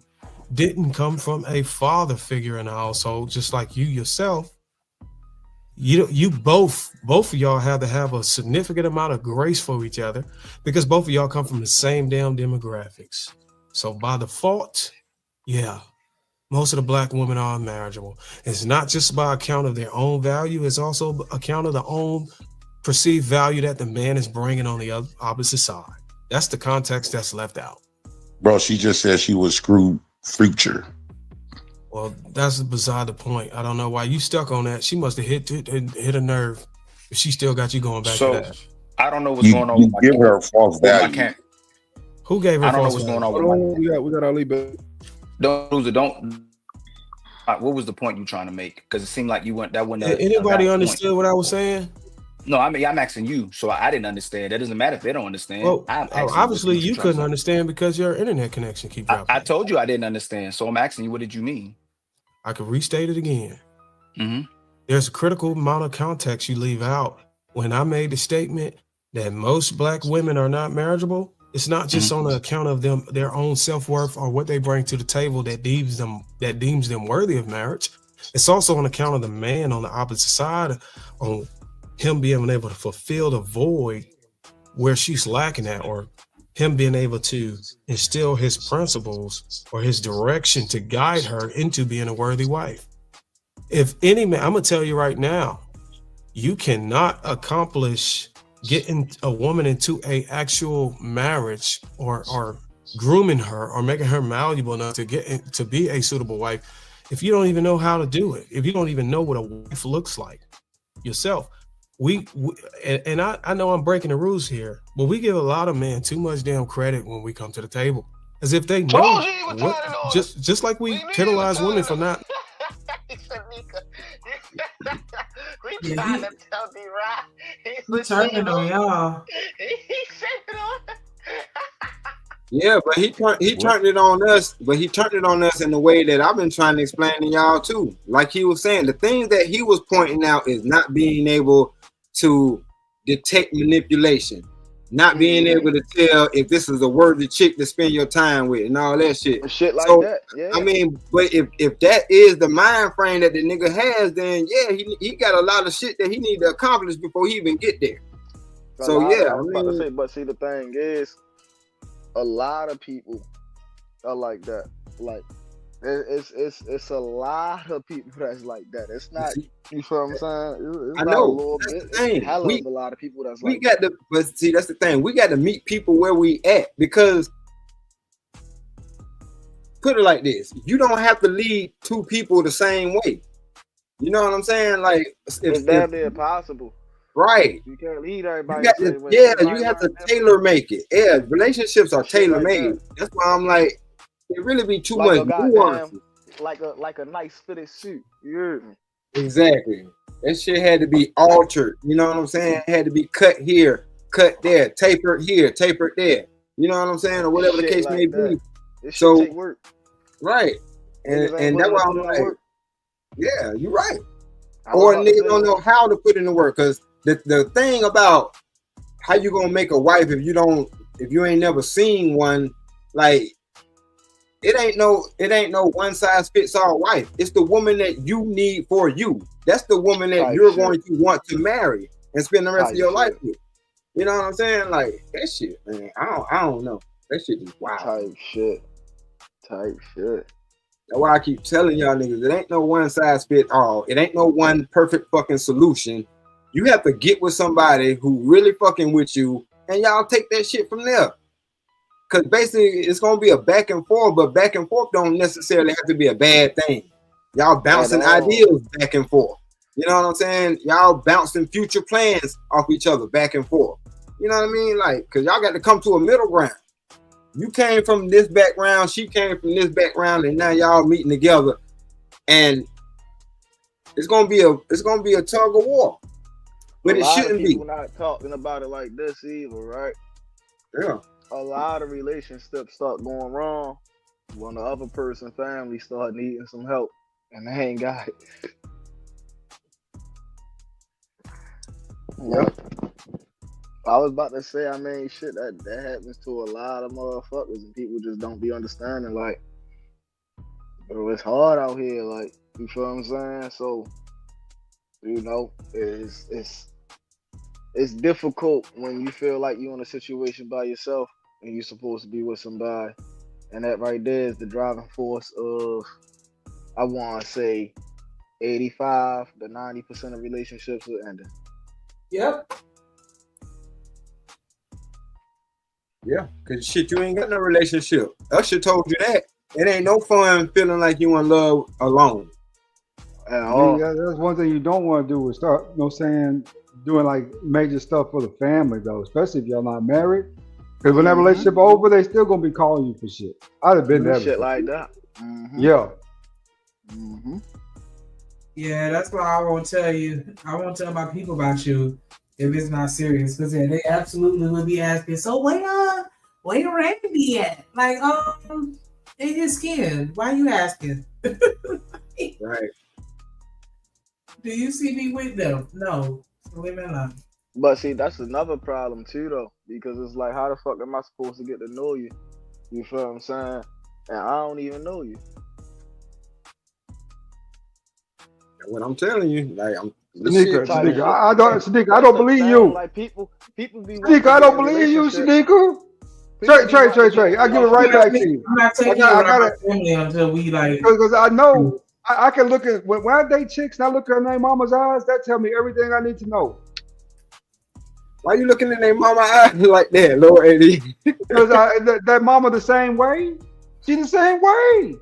didn't come from a father figure in the household, just like you yourself. You both of y'all have to have a significant amount of grace for each other because both of y'all come from the same damn demographics. So by default, yeah, most of the black women are unmarriageable. It's not just by account of their own value, it's also account of the own perceived value that the man is bringing on the opposite side. That's the context that's left out. Bro, she just said she was screwed future. Well, that's beside the point. I don't know why you stuck on that. She must have hit a nerve. If she still got you going back to that. I don't know what's going on. You give her false value. Who gave her I don't know false what's value? going on with my. We got Ali back. Don't lose it. Don't. What was the point you trying to make? Because it seemed like you went. That wasn't. Anybody understood what I was saying? No, I mean I'm asking you, so I didn't understand. That doesn't matter if they don't understand. Well, I'm asking obviously you you couldn't understand because your internet connection keep dropping. I told you I didn't understand, so I'm asking you, what did you mean? I could restate it again. There's a critical amount of context you leave out. When I made the statement that most black women are not marriageable, it's not just on the account of them, their own self-worth or what they bring to the table that deems them worthy of marriage. It's also on account of the man on the opposite side, on him being able to fulfill the void where she's lacking at, or him being able to instill his principles or his direction to guide her into being a worthy wife. If any man, I'm gonna tell you right now, you cannot accomplish getting a woman into a actual marriage or grooming her or making her malleable enough to get to be a suitable wife if you don't even know how to do it, if you don't even know what a wife looks like yourself. and I know I'm breaking the rules here, but we give a lot of men too much damn credit when we come to the table, as if they know what. Just like we penalize women for not. We trying to tell me right. He's turning on y'all. Yeah, but he turned it on us, but he turned it on us in the way that I've been trying to explain to y'all too. Like he was saying, the things that he was pointing out is not being able to detect manipulation, not being able to tell if this is a worthy chick to spend your time with and all that shit. Shit like that. Yeah. I mean, but if that is the mind frame that the nigga has, then yeah, he got a lot of shit that he need to accomplish before he even get there. So yeah, I was about to say, but see, the thing is, a lot of people are like that. Like it's a lot of people that's like that. It's not, you feel what I'm saying? It's I not know. a little That's bit. the thing. It's hella of a lot of people that's We like got to, but see, that's the thing. We got to meet people where we at, because put it like this: you don't have to lead two people the same way. You know what I'm saying? Like, it's damn near impossible. Right. You can't lead everybody. You got the to, same way. yeah, Everybody you have to learn tailor make it. Yeah, relationships are Shit tailor like made. that. That's why I'm like, it really be too like much a nuance. goddamn, like a nice fitted suit. You hear me? Exactly. That shit had to be altered. You know what I'm saying? It had to be cut here, cut there, tapered here, tapered there. You know what I'm saying? Or whatever the Shit case like may that. be. This So, shit take work. right. And Niggas ain't that's willing why to I'm put in the like, work. yeah, you're right. I was Or about to niggas say, don't know how to put in the work. Because the thing about how you gonna make a wife if you ain't never seen one, like it ain't no one size fits all wife. It's the woman that you need for you. That's the woman that Type you're shit. going to want to marry and spend the rest of Type your shit. life with. You know what I'm saying? Like that shit, man. I don't know. That shit is wild. Type shit. That's why I keep telling y'all niggas, it ain't no one size fit all. It ain't no one perfect fucking solution. You have to get with somebody who really fucking with you, and y'all take that shit from there. Cause basically it's gonna be a back and forth, but back and forth don't necessarily have to be a bad thing. Y'all bouncing ideas back and forth. You know what I'm saying? Y'all bouncing future plans off each other back and forth. You know what I mean? Like, cause y'all got to come to a middle ground. You came from this background, she came from this background, and now y'all meeting together, and it's gonna be a tug of war. But it shouldn't be. People not talking about it like this either, right? Yeah. A lot of relationships start going wrong when the other person's family start needing some help, and they ain't got it. Yeah. I was about to say, I mean, shit, that happens to a lot of motherfuckers, and people just don't be understanding. Like, bro, it's hard out here. Like, you feel what I'm saying? So, you know, it's difficult when you feel like you're in a situation by yourself and you're supposed to be with somebody, and that right there is the driving force of, I want to say, 85 to 90% of relationships are ending. Yep. Yeah, cause shit, you ain't got no relationship. Usher told you that. It ain't no fun feeling like you in love alone. That's one thing you don't want to do is start, you know, saying, doing like major stuff for the family though, especially if y'all not married. Because when that relationship over, they still gonna be calling you for shit. I'd have been there. Shit like that. Yeah. Yeah, that's why I won't tell you. I won't tell my people about you if it's not serious, because they absolutely will be asking. So where Randy at? Like, in his skin. Why you asking? Right. Do you see me with them? No. Leave me alone. But see, that's another problem too, though, because it's like, how the fuck am I supposed to get to know you? You feel what I'm saying? And I don't even know you. What I'm telling you, like Sneaker, I don't believe you. Like people be. Sneaker, I don't believe you, Sneaker. Trey. I give it right back to you. I'm not taking you around my family until we like. Because I know I can look at when I date chicks and I look at their mama's eyes, that tell me everything I need to know. Why you looking in their mama eyes like that, Lord Eddie? Because that mama the same way. She the same way.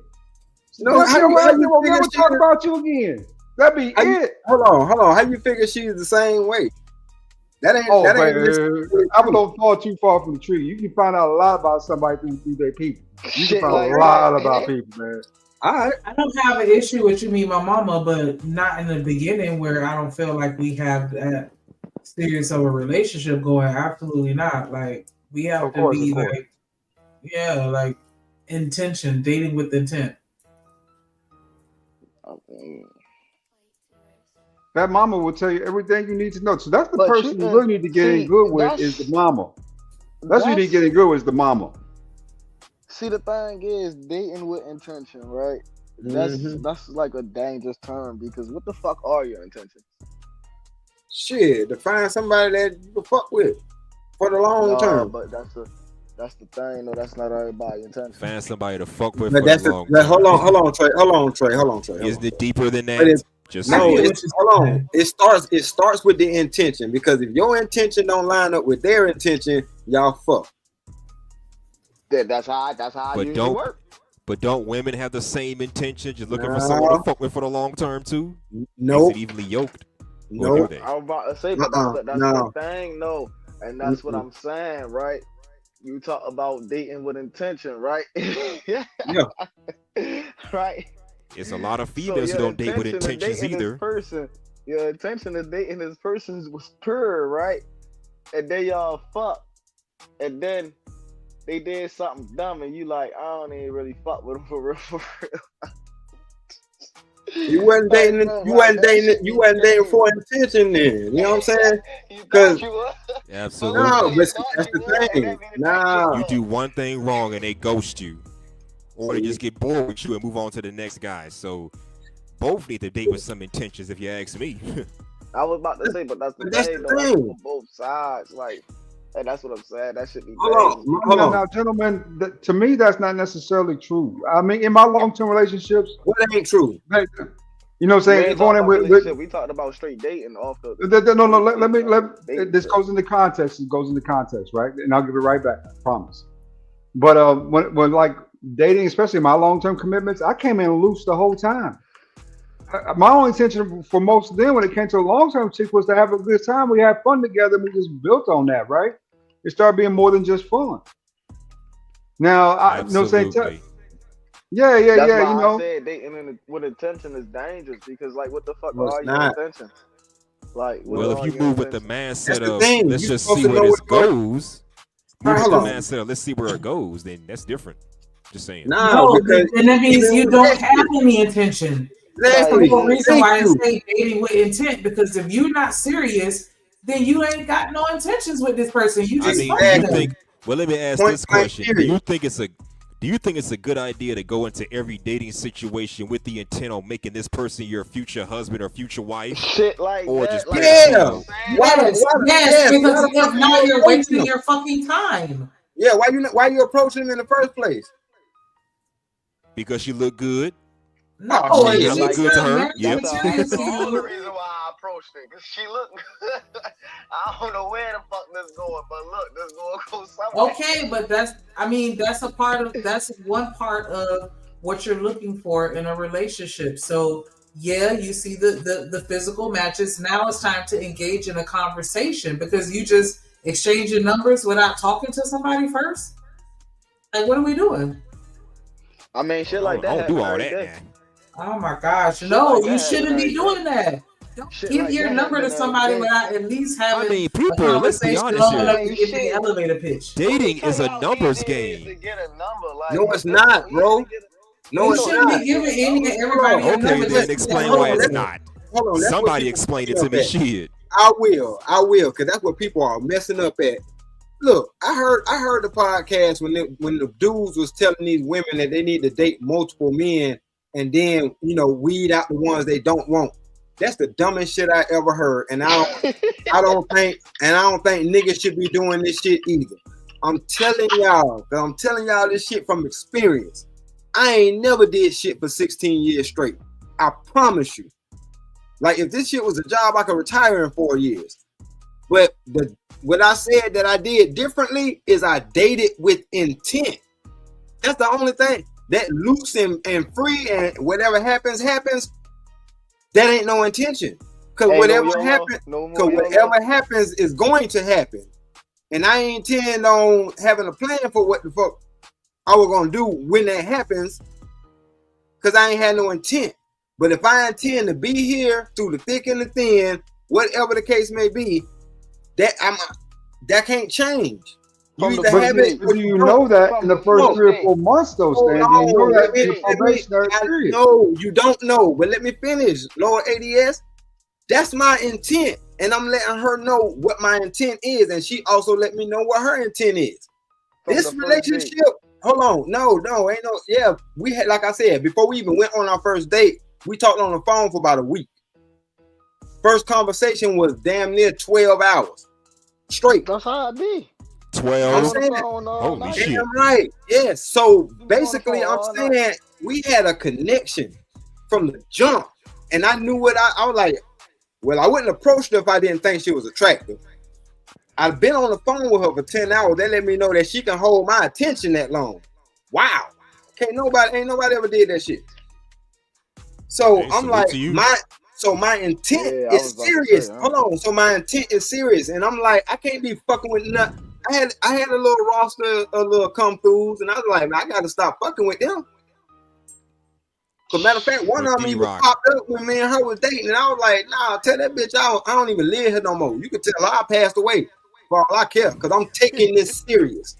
No, how you we'll never talk about you again. That be it. Hold on. How you figure she's the same way? That ain't. Oh, That ain't. man, I don't fall too far from the tree. You can find out a lot about somebody through their people. You can Shit find like a lot that. about people, man. All right. I don't have an issue with you meet my mama, but not in the beginning where I don't feel like we have that serious of a relationship going. Absolutely not. Like we have to be like, yeah, like intention, dating with intent. That mama will tell you everything you need to know. So that's the But person you really need to get in good with is the mama. That's who you need to get in good with is the mama. See, the thing is, dating with intention, right? That's like a dangerous term because what the fuck are your intentions? Shit, to find somebody that you can fuck with for the long term. But that's the thing. No, that's not everybody's intention. Find somebody to fuck with But for that's the the, long like, term. hold on, Trey. Isn't it deeper than But that? Just no, saying. it's, hold on. It starts with the intention because if your intention don't line up with their intention, y'all fuck. That's how I But usually work. But don't women have the same intention? Just looking for someone to fuck with for the long term too? Nope. Is it evenly yoked? Nope. Or do they? I was about to say, but that's no. the thing, no. And that's what I'm saying, right? You talk about dating with intention, right? Yeah. Right. It's a lot of females who don't date with intentions either. Your intention of dating this person was pure, right? And then y'all fuck. And then they did something dumb and you like, I don't even really fuck with them for real. You wasn't dating. You wasn't dating for intention then. You know what I'm saying? Because Absolutely. no, but that's the thing. No, you do one thing wrong and they ghost you, or they just get bored with you and move on to the next guy. So both need to date with some intentions, if you ask me. I was about to say, but that's the thing. That's for both sides, like. And that's what I'm saying. That should be. Hold on. Now, gentlemen, to me, that's not necessarily true. I mean, in my long-term relationships, what ain't true? You know what I'm saying? We talked about straight dating off the. No. Let me. This goes into context. It goes into context, right? And I'll give it right back. I promise. But when like dating, especially my long-term commitments, I came in loose the whole time. My only intention for most of them when it came to a long-term chick was to have a good time. We had fun together. And we just built on that, right? It started being more than just fun. Now, I you know what I'm saying? Yeah. That's why You know, I said dating with intention is dangerous because, like, what the fuck No, are it's your not. intentions? Like, Well, if you move with the mindset the of thing. let's You just supposed see to where know this what- goes, move with Hold the on. mindset of let's see where it goes, then that's different. Just saying. No, and that means you don't have any intention. That's the whole reason why I say dating with intent, because if you're not serious, then you ain't got no intentions with this person. You I just mean, fucking do you them. think? Well, let me ask this question: Do you think it's a good idea to go into every dating situation with the intent on making this person your future husband or future wife? Shit like or that, just like, play it safe? Yes, because why the if fuck not, you you're wasting approaching your fucking time. Yeah, why you approaching him in the first place? Because she look good. No, Oh, if shit, I look she's good to not her. married Yep. material to all the you, reason why I approached it, because she looked good. I don't know where the fuck this going, but look, this going to go somewhere. okay, but that's one part of what you're looking for in a relationship. So yeah, you see the physical matches. Now it's time to engage in a conversation because you just exchanging numbers without talking to somebody first. Like, what are we doing? I mean, shit like that. I don't do all every that, day. man. Oh my gosh, Shit no, like you that shouldn't happen be every doing that. Don't Shit give like your that number to happen somebody every day. without at least having I mean, a people, let's be conversation honest long enough here. to give me the elevator pitch. Dating is a How numbers easy it is game. to get a number, like, No, it's not, bro. No, You it's shouldn't not. be giving any and everybody a Okay, number. then Just explain hold why on, it's let me- not. Hold on, that's what Somebody people explain it messing to me. up at. Shit. I will, because that's what people are messing up at. Look, I heard the podcast when the dudes was telling these women that they need to date multiple men and then weed out the ones they don't want. That's the dumbest shit I ever heard, and I don't think niggas should be doing this shit either. I'm telling y'all this shit from experience. I ain't never did shit for 16 years straight. I promise you. Like, if this shit was a job, I could retire in 4 years. But what I said that I did differently is I dated with intent. That's the only thing. That loose and free and whatever happens, that ain't no intention. Cause Hey, no whatever YOLO. happens, No more cause YOLO. whatever happens is going to happen. And I ain't intend on having a plan for what the fuck I was gonna do when that happens, cause I ain't had no intent. But if I intend to be here through the thick and the thin, whatever the case may be, that can't change. You From the either first have But it date. or do you you don't. know that in From the the first first 3 or date. 4 months, though, Hold Stan? Do you know on, that in the probationary period? no, you don't know. But let me finish, Lord ADS. That's my intent, and I'm letting her know what my intent is, and she also let me know what her intent is. From This the first date. relationship, hold on, no, ain't no. Yeah, we had, like I said, before we even went on our first date, we talked on the phone for about a week. First conversation was damn near 12 hours straight. That's how it be. 12. I'm On the saying, phone all Holy night. shit. damn right. Yes. So You be on the basically, phone I'm all saying night. we had a connection from the jump, and I knew what I was like. Well, I wouldn't approach her if I didn't think she was attractive. I've been on the phone with her for 10 hours. They let me know that she can hold my attention that long. Wow. Ain't nobody ever did that shit. So Hey, I'm salute like, to you. my intent Yeah, I was is about to serious. say, huh? Hold on. So my intent is serious. And I'm like, I can't be fucking with nothing. I had a little roster of little come throughs, and I was like, man, I gotta stop fucking with them. As a matter of fact, one But of them even D-Rock. popped up when me and her was dating, and I was like, nah, tell that bitch I don't even live here no more. You can tell her I passed away for all I care, because I'm taking this serious.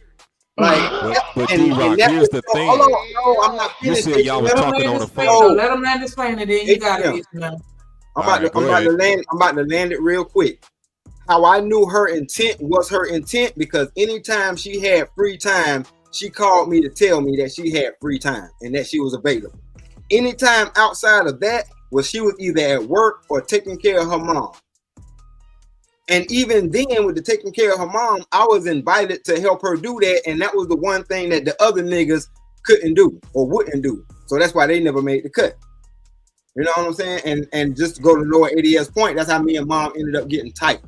Like, But and D-Rock, that here's was, the so, hold on, thing. no, I'm not You finished. said y'all was Let him talking land on his the plane. No, phone. let him land his plane, and then you got it, I'm All about right, go ahead. to land it real quick. How I knew her intent was her intent, because anytime she had free time, she called me to tell me that she had free time and that she was available. Anytime outside of that, was she was either at work or taking care of her mom. And even then, with the taking care of her mom, I was invited to help her do that, and that was the one thing that the other niggas couldn't do or wouldn't do. So that's why they never made the cut. You know what I'm saying? And just to go to Lower ADS point, that's how me and mom ended up getting tight.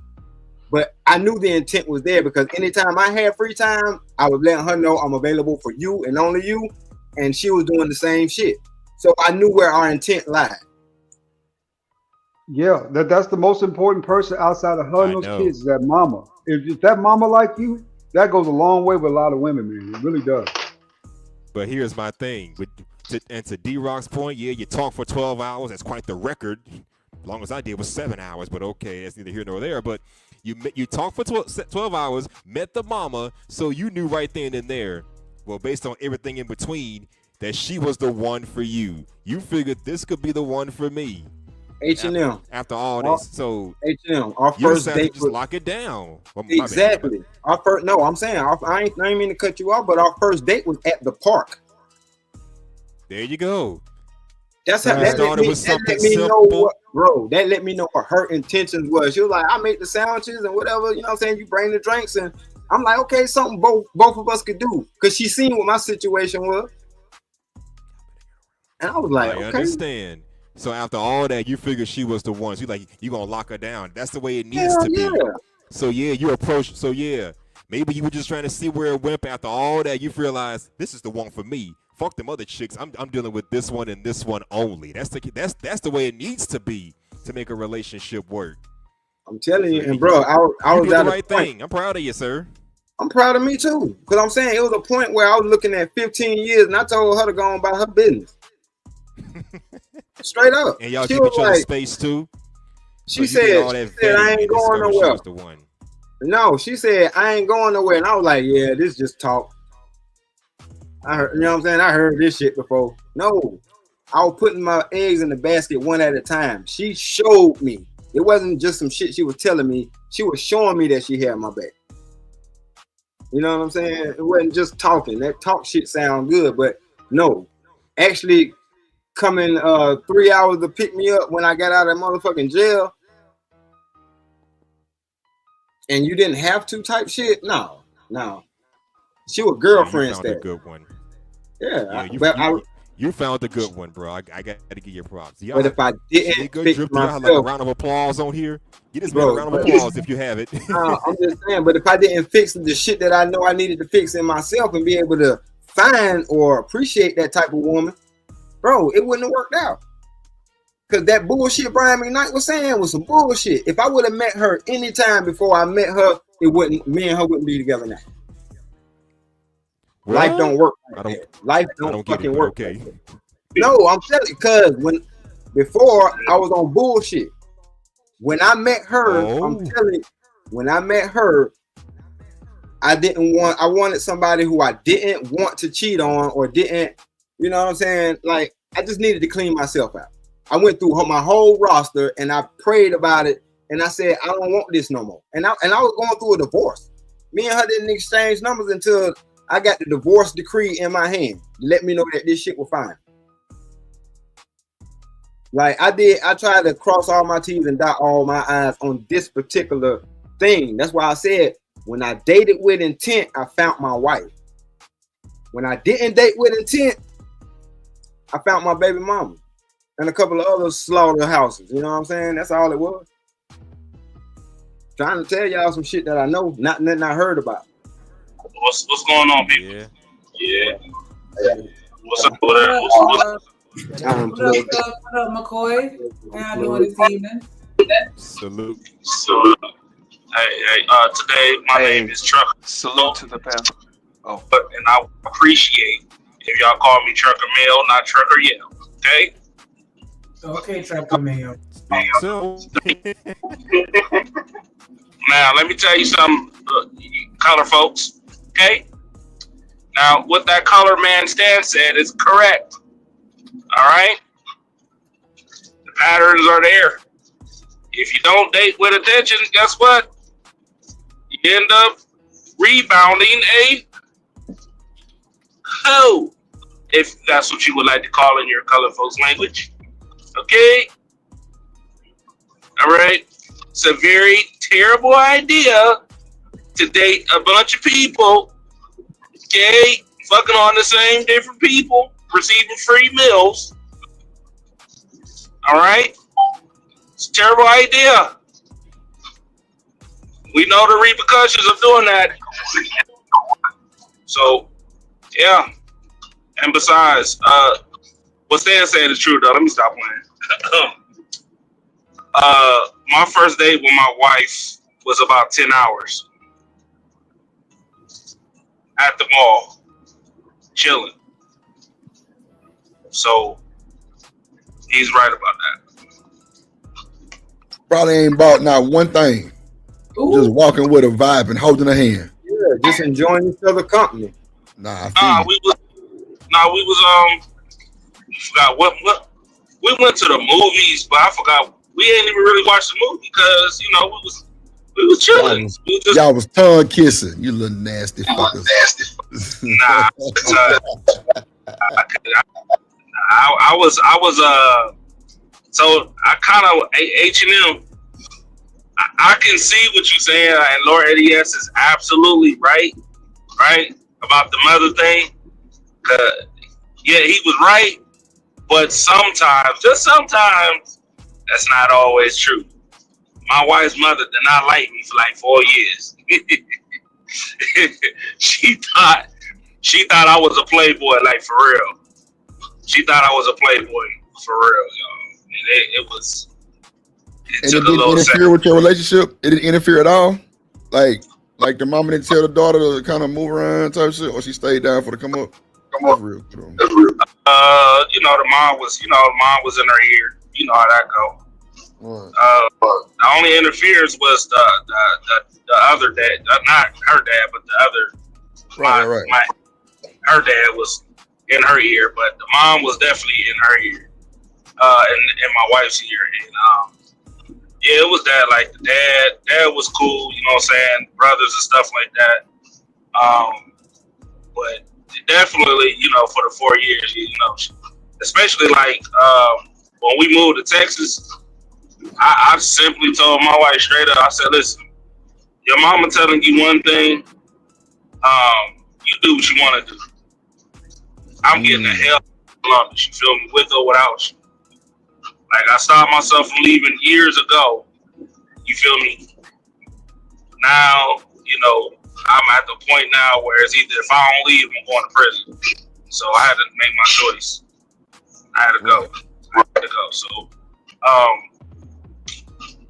But I knew the intent was there, because anytime I had free time, I was letting her know I'm available for you and only you, and she was doing the same shit. So I knew where our intent lied. Yeah, that's the most important person outside of her I and those know. kids is that mama. If that mama like you, that goes a long way with a lot of women, man. It really does. But here's my thing. To D-Rock's point, yeah, you talk for 12 hours. That's quite the record. Longest I did was 7 hours, but okay, that's neither here nor there. But you talked for 12 hours, met the mama, so you knew right then and there, well, based on everything in between, that she was the one for you. You figured this could be the one for me. H&M. After all this, so H&M. Our you first decided date to just was lock it down. Well, my bad. exactly. Our first. No, I'm saying I ain't mean to cut you off, but our first date was at the park. There you go. That's So how you that let started me, with something know simple. what, bro. That let me know what her intentions was. She was like, I make the sandwiches and whatever, you know what I'm saying? You bring the drinks, and I'm like, okay, something both of us could do. Because she seen what my situation was. And I was like, I okay. understand. So after all that, you figured she was the one. So you like, you gonna lock her down. That's the way it needs to be. Yeah. So yeah, you approach. So yeah, maybe you were just trying to see where it went. But after all that, you realize this is the one for me. Fuck them other chicks. I'm dealing with this one and this one only. That's the way it needs to be to make a relationship work. I'm telling you, and bro, I You was did at the a right point. thing. I'm proud of you, sir. I'm proud of me too. Because I'm saying it was a point where I was looking at 15 years, and I told her to go on about her business. Straight up. And y'all She give was each other like, she she did said, all that I vetting ain't and going discovered she nowhere. was the one. No, she said, I ain't going nowhere. And I was like, yeah, this just talk. I heard, you know what I'm saying? I heard this shit before. No, I was putting my eggs in the basket one at a time. She showed me. It wasn't just some shit she was telling me. She was showing me that she had my back. You know what I'm saying? It wasn't just talking. That talk shit sound good, but no. Actually coming 3 hours to pick me up when I got out of motherfucking jail, and you didn't have to type shit? No. She was girlfriend You found status. a good one. Yeah, you found the good one, bro. I got to give you props. But if I didn't fix y'all have like a myself, round of applause on here. Get this bro, man a round of applause if you have it. I'm just saying. But if I didn't fix the shit that I know I needed to fix in myself and be able to find or appreciate that type of woman, bro, it wouldn't have worked out. Because that bullshit Brian McKnight was saying was some bullshit. If I would have met her anytime before I met her, me and her wouldn't be together now. Well, Life don't work I like don't. that. Life I don't don't get it. fucking But work. okay. Like that. No, I'm telling you, because before I was on bullshit. When I met her, I'm telling you, when I met her, I wanted somebody who I didn't want to cheat on or didn't, you know what I'm saying? Like, I just needed to clean myself out. I went through my whole roster and I prayed about it and I said, I don't want this no more. And I was going through a divorce. Me and her didn't exchange numbers until I got the divorce decree in my hand. Let me know that this shit was fine. Like I tried to cross all my T's and dot all my I's on this particular thing. That's why I said, when I dated with intent, I found my wife. When I didn't date with intent, I found my baby mama and a couple of other slaughterhouses. You know what I'm saying? That's all it was. Trying to tell y'all some shit that I know, not nothing I heard about. What's going on, people? Yeah. What's up with that? What up, McCoy? How you doing this evening? Salute. Hey, today my name is Trucker. Salute to the panel. Oh, and I appreciate if y'all call me Trucker Male, not Trucker Yell. Okay. Okay, Trucker Male. Now, let me tell you something, color folks. Okay. Now, what that color man Stan said is correct. All right. The patterns are there. If you don't date with attention, guess what? You end up rebounding a hoe, if that's what you would like to call in your color folks language. Okay. All right. It's a very terrible idea to date a bunch of people, okay, fucking on the same different people, receiving free meals. All right? It's a terrible idea. We know the repercussions of doing that. So, yeah. And besides, what Stan said is true, though. Let me stop playing. My first date with my wife was about 10 hours at the mall, chilling. So he's right about that. Probably ain't bought not one thing. Ooh. Just walking with a vibe and holding a hand. Yeah, just enjoying each other's company. We forgot what we went to the movies, but I forgot we didn't even really watch the movie because we was chilling. Y'all was tongue kissing, you little nasty fuckers. Nah, I was so I kind of H&M. I can see what you're saying, and Lord Eddie S is absolutely right about the mother thing. Yeah, he was right, but sometimes, just sometimes, that's not always true. My wife's mother did not like me for like 4 years. She thought I was a playboy, like for real. She thought I was a playboy for real, y'all. And it didn't interfere with your relationship? It didn't interfere at all? Like the mama didn't tell the daughter to kind of move around type shit, or she stayed down for the come up? That's real. The mom was in her ear. You know how that go. The only interference was the other dad, not her dad, but the other. Her dad was in her ear, but the mom was definitely in her ear, and my wife's ear. And yeah, it was that. Like the dad was cool. You know what I'm saying? Brothers and stuff like that. But definitely, for the 4 years, especially like when we moved to Texas. I simply told my wife straight up, I said, listen, your mama telling you one thing, you do what you want to do. I'm getting the hell out of you feel me, with or without you. Like, I stopped myself from leaving years ago, you feel me? Now, I'm at the point now where it's either if I don't leave, I'm going to prison. So I had to make my choice. I had to go. So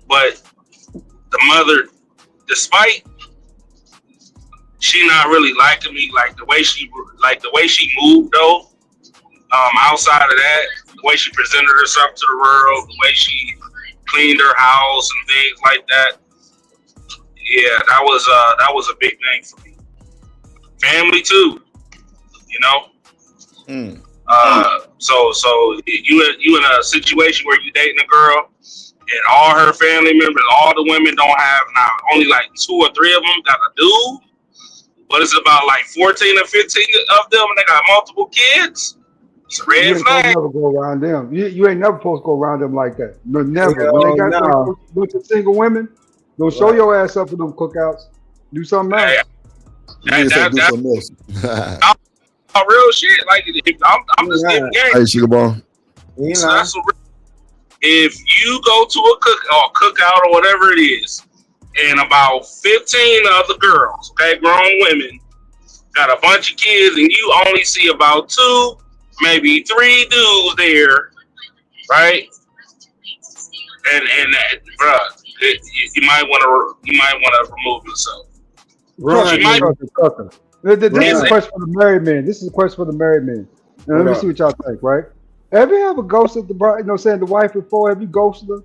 But the mother, despite she not really liking me, like the way she moved though. Outside of that, the way she presented herself to the world, the way she cleaned her house and things like that. Yeah, that was a big thing for me. Family too, you know. So you in a situation where you dating a girl and all her family members, all the women don't have now. Only like 2 or 3 of them got a dude, but it's about like 14 or 15 of them, and they got multiple kids. It's a red flag. Never go around them. You ain't never supposed to go around them like that. No, never. When they got like bunch of single women, don't show your ass up for them cookouts. Do something else. That's real shit. Like I'm just giving game. Hey, Sugar Bomb. So that's if you go to a cookout or whatever it is, and about 15 other girls, okay, grown women, got a bunch of kids, and you only see about 2, maybe 3 dudes there, right? And bruh, you might want to remove yourself. Right. This is a question for the married men. This is a question for the married men. Now, let me see what y'all think, right? Have you ever ghosted the bride, the wife before? Have you ghosted her?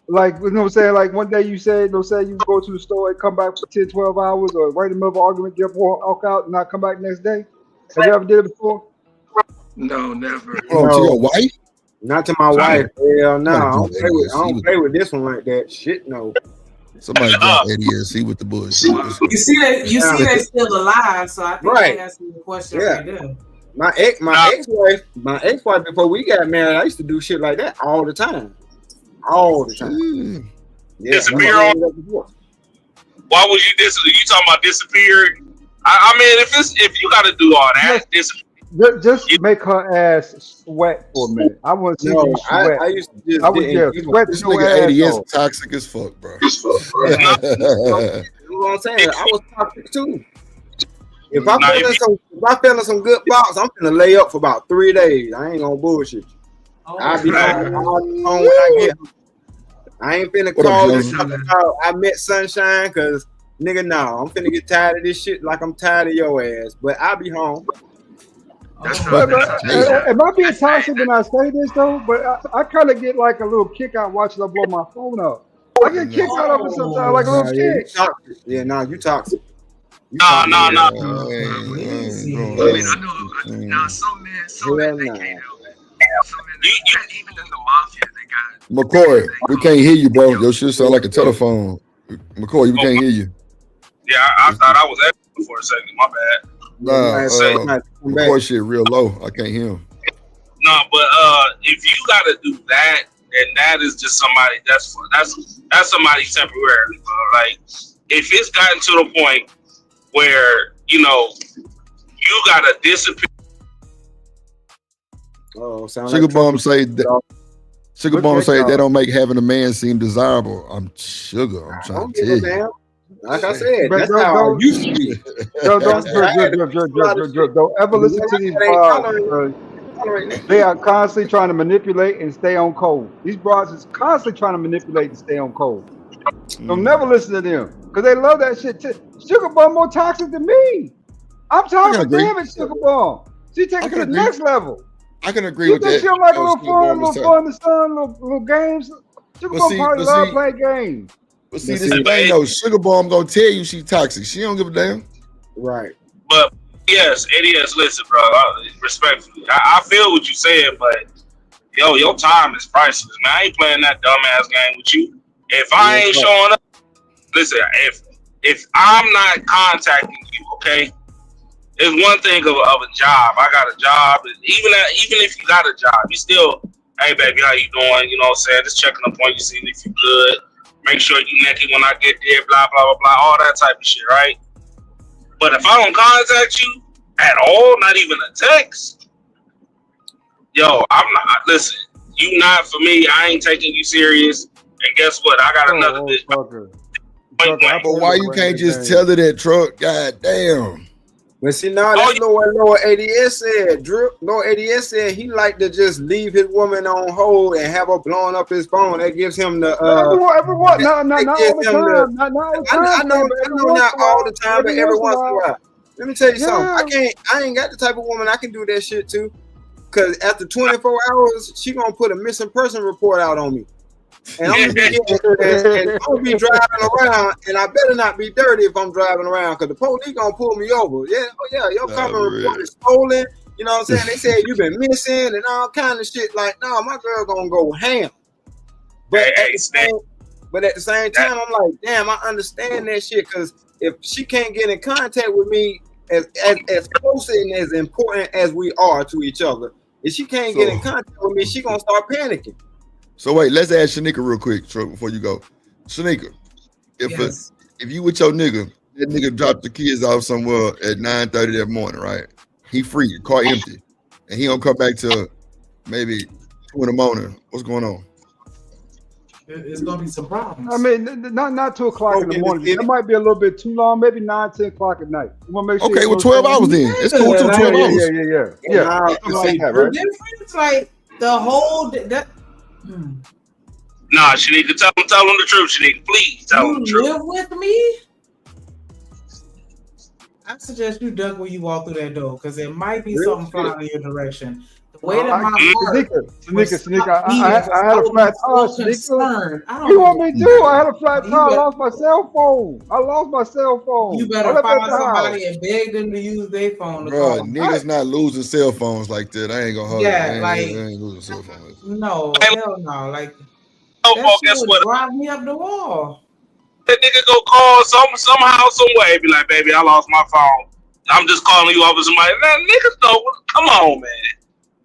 Like, like one day you said, you go to the store and come back for 10, 12 hours, or right in the middle of an argument, get up, walk out, and not come back next day? Have you ever did it before? No, never. Oh, to your wife? Not to my wife. Hell no. I don't play with this one like that. Shit, no. Somebody got ADSC with the bullshit. You see that they're still alive, so I think they asking the question right there. My ex-wife, before we got married, I used to do shit like that all the time. All the time. Yeah, disappear on. Why would you disappear? You talking about disappear? I mean, if you got to do all that, just make her ass sweat for a minute. I want to see you sweat. I used to just sweat. This nigga ADS toxic as fuck, bro. You know what I'm saying? I was toxic too. If I feel some good box, I'm gonna lay up for about 3 days. I ain't gonna bullshit you. I'll be home when I get home. I ain't finna call this about I met Sunshine, cause nigga, no, I'm finna get tired of this shit like I'm tired of your ass. But I'll be home. Am I being toxic when I say this though? But I kind of get like a little kick out watching her blow my phone up. I get kicked out of it sometimes, like a little kick. Yeah, nah, you toxic. No. I mean, I know some men they can't help it. Some men, even in the mafia, they got. McCoy, we can't hear you, bro. Your shit sound like a telephone. McCoy, we can't hear you. Yeah, I thought I was asking for a second. My bad. Nah, McCoy shit real low. I can't hear him. No, but if you gotta do that, then that is just somebody that's somebody temporarily, bro. Like if it's gotten to the point where you gotta disappear. Sugar Bomb say that. Sugar Bomb say that don't make having a man seem desirable. I'm trying to tell you. Like I said, that's how I used to be. Don't ever listen to these broads. They are constantly trying to manipulate and stay on code. These broads is constantly trying to manipulate and stay on code. Don't never listen to them because they love that shit too. Sugar Bomb more toxic than me. I'm toxic, damn it, Sugar Bomb. She take it to the next level. I can agree with that. You think she like a little fun in the sun, little games? Sugar Bomb probably love playing games. But see, this is the thing though. Sugar Bomb gonna tell you she's toxic. She don't give a damn. Right. But yes, ADS, listen, bro. Respectfully, I feel what you saying, but your time is priceless, man. I ain't playing that dumbass game with you. If I ain't showing up, listen. If I'm not contacting you, okay. It's one thing of a job. I got a job. Even if you got a job, you still, hey baby, how you doing? You know what I'm saying? Just checking up on you, seeing if you good. Make sure you naked when I get there, blah, blah, blah, blah, all that type of shit, right? But if I don't contact you at all, not even a text, I'm not, listen, you not for me, I ain't taking you serious. And guess what? I got another bitch. But why you can't just tell her that, truck? God damn. But see, now that's Lord ADS said. Lord ADS said he like to just leave his woman on hold and have her blowing up his phone. That gives him the everyone, not all the time. Not all the time. I know not all the time, but every once in a while. Let me tell you something. I ain't got the type of woman I can do that shit to. Cause after 24 hours, she gonna put a missing person report out on me. And I'm gonna be driving around, and I better not be dirty if I'm driving around, because the police gonna pull me over. Your cover report is stolen. You know what I'm saying? They said you've been missing and all kind of shit. Like, no, my girl gonna go ham. But at the same time, I'm like, damn, I understand that shit, because if she can't get in contact with me as close and as important as we are to each other, if she can't get in contact with me, she gonna start panicking. So wait, let's ask Shanika real quick, before you go. Shanika, if you with your nigga, that nigga dropped the kids off somewhere at 9:30 that morning, right? He free, the car empty, and he don't come back till maybe 2 in the morning. What's going on? It's gonna be some problems. I mean, not 2 o'clock in the morning. That might be a little bit too long. Maybe 9, 10 o'clock at night. You want to make sure. Okay, well, 12 hours then. It's cool till 12 hours. Yeah. Like, Right? difference, like the whole that. Nah, Shanika, tell them the truth, Shanika. Please tell them the truth. You live with me? I suggest you duck when you walk through that door, because there might be something flying in your direction. The way that my heart Shanika, I had a flat tire. You want me to do? I had a flat tire. I lost my cell phone. You better find somebody and beg them to use their phone. Bro, niggas not losing cell phones like that. I ain't gonna hold Yeah, it. like, I ain't losing cell phones. No, hell no. Like, that shit would drive me up the wall. That nigga go call somehow, some way, be like, baby, I lost my phone. I'm just calling you over somebody. Man, niggas know. Come on, man.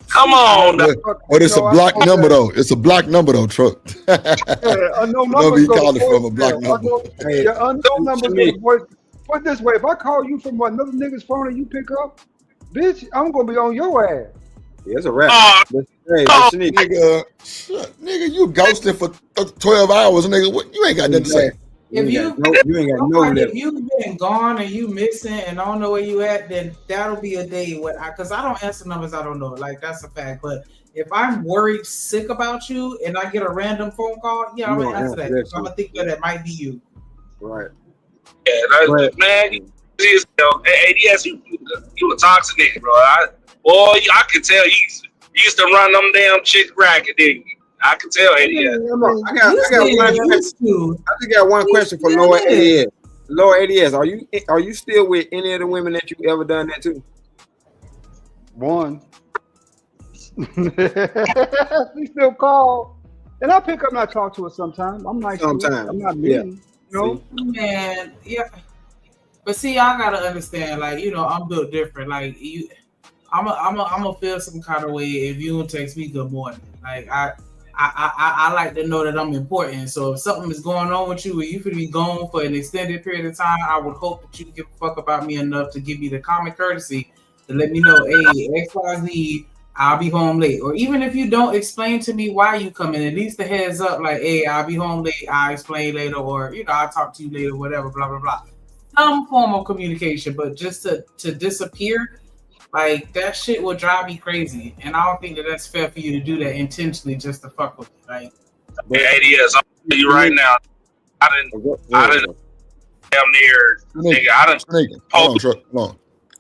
Come on. But it's a block number though. It's a block number though, truck. Unknown Number you calling to from a block number. Unknown number go to voice. Put it this way: if I call you from another nigga's phone and you pick up, bitch, I'm gonna be on your ass. Yeah, it's a wrap. Nigga, you ghosting for 12 hours, nigga. What, you ain't got nothing to say. If you ain't got no if you've been gone and you missing and I don't know where you at, then that'll be a day where because I don't answer numbers I don't know. Like, that's a fact. But if I'm worried sick about you and I get a random phone call, yeah, I'm gonna answer that. So I'm gonna think that it might be you. Right. Yeah, man. ADS, you a toxic nigga, bro. I can tell you used to run them damn chicks racket, didn't you? I can tell ADS. I got one question for Lord ADS. Lord ADS, are you still with any of the women that you ever done that to? One. She still call, and I pick up and I talk to her sometimes. I'm nice. Sometimes. I'm not mean. You know? Man, yeah. But see, y'all gotta understand, like, you know, I'm built different. Like, I'm gonna feel some kind of way if you don't text me good morning. Like, I like to know that I'm important. So if something is going on with you, or you could be gone for an extended period of time, I would hope that you give a fuck about me enough to give me the common courtesy to let me know, hey, XYZ, I'll be home late. Or even if you don't explain to me why you coming, at least the heads up, like, hey, I'll be home late, I'll explain later, or, you know, I'll talk to you later, whatever, blah, blah, blah. Some form of communication, but just to disappear, like, that shit will drive me crazy. And I don't think that that's fair for you to do that intentionally just to fuck with me. Like, ADS, I'm telling you right now, I didn't damn near, nigga, I didn't. Hold on.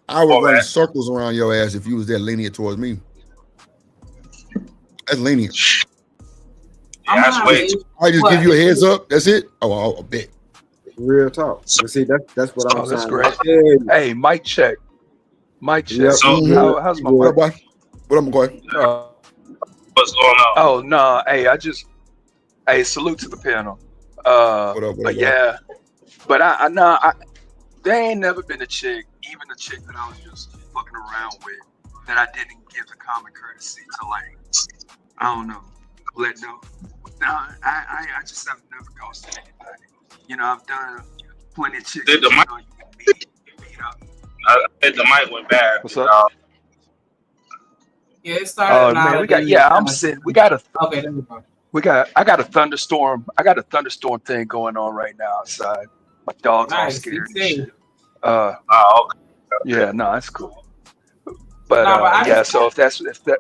I would run circles around your ass if you was that lenient towards me. That's lenient. That's way too. I just give you a heads up. That's it. Oh, I bet. Real talk. But see, that's what I'm saying. That's great. Hey, mic check. Mic check. Yep. How's my mic? What up, McCoy? What's going on? Oh no. Hey, salute to the panel. What up? Yeah. But there ain't never been a chick, even a chick that I was just fucking around with, that I didn't give the common courtesy to, like, I don't know, let know. No, I just have never ghosted anybody. You know, I've done plenty of chicks. Did the mic? Meet up. I think the mic went bad. What's up? Yeah, it started. Man, we got. Yeah, I'm sitting. We got a. Okay, there we go. I got a thunderstorm. I got a thunderstorm thing going on right now outside. My dogs all scared and shit. Okay. Yeah, no, that's cool. But No, but yeah, so if that,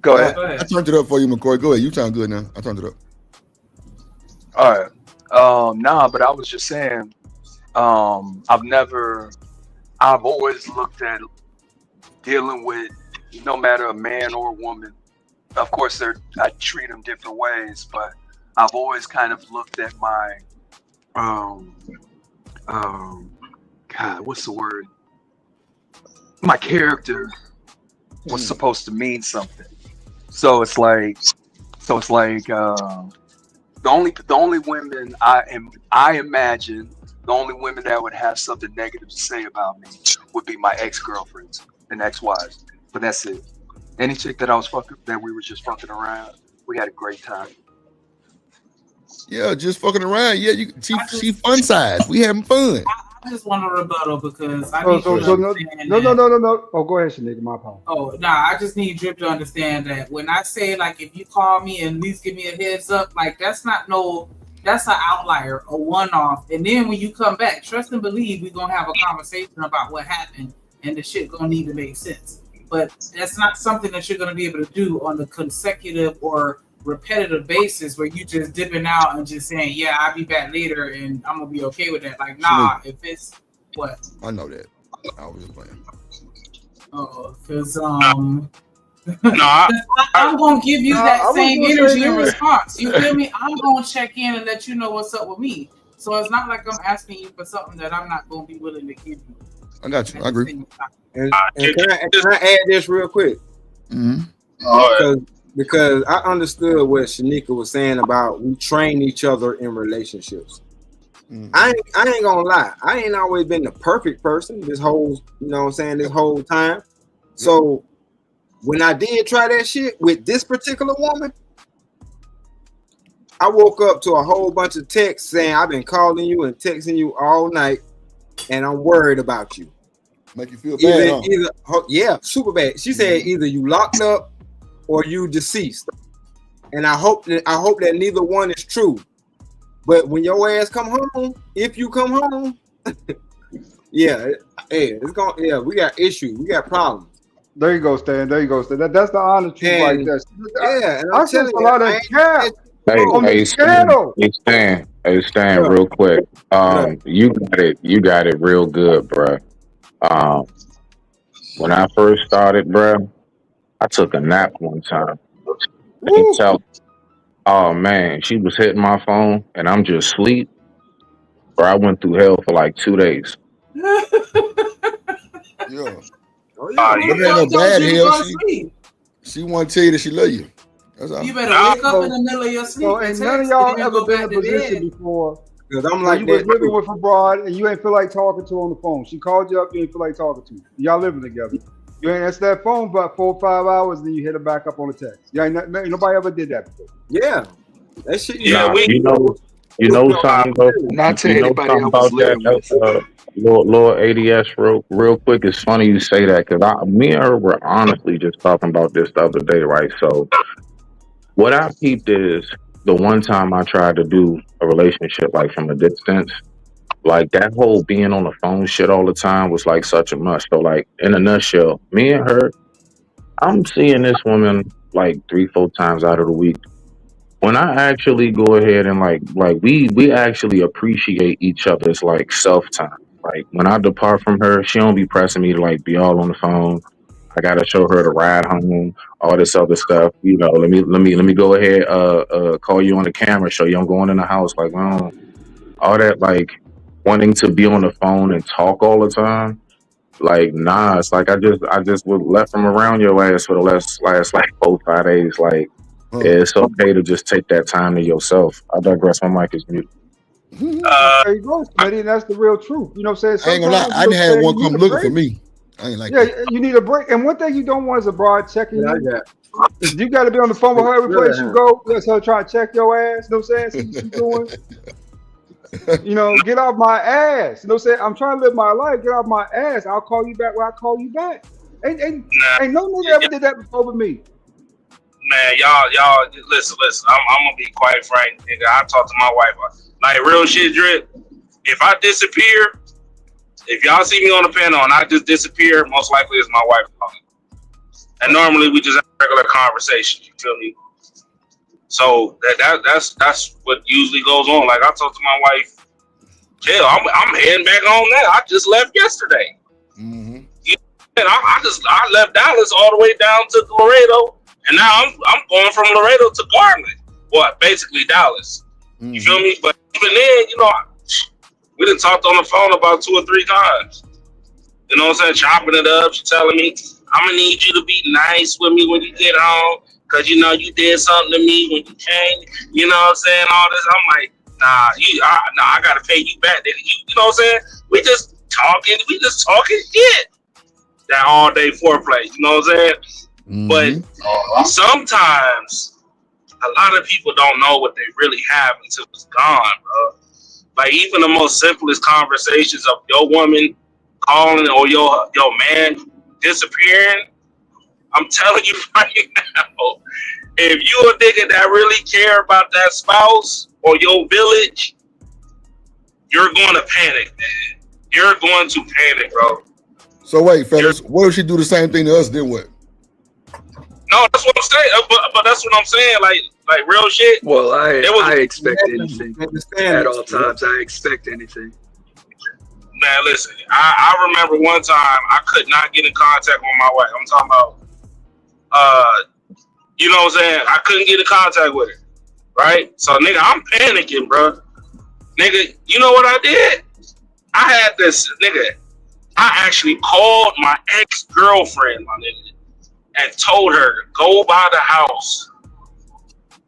go ahead. I turned it up for you, McCoy. Go ahead. You sound good now. I turned it up. All right. Nah, but I was just saying, I've always looked at dealing with no matter a man or a woman. Of course, I treat them different ways, but I've always kind of looked at my, God, what's the word? My character was supposed to mean something. So it's like the only women I imagine the only women that would have something negative to say about me would be my ex-girlfriends and ex-wives. But that's it. Any chick that we were just fucking around, we had a great time. Yeah, just fucking around. Yeah, she fun size. We having fun. I just want to rebuttal because I So, need you to understand no. Oh, go ahead, Shanika. My apologies. Oh, nah, I just need Drip to understand that when I say, like, if you call me and at least give me a heads up, like, that's an outlier, a one-off. And then when you come back, trust and believe we're going to have a conversation about what happened and the shit going to need to make sense. But that's not something that you're going to be able to do on the consecutive or repetitive basis where you just dipping out and just saying, yeah, I'll be back later and I'm going to be okay with that. Like, nah, if it's what? I know that. I was just playing. Oh, because I'm gonna give you that same energy in response. You feel me? I'm gonna check in and let you know what's up with me. So it's not like I'm asking you for something that I'm not gonna be willing to give you. I got you. I agree. And can I add this real quick? Because I understood what Shanika was saying about we train each other in relationships. I ain't gonna lie. I ain't always been the perfect person this whole, this whole time. So when I did try that shit with this particular woman, I woke up to a whole bunch of texts saying I've been calling you and texting you all night, and I'm worried about you. Make you feel bad, yeah, super bad. She said either you locked up or you deceased, and I hope that neither one is true. But when your ass come home, if you come home, yeah, hey, we got issues, we got problems. There you go, Stan. There you go, Stan. That's the honest truth right there. Yeah, and I sense a lot of cap on the channel. Hey Stan, real quick. You got it real good, bro. When I first started, bro, I took a nap one time. Oh man, she was hitting my phone and I'm just asleep. Bro, I went through hell for like 2 days. Yeah. Oh, yeah. Ain't no bad hell. She want to tell you that she love you. That's all. You better wake up in the middle of your sleep. So ain't none of y'all ever been in a position before because I'm like like you was living with a broad and you ain't feel like talking to her on the phone. She called you up, you ain't feel like talking to her. Y'all living together. You ain't answer that phone for about 4 or 5 hours, then you hit her back up on the text. Nobody ever did that before. Yeah, that shit. Yeah, you know something though. Not to you know anybody something I was about that, living with. Lord ADS, real quick. It's funny you say that because me and her were honestly just talking about this the other day, right? So what I peeped is the one time I tried to do a relationship like from a distance, like that whole being on the phone shit all the time was like such a must. So like in a nutshell, me and her, I'm seeing this woman like 3-4 times out of the week. When I actually go ahead and like we actually appreciate each other's like self time. Like when I depart from her, she don't be pressing me to like be all on the phone. I gotta show her the ride home, all this other stuff. You know, let me go ahead, call you on the camera, show you I'm going in the house. Like, well, all that like wanting to be on the phone and talk all the time. Like, nah, it's like I just was left from around your ass for the last like 4-5 days. Like, it's okay to just take that time to yourself. I digress. My mic is muted. There you go, Smitty, and that's the real truth. You know what I'm saying? I ain't gonna lie, I done had one come looking for me. I ain't like that. You need a break. And one thing you don't want is a broad checking you. You got to be on the phone with her every place you go. That's her trying to check your ass. You know what I'm saying? See what she's doing. Get off my ass. You know what I'm saying? I'm trying to live my life. Get off my ass. I'll call you back when I call you back. Ain't no nigga ever did that before with me. Man, y'all, listen. I'm gonna be quite frank, nigga. I talk to my wife like real shit, Drip. If I disappear, If y'all see me on the panel and I just disappear, most likely it's my wife calling. And normally we just have a regular conversation. You feel me? So that's what usually goes on. Like I talked to my wife, hell, I'm heading back home now. I just left yesterday. Mm-hmm. And I left Dallas all the way down to Laredo, and now I'm going from Laredo to Garland. Well, basically Dallas. Mm-hmm. You feel me? But even then, you know, we done talked on the phone about 2 or 3 times. You know what I'm saying? Chopping it up. She telling me, I'm gonna need you to be nice with me when you get home, cause you know you did something to me when you came. You know what I'm saying? All this. I'm like, nah, I gotta pay you back. You know what I'm saying? We just talking shit. That all day foreplay. You know what I'm saying? Mm-hmm. But sometimes a lot of people don't know what they really have until it's gone, bro. Like even the most simplest conversations of your woman calling or your man disappearing. I'm telling you right now, if you a nigga that really care about that spouse or your village, you're going to panic, man. You're going to panic, bro. So wait, fellas, what if she do the same thing to us? Then what? No, that's what I'm saying. But that's what I'm saying. Like real shit. Well, I expect anything at all times. I expect anything. Man, listen. I remember one time I could not get in contact with my wife. I'm talking about. You know what I'm saying? I couldn't get in contact with her. Right? So nigga, I'm panicking, bro. Nigga, you know what I did? I had this nigga. I actually called my ex-girlfriend, my nigga, and told her to go by the house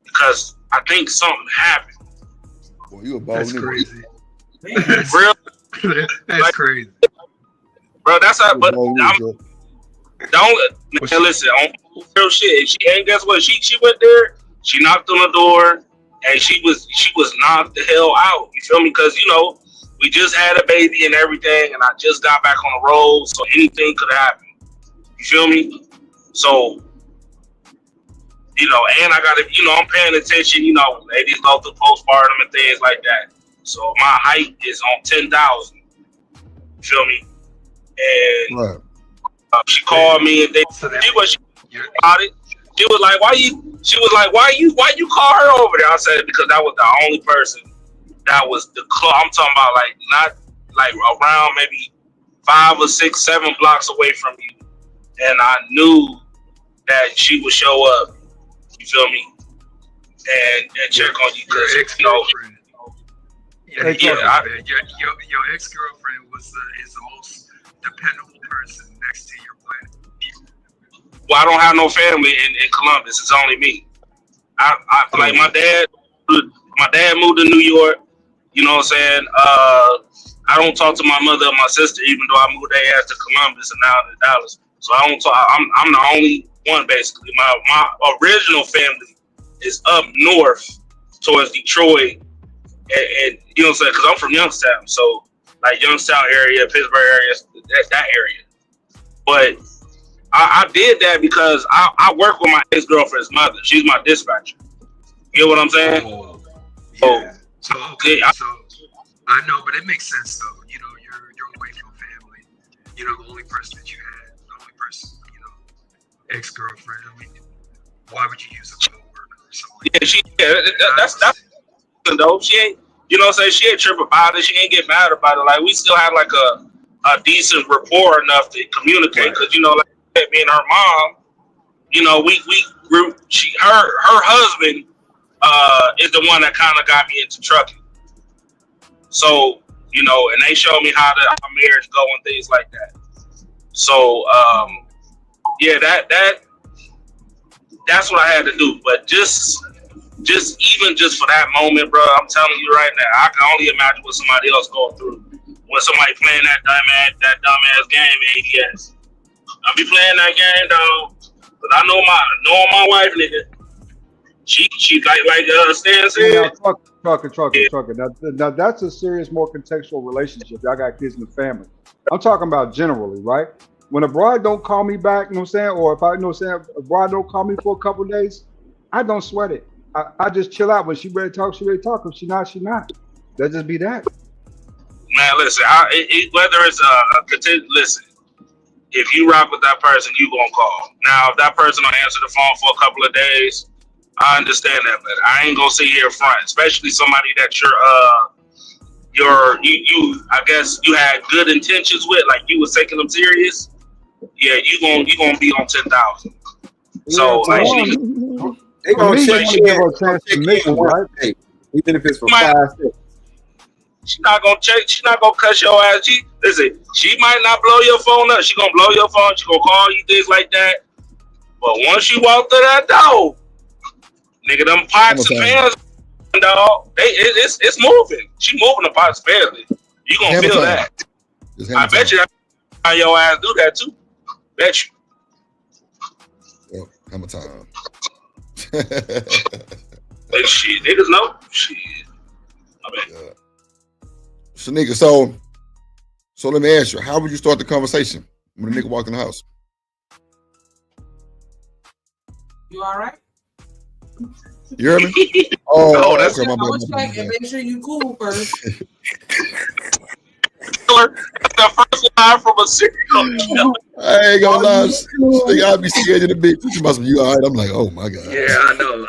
because I think something happened. Boy, you a That's nigga. crazy. Real, That's like, crazy. Bro, that's how. But don't man, listen. On real shit. If she ain't, guess what? She went there. She knocked on the door, and she was knocked the hell out. You feel me? Because you know we just had a baby and everything, and I just got back on the road, so anything could happen. You feel me? So, you know, and I got to, you know, I'm paying attention. You know, ladies go through postpartum and things like that. So my height is on 10,000. You feel me? And she called me and she was about it. She was like, why you call her over there? I said, because that was the only person that was the club. I'm talking about like not like around maybe 5 or 6, 7 blocks away from you. And I knew that she would show up, you feel me, and check on you. Your ex-girlfriend. Your ex-girlfriend is the most dependable person next to your planet. Well, I don't have no family in Columbus. It's only me. I like my dad. My dad moved to New York. You know what I'm saying? I don't talk to my mother or my sister, even though I moved their ass to Columbus and now to Dallas. So I don't talk. I'm the only one basically. My original family is up north towards Detroit, and you know what I'm saying? Because I'm from Youngstown, so like Youngstown area, Pittsburgh area, that area. But I did that because I work with my ex-girlfriend's mother. She's my dispatcher. You know what I'm saying? Oh, yeah. So I know, but it makes sense though. You know, you're away from family. You know, the only person that you had, the only person, you know, ex-girlfriend. I mean, why would you use a coworker or something? That's though. She ain't, you know what I'm saying? She ain't trip about it. She ain't get mad about it. Like we still have like a decent rapport enough to communicate. Because you know, like me and her mom, you know, we grew. Her husband is the one that kind of got me into trucking. So, you know, and they showed me how our marriage go and things like that. So, yeah, that's what I had to do. But just for that moment, bro, I'm telling you right now, I can only imagine what somebody else going through when somebody playing that dumbass game in ADS. I be playing that game, dog, but I know my wife, nigga. She like Stan said. Trucking. Now that's a serious, more contextual relationship. Y'all got kids in the family. I'm talking about generally, right? When a bride don't call me back, you know what I'm saying, or if I you know what I'm saying, a bride don't call me for a couple of days, I don't sweat it. I just chill out. When she ready to talk, she ready to talk. If she not, she not. That just be that. Man, listen. Whether it's listen. If you rock with that person, you gonna call. Now, if that person don't answer the phone for a couple of days, I understand that, but I ain't gonna sit here front, especially somebody that I guess you had good intentions with, like you was taking them serious. Yeah, you gonna be on 10,000. So Yeah, like they gonna check you give her a chance to make it, right? Hey, even if it's for 5 seconds. She's not gonna check. She's not gonna cuss your ass. Listen, she might not blow your phone up. She gonna blow your phone. She gonna call you, things like that. But once you walk through that door, nigga, them pots and pans, dog, it's moving. She moving the pots and pans. You gonna feel that. I bet you that your ass do that too. Bet you. Yep, hammer time. Like, shit, niggas know. Shit. I bet. Yeah. Shanika, so let me ask you, how would you start the conversation when a nigga walk in the house? You all right? You hear me? Oh, that's okay, I want to check and make sure you cool first. The first line from a serial killer. I ain't gonna lie, I'd be scared of the bitch. She must be you all right. I'm like, oh my god. Yeah, I know.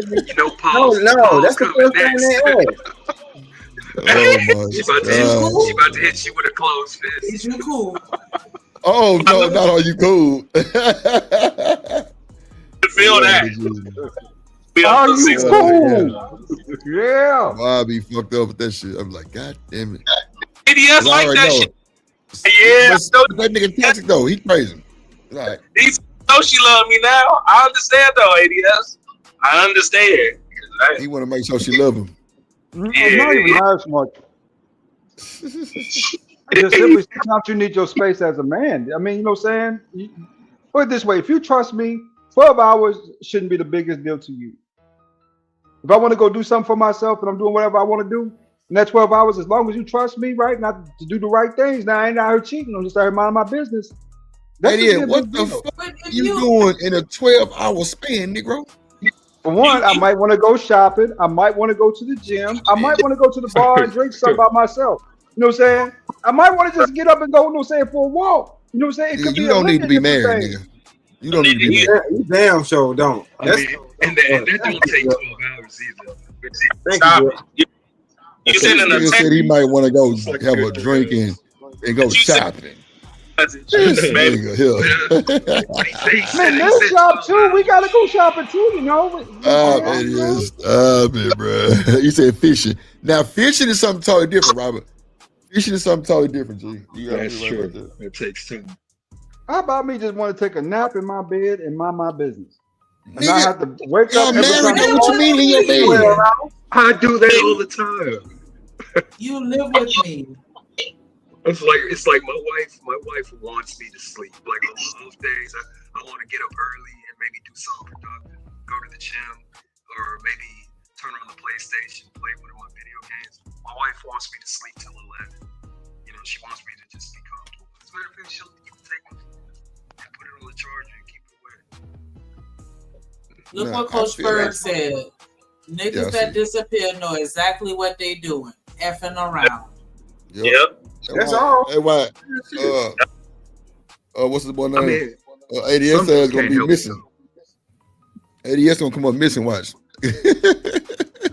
You know, Paul's that's the first thing they ask. Oh my she about to hit you with a closed fist. Is you cool? Oh no, not all you cool. Feel that. Are you cool? Yeah. I'd be fucked up with that shit. I'm like, god damn it. ADS like that shit. Yeah. That nigga toxic though. He crazy. Like, he know she love me now. I understand though, ADS. I understand. He want to make sure she love him. Not even that much. Just simply sometimes you need your space as a man. I mean, you know what I'm saying? Put it this way, if you trust me, 12 hours shouldn't be the biggest deal to you. If I want to go do something for myself and I'm doing whatever I want to do, in that 12 hours, as long as you trust me, right, not to do the right things, now I ain't out here cheating, I'm just out here minding my business. What the fuck you doing in a 12-hour span, Negro? For one, I might want to go shopping. I might want to go to the gym. I might want to go to the bar and drink something by myself. You know what I'm saying? I might want to just get up and go, you know what I'm saying, for a walk. You know what I'm saying? It could you don't need to be married, nigga. You don't need to be married. You damn sure don't. And that don't take 12 hours either. Stop it. You said in Nigga said he might want to go have a drink and go shopping. Man, they shop too. We gotta go shopping too, you know. It is. Stop it, bro. You said fishing. Now fishing is something totally different, Robert. Fishing is something totally different, G. That's true. It takes two. How about me just want to take a nap in my bed and mind my business? And I have to wake up every time. What you mean in your bed? I do that all the time. You live with me. It's like my wife wants me to sleep. Like on those days, I want to get up early and maybe do something productive, go to the gym, or maybe turn on the PlayStation, play one of my video games. My wife wants me to sleep till 11. You know, she wants me to just be comfortable. As a matter of fact, she'll even take my phone and put it on the charger and keep it away. Look what Coach Bird said. Niggas that disappear know exactly what they doing. Effing around. Yep. That's all. Hey, why? What's the boy name? ADS says gonna be missing. ADS gonna come up missing. Watch. I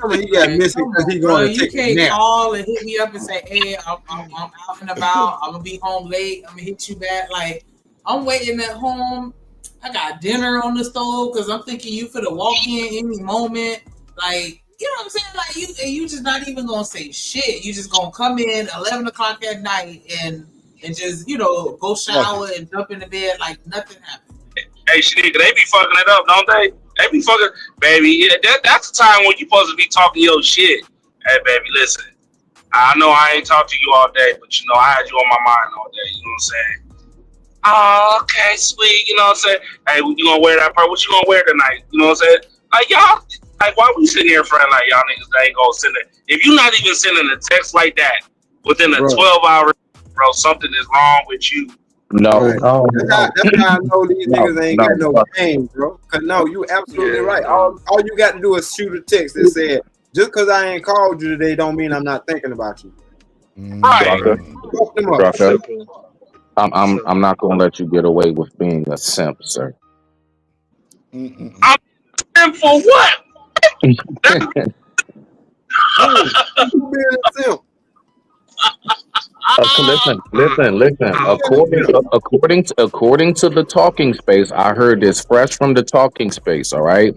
mean, he got missing because he going to take a nap. You can't call and hit me up and say, "Hey, I'm out and about. I'm gonna be home late. I'm gonna hit you back." Like I'm waiting at home. I got dinner on the stove because I'm thinking you finna walk in any moment. Like. You know what I'm saying? Like you just not even gonna say shit. You just gonna come in 11 o'clock at night and just go shower and jump in the bed like nothing happened. Hey, Shanika, they be fucking it up, don't they? They be fucking, baby. Yeah, that's the time when you supposed to be talking your shit. Hey, baby, listen. I know I ain't talked to you all day, but I had you on my mind all day. You know what I'm saying? Oh, okay, sweet. You know what I'm saying? Hey, you gonna wear that part? What you gonna wear tonight? You know what I'm saying? Like y'all. Like, why we sitting here fronting like y'all niggas that ain't gonna send it? If you're not even sending a text like that within a 12-hour, bro, something is wrong with you. No. Right. That's how I know these niggas ain't got no game, bro. Cause no, you absolutely right. All you got to do is shoot a text that said, just cause I ain't called you today don't mean I'm not thinking about you. Right. Trucker, I'm not gonna let you get away with being a simp, sir. I'm in for what? You being a simp. Listen. According to the talking space, I heard this fresh from the talking space. All right,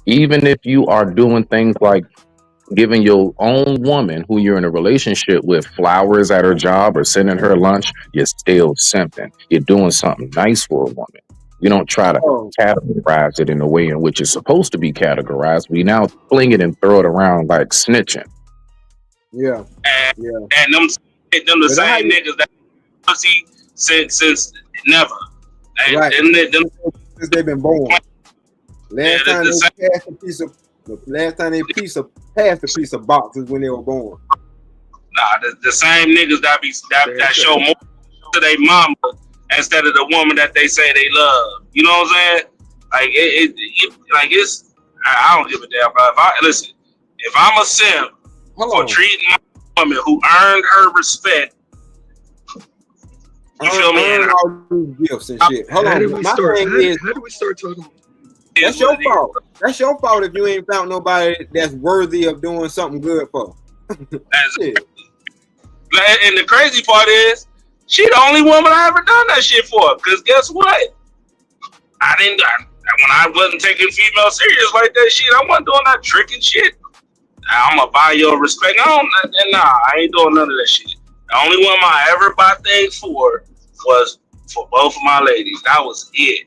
even if you are doing things like giving your own woman who you're in a relationship with flowers at her job or sending her lunch, you're still simping. You're doing something nice for a woman. You don't try to Oh, categorize it in the way in which it's supposed to be categorized. We now fling it and throw it around like snitching. yeah. And them the But how same you niggas that pussy since never. And right them since they've been born. Last time the they passed a piece of box is when they were born. the same niggas that show more to their mama instead of the woman that they say they love. You know what I'm saying? Like it's I don't give a damn. But if I'm a simp for treating my woman who earned her respect, you feel me? And all these gifts and shit. Hold How on. do we My start? thing How is, do we start talking? that's your fault. That's your fault if you ain't found nobody that's worthy of doing something good for. Shit. And the crazy part is, she the only woman I ever done that shit for. Cause guess what? When I wasn't taking female serious like that shit, I wasn't doing that tricking shit. I'm gonna buy your respect. I ain't doing none of that shit. The only woman I ever bought things for was for both of my ladies. That was it.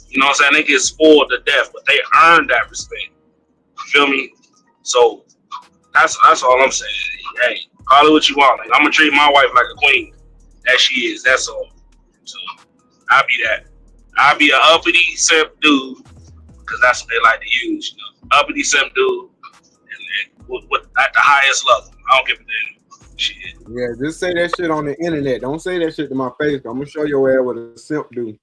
You know what I'm saying? They get spoiled to death, but they earned that respect. You feel me? So that's all I'm saying. Hey, call it what you want. Like, I'm gonna treat my wife like a queen. That she is. That's all. So I'll be that. I'll be an uppity simp dude, because that's what they like to use. You know, uppity simp dude, and with at the highest level. I don't give a damn. Shit. Yeah, just say that shit on the internet. Don't say that shit to my face. I'm gonna show your ass what a simp do.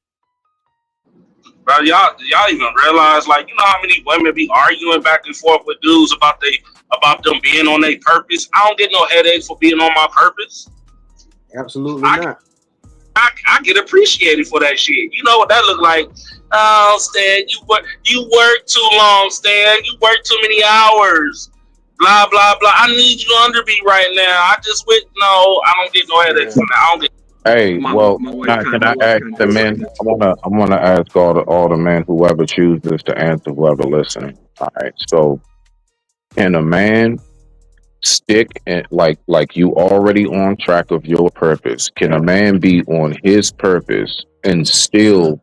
Bro, y'all even realize, like, you know how many women be arguing back and forth with dudes about them being on their purpose? I don't get no headaches for being on my purpose. Absolutely not. I get appreciated for that shit. You know what that look like? Oh, Stan, you work too long, Stan. You work too many hours. Blah blah blah. I need you under me right now. I don't get no headaches from that. I don't get. Hey, well, can I ask the men? I wanna ask all the men, whoever chooses to answer, whoever listening. All right. So, can a man stick and like you already on track of your purpose? Can a man be on his purpose and still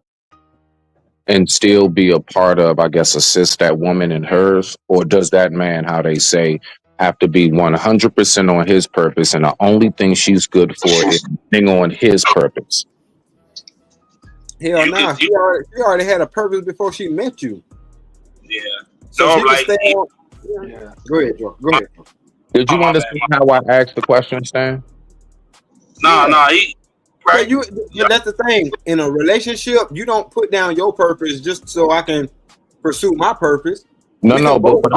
be a part of, I guess, assist that woman in hers? Or does that man, how they say, have to be 100% on his purpose, and the only thing she's good for is being on his purpose? Hell nah. She already had a purpose before she met you. Yeah. So No, she like, can stay on. Yeah. Go ahead, Joe. Go ahead. Did you understand how I asked the question, Stan? Nah, right. That's the thing. In a relationship, you don't put down your purpose just so I can pursue my purpose. No, but what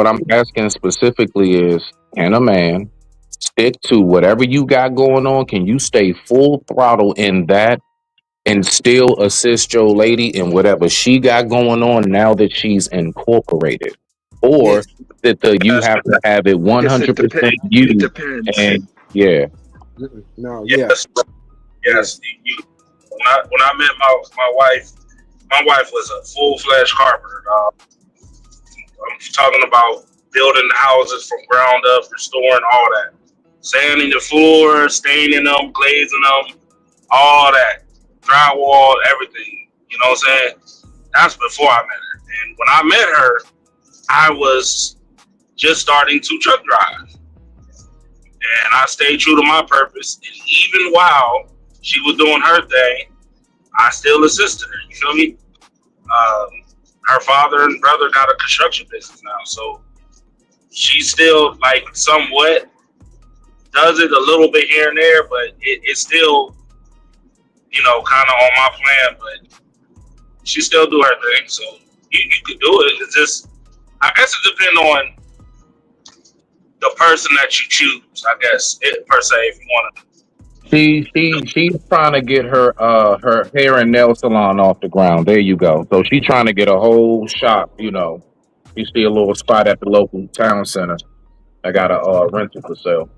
I'm asking specifically is, can a man stick to whatever you got going on? Can you stay full throttle in that and still assist your lady in whatever she got going on now that she's incorporated? Or that you have to have it 100% you? It depends. And yeah. No, yes. When I met my wife was a full-fledged carpenter. I'm talking about building the houses from ground up, restoring all that, sanding the floor, staining them, glazing them, all that, drywall, everything. You know what I'm saying? That's before I met her. And when I met her, I was just starting to truck drive. And I stayed true to my purpose. And even while she was doing her thing, I still assisted her. You feel me? Her father and brother got a construction business now. So she still, like, somewhat does it a little bit here and there, but it's still, you know, kind of on my plan. But she still do her thing. So you could do it. It's just, I guess it depends on the person that you choose, I guess, per se, if you want to. She's trying to get her hair and nail salon off the ground. There you go. So she's trying to get a whole shop. You know, you see a little spot at the local town center. I got a rental for sale.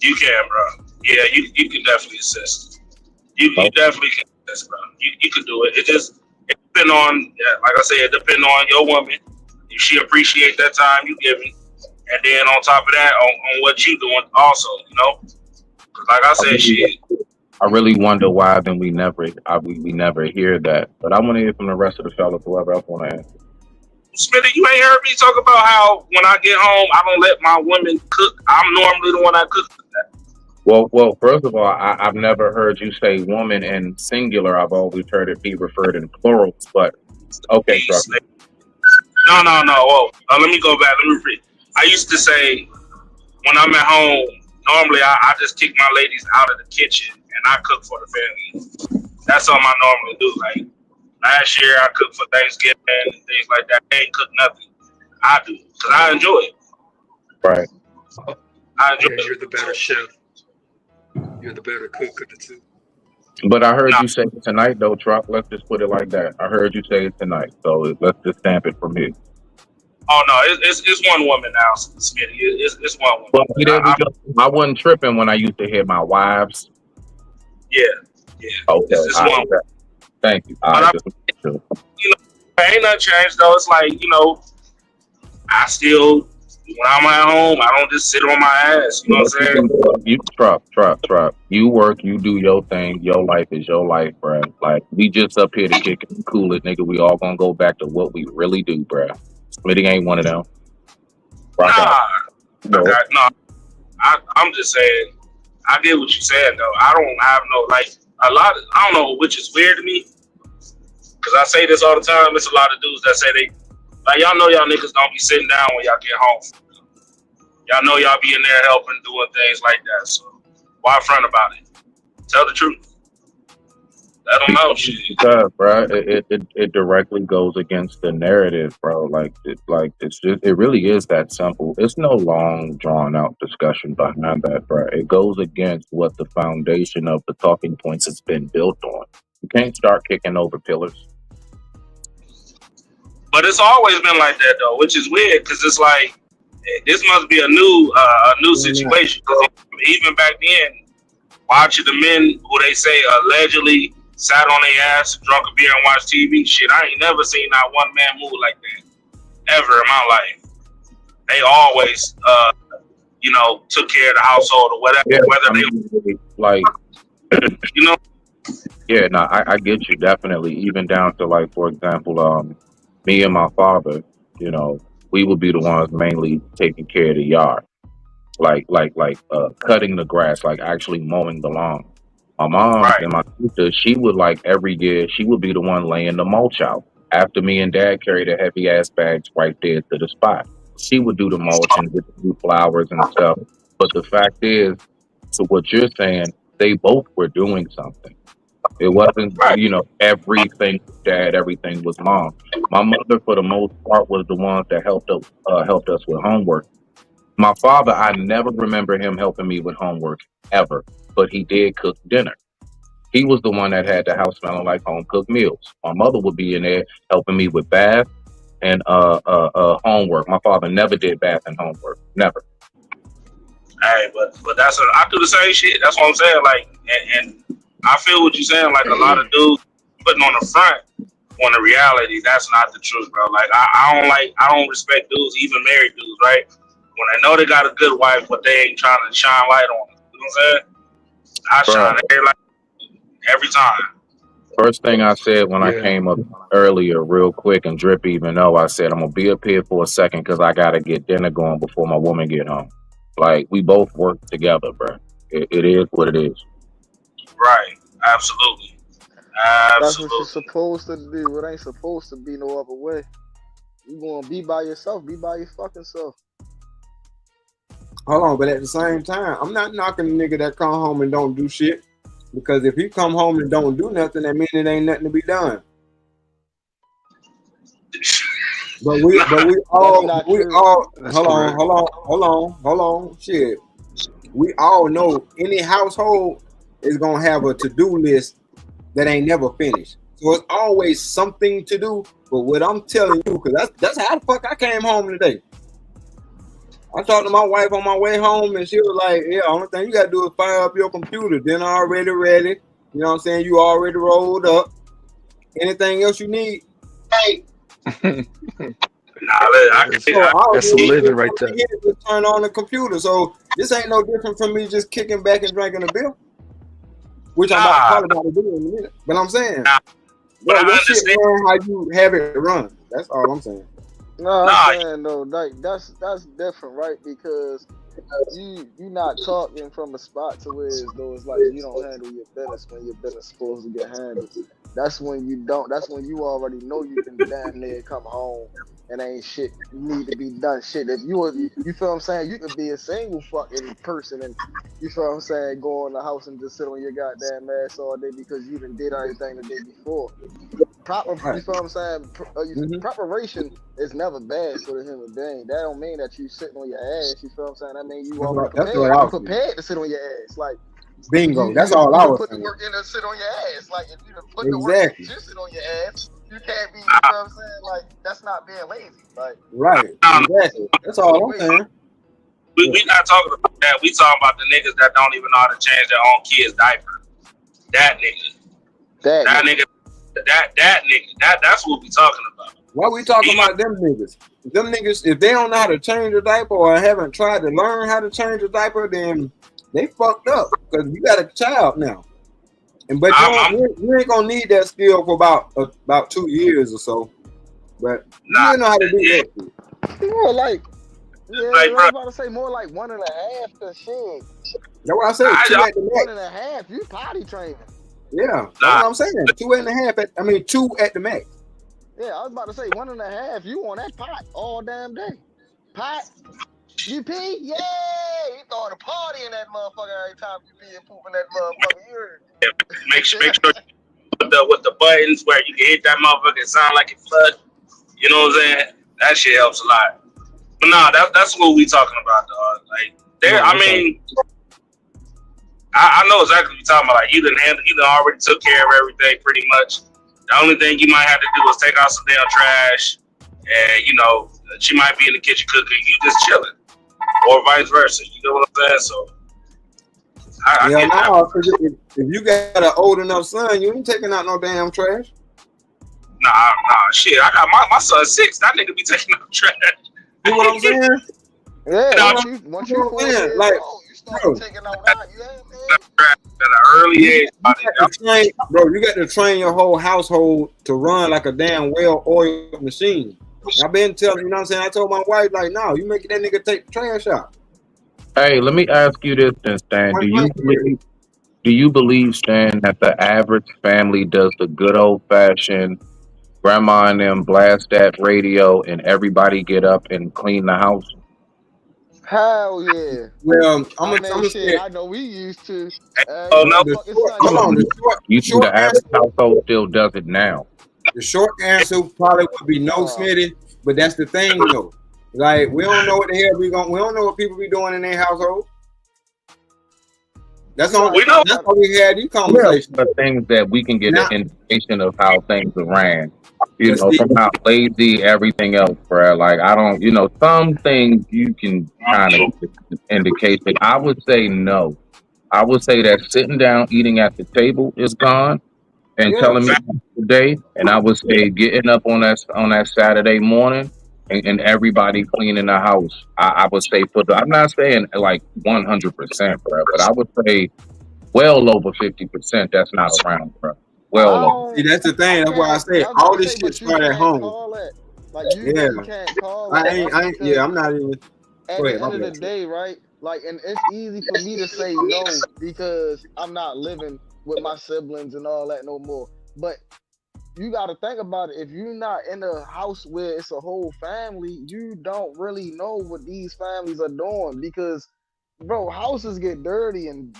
You can, bro. Yeah, you can definitely assist. You definitely can assist, bro. You can do it. It depends on, like I said, it depends on your woman. If she appreciate that time you giving, and then on top of that, on what you doing also, you know. 'Cause like I said, I really wonder why then we never hear that. But I want to hear from the rest of the fellas, whoever else want to answer. Smitty, you ain't heard me talk about how when I get home, I don't let my women cook. I'm normally the one that cooks. Well. First of all, I've never heard you say woman in singular. I've always heard it be referred in plural. But okay, trust me. No. Well, let me go back. Let me read. I used to say when I'm at home, normally I just kick my ladies out of the kitchen and I cook for the family. That's something I normally do. Like last year, I cooked for Thanksgiving and things like that. They ain't cook nothing. I do because I enjoy it. Right. I enjoy You're the better chef. You're the better cook of the two. But I heard you say it tonight, though, Truck. Let's just put it like that. I heard you say it tonight, so let's just stamp it from here. Oh no, it's one woman now, Smitty. It's one woman. Well, there we go. I wasn't tripping when I used to hear my wives. Yeah. Okay. It's one woman. Thank you. You know, ain't nothing changed though. It's like, you know, I still, when I'm at home, I don't just sit on my ass. You know what I'm saying? You truck. You work, you do your thing. Your life is your life, bruh. Like, we just up here to kick it and cool it, nigga. We all gonna go back to what we really do, bruh. Smitty ain't one of them. I'm just saying, I get what you're saying though. I don't have no, like, I don't know, which is weird to me. Cause I say this all the time. It's a lot of dudes that say like, y'all know y'all niggas don't be sitting down when y'all get home. Y'all know y'all be in there helping, doing things like that. So why front about it? Tell the truth. I don't know, shit. Because, bro, it directly goes against the narrative, bro. It's just, it really is that simple. It's no long drawn out discussion behind that, bro. It goes against what the foundation of the talking points has been built on. You can't start kicking over pillars. But it's always been like that though, which is weird because it's like this must be a new situation. Because even back then, watching the men who they say allegedly sat on their ass, drunk a beer, and watched TV. Shit, I ain't never seen not one man move like that ever in my life. They always, you know, took care of the household or whatever. Yeah, whether they like, you know. Yeah, no, I get you definitely. Even down to, like, for example, me and my father, you know, we would be the ones mainly taking care of the yard, like cutting the grass, like actually mowing the lawn. My mom and my sister, she would, like, every year, she would be the one laying the mulch out after me and dad carried the heavy ass bags right there to the spot. She would do the mulch and do flowers and stuff. But the fact is, to what you're saying, they both were doing something. It wasn't, you know, everything was dad, everything was mom. My mother, for the most part, was the one that helped us with homework. My father, I never remember him helping me with homework ever, but he did cook dinner. He was the one that had the house smelling like home cooked meals. My mother would be in there helping me with bath and homework. My father never did bath and homework, never. Hey, but I do the same shit. That's what I'm saying. Like, and I feel what you're saying. Like a lot of dudes putting on the front, when the reality, that's not the truth, bro. Like I don't respect dudes, even married dudes, right? When they know they got a good wife, but they ain't trying to shine light on it. You know what I'm saying? I shine every time. First thing I said when I came up earlier, real quick, and Drip even know, I said I'm gonna be up here for a second because I gotta get dinner going before my woman get home. Like, we both work together, bro. It is what it is. Right. Absolutely. That's what you're supposed to do. It ain't supposed to be no other way. You gonna be by yourself, be by your fucking self. Hold on, but at the same time, I'm not knocking the nigga that come home and don't do shit. Because if he come home and don't do nothing, that means it ain't nothing to be done. But we all That's hold on. Shit. We all know any household is gonna have a to-do list that ain't never finished. So it's always something to do. But what I'm telling you, because that's how the fuck I came home today. I talked to my wife on my way home, and she was like, "Yeah, only thing you gotta do is fire up your computer. Dinner already ready. You know what I'm saying? You already rolled up. Anything else you need, hey." That's some living right there. Just turn on the computer. So this ain't no different from me just kicking back and drinking a beer, which I'm probably about to do in a minute. But I'm saying, bro, your shit run how you have it run. That's all I'm saying. No, I'm saying though, like that's different, right? Because you not talking from a spot to where as though it's like you don't handle your business when your business is supposed to get handled. That's when you don't. That's when you already know you can damn near come home and ain't shit need to be done. Shit, if you feel what I'm saying, you could be a single fucking person and you feel what I'm saying, go in the house and just sit on your goddamn ass all day because you done did everything the day before. You feel what I'm saying? Preparation is never bad for the human being. That don't mean that you sitting on your ass. You feel what I'm saying? That mean you already prepared. You prepared to sit on your ass. Like bingo. That's all I was put saying. the work in to sit on your ass. Like if you done put the work in to sit on your ass, you can't be. You know what I'm saying? Like that's not being lazy. Like right. Exactly. That's all I'm saying. We not talking about that. We talking about the niggas that don't even know how to change their own kids' diaper. That nigga. That's what we talking about. Why we talking about them niggas? Them niggas, if they don't know how to change a diaper or haven't tried to learn how to change a diaper, then they fucked up because you got a child now. But you ain't gonna need that skill for about 2 years or so. But you know how to do that. More like, I was about to say more like 1.5 cause shit. That's what I said. 2 at the max. 1.5, you potty training. Yeah, that's what I'm saying. 2.5 2 at the max. Yeah, I was about to say 1.5. You on that pot all damn day. Pot, you pee, yay! You throwing a party in that motherfucker every time you pee and poop in that motherfucker. You heard? Yeah, make sure with the buttons where you can hit that motherfucker and sound like it flood. You know what I'm saying? That shit helps a lot. But no, that's what we talking about, dog. Like I know exactly what you're talking about. Like you done already took care of everything pretty much. The only thing you might have to do is take out some damn trash, and she might be in the kitchen cooking. You just chilling, or vice versa. You know what I'm saying? So, I get that. If you got an old enough son, you ain't taking out no damn trash. Nah, shit. I got my son's 6. That nigga be taking out trash. You know what I'm saying? Yeah. Once you 4 years old, you start taking out that. At an early age, you got to train your whole household to run like a damn well-oiled machine. I've been telling you know what I'm saying. I told my wife like, no, you making that nigga take the trash out. Hey, let me ask you this, then, Stan. Do you believe, Stan, that the average family does the good old-fashioned grandma and them blast that radio and everybody get up and clean the house? Hell yeah. Well, I know we used to. You see, the average household still does it now. The short answer probably would be no, Smitty. But that's the thing, though. Like we don't know what the hell we don't know what people be doing in their household. That's all we know. That's why we had these conversations. The things that we can get an indication of how things are ran. From how lazy everything else, bro. Like I don't, some things you can kind of get an indication. I would say no. I would say that sitting down, eating at the table is gone, and telling me today. And I would say getting up on that Saturday morning and everybody cleaning the house. I would say I'm not saying like 100%, bro, but I would say well over 50%. That's not around, bro. Well over. See, that's the thing. That's why I say all this shit start at home. Like you can't call it. I'm not even. At the end of the day, right? Like, and it's easy for me to say no because I'm not living with my siblings and all that no more. But you got to think about it. If you're not in a house where it's a whole family, you don't really know what these families are doing because, bro, houses get dirty and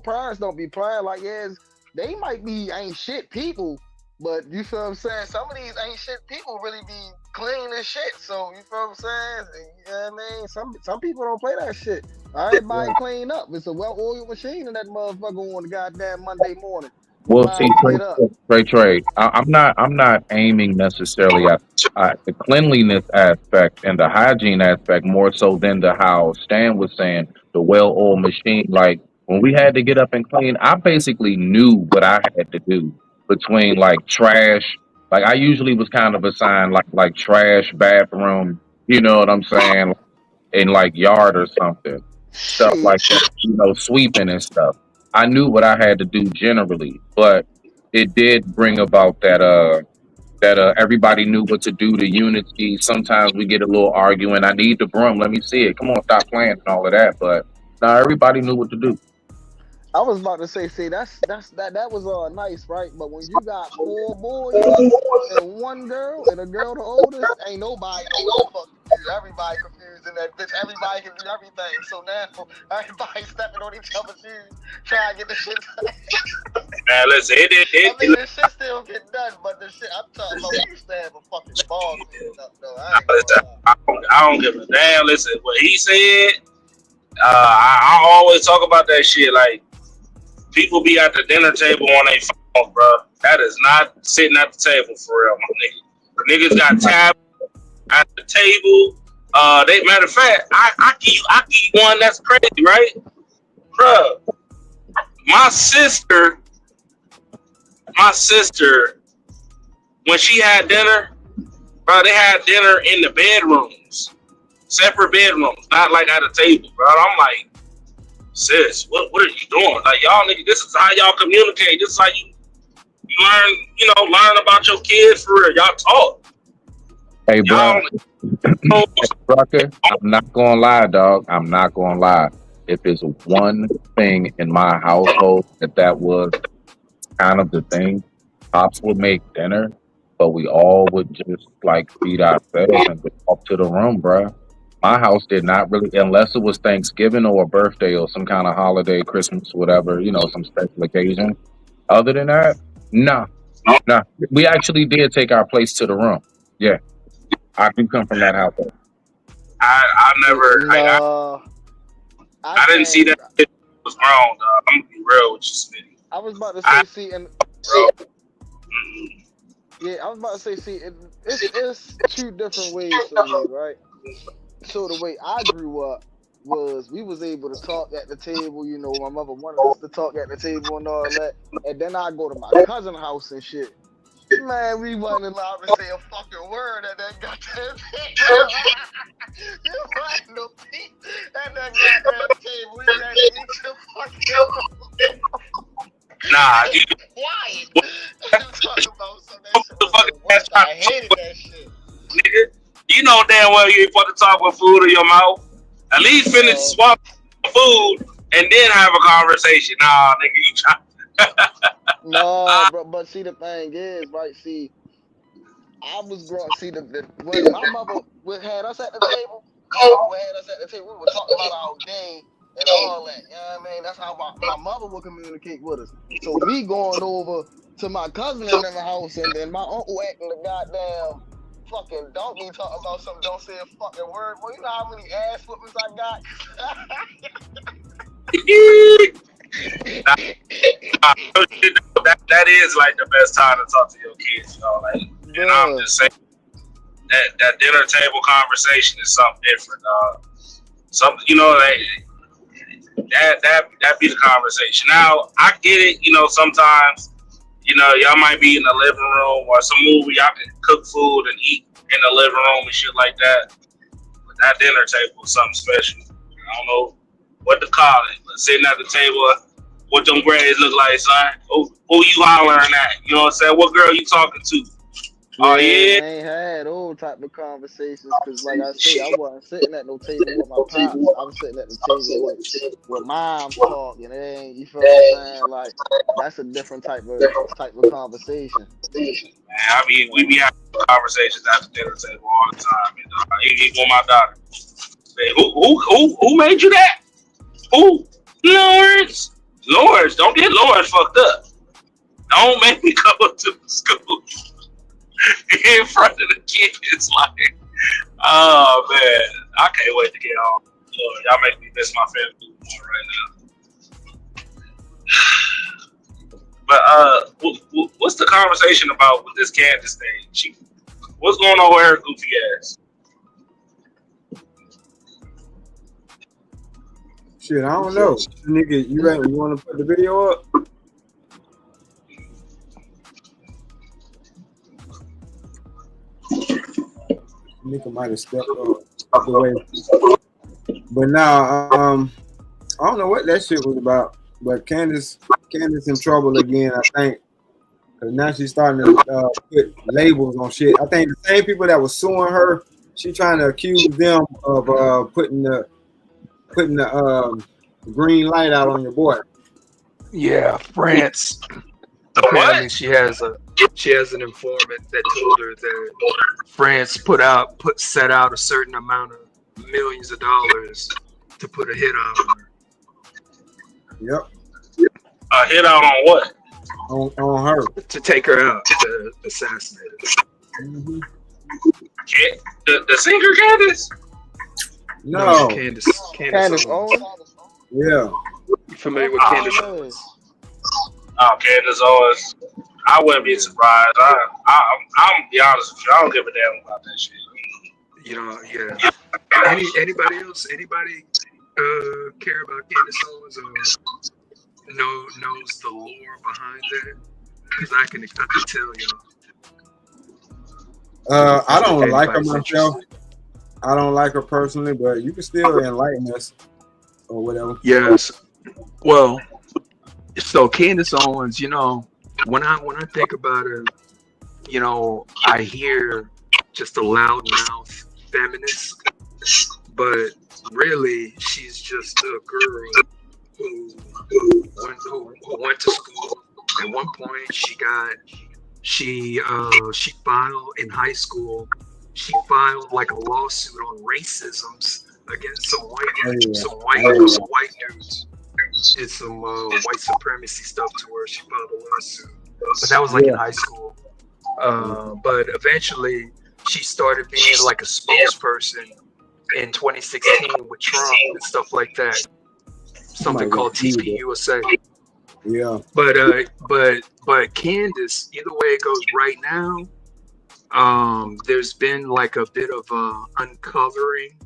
parents don't be playing like they might be ain't shit people, But you feel what I'm saying? Some of these ain't shit people really be clean as shit. So you feel what I'm saying? You know what I mean? Some people don't play that shit. Everybody clean up. It's a well-oiled machine in that motherfucker on the goddamn Monday morning. Well, Remind see, you to get up. Trey. I'm not aiming necessarily at the cleanliness aspect and the hygiene aspect more so than the how Stan was saying the well-oiled machine. Like when we had to get up and clean, I basically knew what I had to do between like trash. Like I usually was kind of assigned like trash, bathroom. You know what I'm saying? In like yard or something, stuff Shit. like that. Sweeping and stuff. I knew what I had to do generally, but it did bring about that everybody knew what to do. The unity. Sometimes we get a little arguing. I need the broom. Let me see it. Come on, stop playing and all of that. But now everybody knew what to do. I was about to say, see, that was nice, right? But when you got 4 boys and 1 girl and a girl the oldest, ain't nobody know what the fuck to do. Everybody confused in that bitch. Everybody can do everything. So now everybody stepping on each other's shoes, trying to get the shit done. Man, listen, I mean, the shit still get done, but the shit I'm talking about, we used to have a fucking ball cleaning up, though. I don't give a damn. Listen, what he said, I always talk about that shit. Like, people be at the dinner table on their phone, bro. That is not sitting at the table for real, my nigga. Niggas got tabs at the table. Matter of fact, I give you one that's crazy, right, bro? My sister, when she had dinner, bro, they had dinner in the bedrooms, separate bedrooms, not like at a table, bro. I'm like, sis, what are you doing? Like, y'all niggas, this is how y'all communicate. This is how you learn about your kids for real. Y'all talk. Hey, bro. Rucker, I'm not gonna lie, dog. I'm not gonna lie. If there's one thing in my household that was kind of the thing, Pops would make dinner, but we all would just like feed ourselves and just walk to the room, bro. My house did not really, unless it was Thanksgiving or a birthday or some kind of holiday, Christmas, whatever, some special occasion. Other than that, nah. We actually did take our place to the room. Yeah, I do come from that household. I never. I didn't see that it was wrong, dog. I'm gonna be real with you, Smitty. I was about to say, see, and yeah, I was about to say, see, it's 2 different ways for me, right? So the way I grew up was we was able to talk at the table. My mother wanted us to talk at the table and all that. And then I go to my cousin's house and shit. Man, we wasn't allowed to say a fucking word at that goddamn table. You wasn't no peep at that goddamn table. We had to eat your fucking Nah, you quiet. You talking about some that shit was the worst. I hated that shit. Nigga, you know damn well you ain't supposed to talk with food in your mouth. At least finish swallow food and then have a conversation. Nah, nigga, you try. No, bro, but see, the thing is, right? See, I was growing. See, when my mother had us at the table, we were talking about our day and all that. You know what I mean? That's how my mother would communicate with us. So me going over to my cousin in the house and then my uncle acting the goddamn fucking donkey talking about something, don't say a fucking word. Well, you know how many ass whoopings I got? That is like the best time to talk to your kids, like. And I'm just saying that dinner table conversation is something different, something that be the conversation. Now I get it, sometimes y'all might be in the living room or some movie, y'all can cook food and eat in the living room and shit like that. But that dinner table is something special. I don't know what to call it, but sitting at the table, what them grades look like, son? Who you hollering at? You know what I'm saying? What girl you talking to? Oh yeah. I ain't had those type of conversations because, like I say, I wasn't sitting at no table with my pops. I was sitting at the table with moms talking. And you feel what I'm saying? Like that's a different type of conversation. Man, we be having conversations at the dinner table all the time. Even with my daughter. Man, who made you that? Who? Lawrence? Don't get Lawrence fucked up. Don't make me go to the school in front of the kids. Like, oh man, I can't wait to get home. Y'all make me miss my family right now. But what's the conversation about with this Candace thing? What's going on with her goofy ass? Shit, I don't know. Nigga, you ready? You want to put the video up? Nigga might have stepped away. But now, I don't know what that shit was about. But Candace in trouble again, I think. Because now she's starting to put labels on shit. I think the same people that was suing her, she trying to accuse them of putting the green light out on your boy. Yeah, France. Apparently, she has an informant that told her that France set out a certain amount of millions of dollars to put a hit out on her. Yep. A hit out on what? On her. To take her out, to assassinate her. Mm-hmm. The singer Candace? No. Candace Owens. Yeah. You familiar with Candace Owens? Oh, Candace Owens. I wouldn't be surprised. I'm gonna be honest with you. I don't give a damn about that shit. You know, yeah. Anybody else? Anybody care about Candace Owens or knows the lore behind that? Because I can tell y'all. I don't like her myself. I don't like her personally, but you can still enlighten us or whatever. Yes. Well, so Candace Owens, you know, when I think about her, you know, I hear just a loudmouth feminist, but really she's just a girl who went to school. At one point, she filed in high school. She filed like a lawsuit on racisms against some white dudes. It's some white supremacy stuff to her. She filed a lawsuit, but that was like in high school. But eventually, she started being like a spokesperson in 2016 with Trump and stuff like that. Something called TPUSA. Yeah. But Candace, either way it goes right now, there's been like a bit of uncovering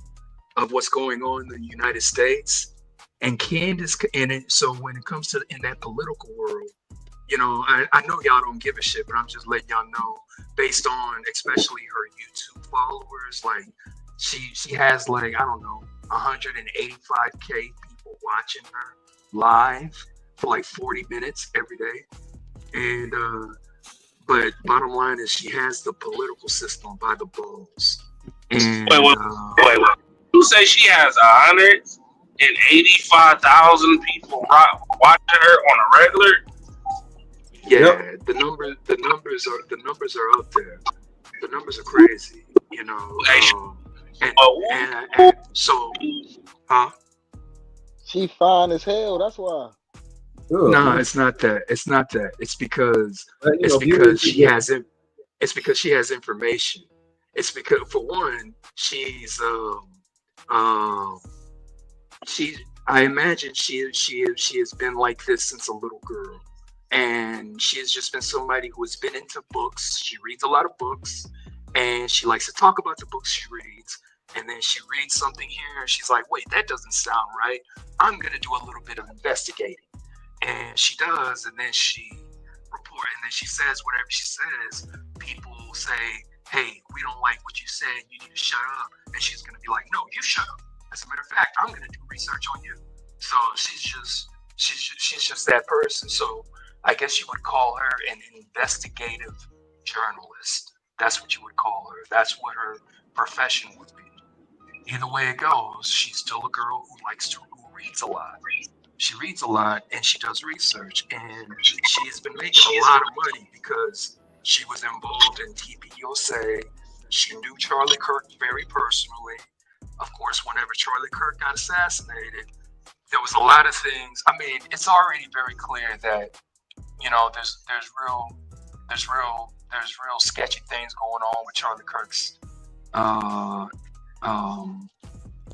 of what's going on in the United States. And Candace, so when it comes to in that political world, you know, I know y'all don't give a shit, but I'm just letting y'all know, based on especially her YouTube followers, like she has like, I don't know, 185K people watching her live for like 40 minutes every day. And but bottom line is she has the political system by the balls. And wait. You say she has 185,000 people watching her on a regular? Yeah, the numbers are out there. The numbers are crazy, you know. And so, she fine as hell. That's why. No, it's not that. It's not that. It's because she has it. It's because she has information. It's because, for one, I imagine she has been like this since a little girl, and she has just been somebody who has been into books. She reads a lot of books, and she likes to talk about the books she reads. And then she reads something here, and she's like, "Wait, that doesn't sound right. I'm gonna do a little bit of investigating." And she does, and then she says whatever she says. People say, "Hey, we don't like what you said. You need to shut up." And she's gonna be like, "No, you shut up. As a matter of fact, I'm gonna do research on you." So she's just that person. So I guess you would call her an investigative journalist. That's what you would call her. That's what her profession would be. Either way it goes, she's still a girl who reads a lot. She reads a lot and she does research, and she has been making a lot of money because she was involved in TPUSA. She knew Charlie Kirk very personally. Of course, whenever Charlie Kirk got assassinated, there was a lot of things. I mean, it's already very clear that you know, there's real sketchy things going on with Charlie Kirk's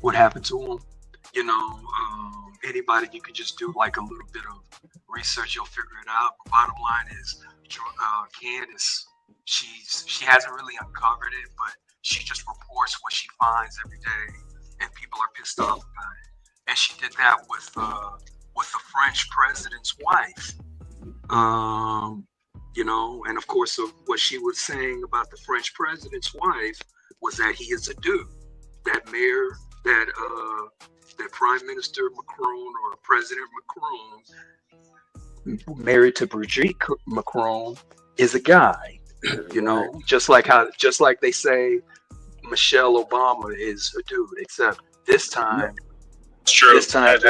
what happened to him. You know, anybody, you could just do like a little bit of research, you'll figure it out. But bottom line is, Candace, she hasn't really uncovered it, but she just reports what she finds every day, and people are pissed off about it. And she did that with the French president's wife. You know, and of course, what she was saying about the French president's wife was that he is a dude. That Prime Minister Macron, or President Macron, married to Brigitte Macron, is a guy. You know, just like they say Michelle Obama is a dude, except this time. It's true. This time,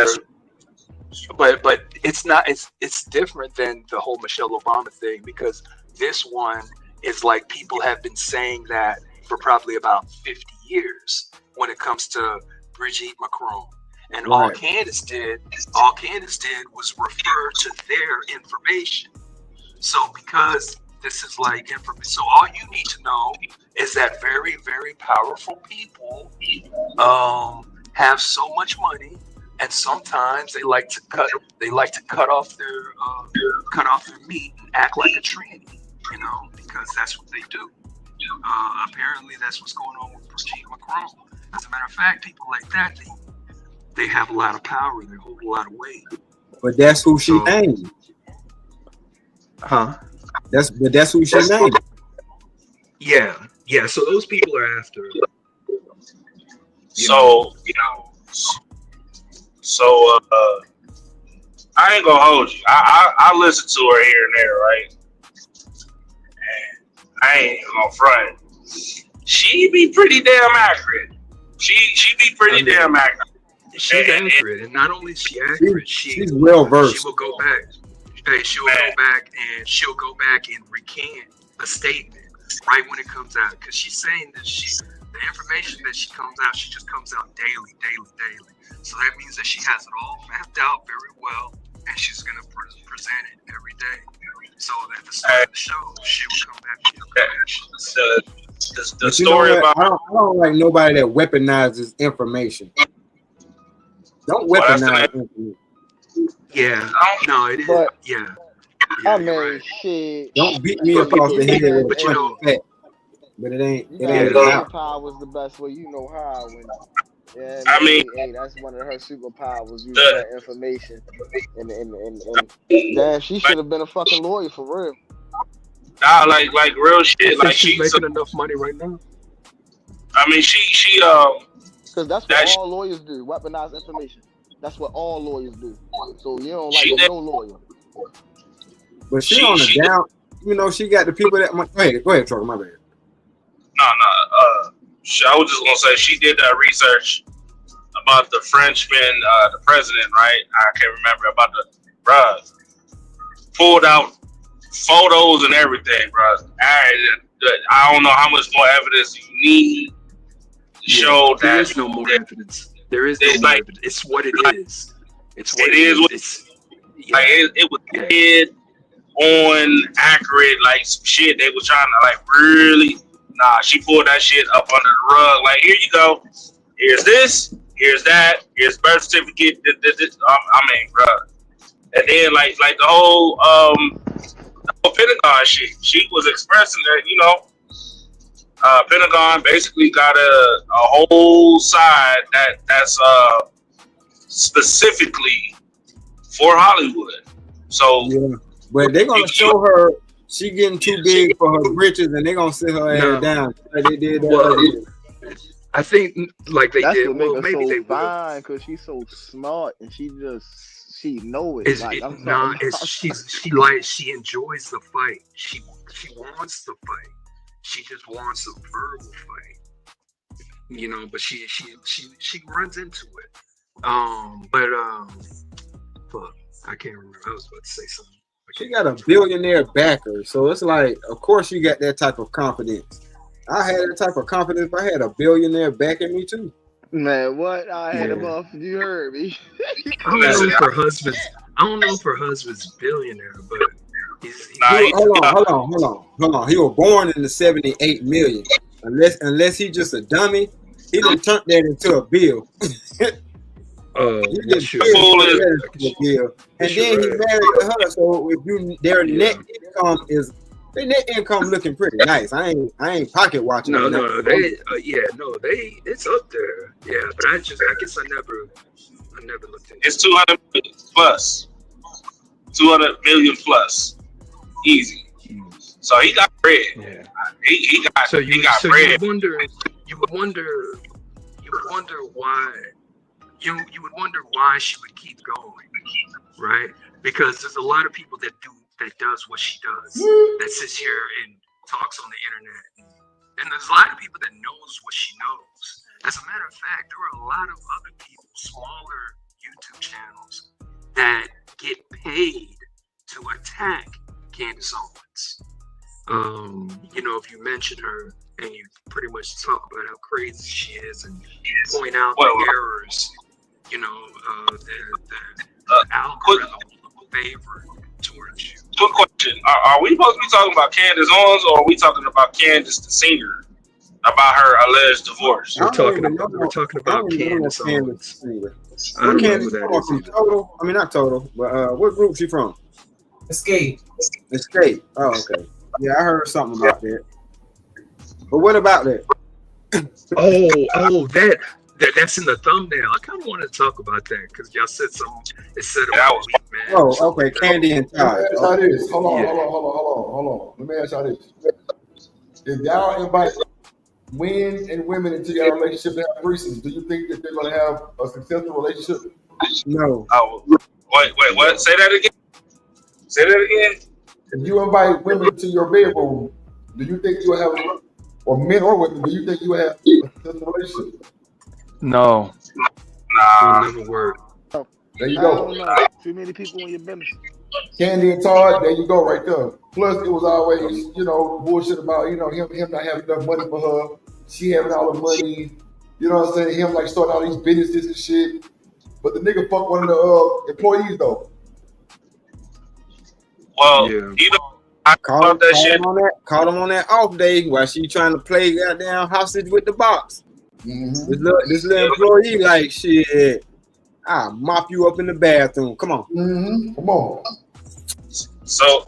but it's not. It's different than the whole Michelle Obama thing, because this one is like people have been saying that for probably about 50 years when it comes to Brigitte Macron. And all Candace did was refer to their information. So because this is like information, so all you need to know is that very, very powerful people have so much money, and sometimes they like to cut off their meat and act like a tranny, you know, because that's what they do. Apparently, that's what's going on with Brigitte Macron. As a matter of fact, people like that, they have a lot of power, they hold a lot of weight. But that's who she named. Huh? That's who she named. Yeah. So those people are after her. I ain't gonna hold you. I listen to her here and there, right? And I ain't gonna front. She be pretty damn accurate. She be pretty damn accurate. She's accurate, and not only is she accurate, she's well versed. She will go back. She'll go back and recant a statement right when it comes out, because she's saying that the information that she comes out, she just comes out daily. So that means that she has it all mapped out very well, and she's gonna present it every day. So at the start of the show, she will come back with the story about. I don't like nobody that weaponizes information. Don't weaponize information. Yeah, no, it is. But, yeah. I mean, shit. Don't beat me across the head with a funny fact. But it ain't. You It know, ain't superpower is the best way. You know how. I mean, hey, that's one of her superpowers. Using that information, and damn, she should have been a fucking lawyer for real. Nah, like real shit. Like she's making enough money right now. I mean, she because that's what all lawyers do. Weaponize information. That's what all lawyers do. So you don't like no lawyer. But she on the down. You know, she got the people that. Go ahead, Trucker. My bad. No. I was just gonna say she did that research about the Frenchman, the president, right? I can't remember about pulled out photos and everything, bro. I don't know how much more evidence you need to show that. There is no more evidence. There is no more evidence. It's what it is. It's what it is. Like it was dead on accurate, like some shit they were trying to like really. Nah, she pulled that shit up under the rug. Like, here you go. Here's this. Here's that. Here's birth certificate. This. I mean, bro. And then like the whole Pentagon shit. She was expressing that, you know, Pentagon basically got a whole side that's specifically for Hollywood. So yeah, but they're gonna show her. She getting too big for her britches, and they gonna sit her ass down. Like they did that. Well, I think like they That's did. what make Well, her maybe so they fine because she's so smart and she know it. She enjoys the fight. She wants the fight. She just wants a verbal fight. You know, but she runs into it. Fuck, I can't remember. I was about to say something. She got a billionaire backer, so it's like, of course, you got that type of confidence. I had that type of confidence. I had a billionaire backing me too. Man, what? I had him off. You heard me. I don't know if her husband's billionaire, but Hold on. He was born in the 78 million. Unless he just a dummy, he done turned that into a bill. He just turned that into a bill. And then he married her. So if their net income is their net income looking pretty nice. I ain't pocket watching. No, it's up there. Yeah, but I guess I never looked at it. It's 200 million plus. 200 million plus. Easy. So he got bread. Yeah. He got bread. You would wonder why she would keep going, right? Because there's a lot of people that does what she does, that sits here and talks on the internet, and there's a lot of people that knows what she knows. As a matter of fact, there are a lot of other people, smaller YouTube channels, that get paid to attack Candace Owens. If you mention her and you pretty much talk about how crazy she is and point out the errors, the algorithm will favor towards you. Quick question: Are we supposed to be talking about Candace Owens, or are we talking about Candace the singer, about her alleged divorce? We're talking about Candace Owens. I don't know who that is either. Total? I mean, not Total, but what group she from? Escape. Oh, okay. Yeah, I heard something about that. But what about that? That's in the thumbnail. I kind of wanted to talk about that because y'all said something. It said about weak man. Oh, okay. Candy and Todd. Let me ask y'all this. Hold on. Let me ask y'all this. If y'all invite men and women into your relationship to have threesomes, do you think that they're going to have a successful relationship? No. Oh, wait. What? Say that again. If you invite women to your bedroom, do you think you'll have, or men or women, do you think you will have a successful relationship? No. Nah. Never work. There you go. Too many people in your business. Candy and Todd, there you go right there. Plus, it was always, bullshit about, him not having enough money for her, she having all the money, you know what I'm saying? Him like starting all these businesses and shit. But the nigga fucked one of the employees though. Well, I caught him on that off day while she trying to play goddamn hostage with the box. Mm-hmm. This little employee like, shit, I'll mop you up in the bathroom. Come on. Mm-hmm. Come on. So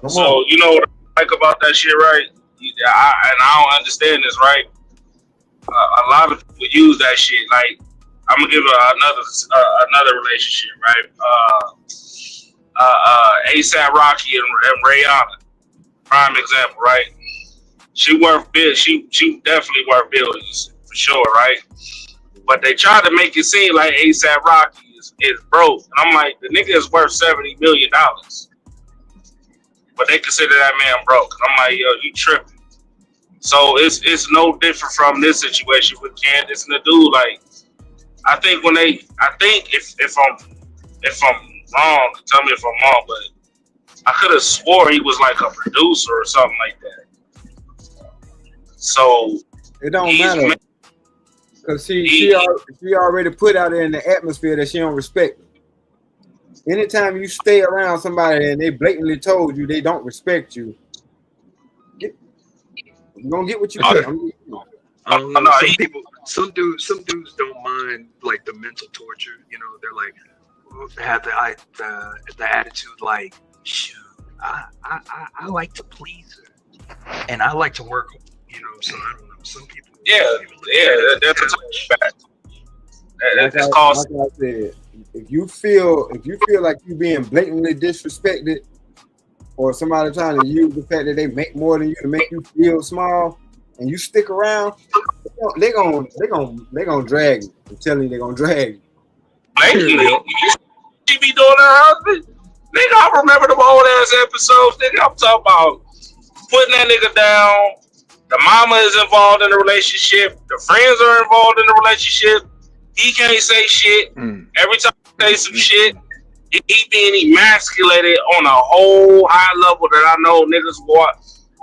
you know what I like about that shit, right? I don't understand this, right? A lot of people use that shit. Like, I'm gonna give another relationship, right? ASAP Rocky and Rihanna, prime example, right? She definitely worth billions for sure, right? But they try to make it seem like ASAP Rocky is broke, and I'm like, the nigga is worth $70 million, but they consider that man broke. I'm like, yo, you tripping. So it's no different from this situation with Candace and the dude. Like, I think if I'm wrong, tell me if I'm wrong, but I could have swore he was like a producer or something like that. So it don't matter because she already put out there in the atmosphere that she don't respect. Anytime you stay around somebody and they blatantly told you they don't respect you, you're gonna get what you get. Some dudes don't mind like the mental torture. They're like, have the attitude like, shoot, I like to please her, and I like to work. So I don't know. Some people. That's a fact. That's called. Like I said, if you feel like you're being blatantly disrespected, or somebody trying to use the fact that they make more than you to make you feel small, and you stick around, they're gonna drag you. I'm telling you, they're gonna drag you. She be doing her husband? Nigga, I remember them old ass episodes. Nigga, I'm talking about putting that nigga down. The mama is involved in the relationship. The friends are involved in the relationship. He can't say shit. Every time he say some shit, he being emasculated on a whole high level that I know niggas want.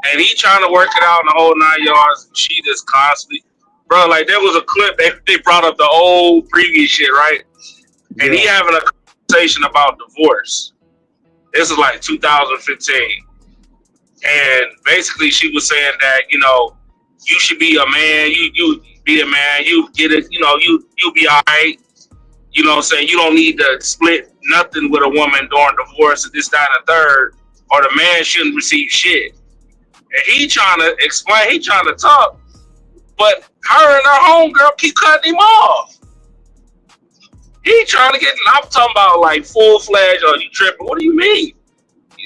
And he trying to work it out in the whole 9 yards. And she just constantly, bro, like there was a clip, they brought up the old previous shit, right? And he having a conversation about divorce. This is like 2015. And basically, she was saying that you should be a man. You be a man. You get it. You be all right. You know what I'm saying? You don't need to split nothing with a woman during divorce or this, that, and the third, or the man shouldn't receive shit. And he trying to explain, he trying to talk, but her and her homegirl keep cutting him off. He trying to get, I'm talking about like full-fledged, oh, you tripping. What do you mean?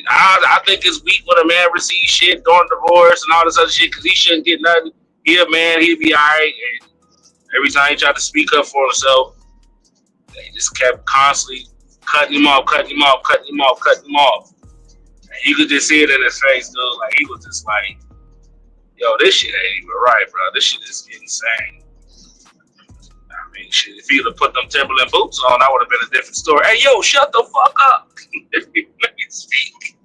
I think it's weak when a man receives shit during divorce and all this other shit because he shouldn't get nothing. He a man, he'd be all right. And every time he tried to speak up for himself, they just kept constantly cutting him off, cutting him off, cutting him off, cutting him off. And you could just see it in his face, dude. Like, he was just like, yo, this shit ain't even right, bro. This shit is insane. I mean, shit, if he would have put them Timberland boots on, that would have been a different story. Hey, yo, shut the fuck up. Let me speak.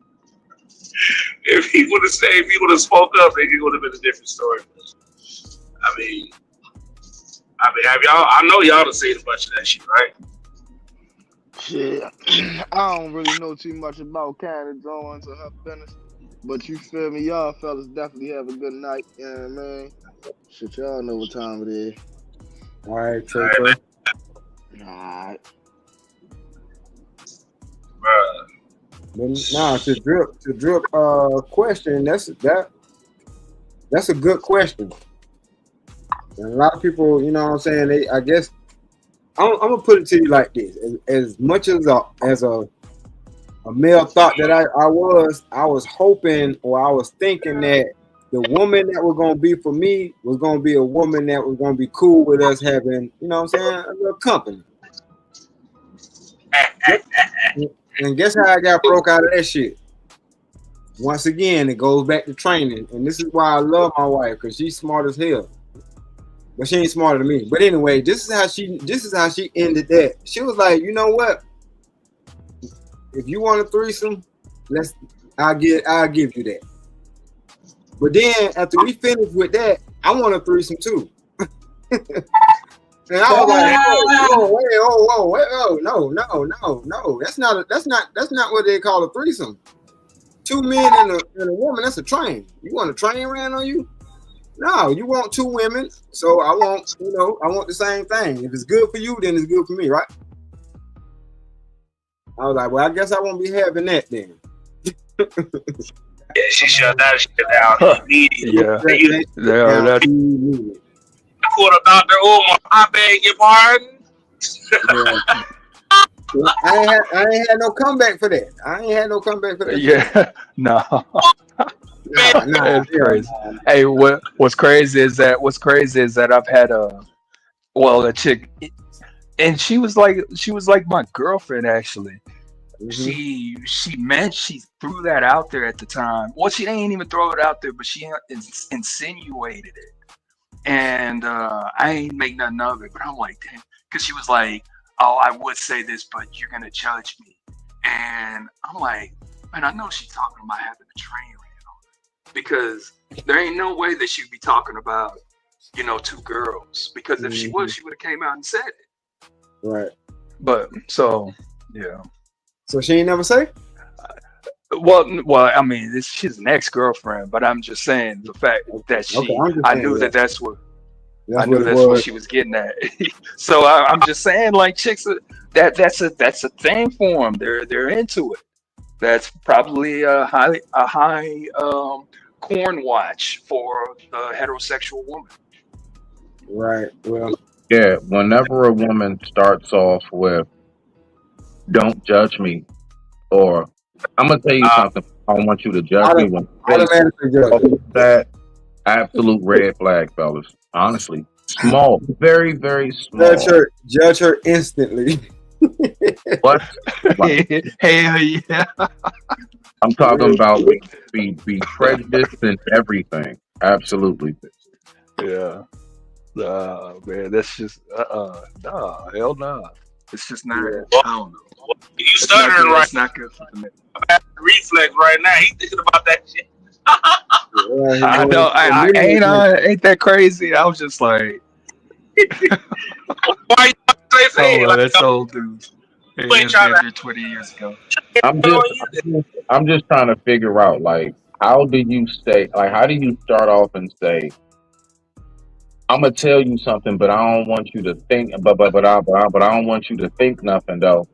If he would have spoke up, maybe it would have been a different story. I mean, have y'all? I know y'all have seen a bunch of that shit, right? Shit, I don't really know too much about Kandy Jones or her business, but you feel me? Y'all fellas definitely have a good night, man. Shit, y'all know what time it is. All right, Trey. All right. Bruh. But nah, to drip question, that's a good question. And a lot of people, you know what I'm saying, I guess I'm gonna put it to you like this. As much as a male thought that I was hoping, or I was thinking that the woman that was gonna be for me was gonna be a woman that was gonna be cool with us having, you know what I'm saying, a little company. And guess how I got broke out of that shit? Once again, it goes back to training. And this is why I love my wife, because she's smart as hell. But she ain't smarter than me. But anyway, this is how she ended that. She was like, you know what? If you want a threesome, I'll give you that. But then after we finish with that, I want a threesome too. And I was like, no. That's not what they call a threesome. Two men and a woman, that's a train. You want a train ran on you? No, you want two women. So I want the same thing. If it's good for you, then it's good for me, right? I was like, well, I guess I won't be having that then. Yeah, she shut that shit down immediately. Yeah. I called up Dr. Umar. I beg your pardon. Yeah. Well, I ain't had no comeback for that. Yeah, no. It's crazy. Hey, what's crazy is that I've had a chick, and she was like my girlfriend actually. Mm-hmm. She threw that out there at the time. Well, she didn't even throw it out there, but she insinuated it, and I ain't make nothing of it. But I'm like, damn, because she was like, oh, I would say this, but you're gonna judge me. And I'm like, man, I know she's talking about having a train ran on her, because there ain't no way that she'd be talking about, two girls. Because if she was, she would have came out and said it. Right. But so, yeah. So she ain't never say? Well, I mean, she's an ex-girlfriend, but I'm just saying the fact that I knew that's what she was getting at. So I'm just saying, like, chicks, that's a thing for them. They're into it. That's probably a high corn watch for a heterosexual woman. Right. Well. Yeah. Whenever a woman starts off with "Don't judge me," or "I'm gonna tell you something. I don't want you to judge me." When that absolute red flag, fellas. Honestly, small, very, very small. Judge her instantly. What? Hell yeah! I'm talking about be prejudiced and everything. Absolutely. Yeah. Man, that's just nah, hell nah. It's just not. I don't know. You stuttering right? It's not good for the man. I'm having a reflex right now. He's thinking about that shit. I know. Ain't that crazy? I was just like, why you say like, that's old dude. Hey, 20 years ago. I'm just trying to figure out, like, how do you say, like, how do you start off and say, I'm gonna tell you something, but I don't want you to think, but I don't want you to think nothing though,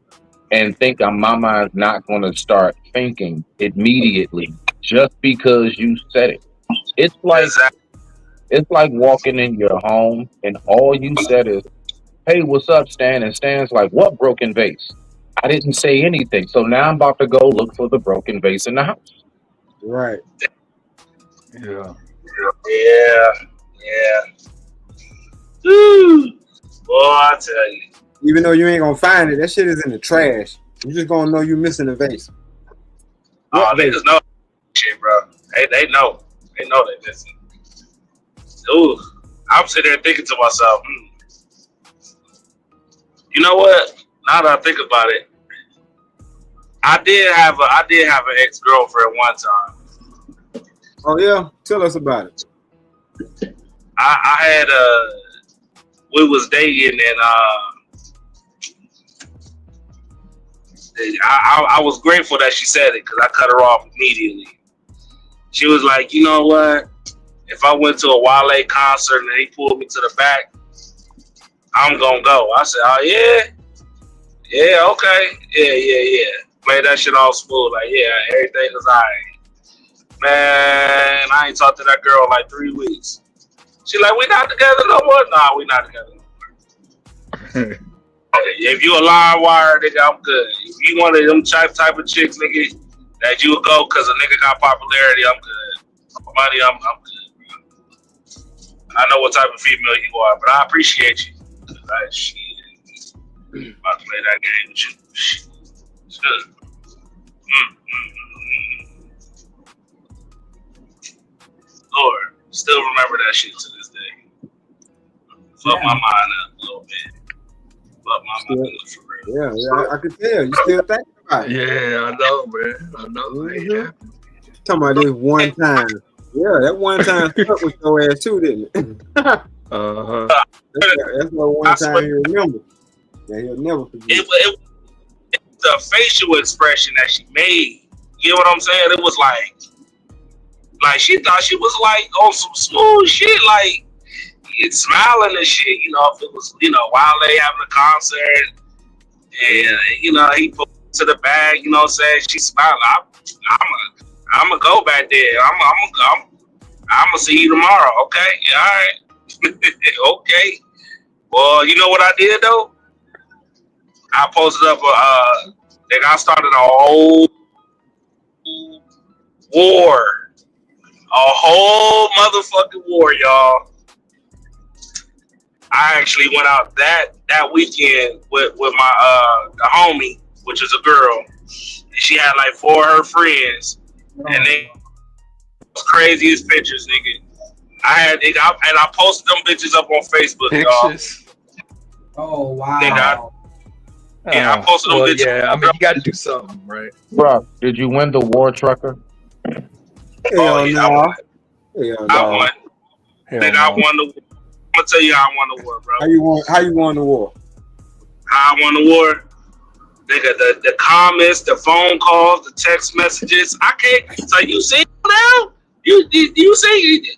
and think my mind's not gonna start thinking immediately just because you said it. It's like Exactly. it's like walking in your home and all you said is, "Hey, what's up, Stan?" And Stan's like, "What broken vase?" I didn't say anything, so now I'm about to go look for the broken vase in the house. Right. Yeah. Yeah. Yeah. Woo. Boy, I tell you. Even though you ain't gonna find it, that shit is in the trash. You just gonna know you missing a vase. Oh, What vase? niggas know shit, bro. They know. They know they missing. Ooh. I'm sitting there thinking to myself, you know what? Now that I think about it, I did have an ex-girlfriend one time. Oh yeah, tell us about it. I had we was dating and I was grateful that she said it because I cut her off immediately. She was like, you know what? If I went to a Wale concert and he pulled me to the back, I'm gonna go. I said, oh yeah? Yeah, okay. Yeah. Play that shit all smooth. Like, yeah, everything is alright. Man, I ain't talked to that girl in like 3 weeks. She like, we not together no more? Nah, we not together no more. If you a line wire, nigga, I'm good. If you one of them type of chicks, nigga, that you would go because a nigga got popularity, I'm good. Money, I'm good. I know what type of female you are, but I appreciate you. Shit. About to play that game with you. It's good. Lord, still remember that shit to this day. Fuck my mind up a little bit. Fuck my mind up for real. Yeah, I can tell. You still thinking about it. Yeah, I know, man. I know. Mm-hmm. Talking about this one time. Yeah, that one time stuck with your ass too, didn't it? Uh-huh. That's what one time he'll remember. Yeah, he'll never forget. It the facial expression that she made. You know what I'm saying? It was like she thought she was like on some smooth shit, like smiling and shit. You know, if it was, you know, while they having a concert, and you know he put to the bag. You know what I'm saying? She smiling. I'm gonna go back there. I'm gonna see you tomorrow. Okay, all right, okay. Well, you know what I did though? I posted up like I started a whole war. A whole motherfucking war, y'all. I actually went out that weekend with my the homie, which is a girl. She had like 4 of her friends, and they was craziest pictures, nigga. I posted them bitches up on Facebook, Pictures. y'all. Oh wow. Nigga, I posted them bitches. Yeah, I mean, you got to do something, right? Bro, did you win the war trucker? Oh yeah, I won. I won. Hell Nigga, no. I won the war. I'm gonna tell you how I won the war, bro. How you won the war? How I won the war? Nigga, the comments, the phone calls, the text messages. I can't. So you see now? You see?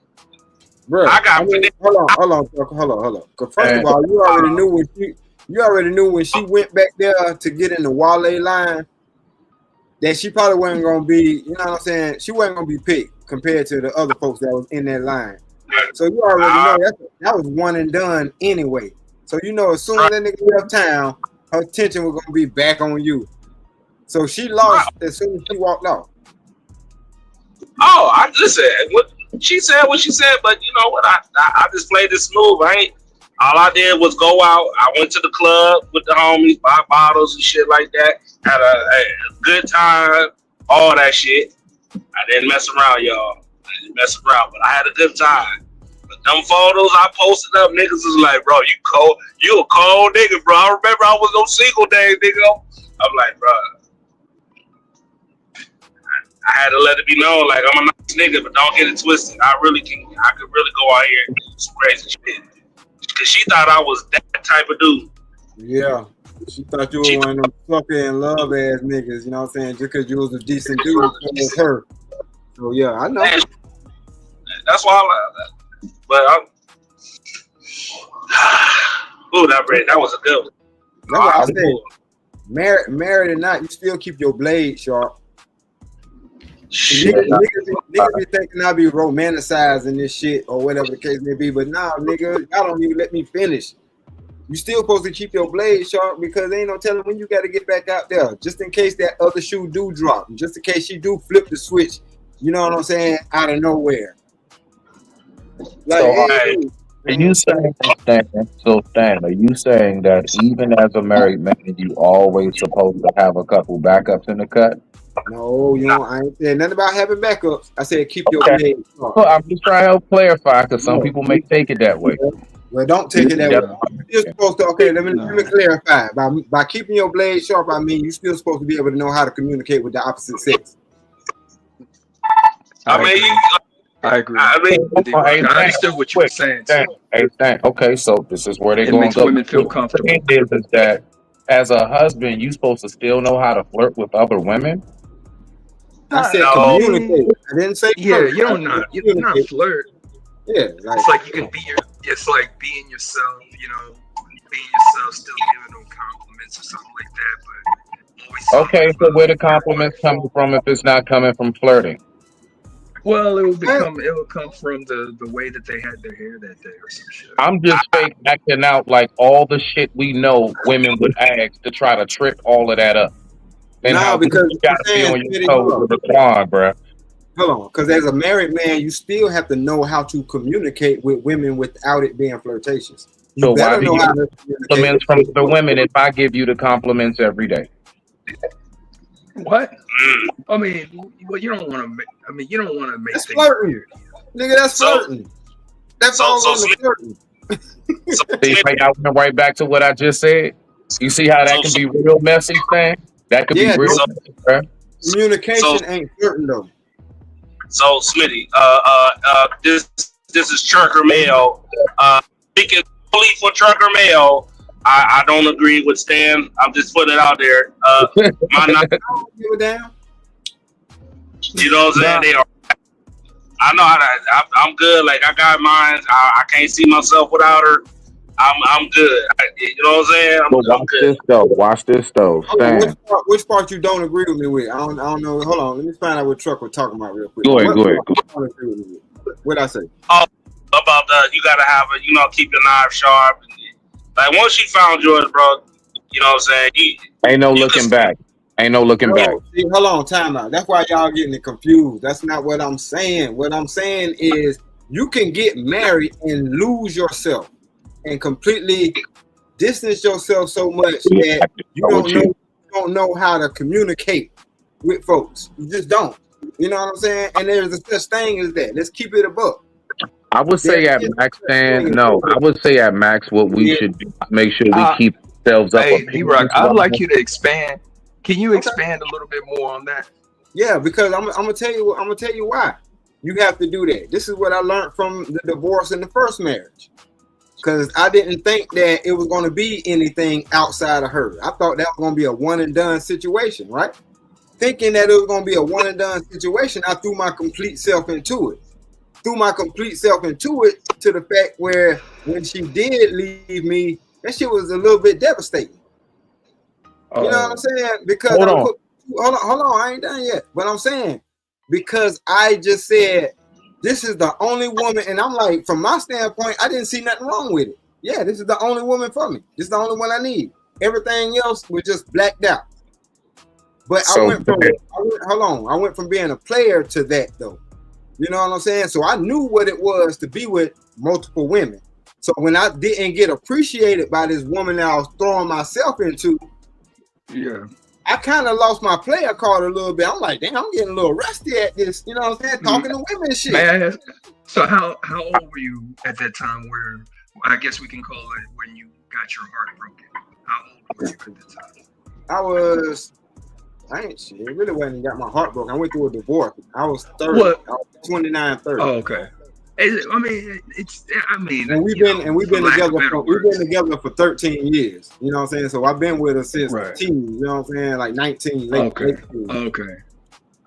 Bro, I got. hold on. 'Cause first of all, you already knew when she went back there to get in the Wale line that she probably wasn't gonna be. You know what I'm saying? She wasn't gonna be picked compared to the other folks that was in that line. So you already know that was one and done anyway. So you know as soon as that nigga left town, her attention was gonna be back on you. So she lost as soon as she walked off. Oh, I listen. She said what she said, but you know what? I just played this smooth. All I did was go out. I went to the club with the homies, buy bottles and shit like that. Had a good time, all that shit. I didn't mess around, y'all. I didn't mess around, but I had a good time. But them photos I posted up, niggas was like, bro, you cold. You a cold nigga, bro. I remember I was on single days, nigga. I'm like, bro. I had to let it be known, like I'm a nice nigga, but don't get it twisted. I could really go out here and do some crazy shit. Cause she thought I was that type of dude. Yeah. She thought you were one of them sucker and love ass niggas, you know what I'm saying? Just cause you was a decent dude, so was her. So yeah, I know. That's why I love that. But that was a good one. That's why I say, married or not, you still keep your blade sharp. Niggas be thinking I be romanticizing this shit or whatever the case may be, but nah, nigga, y'all don't even let me finish. You still supposed to keep your blade sharp because there ain't no telling when you got to get back out there, just in case that other shoe do drop, just in case she do flip the switch. You know what I'm saying? Out of nowhere. Like, So, hey, are you saying, Stan, are you saying that even as a married man, you always supposed to have a couple backups in the cut? no, you know, I ain't saying nothing about having backups. I said keep your blade sharp. Well, I'm just trying to help clarify because some people may take it that way. Well, don't take it that way. You're supposed to. Okay, let me clarify. By keeping your blade sharp, I mean you're still supposed to be able to know how to communicate with the opposite sex. I agree. I understood what you were saying. Hey, Stan, okay, so this is where they're It going makes to go. women feel comfortable. The thing is that as a husband, you supposed to still know how to flirt with other women. I said communicate. I didn't say flirt. You don't not flirt. Yeah, it's like you can be it's like being yourself, being yourself, still giving them compliments or something like that. But always Okay, so where the compliments coming from if it's not coming from flirting? Well, it will come from the way that they had their hair that day or some shit. I'm just fake acting out like all the shit we know women would ask to try to trip all of that up. And how because you gotta be on your toes to respond, bruh. Hold on, because as a married man, you still have to know how to communicate with women without it being flirtatious. So why do you get compliments from the women if I give you the compliments every day? What? I mean, well, you don't want to make. I mean, you don't want to make that's things flirting, weird. nigga. That's flirting. That's all on the flirting. See, I went right back to what I just said. You see how that can be real messy, Stan? That could be real messy, bruh. Communication ain't flirting though. So Smitty, this is Trucker Mail. Speaking only for Trucker Mail, I don't agree with Stan. I'm just putting it out there. You know what I'm saying? They are. I know how to. I'm good. Like I got mine. I can't see myself without her. I'm good. You know what I'm saying? I'm good. Watch this though. Stan. Which part you don't agree with me with? I don't know. Hold on. Let me find out what Truck we're talking about real quick. Go ahead. What'd I say? Oh, about you gotta have a keep your knife sharp. Like once you found yours, bro, you know what I'm saying? Ain't no looking back. Ain't no looking back. See, hold on, time out. That's why y'all getting it confused. That's not what I'm saying. What I'm saying is you can get married and lose yourself and completely distance yourself so much that you don't know how to communicate with folks. You just don't. You know what I'm saying? And there's a such thing as that. Let's keep it above. I would say at max, Stan. No, I would say at max, what we should do, make sure we keep ourselves up. Hey, D-Rock, I'd like you to expand. Can you expand a little bit more on that? Yeah, because I'm gonna tell you. I'm gonna tell you why you have to do that. This is what I learned from the divorce in the first marriage. Because I didn't think that it was going to be anything outside of her. I thought that was going to be a one and done situation, right? Thinking that it was going to be a one and done situation, I threw my complete self into it. To the fact where when she did leave me, that shit was a little bit devastating. You know what I'm saying? Because hold on, I ain't done yet. But I'm saying because I just said this is the only woman, and I'm like, from my standpoint, I didn't see nothing wrong with it. Yeah, this is the only woman for me. This is the only one I need. Everything else was just blacked out. But I went from being a player to that though. You know what I'm saying? So I knew what it was to be with multiple women. So when I didn't get appreciated by this woman that I was throwing myself into, I kind of lost my player card a little bit. I'm like, damn, I'm getting a little rusty at this. You know what I'm saying? Talking to women and shit. Man, so how old were you at that time where, I guess we can call it when you got your heart broken? How old were you at that time? It really wasn't got my heart broken. I went through a divorce. I was 30. I was 29, 30. Oh, okay. I mean, and we've been together for 13 years. You know what I'm saying? So I've been with her since teen. You know what I'm saying? Like 19, late. Okay.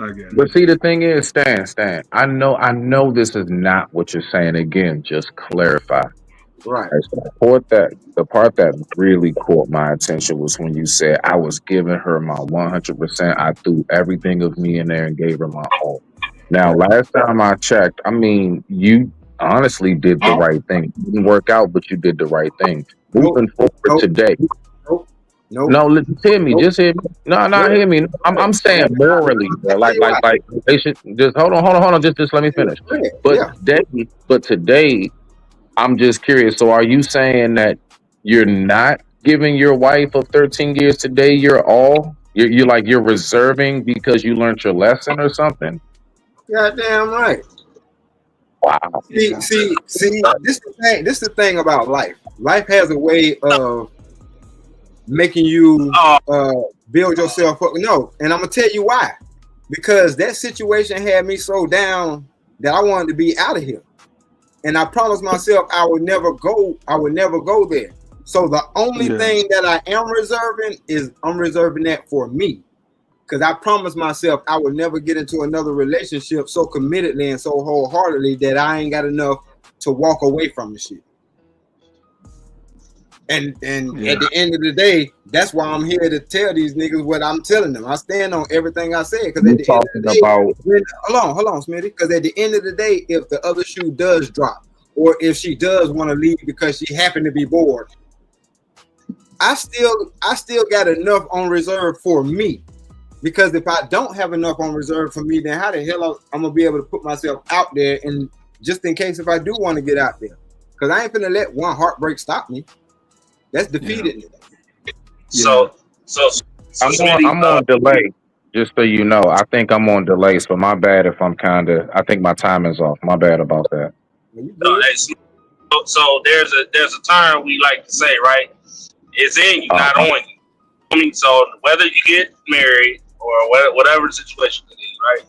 I get it. But see, the thing is, Stan, I know this is not what you're saying. Again, just clarify. Right. Right, so the part that really caught my attention was when you said I was giving her my 100%. I threw everything of me in there and gave her my all. Now, last time I checked, I mean, you honestly did the right thing. It didn't work out, but you did the right thing. Nope. Moving forward Nope. today. Nope. Nope. No, just hear me. Nope. Just hear me. No, Nope. hear me. I'm saying morally, bro. Let me tell you why. They should just hold on. Just let me finish. But Yeah. today, I'm just curious. So, are you saying that you're not giving your wife of 13 years today your all? You're like you're reserving because you learned your lesson or something? Goddamn right. Wow. See, this is the thing about life. Life has a way of making you build yourself up. No, and I'm gonna tell you why. Because that situation had me so down that I wanted to be out of here. And I promised myself I would never go there. So the only thing that I am reserving is I'm reserving that for me. Because I promised myself I would never get into another relationship so committedly and so wholeheartedly that I ain't got enough to walk away from the shit. And at the end of the day, that's why I'm here to tell these niggas what I'm telling them. I stand on everything I said. Because at the end of the day, hold on, Smitty. Because at the end of the day, if the other shoe does drop, or if she does want to leave because she happened to be bored, I still got enough on reserve for me. Because if I don't have enough on reserve for me, then how the hell I'm gonna be able to put myself out there, and just in case if I do want to get out there, because I ain't finna let one heartbreak stop me. That's defeated. So I'm on delay. Just so you know, I think I'm on delay. So my bad if I think my time is off. My bad about that. So there's a term we like to say, right? It's in you, not on you. I mean, so whether you get married or whatever the situation it is, right?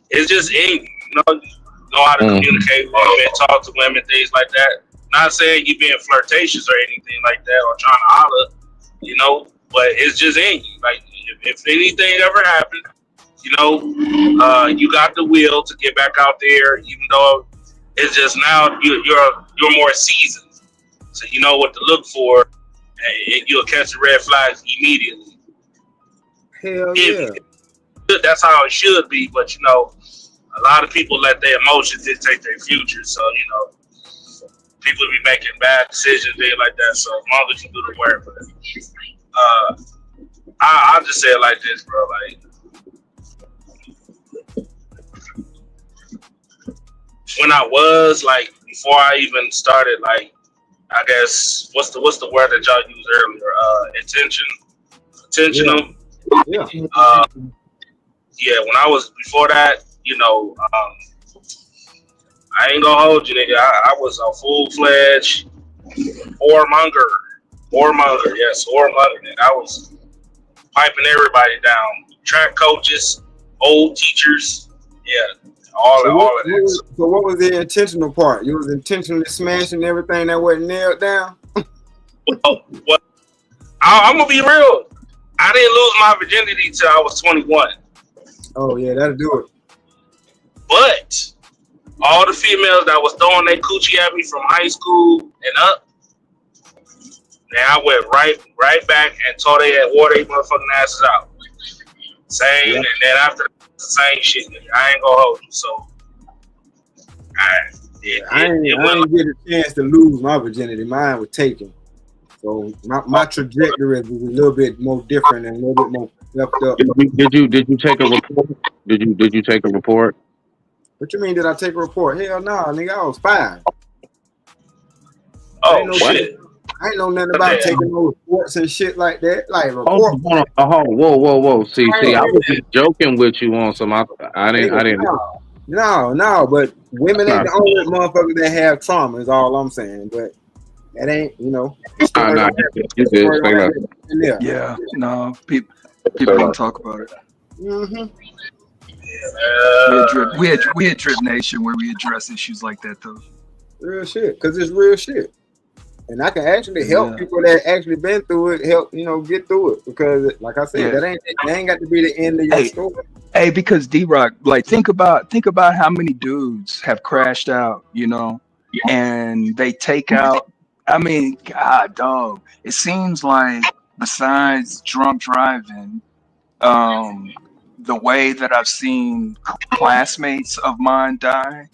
It's just in you. You know how to communicate with women, talk to women, things like that. Not saying you being flirtatious or anything like that or trying to holler, but it's just in you. Like if anything ever happened, you got the will to get back out there, even though it's just now you're more seasoned, so you know what to look for, and you'll catch the red flags immediately. Hell yeah. That's how it should be, but a lot of people let their emotions dictate their future. So people be making bad decisions, things like that. So as long as you do the work, but I'll just say it like this, bro. Like, when I was before I even started, I guess what's the word that y'all used earlier? Intentional. Yeah. When I was before that, I ain't gonna hold you, nigga. I was a full-fledged whoremonger. Yes, whoremonger. Nigga. I was piping everybody down. Track coaches, old teachers. Yeah, all of that. So what was the intentional part? You was intentionally smashing everything that wasn't nailed down? Well, I'm gonna be real. I didn't lose my virginity till I was 21. Oh yeah, that'll do it. But all the females that was throwing their coochie at me from high school and up, then I went right back and told they had wore their motherfucking asses out. Same, and then after the same shit, I ain't gonna hold you. So, I didn't get a chance to lose my virginity. Mine was taken. So my trajectory was a little bit more different and a little bit more left up. Did you take a report? Did you take a report? What you mean? Did I take a report? Hell no, nigga. I was 5. Oh shit! I ain't know nothing about taking no reports and shit like that. Like report. Whoa. See, I was just joking with you on some. I didn't. No, but women ain't the only motherfuckers that have trauma. Is all I'm saying. But that ain't, you did. Yeah, no, people don't talk about it. Mm-hmm. We had Drip Nation where we address issues like that though. Real shit, because it's real shit. And I can actually help people that actually been through it, help get through it, because like I said, that ain't got to be the end of your story. Hey, because D-Rock, like think about how many dudes have crashed out, and they take out. I mean, God, dog. It seems like besides drunk driving, the way that I've seen classmates of mine die,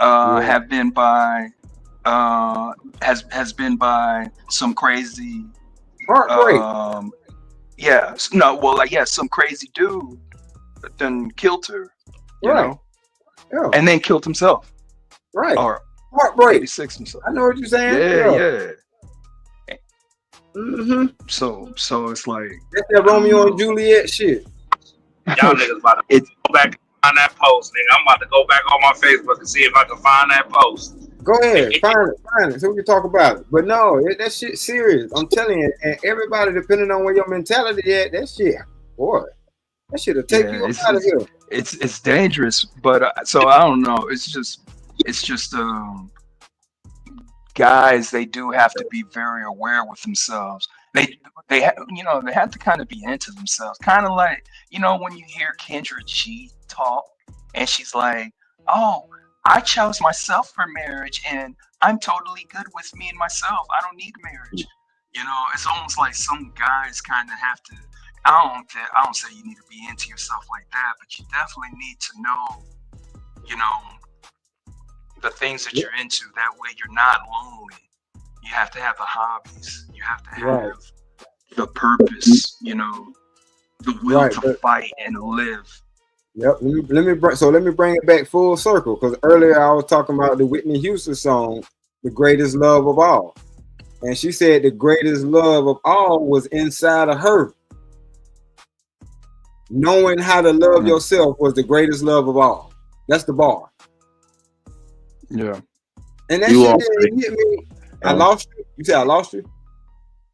have been by has been by some crazy heartbreak. Some crazy dude then killed her, Yeah. and then killed himself, Right. or heartbreak. maybe six himself. I know what you're saying. Yeah. Mm-hmm. So it's like that's that Romeo and Juliet shit. Y'all niggas about to go back and find that post, nigga. I'm about to go back on my Facebook and see if I can find that post. Go ahead, find it, so we can talk about it. But no, that shit serious. I'm telling you, and everybody, depending on where your mentality at, that shit, boy, that shit'll take you out of here. It's dangerous, but so I don't know. It's just guys. They do have to be very aware with themselves. They have to kind of be into themselves. Kind of like when you hear Kendra G talk, and she's like, "Oh, I chose myself for marriage, and I'm totally good with me and myself. I don't need marriage." It's almost like some guys kind of have to. I don't say you need to be into yourself like that, but you definitely need to know, the things that you're into. That way, you're not lonely. You have to have the hobbies. You have to have the purpose. The will to fight and live. Yep. Let me bring it back full circle, because earlier I was talking about the Whitney Houston song, "The Greatest Love of All," and she said the greatest love of all was inside of her. Knowing how to love yourself was the greatest love of all. That's the bar. Yeah. And that shit didn't hit me. I lost you. You said I lost you?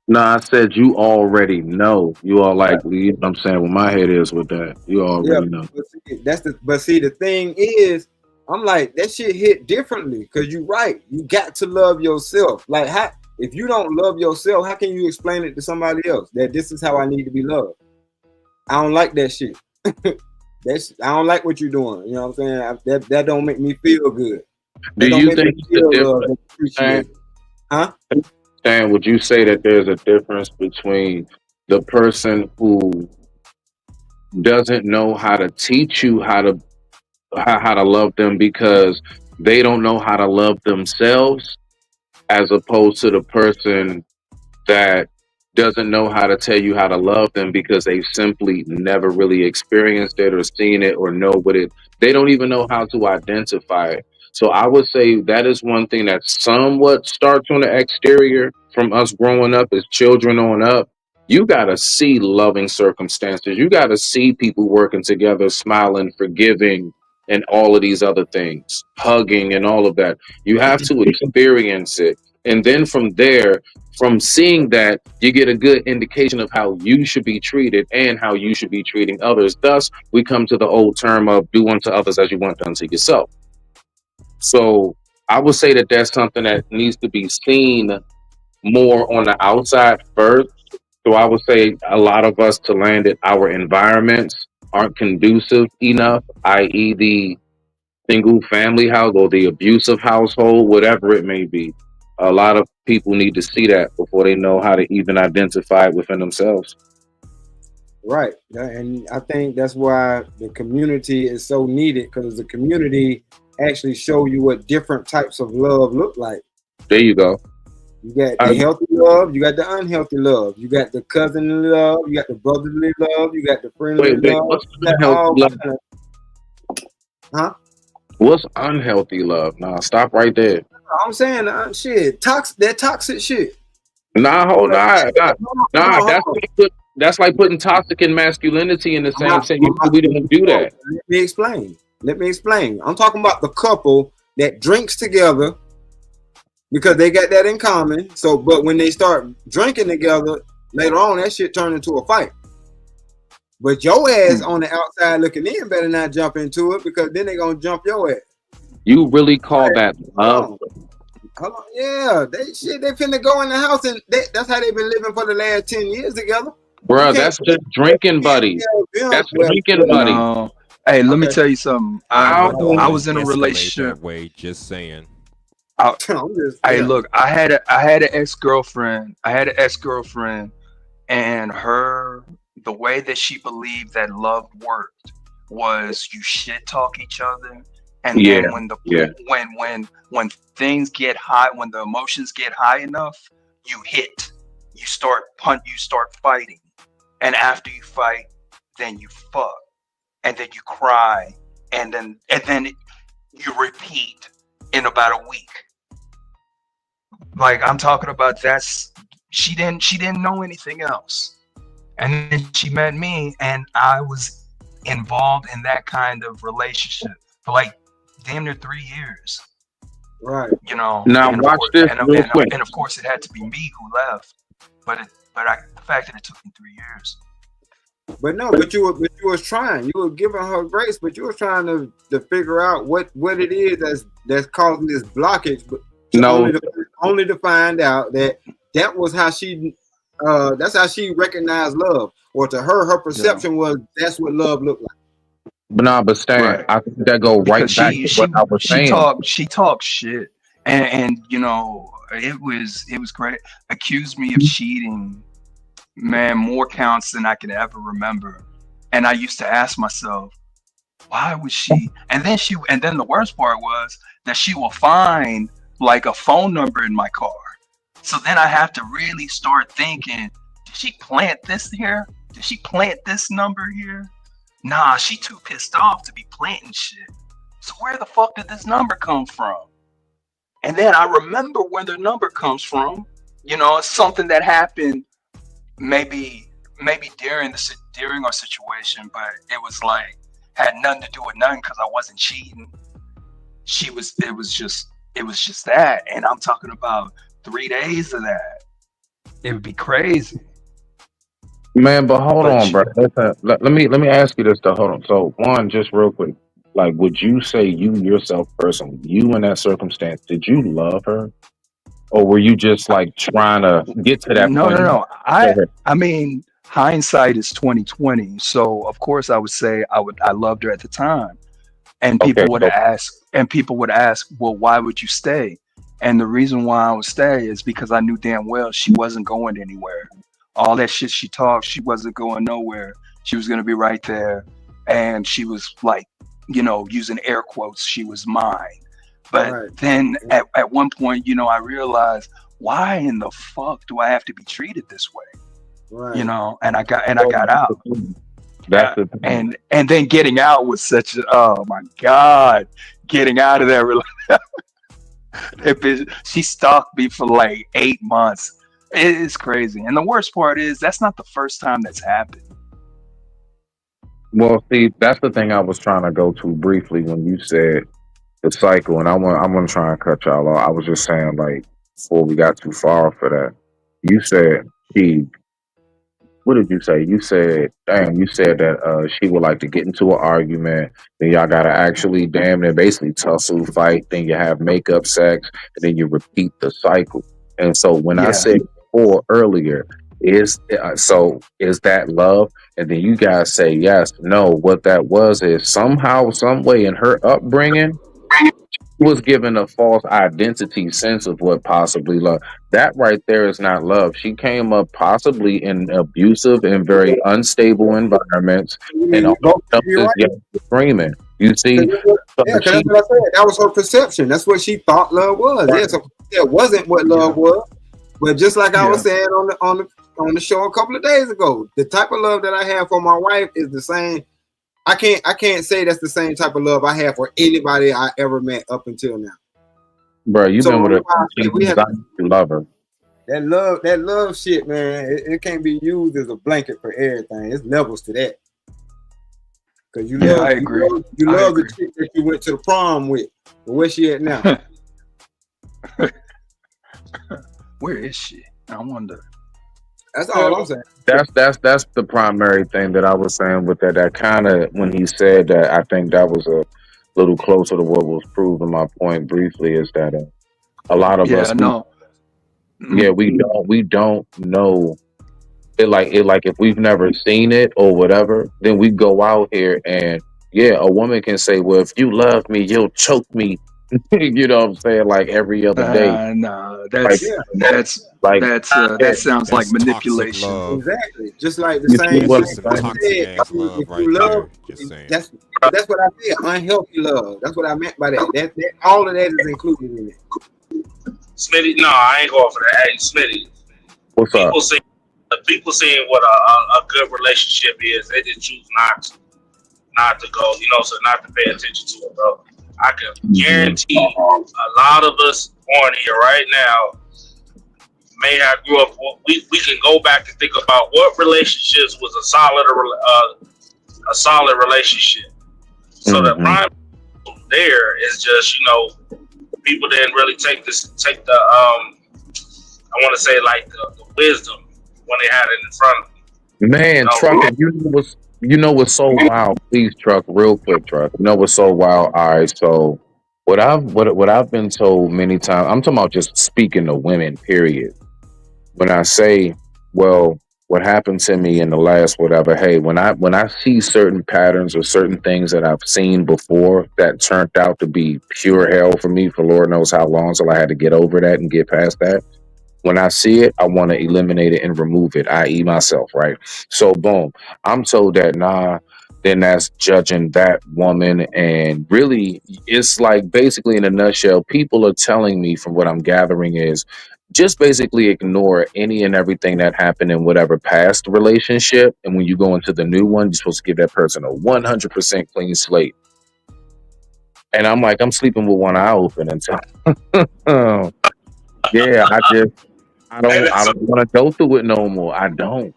No, I said you already know. You all like, you know what I'm saying, what my head is with that. You already know. But see, the thing is, I'm like, that shit hit differently, because you're right. You got to love yourself. Like, if you don't love yourself, how can you explain it to somebody else that this is how I need to be loved? I don't like that shit. I don't like what you're doing. You know what I'm saying? That don't make me feel good. Do you think the difference? Huh? And would you say that there's a difference between the person who doesn't know how to teach you how to love them because they don't know how to love themselves, as opposed to the person that doesn't know how to tell you how to love them because they've simply never really experienced it or seen it or know what it, they don't even know how to identify it. So I would say that is one thing that somewhat starts on the exterior from us growing up as children on up. You got to see loving circumstances. You got to see people working together, smiling, forgiving, and all of these other things, hugging and all of that. You have to experience it. And then from there, from seeing that, you get a good indication of how you should be treated and how you should be treating others. Thus, we come to the old term of do unto others as you want done to yourself. So I would say that that's something that needs to be seen more on the outside first. So I would say a lot of us to land it, our environments aren't conducive enough, i.e. the single family house or the abusive household, whatever it may be. A lot of people need to see that before they know how to even identify it within themselves. Right. And I think that's why the community is so needed, because the community actually show you what different types of love look like. There you go. You got the healthy love, you got the unhealthy love, you got the cousinly love, you got the brotherly love, you got the friendly love. What's unhealthy love? Huh? What's unhealthy love? Nah, stop right there. I'm saying shit, that toxic shit. That's like putting toxic and masculinity in the same sentence. We don't do that. Let me explain. I'm talking about the couple that drinks together because they got that in common. So, but when they start drinking together, later on, that shit turned into a fight. But your ass on the outside looking in better not jump into it, because then they're gonna jump your ass. You really call that love? Hold on. Yeah, they finna go in the house and that's how they've been living for the last 10 years together. Bro, that's just drinking buddies. That's drinking buddies. No. Hey, let me Okay. tell you something. I wouldn't I always was in a escalate relationship. that way. Just saying. Hey, look, I had an ex-girlfriend. I had an ex-girlfriend, and the way that she believed that love worked was you shit talk each other, and Yeah, then yeah. when things get high, when the emotions get high enough, you hit, you start fighting, and after you fight, then you fuck, and then you cry, and then you repeat in about a week. Like I'm talking about, she didn't know anything else. And then she met me, and I was involved in that kind of relationship for like damn near 3 years. Right. You know, Now and watch this real quick. of course it had to be me who left. But the fact that it took me 3 years. But no, you was trying. You were giving her grace, but you were trying to figure out what it is that's causing this blockage. But No. only to find out that was how she that's how she recognized love. Or to her perception was that's what love looked like. But Stan, Right. I think that go right Because back to what I was saying. she talked shit, and you know it was great. Accused me of cheating, man, more counts than I can ever remember. And I used to ask myself, why was she? And then the worst part was that she will find like a phone number in my car. So then I have to really start thinking, did she plant this here? Did she plant this number here? Nah, she too pissed off to be planting shit. So where the fuck did this number come from? And then I remember where the number comes from. You know, it's something that happened maybe during our situation, but it was like had nothing to do with nothing because I wasn't cheating. It was just that, and I'm talking about 3 days of that. It would be crazy. Man, but hold on, bro. Let me ask you this though. Hold on. So one, just real quick, like, would you say you yourself personally, you in that circumstance, did you love her, or were you just like trying to get to that point? No. I mean, hindsight is 2020. So of course I would say I loved her at the time. And people would ask, well, why would you stay? And the reason why I would stay is because I knew damn well she wasn't going anywhere. All that shit she talked, she wasn't going nowhere. She was gonna be right there. And she was like, you know, using air quotes, she was mine. But then at one point, you know, I realized, why in the fuck do I have to be treated this way? Right. You know, and I got out. That's the thing. And then getting out was such a, oh my God, getting out of that relationship. She stalked me for like 8 months. It's crazy. And the worst part is that's not the first time that's happened. Well, see, that's the thing I was trying to go to briefly when you said the cycle, and I'm gonna try and cut y'all off. I was just saying, like, before we got too far for that, you said what did you say? You said, damn, you said that she would like to get into an argument, then y'all gotta actually damn near basically tussle, fight, then you have makeup sex, and then you repeat the cycle. And so when I said before earlier, is that love? And then you guys say yes, no. What that was is somehow, some way in her upbringing, was given a false identity sense of what possibly love. That right there is not love. She came up possibly in abusive and very unstable environments, and all of this young screaming. You see, Yeah, because that's what I said. That was her perception. That's what she thought love was. Yeah, so it wasn't what love was. But just like I was saying on the show a couple of days ago, the type of love that I have for my wife is the same. I can't say that's the same type of love I have for anybody I ever met up until now. Bro, you've been with her. You love her. That love shit, man. It can't be used as a blanket for everything. It's levels to that. Because you love, I agree. You love the chick that you went to the prom with. But where's she at now? Where is she? I wonder. That's all I'm saying. That's the primary thing that I was saying with that. That kind of, when he said that, I think that was a little closer to what was proving my point briefly, is that A lot of us, Yeah, no. we don't know it. Like if we've never seen it or whatever, then we go out here and yeah, a woman can say, well, if you love me, you'll choke me. You know what I'm saying? Like every other day. No, Like, like that sounds like That's toxic manipulation. love. Exactly. Just like the you see same what That's thing some I'm I saying? toxic said. ass If love right you love, there. Just saying. that's what I said. Unhealthy love. That's what I meant by that. That all of that is included in it. Smitty, no, I ain't going for that. Hey, Smitty, What's up? people seeing what a good relationship is. They just choose not to go, so not to pay attention to it, bro. I can guarantee a lot of us on here right now may have grew up. We can go back and think about what relationships was a solid relationship. So the prime there is just people didn't really take the I want to say like the wisdom when they had it in front of them. Man, Trucker, you know what's so wild? Please, Truck, real quick, Truck. You know what's so wild? All right, so what I've been told many times, I'm talking about just speaking to women, period. When I say, well, what happened to me in the last whatever, hey, when I see certain patterns or certain things that I've seen before that turned out to be pure hell for me for Lord knows how long, so I had to get over that and get past that. When I see it, I want to eliminate it and remove it, i.e. myself, right? So boom, I'm told that then that's judging that woman. And really, it's like basically in a nutshell, people are telling me from what I'm gathering is just basically ignore any and everything that happened in whatever past relationship. And when you go into the new one, you're supposed to give that person a 100% clean slate. And I'm like, I'm sleeping with one eye open until, yeah, I don't want to go through it no more. I don't.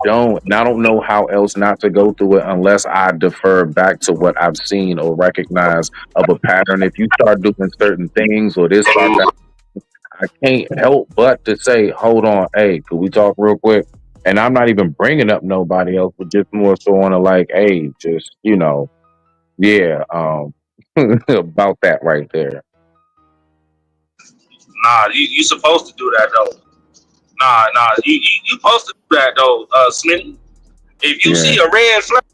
And I don't know how else not to go through it unless I defer back to what I've seen or recognize of a pattern. If you start doing certain things or this starts happening, I can't help but to say, hold on, hey, could we talk real quick? And I'm not even bringing up nobody else, but just more so on a like, hey, just, yeah, about that right there. Nah, you supposed to do that though. Nah, you supposed to do that though, Smitty. If you Yeah. see a red flag,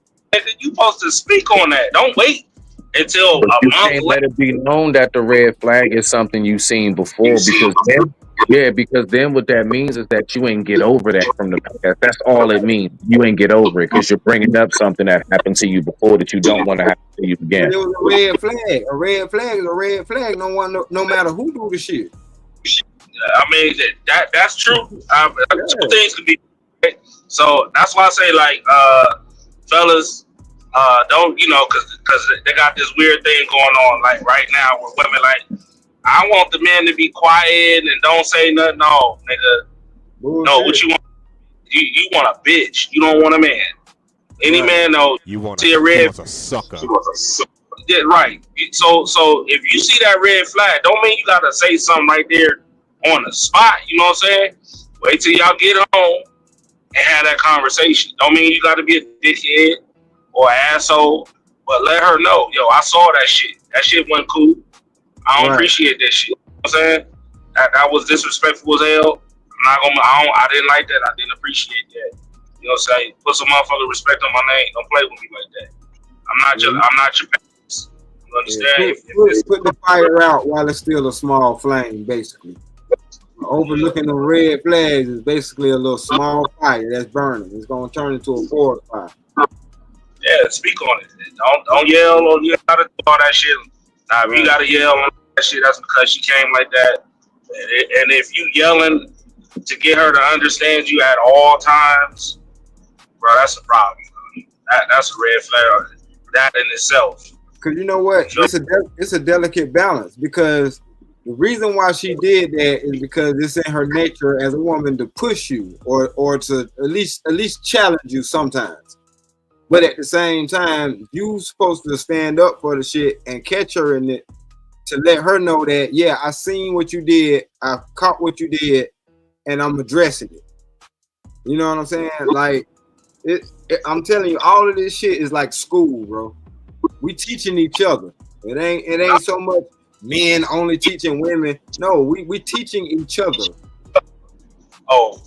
you supposed to speak on that. Don't wait until But a you month can't later. let it be known that the red flag is something you've seen before because then what that means is that you ain't get over that from the past. That's all it means. You ain't get over it because you're bringing up something that happened to you before that you don't want to happen to you But again. it was a red flag. A red flag is a red flag. No matter who do the shit. I mean that's true. Two things could be. So that's why I say like, fellas, don't because they got this weird thing going on like right now with women. Like, I want the men to be quiet and don't say nothing. No, nigga. Bullshit. No, what you want? You want a bitch. You don't want a man. Any man knows. You want see a red a sucker. Yeah, right. So if you see that red flag, don't mean you gotta say something right there on the spot. You know what I'm saying? Wait till y'all get home and have that conversation. Don't mean you gotta be a dickhead or an asshole, but let her know, yo, I saw that shit. That shit wasn't cool. I don't appreciate that shit. You know what I'm saying? That was disrespectful as hell. I didn't like that. I didn't appreciate that. You know what I'm saying? Put some motherfucking respect on my name. Don't play with me like that. I'm not your parents. You understand? Put the fire out while it's still a small flame, basically. Overlooking the red flags is basically a little small fire that's burning. It's gonna turn into a forest fire. Yeah, speak on it. Don't yell or you gotta do all that shit. Now, if you gotta yell on that shit, that's because she came like that. And if you yelling to get her to understand you at all times, bro, that's a problem. That's a red flag. That in itself. Because you know what? It's a delicate balance, because the reason why she did that is because it's in her nature as a woman to push you or to at least challenge you sometimes. But at the same time, you supposed to stand up for the shit and catch her in it to let her know that, yeah, I seen what you did, I caught what you did, and I'm addressing it. You know what I'm saying? Like, I'm telling you, all of this shit is like school, bro. We teaching each other. It ain't so much men only teaching women. No, we teaching each other. Oh,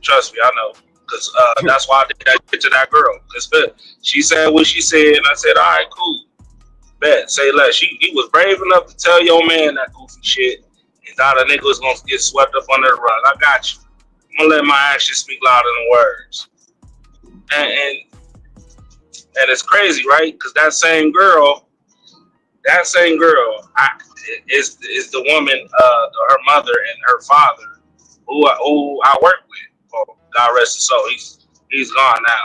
trust me, I know. Because that's why I did that to that girl. Because she said what she said, and I said, all right, cool. Bet, say less. He was brave enough to tell your man that goofy shit, and thought a nigga was going to get swept up under the rug. I got you. I'm going to let my actions speak louder than words. And it's crazy, right? Because that same girl is the woman, her mother and her father, who I work with. Oh, God rest his soul. He's gone now.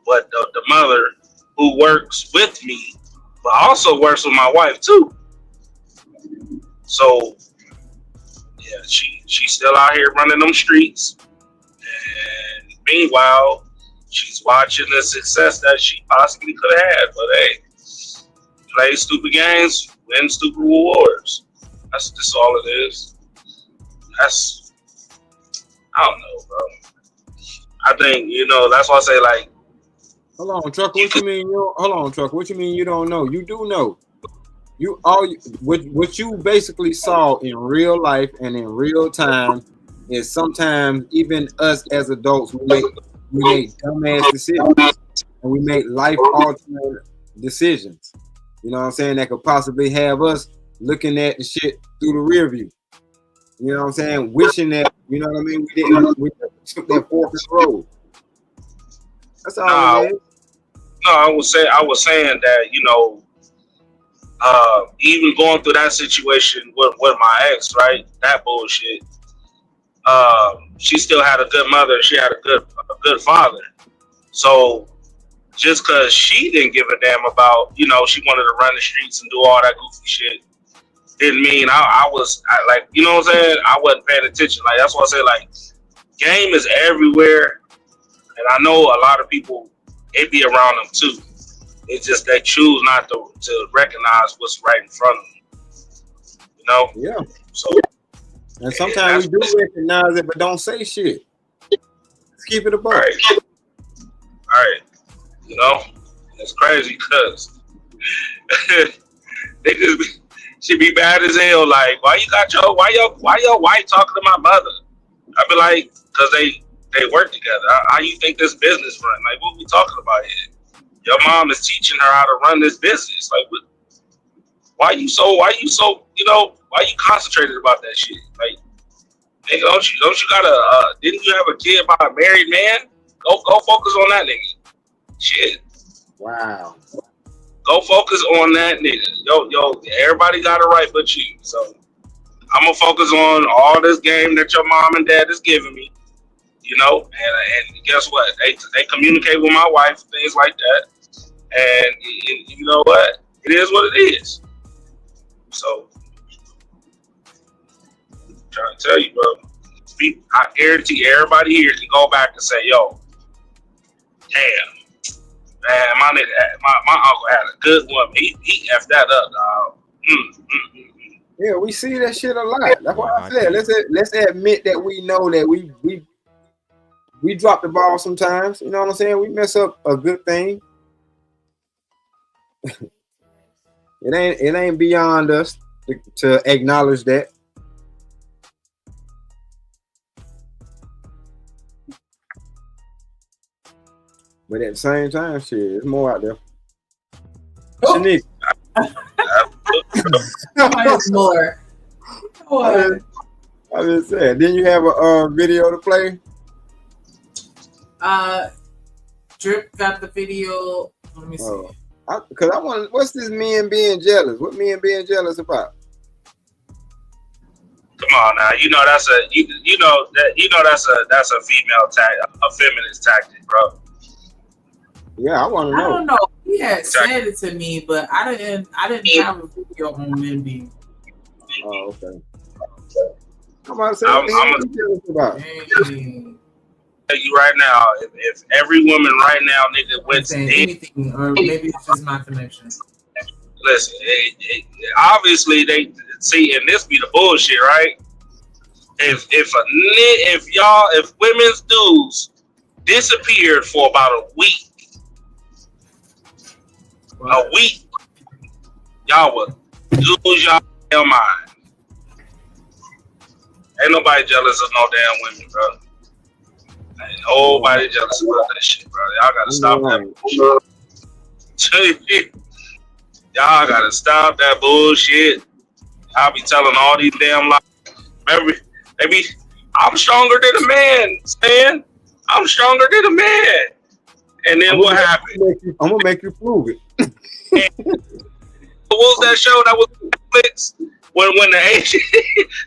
But the mother who works with me, but also works with my wife too. So yeah, she's still out here running them streets. And meanwhile, she's watching the success that she possibly could have had. But hey, play stupid games, win stupid rewards. That's just all it is. I don't know, bro. I think, that's why I say, like, hold on, Trucker. What you mean? What you mean you don't know? You do know. What you basically saw in real life and in real time is sometimes even us as adults we make dumbass decisions and we make life altering decisions. You know what I'm saying? That could possibly have us looking at the shit through the rear view. You know what I'm saying? Wishing that, you know what I mean? We took that fork in the road. That's all it is. No, I was saying that, even going through that situation with my ex, right? That bullshit. She still had a good mother. She had a good father. So just because she didn't give a damn about, she wanted to run the streets and do all that goofy shit, didn't mean I was you know what I'm saying? I wasn't paying attention. Like, that's why I say, like, game is everywhere. And I know a lot of people, it be around them too. It's just they choose not to recognize what's right in front of them. Yeah. So, and sometimes we do recognize it, but don't say shit. Let's keep it a buck. Right. It's crazy because she be bad as hell. Like, why your wife talking to my mother? I be like, because they work together. How you think this business run? Like, what we talking about here? Your mom is teaching her how to run this business. Like, why you concentrated about that shit? Like, nigga, don't you gotta, didn't you have a kid by a married man? Go focus on that nigga. Shit. Wow. Go focus on that nigga. Yo, everybody got it right but you. So I'm gonna focus on all this game that your mom and dad is giving me. And guess what? They communicate with my wife, things like that. And you know what? It is what it is. So, I'm trying to tell you, bro. I guarantee everybody here can go back and say, yo, damn, man, my uncle had a good woman. He effed that up, dog. Yeah, we see that shit a lot. That's why I said let's admit that we know that we drop the ball sometimes. You know what I'm saying? We mess up a good thing. It ain't beyond us to acknowledge that. But at the same time, shit, there's more out there. Shanique. There's more. I just said, didn't you have a video to play? Drip got the video. Let me see. Because I want. What's this men being jealous? What men being jealous about? Come on now, that's a female a feminist tactic, bro. Yeah, I want to know. I don't know. He had said it to me, but I didn't have a video on men being. Oh, okay. I'm about to say, what the hell about? Tell you right now, if every woman right now, nigga, went to anything, or maybe it's just my connection. Listen, obviously they see, and this be the bullshit, right? If women's dudes disappeared for about a week, y'all would lose y'all damn mind. Ain't nobody jealous of no damn women, bro. Ain't nobody jealous about that shit, bro. Y'all gotta stop that bullshit. Y'all gotta stop that bullshit. I'll be telling all these damn lies. Maybe I'm stronger than a man, man. I'm stronger than a man. And then what happened? I'm gonna make you prove it. What was that show that was Netflix? When the Asian,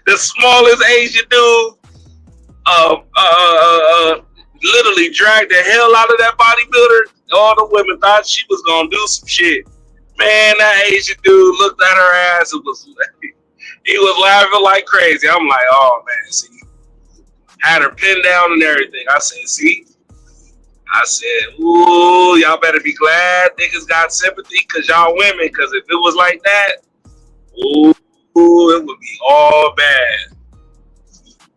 the smallest Asian dude, literally dragged the hell out of that bodybuilder. All the women thought she was gonna do some shit. Man, that Asian dude looked at her ass and he was laughing like crazy. I'm like, oh man, see, had her pinned down and everything. I said, see. I said, ooh, y'all better be glad niggas got sympathy because y'all women. Because if it was like that, ooh, it would be all bad.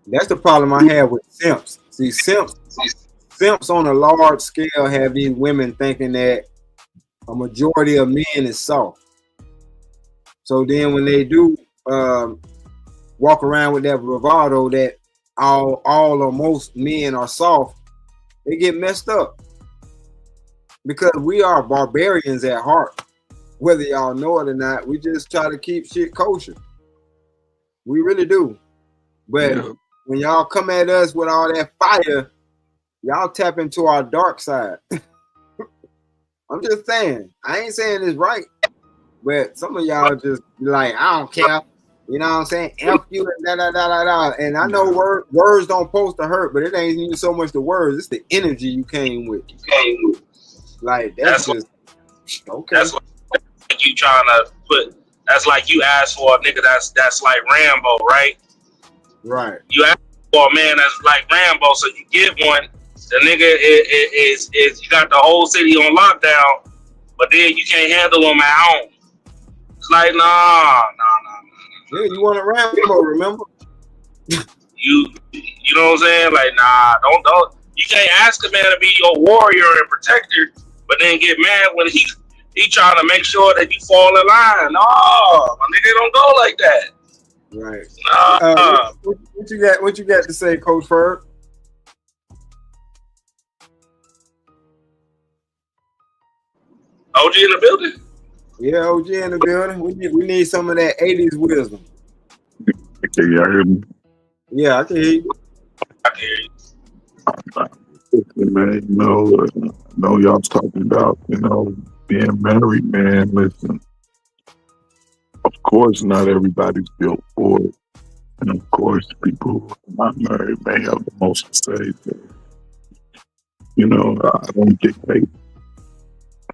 That's the problem I have with simps. See, simps on a large scale have these women thinking that a majority of men is soft. So then when they do walk around with that bravado that all or most men are soft, they get messed up. Because we are barbarians at heart. Whether y'all know it or not, we just try to keep shit kosher. We really do. But when y'all come at us with all that fire, y'all tap into our dark side. I'm just saying. I ain't saying it's right. But some of y'all just be like, I don't care. You know what I'm saying? F you and da da da da da. And I know words don't supposed to hurt, but it ain't even so much the words. It's the energy you came with. Like that's just okay. That's what you trying to put. That's like you ask for a nigga that's like Rambo, right? Right. You ask for a man that's like Rambo, so you get one. The nigga is you got the whole city on lockdown, but then you can't handle them at home. It's like nah. Yeah, you want a Rambo, remember? You know what I'm saying? Like nah, don't. You can't ask a man to be your warrior and protector, but then get mad when he trying to make sure that you fall in line. No, my nigga don't go like that. Right. What you got to say, Coach Ferg? OG in the building? Yeah, OG in the building. We need some of that 80s wisdom. Can y'all hear me? Yeah, I can hear you. I can hear you. Listen, man, I know y'all talking about, being married, man. Listen, of course, not everybody's built for it. And of course, people who are not married may have the most to say. So, I don't dictate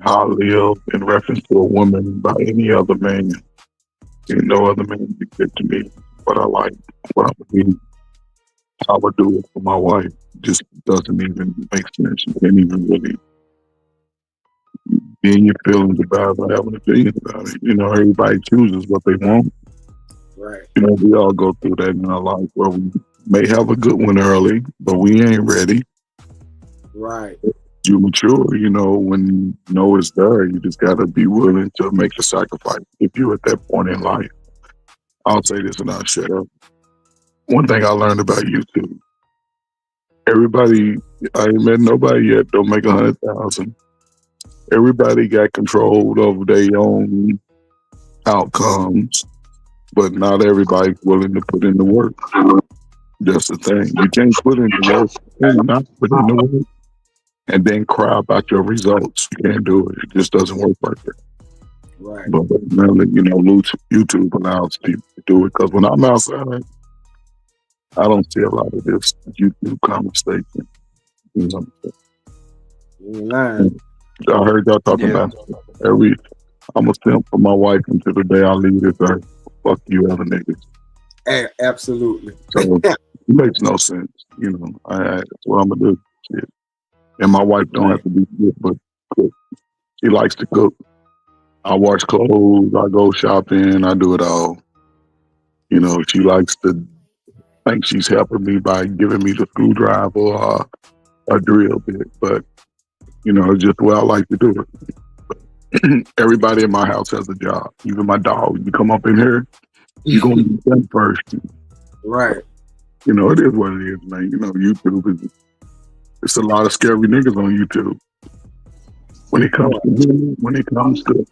how I live in reference to a woman by any other man. No other man dictate to me what I like, what I believe, how I do it for my wife. Just doesn't even make sense. You can't even really be in your feelings about it or have an opinion about it. Everybody chooses what they want. Right. We all go through that in our life where we may have a good one early, but we ain't ready. Right. You mature, when you know it's there, you just got to be willing to make the sacrifice if you're at that point in life. I'll say this and I'll shut up. One thing I learned about YouTube, everybody, I ain't met nobody yet, don't make 100,000. Everybody got control over their own outcomes, but not everybody's willing to put in the work. That's the thing. You can't put in the work and not put in the work and then cry about your results. You can't do it. It just doesn't work like that. Right. But YouTube allows people to do it because when I'm outside, I don't see a lot of this YouTube conversation. I heard y'all talking about I'm a simp for my wife until the day I leave this earth. Fuck you other niggas. Absolutely. So it makes no sense. That's what I'm gonna do. Shit. And my wife don't have to be good, but cook. She likes to cook. I wash clothes, I go shopping, I do it all. She likes to think she's helping me by giving me the screwdriver or a drill bit, but it's just the way I like to do it. Everybody in my house has a job. Even my dog. You come up in here, You're going to get them first. Right. You know, it is what it is, man. You know, YouTube is, it's a lot of scary niggas on YouTube. When it comes to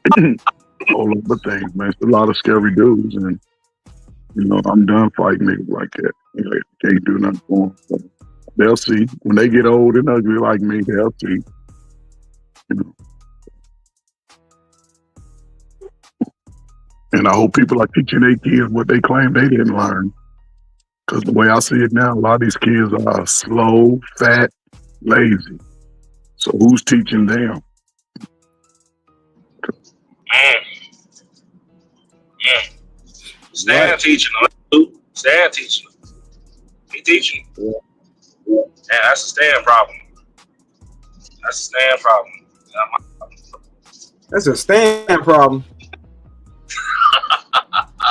whole other things, man, it's a lot of scary dudes, and you know, I'm done fighting niggas like that. You know, can't do nothing for them. So they'll see when they get old and ugly like me. They'll see. You know. And I hope people are teaching their kids what they claim they didn't learn. Because the way I see it now, a lot of these kids are slow, fat, lazy. So who's teaching them? Stan teaching them. Stan teaching them. He teaching them. Yeah, that's a Stan problem. That's a Stan problem. That's a Stan problem.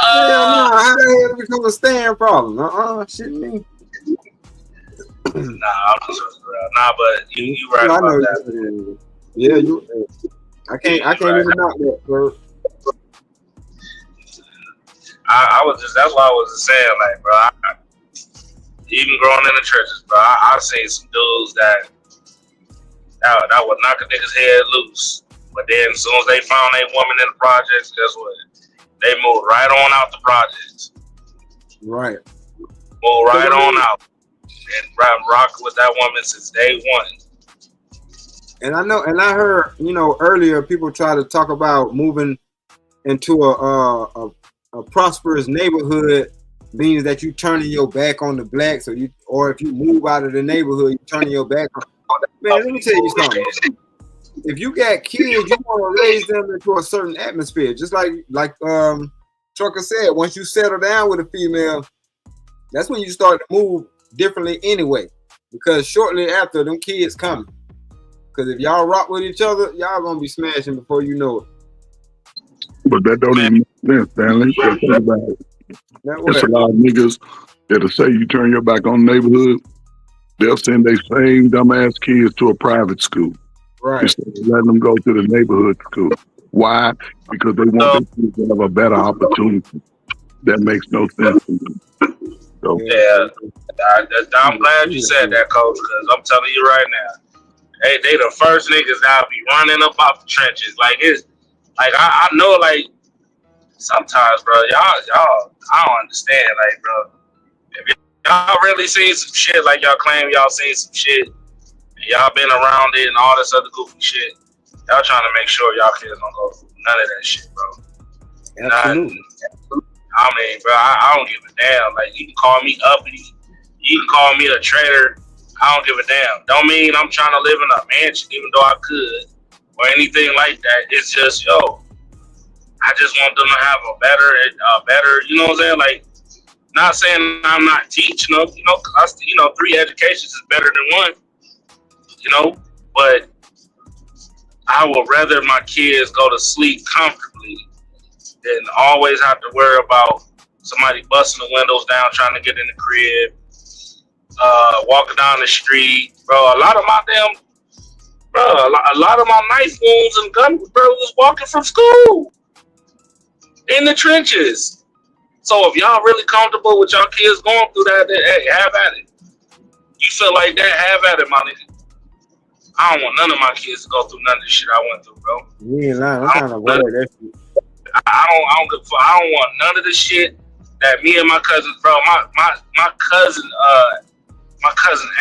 Hell no, how the hell it become a Stan problem? Shit me. Nah, but you right about that. Yeah, I can't even knock that, bro. I was just, that's why I was just saying, like, bro, even growing in the churches, bro, I've seen some dudes that would knock a nigga's head loose. But then as soon as they found a woman in the projects, guess what? They moved right on out the projects. Right. Moved right on out. And rock with that woman since day one. And I heard, you know, earlier people try to talk about moving into a prosperous neighborhood means that you turning your back on the blacks, or if you move out of the neighborhood, you turning your back on. Man, let me tell you something. If you got kids, you want to raise them into a certain atmosphere. Just like Trucker said, once you settle down with a female, that's when you start to move differently anyway. Because shortly after, them kids coming. Because if y'all rock with each other, y'all gonna be smashing before you know it. But that don't even make sense, Stanley. Think about it. There's a lot of niggas that'll say you turn your back on the neighborhood, they'll send their same dumbass kids to a private school. Right. Instead of letting them go to the neighborhood school. Why? Because they want their kids to have a better opportunity. That makes no sense to me. So, yeah, I'm glad you said that, Coach, because I'm telling you right now, they the first niggas that be running up off the trenches. Like, it's like I know, like, sometimes, bro, y'all, I don't understand, like, bro, if y'all really seen some shit, like y'all claim y'all seen some shit, and y'all been around it and all this other goofy shit, y'all trying to make sure y'all kids don't go through none of that shit, bro. Absolutely. I mean, bro, I don't give a damn. Like, you can call me uppity, you can call me a traitor. I don't give a damn. Don't mean I'm trying to live in a mansion, even though I could, or anything like that. It's just, I just want them to have a better, you know what I'm saying? Like, not saying I'm not teaching them, cause 3 educations is better than 1, but I would rather my kids go to sleep comfortably than always have to worry about somebody busting the windows down trying to get in the crib, walking down the street, bro. A lot of my knife wounds and gun, bro, was walking from school in the trenches. So if y'all really comfortable with y'all kids going through that, then, hey, have at it. You feel like that, have at it, my nigga. I don't want none of my kids to go through none of the shit I went through, bro. You ain't lying. I'm kind of worried that shit. I don't want none of the shit that me and my cousins, bro. My cousin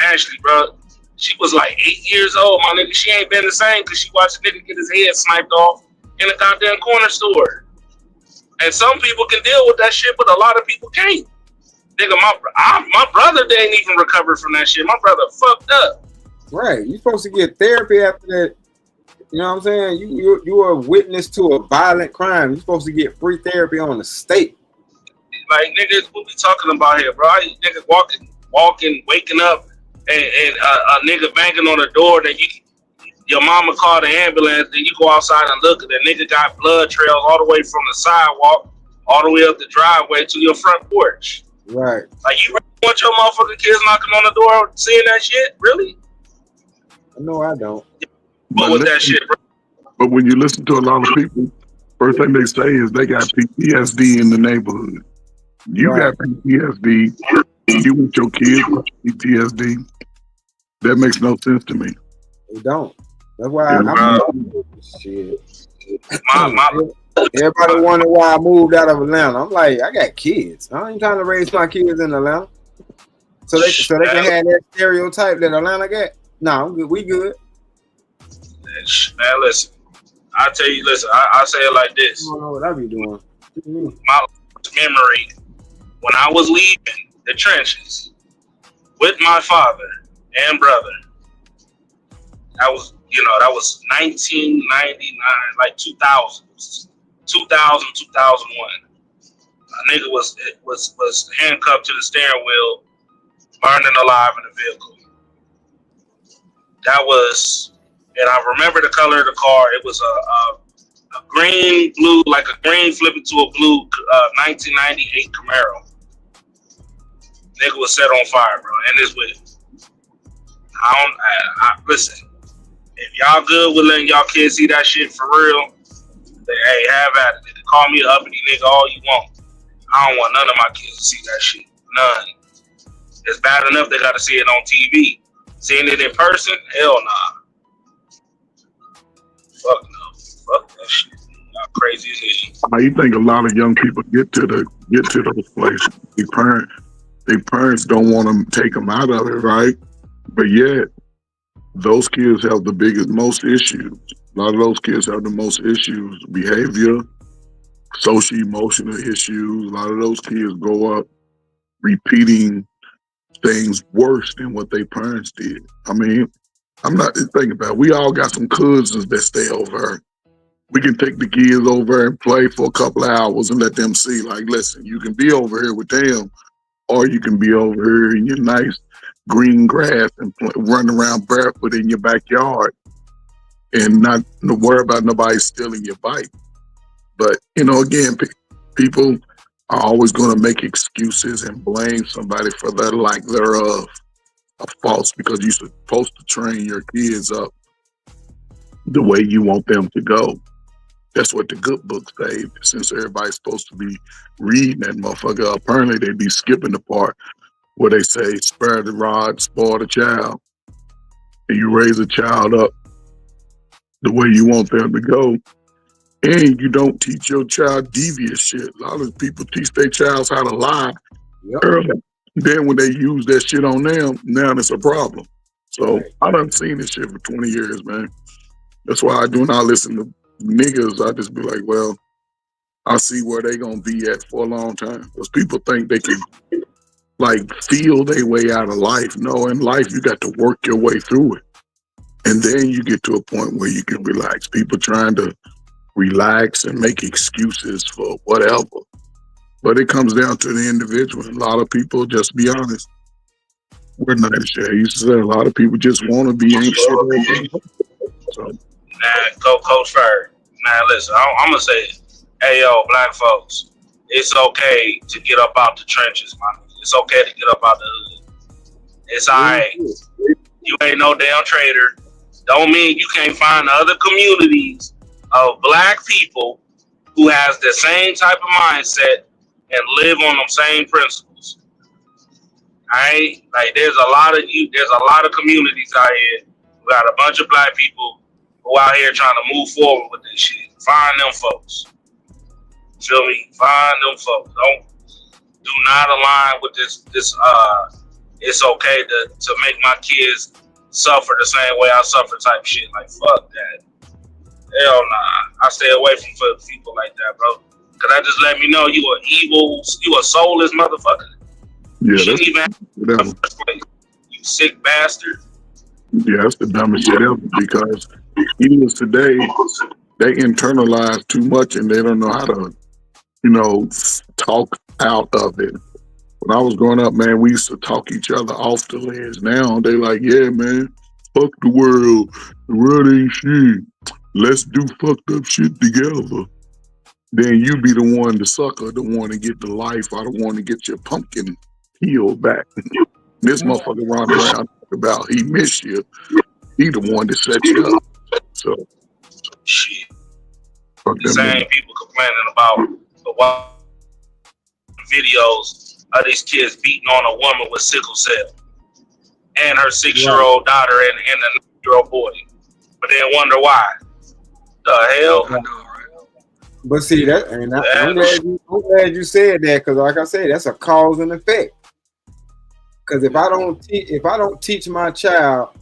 Ashley, bro. She was like 8 years old, my nigga. She ain't been the same because she watched a nigga get his head sniped off in a goddamn corner store. And some people can deal with that shit, but a lot of people can't. Nigga, my brother didn't even recover from that shit. My brother fucked up. Right. You supposed to get therapy after that. You know what I'm saying? You are a witness to a violent crime. You're supposed to get free therapy on the state. Like, niggas, what we talking about here, bro? Niggas walking, waking up, and a nigga banging on the door, then your mama called the ambulance, then you go outside and look, and the nigga got blood trails all the way from the sidewalk, all the way up the driveway to your front porch. Right. Like, you really want your motherfucking kids knocking on the door seeing that shit? Really? No, I don't. But with that shit, bro. But when you listen to a lot of people, first thing they say is they got PTSD in the neighborhood. You got PTSD. You want your kids with PTSD. That makes no sense to me. They don't. That's why I'm shit. Everybody wonder why I moved out of Atlanta. I'm like, I got kids. I ain't trying to raise my kids in Atlanta. So they can have that stereotype that Atlanta got. No, I'm good. We good. Man, listen. I tell you, listen. I say it like this. I don't know what I be doing. My memory when I was leaving the trenches with my father and brother. That was 1999, like 2000, 2001. A nigga was handcuffed to the steering wheel, burning alive in the vehicle. That was, and I remember the color of the car. It was a green, blue, like a green flipping to a blue 1998 Camaro. Nigga was set on fire, bro. And this with, listen, if y'all good with letting y'all kids see that shit for real, then, hey, have at it. Nigga, call me a uppity nigga all you want. I don't want none of my kids to see that shit. None. It's bad enough they got to see it on TV. Seeing it in person, hell nah. Fuck no. Fuck that shit. Y'all crazy as hell. You think a lot of young people get to those places? Their parents don't want to take them out of it, right? But yet, those kids have the most issues. A lot of those kids have the most issues, behavior, social emotional issues. A lot of those kids grow up repeating things worse than what their parents did. I mean, I'm not thinking about it. We all got some cousins that stay over. We can take the kids over and play for a couple of hours and let them see, like, listen, you can be over here with them, or you can be over here in your nice green grass and run around barefoot in your backyard and not worry about nobody stealing your bike. But, again, people are always going to make excuses and blame somebody for their lack thereof of false, because you're supposed to train your kids up the way you want them to go. That's what the good book say. Since everybody's supposed to be reading that motherfucker, apparently they be skipping the part where they say, spare the rod, spoil the child. And you raise a child up the way you want them to go. And you don't teach your child devious shit. A lot of people teach their child how to lie early. Then when they use that shit on them, now it's a problem. So I done seen this shit for 20 years, man. That's why when I listen to niggas, I just be like, well, I see where they gonna be at for a long time. Because people think they can feel their way out of life. No, in life you got to work your way through it. And then you get to a point where you can relax. People trying to relax and make excuses for whatever. But it comes down to the individual. A lot of people, just be honest, we're not sure. I used to say a lot of people just want to be ain't shit. So, Nah, Coach Ferg. Nah, listen, I'm gonna say it. Hey, yo, black folks, it's okay to get up out the trenches, man. It's okay to get up out the hood. It's alright. You ain't no damn traitor. Don't mean you can't find other communities of black people who has the same type of mindset and live on them same principles. Alright? Like there's a lot of communities out here. We got a bunch of black people who out here trying to move forward with this shit. Find them folks. Feel me? Find them folks. Do not align with this it's okay to make my kids suffer the same way I suffer type shit. Like fuck that. Hell nah. I stay away from people like that, bro. Cause that just let me know you a soulless motherfucker. Yeah, you shouldn't even have in the first place. You sick bastard. Yeah, that's the dumbest shit ever, because even today, they internalize too much and they don't know how to, talk out of it. When I was growing up, man, we used to talk each other off the ledge. Now they like, yeah, man, fuck the world. The world ain't shit. Let's do fucked up shit together. Then you be the one, the sucker, the one to get the life. I don't want to get your pumpkin peeled back. This motherfucker running around about he missed you. He the one that set you up. So shit. Fuck The them same niggas. people complaining about the wild videos of these kids beating on a woman with sickle cell and her 6-year-old daughter and a 9-year-old boy, but then wonder why. The hell? But see that, and I'm glad you said that, because like I said, that's a cause and effect. Because if I don't teach my child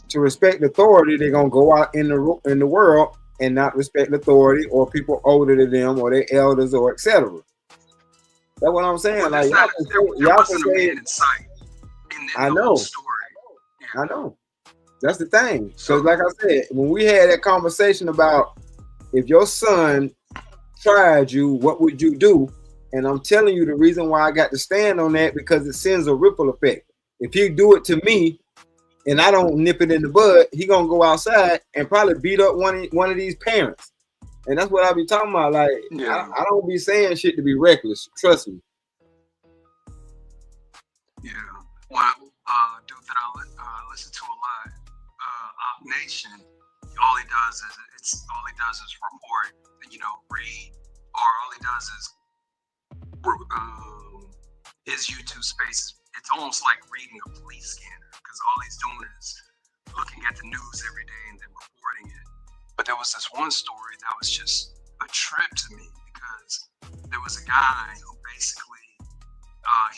to respect authority, they're gonna go out in the world and not respect authority or people older than them or their elders or etc. That's what I'm saying. Well, like y'all can say, in sight in I the know, whole story. I know. That's the thing. Because like I said, when we had that conversation about if your son tried you, what would you do? And I'm telling you the reason why I got to stand on that, because it sends a ripple effect. If he do it to me and I don't nip it in the bud, he gonna go outside and probably beat up one of these parents. And that's what I be talking about. Like, I don't be saying shit to be reckless. Trust me. Yeah. Well, dude that I listen to a lot, Op Nation, all he does is report, read, or all he does is his YouTube space. It's almost like reading a police scanner, because all he's doing is looking at the news every day and then reporting it. But there was this one story that was just a trip to me, because there was a guy who basically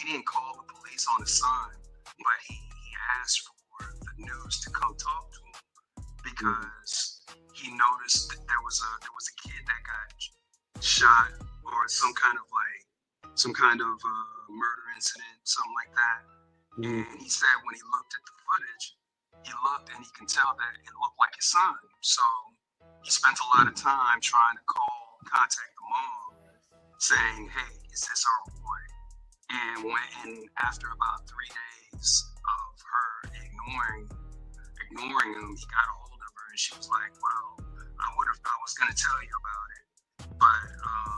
he didn't call the police on his son, but he asked for the news to come talk to him, because he noticed that there was a kid that got shot, or some kind of murder incident, something like that. And he said when he looked at the footage, he looked and he can tell that it looked like his son. So he spent a lot of time trying to contact the mom, saying, "Hey, is this our boy?" And after about 3 days of her ignoring him, he got a hold of her, and she was like, "Well, I was gonna tell you about it, but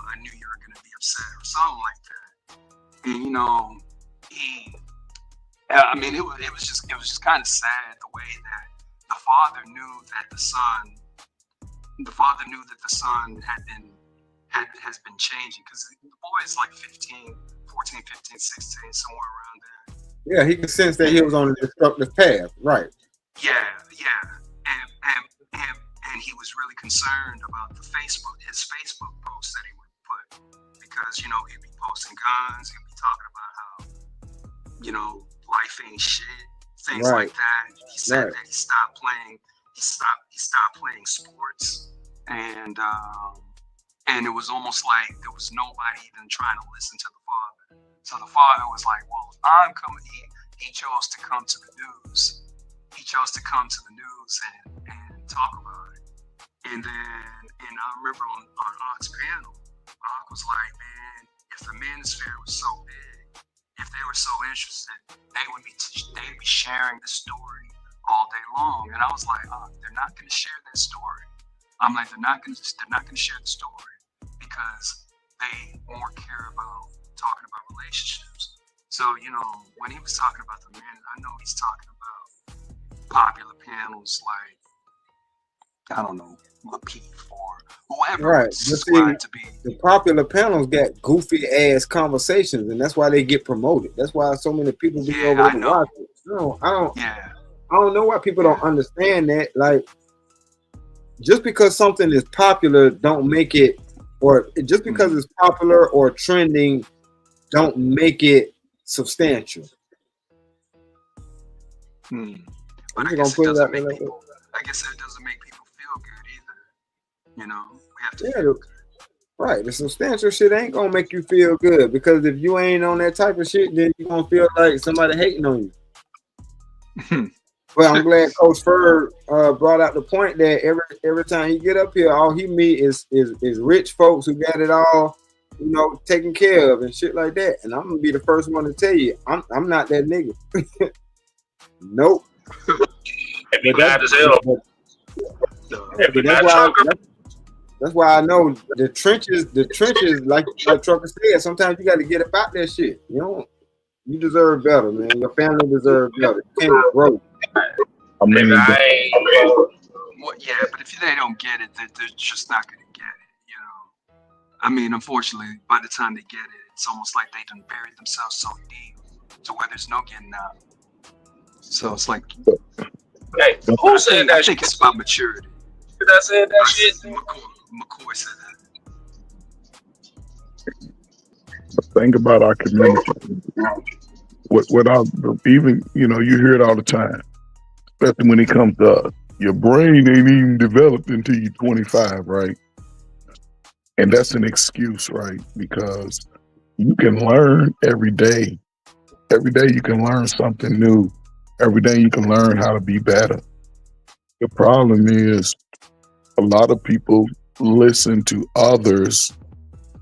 I knew you were gonna be upset," or something like that. And it was just kind of sad the way that the father knew that the son has been changing, because the boy is like 14, 15, 16, somewhere around there. Yeah, he can sense that he was on a destructive path, right? Yeah, and he was really concerned about his Facebook posts that he would put, because he'd be posting guns, he'd be talking about how life ain't shit, things like that. He said that he stopped playing sports, and it was almost like there was nobody even trying to listen to the father. So the father was like, "Well, if I'm coming," he chose to come to the news. He chose to come to the news and talk about it. And I remember on Ock's panel, Ock was like, "Man, if the manosphere was so big, if they were so interested, they would be sharing the story all day long." And I was like, "They're not going to share that story." I'm like, they're not going to share the story, because they more care about talking about relationships. So when he was talking about the man, I know he's talking about popular panels like, I don't know, Lapeef or whoever. Right. The popular panels got goofy ass conversations, and that's why they get promoted. That's why so many people be over there to watch it. No, I don't know why people don't understand that. Like, just because something is popular don't make it, or just because it's popular or trending don't make it substantial. But I guess it doesn't make people feel good either. We have to feel good. Right. The substantial shit ain't gonna make you feel good, because if you ain't on that type of shit, then you gonna feel like somebody hating on you. But I'm glad Coach Ferg brought out the point that every time he get up here, all he meet is rich folks who got it all, taken care of and shit like that. And I'm gonna be the first one to tell you, I'm not that nigga. Nope. That's why I know the trenches, like Trucker said, sometimes you got to get about that shit. You deserve better, man. Your family deserves better. You can't grow. But if they don't get it, they're just not going to get it. Unfortunately, by the time they get it, it's almost like they done buried themselves so deep to where there's no getting out. So it's like, Hey, who said that I think it's about maturity. Did I say that shit? McCoy said that. Think about our community. What I even, you know, you hear it all the time, especially when it comes to us. Your brain ain't even developed until you're 25, right? And that's an excuse, right? Because you can learn every day. Every day you can learn something new. Every day you can learn how to be better. The problem is a lot of people listen to others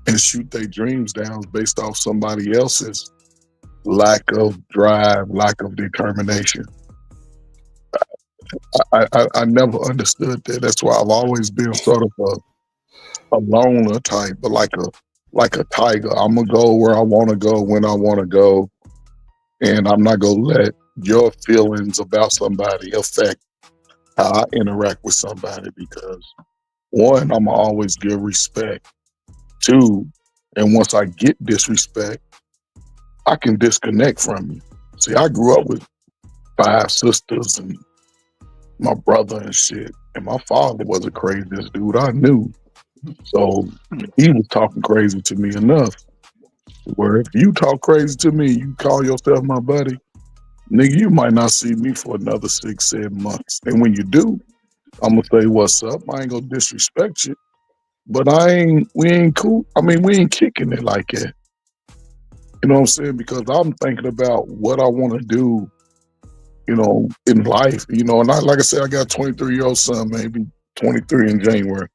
and shoot their dreams down based off somebody else's lack of drive, lack of determination. I never understood that. That's why I've always been sort of a loner type, but like a tiger. I'm gonna go where I want to go when I want to go, and I'm not gonna let your feelings about somebody affect how I interact with somebody. Because one, I'm gonna always give respect. Two, and once I get disrespect, I can disconnect from you. See, I grew up with 5 sisters and my brother and shit, and my father was the craziest dude I knew. So he was talking crazy to me enough where if you talk crazy to me, you call yourself my buddy, nigga, you might not see me for another 6, 7 months. And when you do, I'm gonna say what's up. I ain't gonna disrespect you, but we ain't cool. I mean, we ain't kicking it like that. You know what I'm saying? Because I'm thinking about what I want to do, you know, in life. You know, and like I said, I got a 23-year-old son, maybe 23 in January.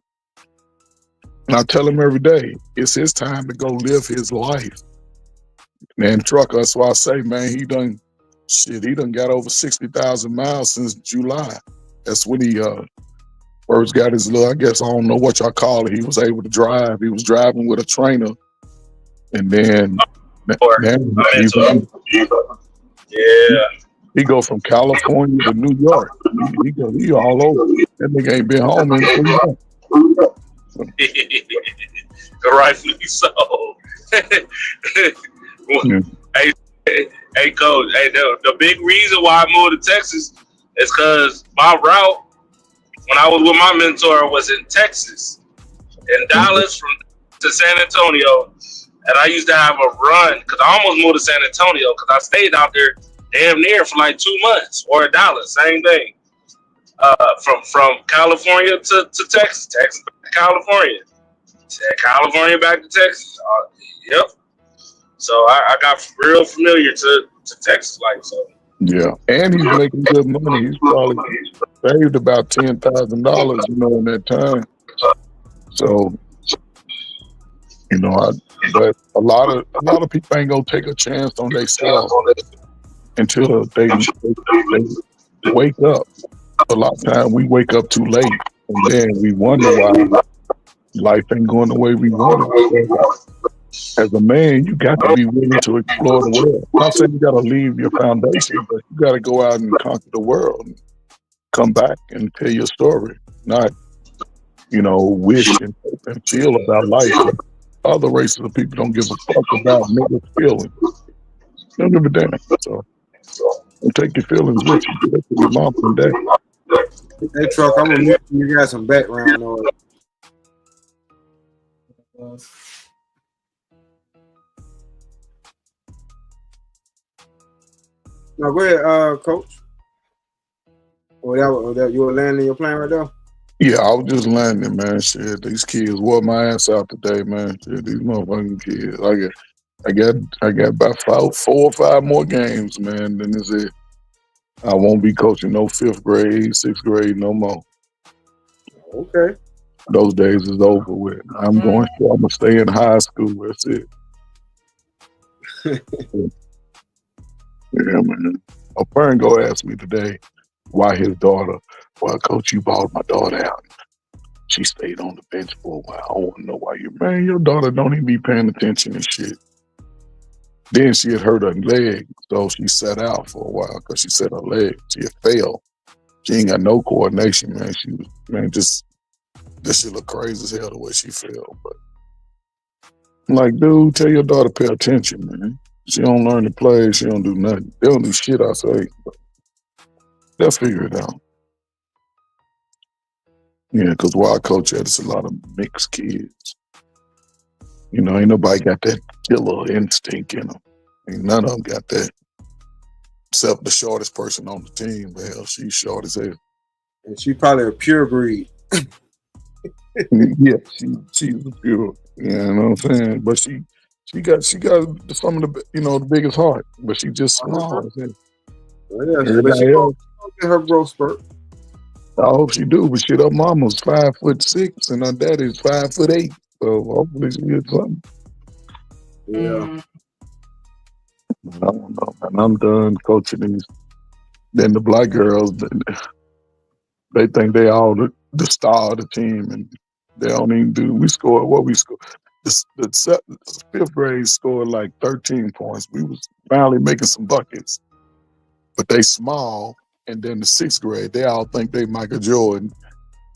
And I tell him every day, it's his time to go live his life. Man, trucker, that's why I say, man, he done got over 60,000 miles since July. That's when he first got his little, I guess, I don't know what y'all call it. He was able to drive. He was driving with a trainer. And then he go from California to New York. He all over. That nigga ain't been home in 3 months. Rightfully so. Hey, coach. Hey, the big reason why I moved to Texas is because my route when I was with my mentor was in Texas, in Dallas to San Antonio, and I used to have a run because I almost moved to San Antonio because I stayed out there damn near for like 2 months, or Dallas, same thing. From California to Texas, Texas to California, California back to Texas. Yep. So I got real familiar to Texas life. So yeah, and he's making good money. He's probably saved about $10,000, you know, in that time. So, you know, but a lot of people ain't gonna take a chance on themselves until they wake up. A lot of time we wake up too late, and then we wonder why life ain't going the way we want it. As a man, you got to be willing to explore the world. I'm not saying you got to leave your foundation, but you got to go out and conquer the world and come back and tell your story, not, you know, wish and hope and feel about life. Other races of people don't give a fuck about niggas' feelings. They don't give a damn. So don't take your feelings with you. Give it to your mom and dad. Hey, Truck, I'm gonna mute you. You got some background noise. Now go ahead, Coach. Or that you were landing your plane right there? Yeah, I was just landing, man. Shit, these kids wore my ass out today, man. Shit, these motherfucking kids. I got about 4 or 5 more games, man. Then is it. I won't be coaching no 5th grade, 6th grade no more. Okay. Those days is over with. I'm gonna stay in high school. That's it. Yeah, man. A friend go ask me today why his daughter. Well, coach, you balled my daughter out. She stayed on the bench for a while. I want to know why your daughter don't even be paying attention and shit. Then she had hurt her leg, so she sat out for a while because she said her leg, she had failed. She ain't got no coordination, man. She was, man, just this shit look crazy as hell the way she fell. But Like, dude, tell your daughter pay attention, man. She don't learn to play. She don't do nothing. They don't do shit, I say. They'll figure it out. Yeah, because where I coach at, it's a lot of mixed kids. You know, ain't nobody got that killer instinct in them. Ain't none of them got that. Except the shortest person on the team. But hell, she's short as hell. And she probably a pure breed. Yeah, she's a pure. You know what I'm saying? But she got some of the the biggest heart. But she just small. Well, yeah, but she Everybody gonna else, get her growth spurt. I hope she do. But shit, her mama's 5'6" and her daddy's 5'8". So hopefully she gets something. Yeah. I don't know, man. I'm done coaching these. Then the black girls, they think they all the star of the team, and they don't even do. We scored what we scored. The fifth grade scored like 13 points. We was finally making some buckets, but they small. And then the sixth grade, they all think they Michael Jordan,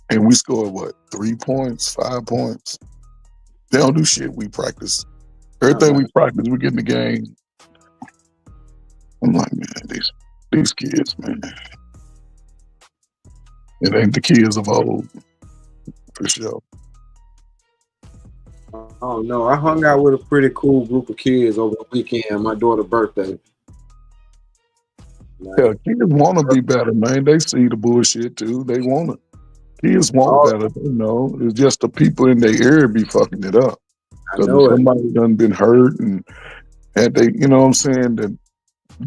and we scored what 3 points, 5 points. They don't do shit. We practice everything. We practice. We get in the game. I'm like, man, these kids, man. It ain't the kids of old, for sure. Oh no, I hung out with a pretty cool group of kids over the weekend. My daughter's birthday. Yeah, kids want to be better, man. They see the bullshit too. They want it. Kids want better. You know, it's just the people in their area be fucking it up. Because if somebody done been hurt and they, you know what I'm saying, that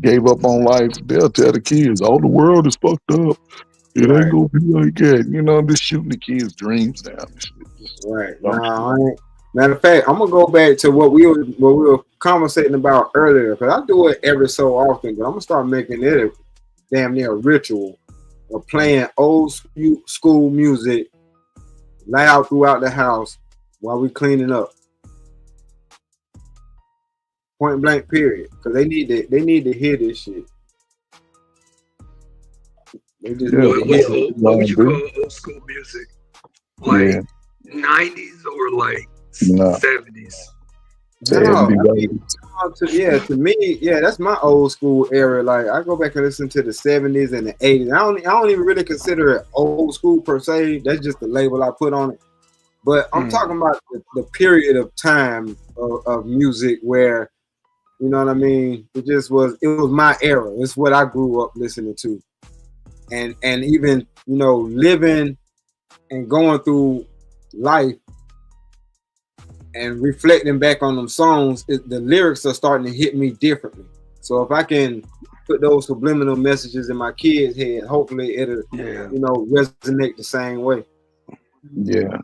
gave up on life, they'll tell the kids, "Oh, the world is fucked up. It ain't gonna be like that." You know, just shooting the kids' dreams down. And shit. Right. Nah, I ain't. Matter of fact, I'm gonna go back to what we were conversating about earlier, because I do it every so often, but I'm gonna start making it a damn near a ritual of playing old school music loud throughout the house while we cleaning up. Point blank, period. Because they need to hear this shit. They just need to hear it. What would you call old school music? Like 90s or like 70s? No, to me, that's my old school era. Like I go back and listen to the 70s and the 80s. I don't even really consider it old school per se. That's just the label I put on it. But I'm talking about the period of time of music where, you know what I mean? It was my era. It's what I grew up listening to. And even, living and going through life and reflecting back on them songs, the lyrics are starting to hit me differently. So if I can put those subliminal messages in my kids' head, hopefully it'll, resonate the same way. Yeah.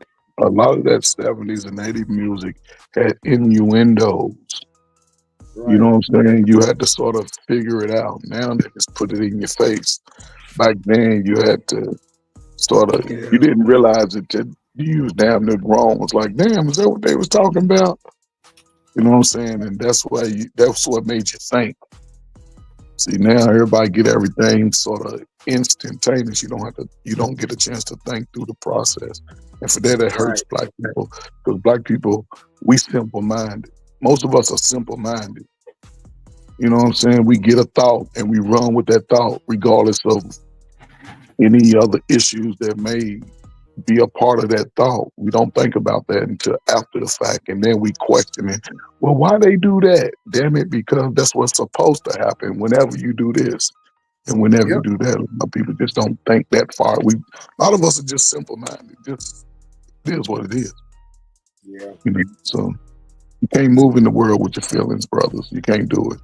A lot of that 70s and 80s music had innuendos. Right. You know what I'm saying? You had to sort of figure it out. Now they just put it in your face. Back then, you had to sort of, you didn't realize it till you was damn near grown. It was like, damn, is that what they was talking about? You know what I'm saying? And that's what made you think. See, now everybody get everything sort of instantaneous. You don't get a chance to think through the process. And for that, it hurts black people. Because black people, we simple-minded. Most of us are simple-minded. You know what I'm saying? We get a thought and we run with that thought, regardless of any other issues that may be a part of that thought. We don't think about that until after the fact, and then we question it. Well, why they do that? Damn it, because that's what's supposed to happen whenever you do this. And whenever you do that, a lot of people just don't think that far. A lot of us are just simple-minded. Just it is what it is. Yeah. So you can't move in the world with your feelings, brothers. You can't do it.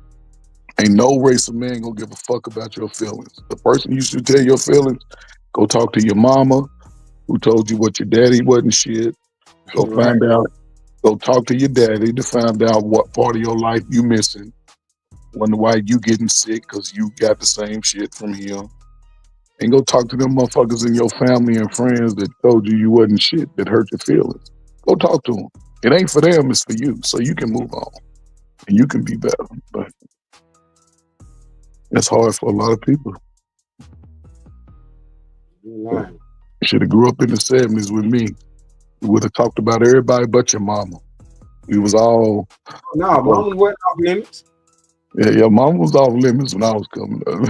Ain't no race of man gonna give a fuck about your feelings. The person you should tell your feelings, go talk to your mama who told you what your daddy wasn't shit. Go find out. Go talk to your daddy to find out what part of your life you missing. Wonder why you getting sick because you got the same shit from him. And go talk to them motherfuckers in your family and friends that told you wasn't shit, that hurt your feelings. Go talk to them. It ain't for them, it's for you. So you can move on. And you can be better. But it's hard for a lot of people. Right. You should have grew up in the 70s with me. You would have talked about everybody but your mama. We was all. No, mama wasn't off limits. Yeah, mom was off limits when I was coming up.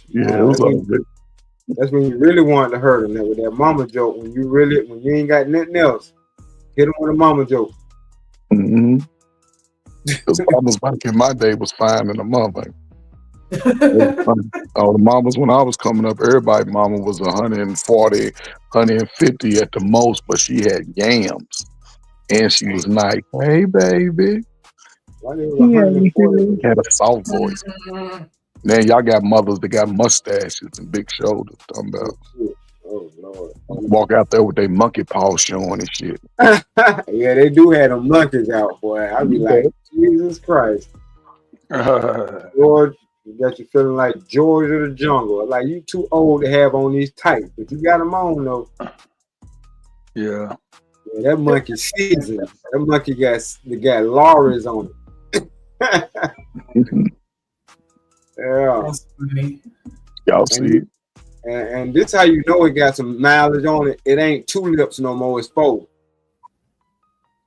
Yeah, it was all good. That's when you really wanted to hurt them. With that mama joke, when you ain't got nothing else, hit them with a mama joke. Mm-hmm. Because mamas back in my day was fine in the mother. The mamas when I was coming up, everybody mama was 140, 150 at the most, but she had yams. And she was nice. Hey, baby. Had a soft voice. Then y'all got mothers that got mustaches and big shoulders. Talking about. Oh Lord. Walk out there with their monkey paw showing and shit. Yeah, they do have them monkeys out, boy. I be like, Jesus Christ. George, you got you feeling like George of the jungle. Like you too old to have on these tights, but you got them on though. Yeah. Yeah, that monkey seasoned. That monkey got Laura's on it. Yeah. That's funny. Y'all see. And this how you know it got some mileage on it. It ain't 2 lips no more. It's 4.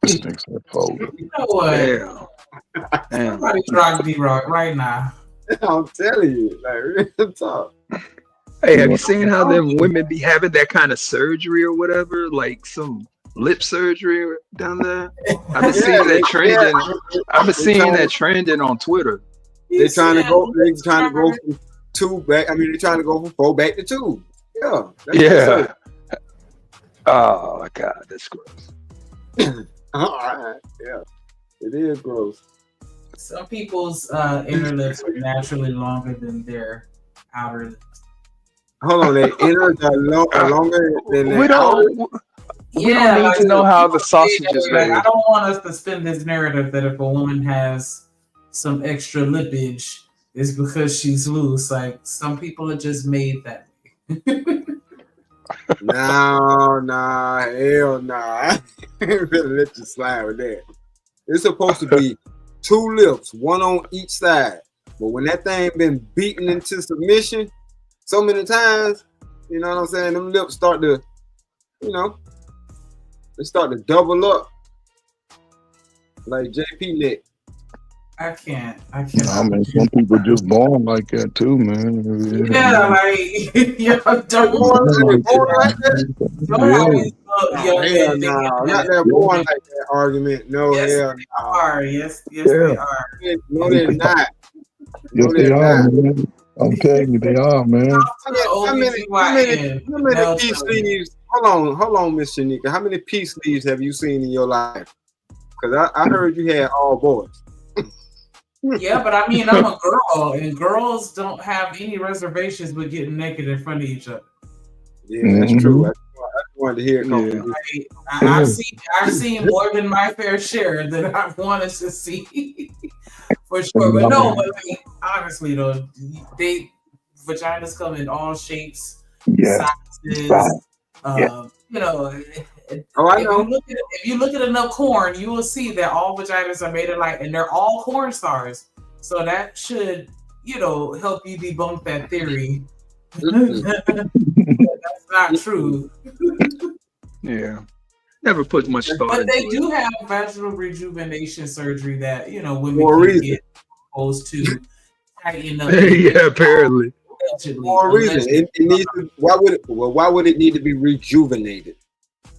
You know what? Somebody drop D-Rock right now. I'm telling you, like real talk. Hey, have you seen how them women be having that kind of surgery or whatever? Like some lip surgery down there? I've been seeing that trending. I've been seeing that trending on Twitter. They're trying to go from 2 back. I mean, they're trying to go from 4 back to 2. Yeah. Yeah. Oh God, that's gross. All right. Yeah. It is gross. Some people's inner lips are naturally longer than their outer lips. Hold on, their inners are longer than their outer. We don't need to know how the sausage is made. I don't want us to spin this narrative that if a woman has some extra lippage, it's because she's loose. Like some people are just made that way. No, hell nah. Better let you slide with that. It's supposed to be 2 lips, 1 on each side. But when that thing been beaten into submission so many times, you know what I'm saying? Them lips start to, they start to double up. Like JP neck. I can't. I mean, some people just born like that too, man. Yeah, like don't always not that born like that argument. No, yes, hell they are. Yes, they are. No, they're not. Yes, they are, man. I'm telling you, they are, man. How many peace leaves? Hold on, Miss Shanika. How many peace leaves have you seen in your life? Because I heard you had all boys. Yeah, but I mean, I'm a girl, and girls don't have any reservations with getting naked in front of each other. Yeah, that's true. I wanted to hear it come from you. I've seen more than my fair share that I wanted to see, for sure. But no, but like, honestly though, vaginas come in all shapes, sizes. You know. I know. If you look at enough corn, you will see that all vaginas are made alike, and they're all corn stars. So that should, help you debunk that theory. That's not true. Yeah, never put much thought. But they do have vaginal rejuvenation surgery that women can get opposed to tighten up. Yeah, apparently. For a reason, it needs to. Why would it need to be rejuvenated?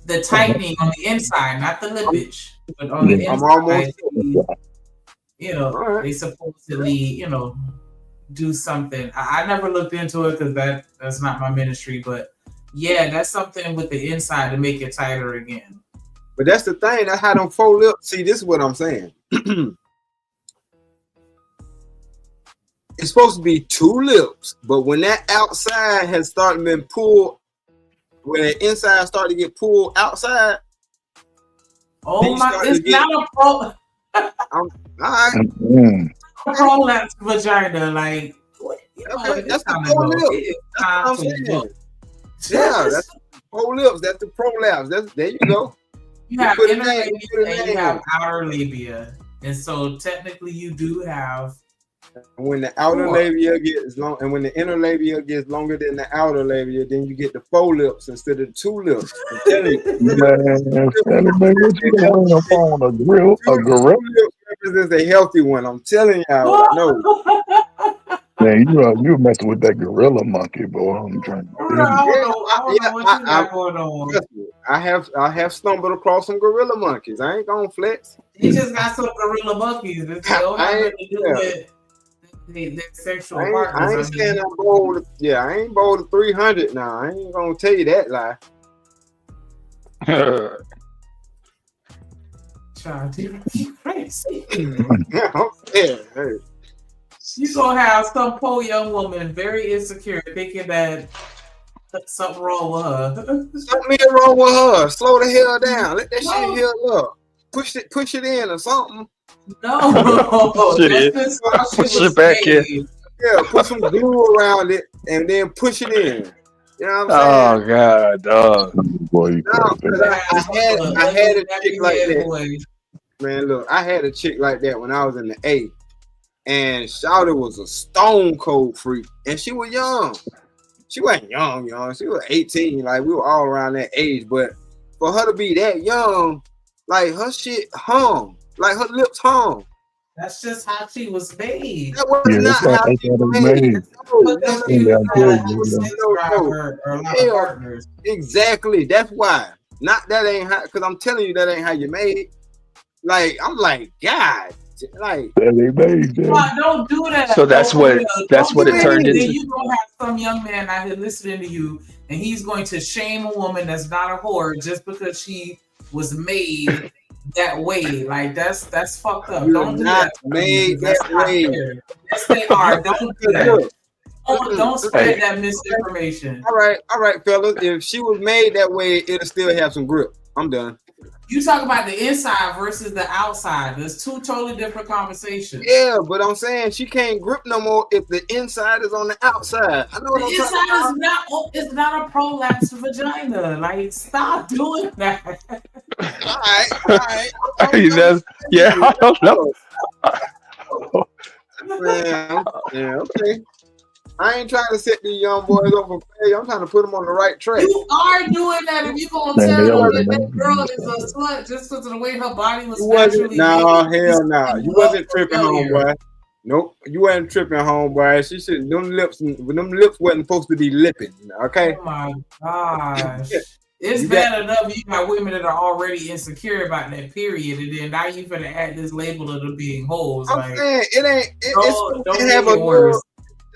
The tightening on the inside, not the lippage, but on the inside. I'm almost. They supposedly, do something. I never looked into it because that's not my ministry, but yeah, that's something with the inside to make it tighter again. But that's the thing. That's how them 4 lips. See, this is what I'm saying. It's supposed to be 2 lips, but when that outside has started being pulled. When the inside start to get pulled outside. Oh my! It's not a pro. All right. Prolapse vagina, like that's the 4 lips. That's what I'm saying. Yeah, that's 4 lips. That's the prolapse. There you go. You have inner labia and you have outer labia, and so technically you do have When the outer labia gets long, and when the inner labia gets longer than the outer labia, then you get the 4 lips instead of the 2 lips. I'm telling you, Man, Sally, man, what you gonna hang up on a grill? A gorilla? 2 lips represents a healthy one. I'm telling y'all what I know. Man, you messing with that gorilla monkey, boy. I'm trying to tell you. I don't know what you got going on. Trust me, I have stumbled across some gorilla monkeys. I ain't gonna flex. You just got some gorilla monkeys. It don't have nothing to do with their sexual partners. I ain't saying I'm bold. Yeah, I ain't bold to 300 now. I ain't gonna tell you that lie. Child, you crazy. I'm saying, hey. You gonna have some poor young woman very insecure, thinking that something wrong with her. Something wrong with her. Slow the hell down. Let that shit heal up. Push it in or something. No, push it back in. Yeah, put some glue around it and then push it in. You know what I'm saying? Oh God, dog. Boy, I had a chick like that. Man, look, I had a chick like that when I was in the A. And Shawty was a stone cold freak. And she was young. She wasn't young. She was 18. Like, we were all around that age. But for her to be that young, like, her shit hung. Like, her lips hung. That's just how she was made. That was not how she was made. Exactly. That's why. Not that ain't how, because I'm telling you that ain't how you made. Like, I'm like, God. Like, don't do that. So that's what it turned into. Then you gonna have some young man out here listening to you, and he's going to shame a woman that's not a whore just because she was made that way. Like that's fucked up. Don't do that. Made that way. Yes, they are. Don't do that. Don't spread that misinformation. All right, fellas. If she was made that way, it'll still have some grip. I'm done. You talk about the inside versus the outside. There's two totally different conversations. Yeah, but I'm saying she can't grip no more if the inside is on the outside. I know what the inside is not a prolapse vagina. Like, stop doing that. All right. I don't know. Yeah, okay. I ain't trying to set these young boys up for failure. I'm trying to put them on the right track. You are doing that if you gonna tell them that girl is a slut just because of the way her body was naturally made. Hell no. You wasn't tripping, homeboy. Nope, you wasn't tripping, homeboy. She should. Them lips wasn't supposed to be lipping. Okay. Oh my gosh. It's bad enough you got women that are already insecure about that period, and then now you finna add this label of them being hoes. I'm saying it ain't.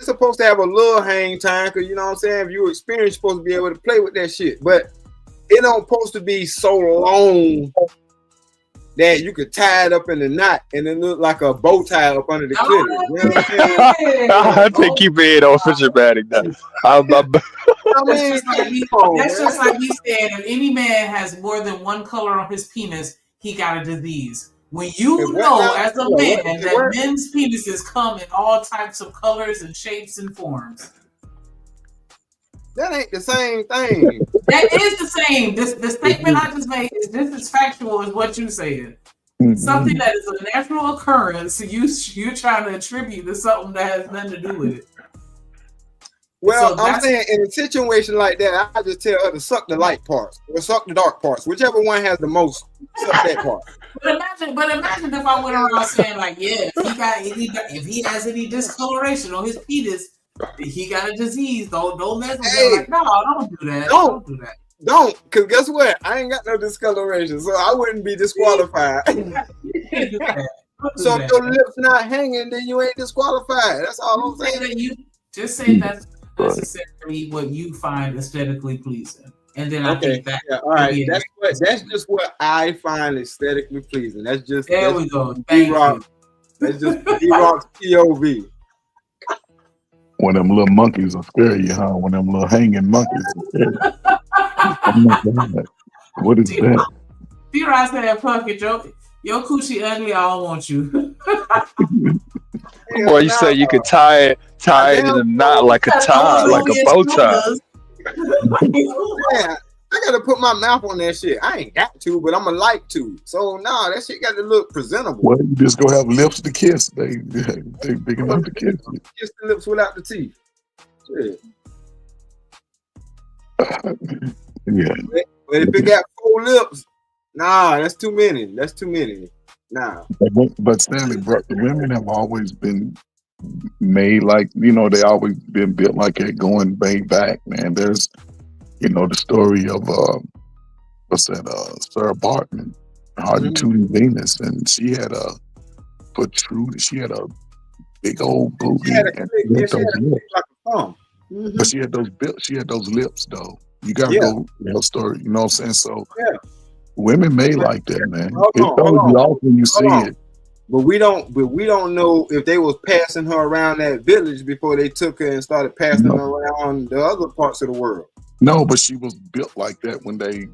It's supposed to have a little hang time, because you know what I'm saying. If you experienced, you're supposed to be able to play with that shit, but it don't supposed to be so long that you could tie it up in a knot and it look like a bow tie up under the clitoris. You know what I'm saying? I think you being on Fishermatic now. That's just like we said, if any man has more than one color on his penis, he got a disease. When you know as a man that men's penises come in all types of colors and shapes and forms. That ain't the same thing. That is the same. The statement I just made is just as factual as what you said. Something that is a natural occurrence, you're trying to attribute to something that has nothing to do with it. Well, so I'm saying in a situation like that, I just tell her to suck the light parts or suck the dark parts, whichever one has the most. Suck that part. But imagine if I went around saying like, yeah, if he has any discoloration on his penis, he got a disease. Don't mess with him. Like, no, don't do that. Don't do that. Don't, because guess what? I ain't got no discoloration, so I wouldn't be disqualified. So if your lips not hanging, then you ain't disqualified. That's all I'm saying. That you just say that's necessarily what you find aesthetically pleasing, and then I think that all right. That's just what I find aesthetically pleasing. That's just we go. Thank you. That's just D-Rock's POV. When them little monkeys will scare you, huh? When them little hanging monkeys will scare you. Oh my God. What is that? D-Rock said, "Fuck it, your coochie ugly. I don't want you." Boy, you say you could tie it in a knot like a tie, like a bow tie. Yeah, I I gotta put my mouth on that shit. I ain't got to, but I'ma like to. So nah, that shit got to look presentable. Well, you just go have lips to kiss. They big enough to kiss you. Kiss the lips without the teeth. Shit. Yeah. But if it got 4 lips, nah, that's too many. That's too many. Nah. But Stanley, bro, women have always been made like, you know, they always been built like that going way back, man. There's, you know, the story of Sarah Bartman, Tootie Venus, and she had a big old booty and Like a thumb. but she had those lips though. You gotta go her story, you know what I'm saying? So women made like that, man. It throws you off when you see it. But we don't know if they was passing her around that village before they took her and started passing her around the other parts of the world. No, but she was built like that when they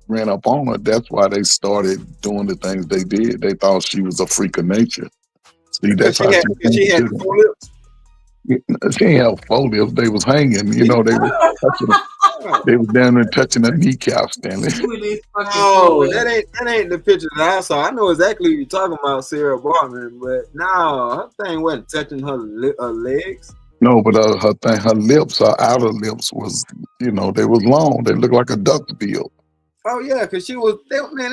ran up on her. That's why they started doing the things they did. They thought she was a freak of nature. See, that's how she had 4 lips. She ain't have 4 lips. They was hanging. You know, they was touching. They was down there touching her kneecaps, Stanley. Oh, that ain't the picture that I saw. I know exactly what you're talking about, Sarah Bartman, but no, her thing wasn't touching her legs. No, but her lips, her outer lips was, you know, they was long. They looked like a duck's bill. Oh yeah, because they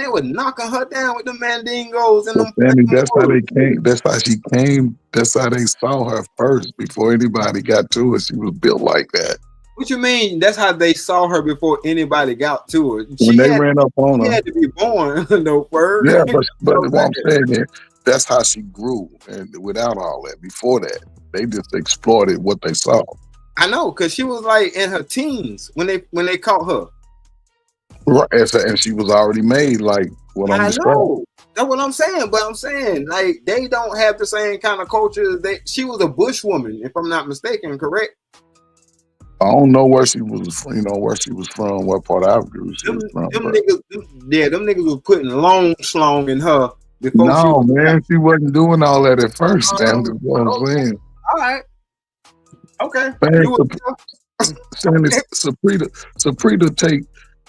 were knocking her down with the mandingos and them. Stanley, that's how they came. That's how she came. That's how they saw her first. Before anybody got to her, she was built like that. What you mean? That's how they saw her before anybody got to her. When they ran up on her, she had to be born no first. Yeah, but what I'm saying is, that's how she grew, and without all that. Before that, they just exploited what they saw. I know, because she was like in her teens when they caught her. Right, and she was already made like what I'm describing. Know. That's what I'm saying. But I'm saying, like, they don't have the same kind of culture. She was a bush woman, if I'm not mistaken, correct? I don't know where she was, you know, where she was from, what part of Africa she was from. Them niggas was putting long schlong in her before she wasn't doing all that at first, man. That's what I'm saying. All right. Okay.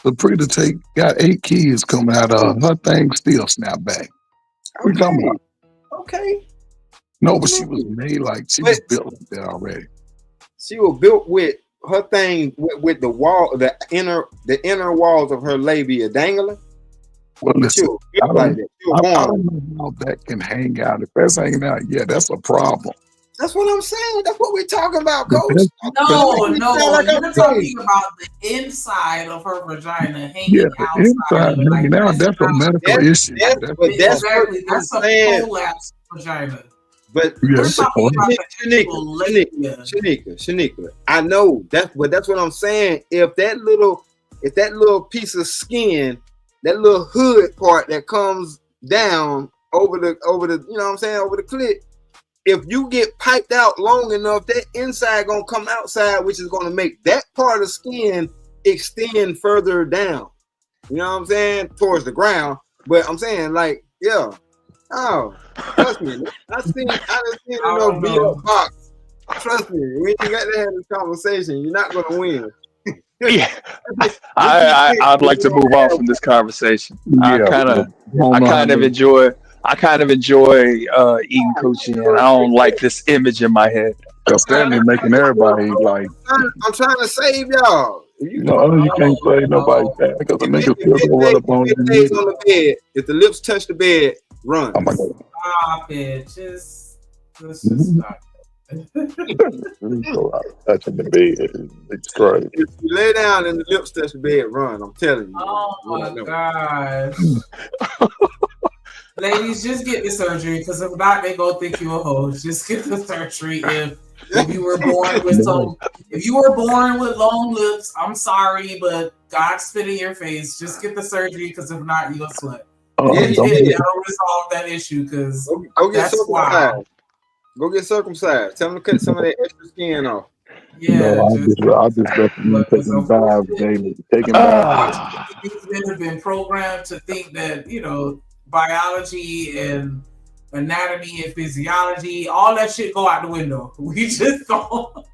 Saprita got 8 kids coming out of her thing still snap back. What you talking about? Okay. No, but she was made like she was built like that already. She was built with her thing with the wall, the inner walls of her labia dangling. Well, listen, I don't know how that can hang out. If that's hanging out, yeah, that's a problem. That's what I'm saying. That's what we're talking about, Coach. No, you're talking about the inside of her vagina hanging outside. Inside hanging out, that's a medical issue. That's a prolapse vagina. But we're talking about the Shanika, I know that's what I'm saying. If that little piece of skin, that little hood part that comes down over the you know what I'm saying, over the clit, if you get piped out long enough, that inside gonna come outside, which is gonna make that part of skin extend further down. You know what I'm saying? Towards the ground. But I'm saying, like, yeah. Oh, trust me. I just seen enough beat up box. Trust me, when you got to have this conversation, you're not gonna win. Yeah, I'd like to move on from this conversation. I kind of enjoy eating coochie, and I don't like this image in my head. Stanley making everybody like. I'm trying to save y'all. You can't save nobody because the niggas still go run up on the bed. If the lips touch the bed, run. Oh my God. Stop it. Let's just stop. Touching the bed. It's crazy. If you lay down and the lips touch the bed, run. I'm telling you. Oh my gosh. Ladies, just get the surgery, because if not, they gonna think you a hoe. Just get the surgery. If you were born with long lips, I'm sorry, but God spit in your face. Just get the surgery, because if not, you a slut. That'll resolve that issue, because that's why. Go get circumcised. Tell them to cut some of that extra skin off. Yeah, I just recommend taking baths daily. Taking baths. These men have been programmed to think that, you know, biology and anatomy and physiology, all that shit go out the window. We just don't.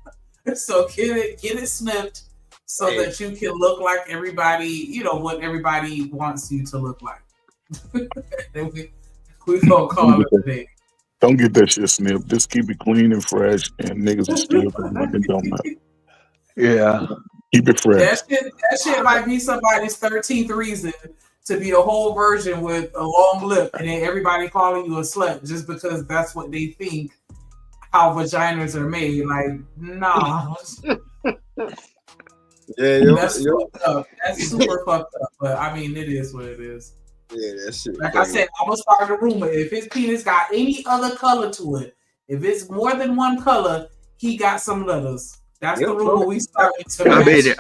So get it snipped so that you can look like everybody, you know, what everybody wants you to look like. we gonna call it a day. Don't get that shit snipped. Just keep it clean and fresh, and niggas will still think like it don't matter. Yeah. Keep it fresh. That shit might be somebody's 13th reason to be a whole virgin with a long lip, and then everybody calling you a slut just because that's what they think how vaginas are made. Like, nah. That's fucked up. That's super fucked up. But I mean, it is what it is. Yeah, that shit. Like I said, I'm gonna start a rumor. If his penis got any other color to it, if it's more than one color, he got some letters. That's the rumor we started to. I mean,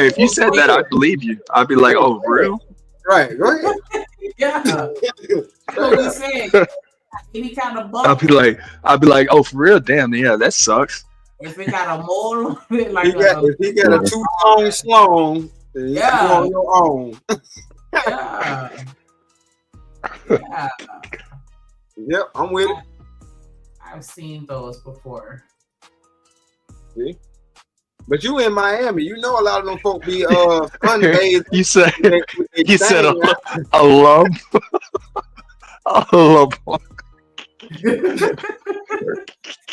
if you said that, I believe you. I'd be like, oh, for real? Right, go ahead. Yeah. That's what we saying. Any kind of bump. I'd be like, oh, for real? Damn, yeah, that sucks. If it got a mole on it, like if he got a 2-tone slong, then you on your own. Yeah. Yeah. Yep, I'm with it. I've seen those before. See? But you in Miami, you know a lot of them folk be sunbathed. You said a lump. A lump.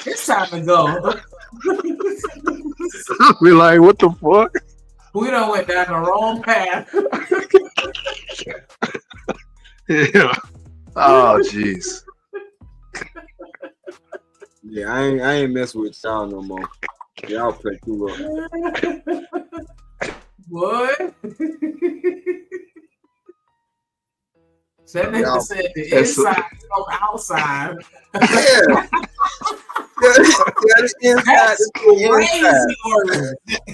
It's time to go. We're like, what the fuck? We done went down the wrong path. Yeah. Oh, jeez. Yeah, I ain't mess with y'all no more. Y'all play too up. What? That nigga said the inside from outside. Yeah. That's crazy.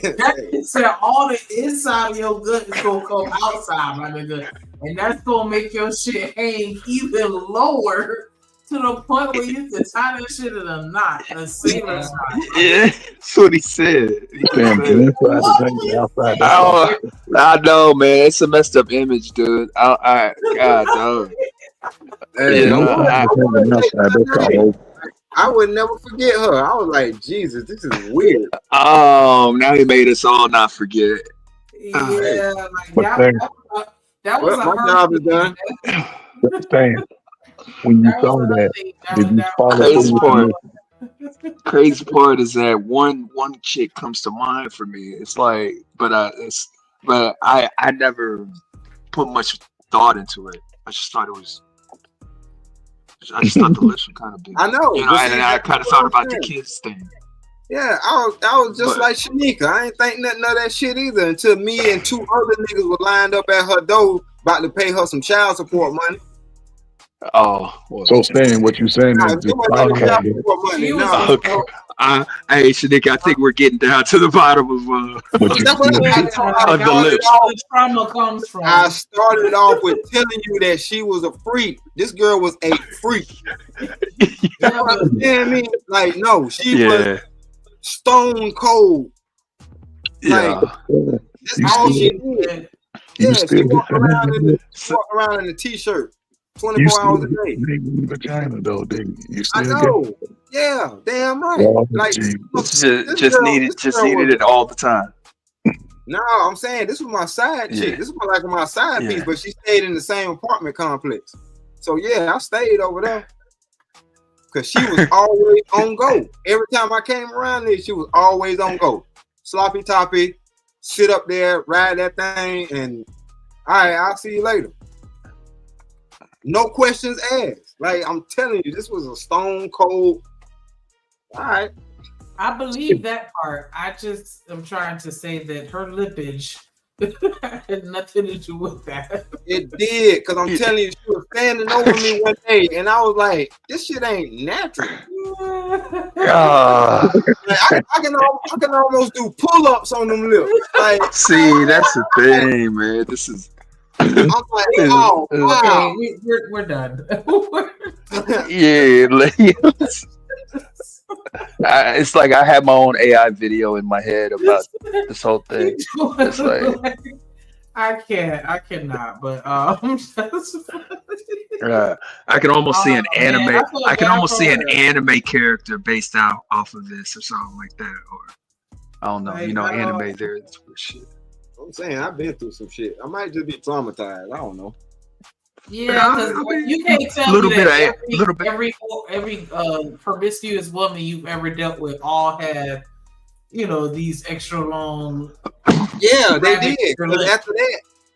That nigga said all the inside of your gut is gonna come outside, my nigga. And that's gonna make your shit hang even lower to the point where you can tie that shit in a knot, a sailor knot. Yeah, that's what he said. I know, man. It's a messed up image, dude. God, dog. I would never forget her. I was like, Jesus, this is weird. Oh, now he made us all not forget. Yeah, like that was my job is done. When you saw that, did you follow Crazy part is that one chick comes to mind for me. It's like, but I never put much thought into it. I just thought the list was kind of big. I know. You know, and I kind of thought about the kids thing. Yeah, I was just like Shanika. I ain't think nothing of that shit either until me and 2 other niggas were lined up at her door about to pay her some child support money. Oh, so Stan, what you saying is just hey, Shanika, I think we're getting down to the bottom of the lips. The trauma comes from. I started off with telling you that she was a freak. This girl was a freak. You know what I'm saying? Like, no, she was stone cold. Yeah. Like, that's all she did. Yeah, she walked around in a t-shirt. 24 hours a day. Vagina though, you still I know. Yeah, damn right. Like just needed it all the time. No, I'm saying this was my side chick. This was like my side piece, but she stayed in the same apartment complex. So yeah, I stayed over there because she was always on go. Every time I came around there, she was always on go. Sloppy toppy, sit up there, ride that thing, and all right, I'll see you later. No questions asked. Like, I'm telling you, this was a stone cold. All right. I believe that part. I just am trying to say that her lippage had nothing to do with that. It did, because I'm telling you, she was standing over me one day, and I was like, this shit ain't natural. Like, I can almost do pull-ups on them lips. Like, see, that's the thing, man. This is. I'm like, oh, wow. Okay, we're done. Yeah, it's like I had my own AI video in my head about this whole thing. It's like I cannot. But I can almost see an anime. I can almost see an anime character based off of this or something like that. Or I don't know. Like, You know, I don't- anime there is for shit. I'm saying I've been through some shit. I might just be traumatized. I don't know. Yeah, because you can't tell Little me bit that of- little bit. every promiscuous woman you've ever dealt with all had, these extra long. Yeah, they rabbit did. Because lips.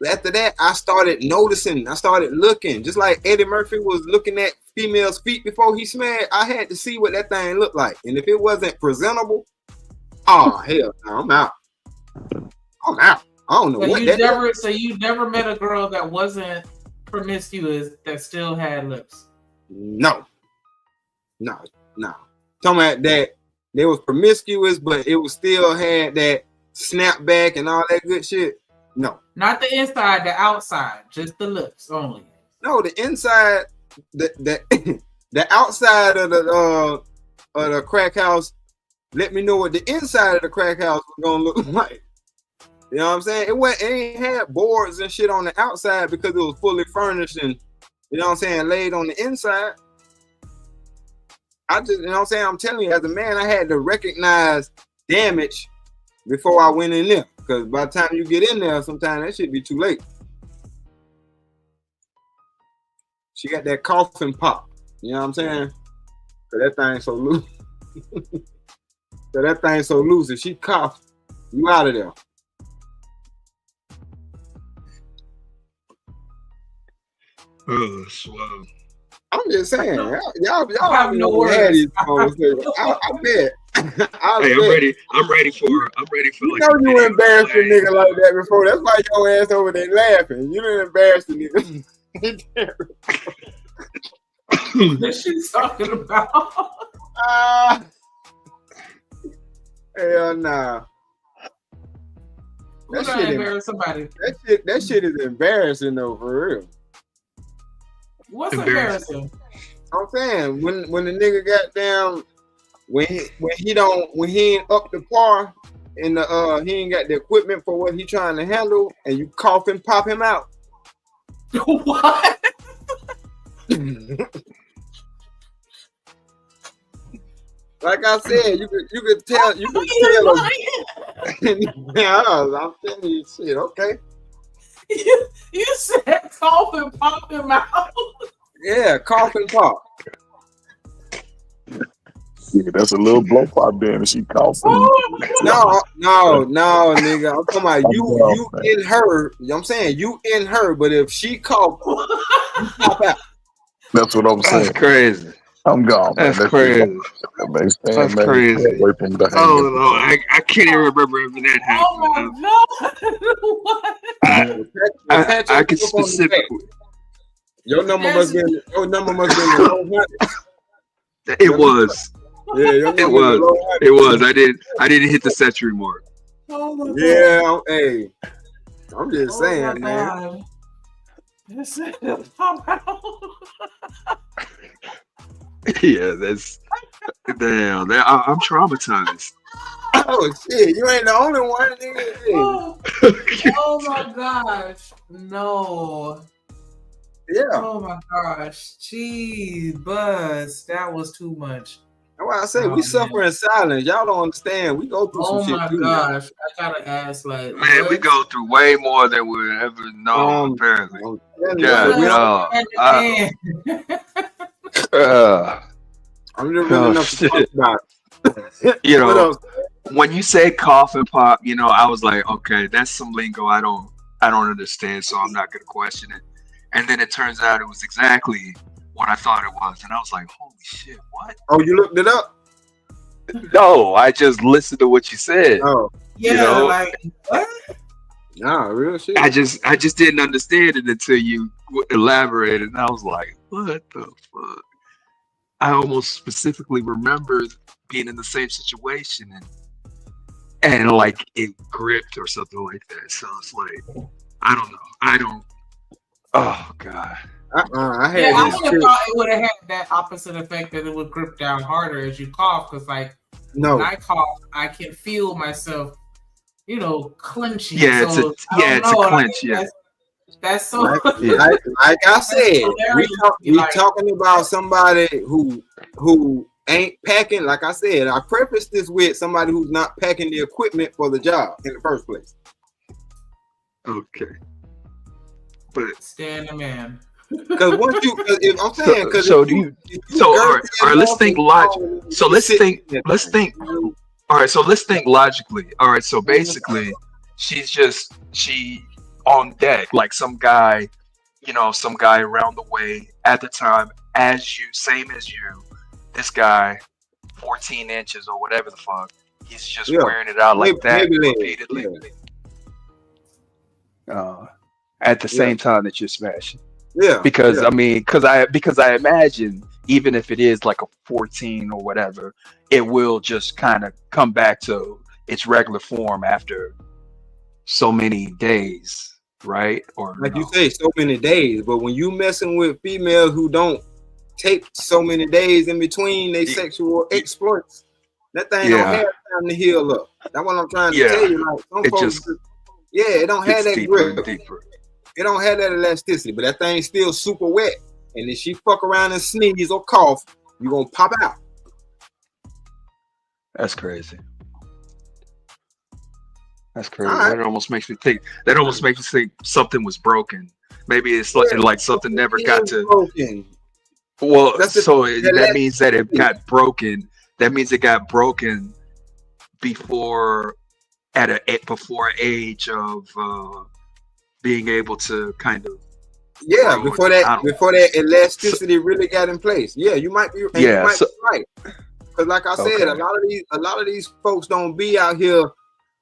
after that, I started noticing. I started looking, just like Eddie Murphy was looking at females' feet before he smashed. I had to see what that thing looked like, and if it wasn't presentable, oh hell, no, I'm out. I'm out. I don't know So what you that. never, so you never met a girl that wasn't promiscuous that still had lips. No. Talking about that they was promiscuous, but it was still had that snapback and all that good shit. No. Not the inside, the outside, just the lips only. No, the inside, the the outside of the crack house. Let me know what the inside of the crack house was gonna look like. You know what I'm saying? It ain't had boards and shit on the outside because it was fully furnished and you know what I'm saying, laid on the inside. You know what I'm saying? I'm telling you, as a man, I had to recognize damage before I went in there. Because by the time you get in there, sometimes that shit be too late. She got that coughing pop. You know what I'm saying? So that thing so loose. If she cough, you out of there. Oh, swell. I'm just saying, y'all have no words. had these conversations. I bet. Hey, I'm ready. I'm ready for. You know you embarrassed a nigga like that before. That's why your ass over there laughing. You didn't embarrass the nigga. What she talking about? Hell nah. Who done embarrass somebody? That shit is embarrassing though, for real. What's embarrassing? I'm saying when the nigga got down, when he ain't up to par and he ain't got the equipment for what he trying to handle, and you cough and pop him out. What? Like I said, you could tell. I'm telling you, shit. Okay. You said cough and pop him out. Yeah, cough and pop. Yeah, that's a little blow pop there, and she coughing. No, nigga. I'm talking about you in her. You know what I'm saying? You in her, but if she cough, you pop out. That's what I'm saying. That's crazy. I'm gone, man. That's crazy. That's crazy. Away from the Oh no, I can't even remember if that happened. Oh my God! I can specifically. Your number must be in the low hundreds. It was. Yeah, it was. I didn't hit the century mark. Oh my yeah, hey. I'm just saying, man. God. This is pop out. Yeah, that's damn. I'm traumatized. Oh shit, you ain't the only one, nigga. Oh my gosh, no. Yeah. Oh my gosh, jeez, Buzz, that was too much. That's why I say we suffer in silence. Y'all don't understand. We go through some shit too. Oh my gosh, I gotta ask, like, man, we go through way more than we ever know. Apparently, God, I'm just really enough to talk about it. You know, when you say cough and pop, you know, I was like, okay, that's some lingo I don't understand, so I'm not gonna question it. And then it turns out it was exactly what I thought it was, and I was like, holy shit, what? Oh, you looked it up? No, I just listened to what you said. Oh, yeah, you know? like what? Nah, real shit. I just didn't understand it until you elaborated, and I was like, what the fuck? I almost specifically remember being in the same situation and like it gripped or something like that. So it's like, I don't. Oh God. I would have thought it would have had that opposite effect, that it would grip down harder as you cough, because like when I cough, I can feel myself, clenching. Yeah, so it's a clench. Yeah, that's so. Like I said, we talking about somebody who ain't packing. Like I said, I preface this with somebody who's not packing the equipment for the job in the first place. Okay. But stand a man. Because once you, if I'm saying, because so do you. So all right, let's think logic. So let's think. All right, so let's think logically. All right, so basically, she on deck like some guy, some guy around the way at the time as you, same as you. This guy, 14 inches or whatever the fuck, he's just wearing it out like that repeatedly. At the same time that you're smashing. Because I mean, because I imagine even if it is like a 14 or whatever, it will just kind of come back to its regular form after so many days, right? Or like you say, so many days. But when you messing with females who don't take so many days in between they sexual exploits, that thing don't have time to heal up. That's what I'm trying to tell you. Like some folks, it don't have that grip. It don't have that elasticity, but that thing's still super wet. And if she fuck around and sneeze or cough, you gonna pop out. That's crazy. That's crazy. Right. That almost makes me think. That almost makes me think something was broken. Maybe it's like something never got to. Broken. Well, so that means that it got broken. That means it got broken before before age of being able to kind of before that elasticity really got in place. Yeah, you might be. You might be right. Because like I said, a lot of these folks don't be out here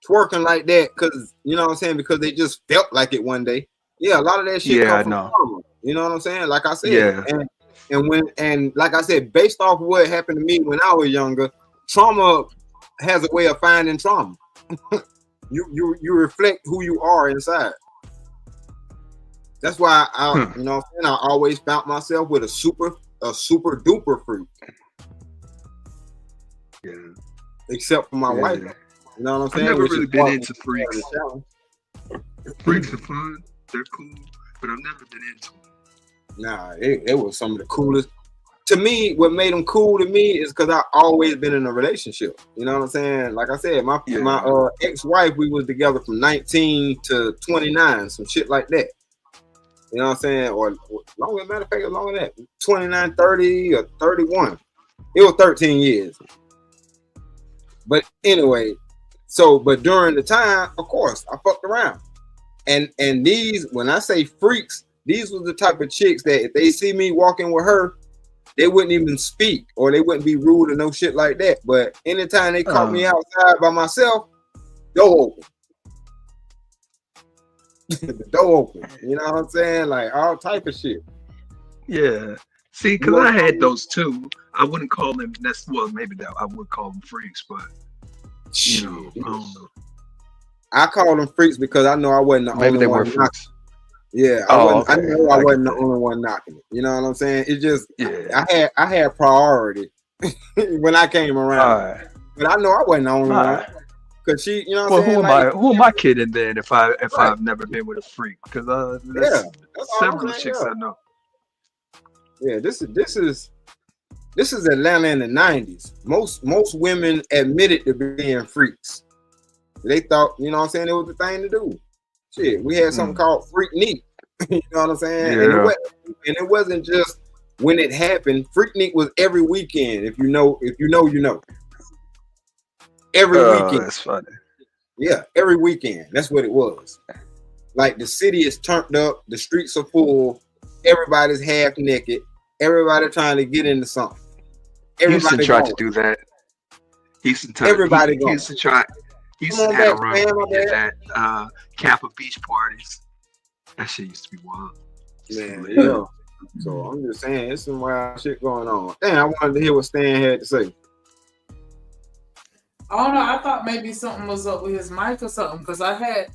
twerking like that because you know what I'm saying, because they just felt like it one day. Yeah, a lot of that shit comes from trauma. You know what I'm saying? Like I said, and like I said, based off of what happened to me when I was younger, trauma has a way of finding trauma. you reflect who you are inside. That's why I you know what I'm saying, I always found myself with a super duper freak. Yeah. Except for my wife. You know what I'm saying? I've never really been into freaks. Freaks are fun. They're cool. But I've never been into them. Nah, it was some of the coolest. To me, what made them cool to me is because I've always been in a relationship. You know what I'm saying? Like I said, my ex-wife, we was together from 19 to 29, some shit like that. You know what I'm saying? Or longer, matter of fact, longer than that. 29, 30, or 31. It was 13 years. But anyway, but during the time, of course, I fucked around. And these, when I say freaks, these were the type of chicks that if they see me walking with her, they wouldn't even speak or they wouldn't be rude or no shit like that. But anytime they caught me outside by myself, door open. The door open. You know what I'm saying? Like all type of shit. Yeah. See, because I had those too. I wouldn't call them maybe that I would call them freaks, but you know, I don't know. I call them freaks because I know I wasn't the only one knocking. Yeah, I know I wasn't the only one knocking it. You know what I'm saying? It just I had priority when I came around. But I know I wasn't the only one. Cause she, you know what I'm saying? Who am I kidding then if I've never been with a freak? Because there's several chicks I know. Yeah, this is Atlanta in the 90s. Most women admitted to being freaks. They thought, you know what I'm saying, it was the thing to do. Shit, we had something called Freak Neek. You know what I'm saying? Yeah. And it wasn't just when it happened. Freak Neek was every weekend. If you know, you know. Every weekend. That's funny. Yeah, every weekend. That's what it was. Like the city is turned up, the streets are full, everybody's half naked, everybody trying to get into something. Houston tried to do that. Houston tried to run that Kappa beach parties. That shit used to be wild. Man, yeah. So I'm just saying, there's some wild shit going on. Damn, I wanted to hear what Stan had to say. I don't know. I thought maybe something was up with his mic or something because I had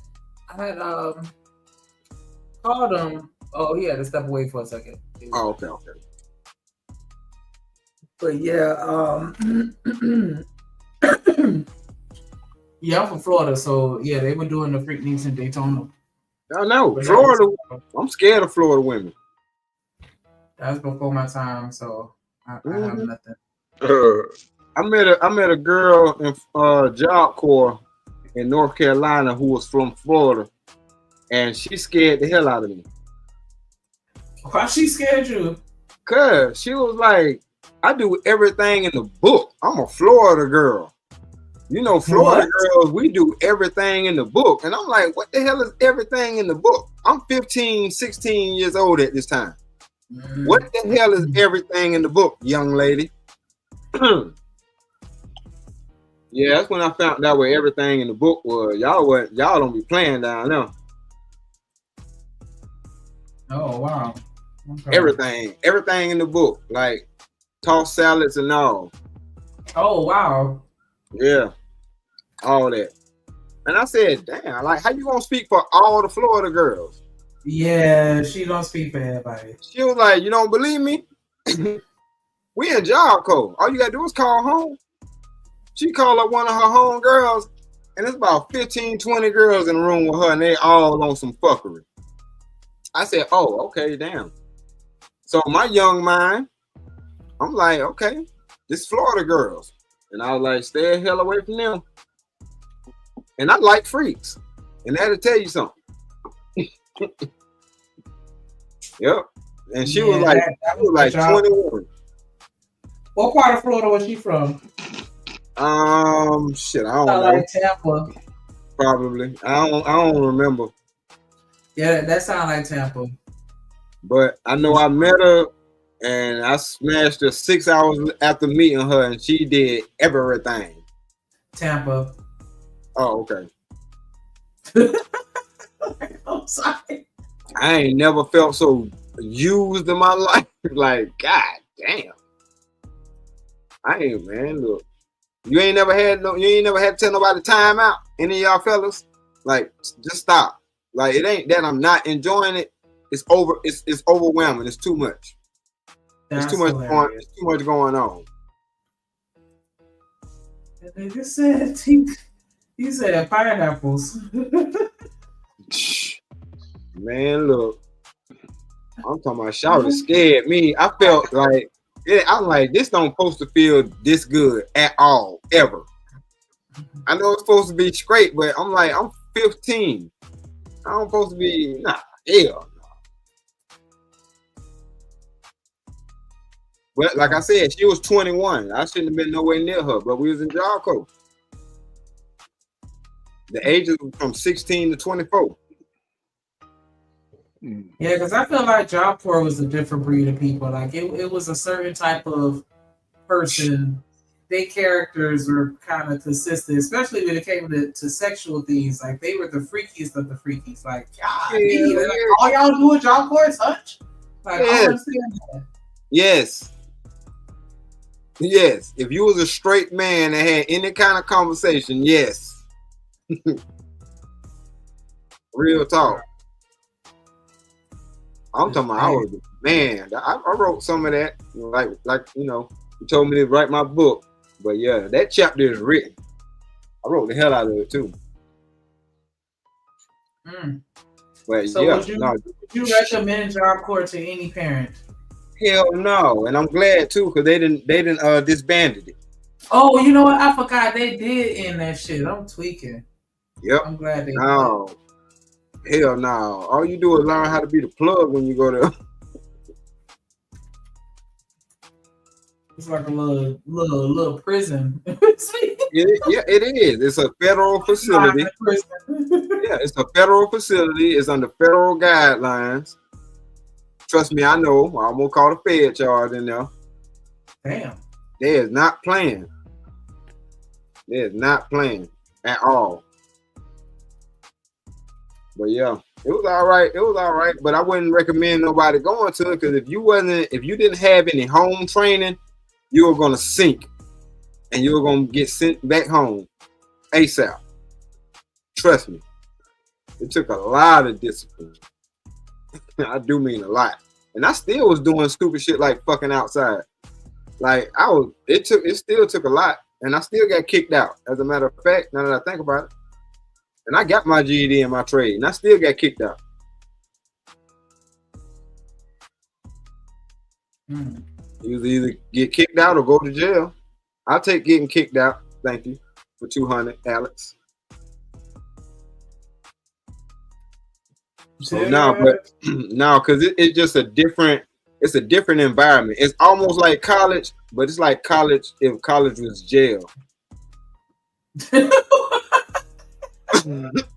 called him. Oh, he had to step away for a second. Oh, okay. But yeah, yeah, I'm from Florida, so yeah, they were doing the Freak Neeks in Daytona. I know, Florida. I'm scared of Florida women. That was before my time, so I have nothing. I met a girl in Job Corps in North Carolina who was from Florida, and she scared the hell out of me. Why she scared you? Cause she was like, I do everything in the book. I'm a Florida girl. You know, Florida girls, we do everything in the book. And I'm like, what the hell is everything in the book? I'm 15, 16 years old at this time. What the hell is everything in the book, young lady? Yeah, that's when I found out what everything in the book was. Y'all don't be playing down there. Oh wow. Okay. Everything in the book, like tossed salads and all. Oh wow. Yeah, all that. And I said, damn, like how you gonna speak for all the Florida girls? Yeah, she don't speak for everybody. She was like, you don't believe me? We in Job Corps. All you gotta do is call home. She called up one of her home girls, and it's about 15, 20 girls in the room with her, and they all on some fuckery. I said, oh, okay, damn. So my young mind, I'm like, okay, this Florida girls. And I was like, stay the hell away from them. And I like freaks. And that'll tell you something. Yep. And she was like, 21. What part of Florida was she from? Shit, I don't know. Like Tampa. Probably. I don't remember. Yeah, that sounds like Tampa. But I know I met her and I smashed her 6 hours after meeting her, and she did everything. Tampa. Oh, okay. I'm sorry. I ain't never felt so used in my life. Like, god damn. I ain't, man. Look, you ain't never had to tell nobody time out. Any of y'all fellas, like, just stop. Like, it ain't that I'm not enjoying it. It's overwhelming. It's too much. It's too much going on. And they said he said pineapples. Man, look. I'm talking about shouting scared me. I felt like I'm like, this don't supposed to feel this good at all, ever. I know it's supposed to be straight, but I'm like, I'm 15. I don't supposed to be, hell no. But like I said, she was 21. I shouldn't have been nowhere near her, but we was in Job Corps. The ages were from 16 to 24. Yeah, because I feel like Job Corps was a different breed of people. Like it was a certain type of person. Their characters were kind of consistent, especially when it came to sexual things. Like they were the freakiest of the freakies. Like, like all y'all do a Job Corps touch? Like, I don't understand that. Yes. Yes. If you was a straight man that had any kind of conversation, yes. Real talk. I'm talking about I was man. I wrote some of that. Like you know, you told me to write my book. But yeah, that chapter is written. I wrote the hell out of it too. But so yeah, would you recommend Job Corps to any parent? Hell no, and I'm glad too because they didn't disbanded it. Oh, you know what? I forgot they did end that shit. I'm tweaking. Yep. I'm glad they did. Hell no. All you do is learn how to be the plug when you go there. It's like a little prison. Yeah, it is. It's a federal facility. Yeah, it's a federal facility. It's under federal guidelines. Trust me, I know. I'm gonna call the Fed charge in there. Damn. They is not playing. They is not playing at all. But yeah, it was all right. It was all right. But I wouldn't recommend nobody going to it because if you didn't have any home training, you were gonna sink and you were gonna get sent back home ASAP. Trust me. It took a lot of discipline. I do mean a lot. And I still was doing stupid shit like fucking outside. Like it still took a lot. And I still got kicked out. As a matter of fact, now that I think about it. And I got my GED in my trade, and I still got kicked out. You either get kicked out or go to jail. I'll take getting kicked out. Thank you for 200, Alex. So now, but now, because it's just it's a different environment. It's almost like college, but it's like college if college was jail.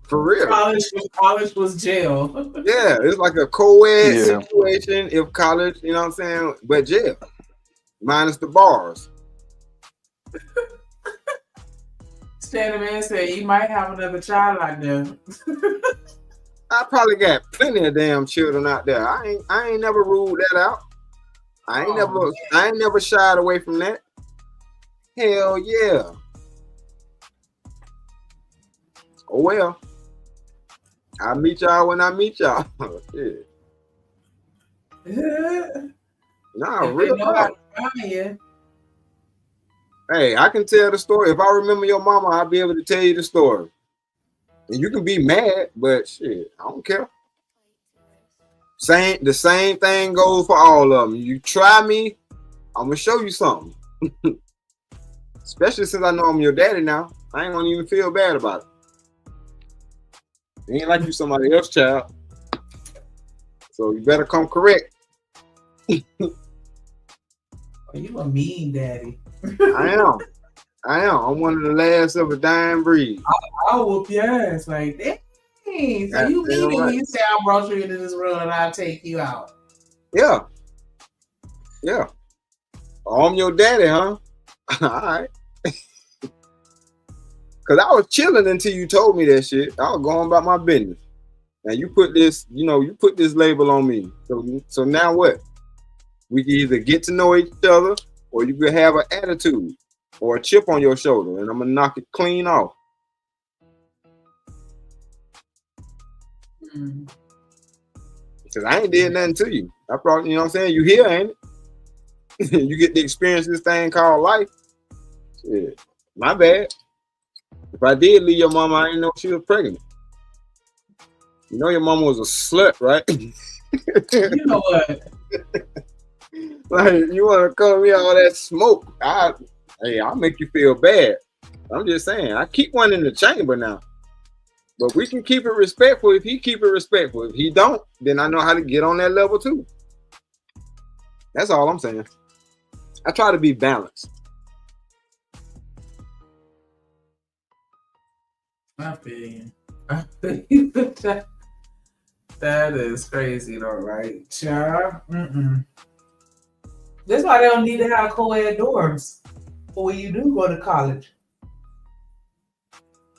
For real. College was jail. Yeah, it's like a co-ed situation if college, you know what I'm saying? But jail. Minus the bars. Standing man said you might have another child like them. I probably got plenty of damn children out there. I ain't never ruled that out. I ain't never shied away from that. Hell yeah. Oh well. I'll meet y'all when I meet y'all. Nah, real talk. Hey, I can tell the story. If I remember your mama, I'll be able to tell you the story. And you can be mad, but shit, I don't care. The same thing goes for all of them. You try me, I'm gonna show you something. Especially since I know I'm your daddy now. I ain't gonna even feel bad about it. It ain't like you somebody else's child. So you better come correct. You a mean daddy. I am. I'm one of the last of a dying breed. I'll whoop your ass like that. So you mean it when you say I brought you into this world and I'll take you out. Yeah. Yeah. Oh, I'm your daddy, huh? All right. Because I was chilling until you told me that shit. I was going about my business. Now you put this, you put this label on me. So now what? We can either get to know each other or you could have an attitude or a chip on your shoulder and I'm going to knock it clean off. Because I ain't did nothing to you. I probably, you know what I'm saying? You here, ain't it? You get to experience this thing called life. Shit, my bad. If I did leave your mama, I didn't know she was pregnant. You know your mama was a slut, right? You know what? Like, you want to cover me all that smoke. I'll make you feel bad. I'm just saying, I keep one in the chamber now. But we can keep it respectful if he keep it respectful. If he don't, then I know how to get on that level too. That's all I'm saying. I try to be balanced. I feel you. That is crazy though, right? Child. That's why they don't need to have co-ed dorms for when you do go to college.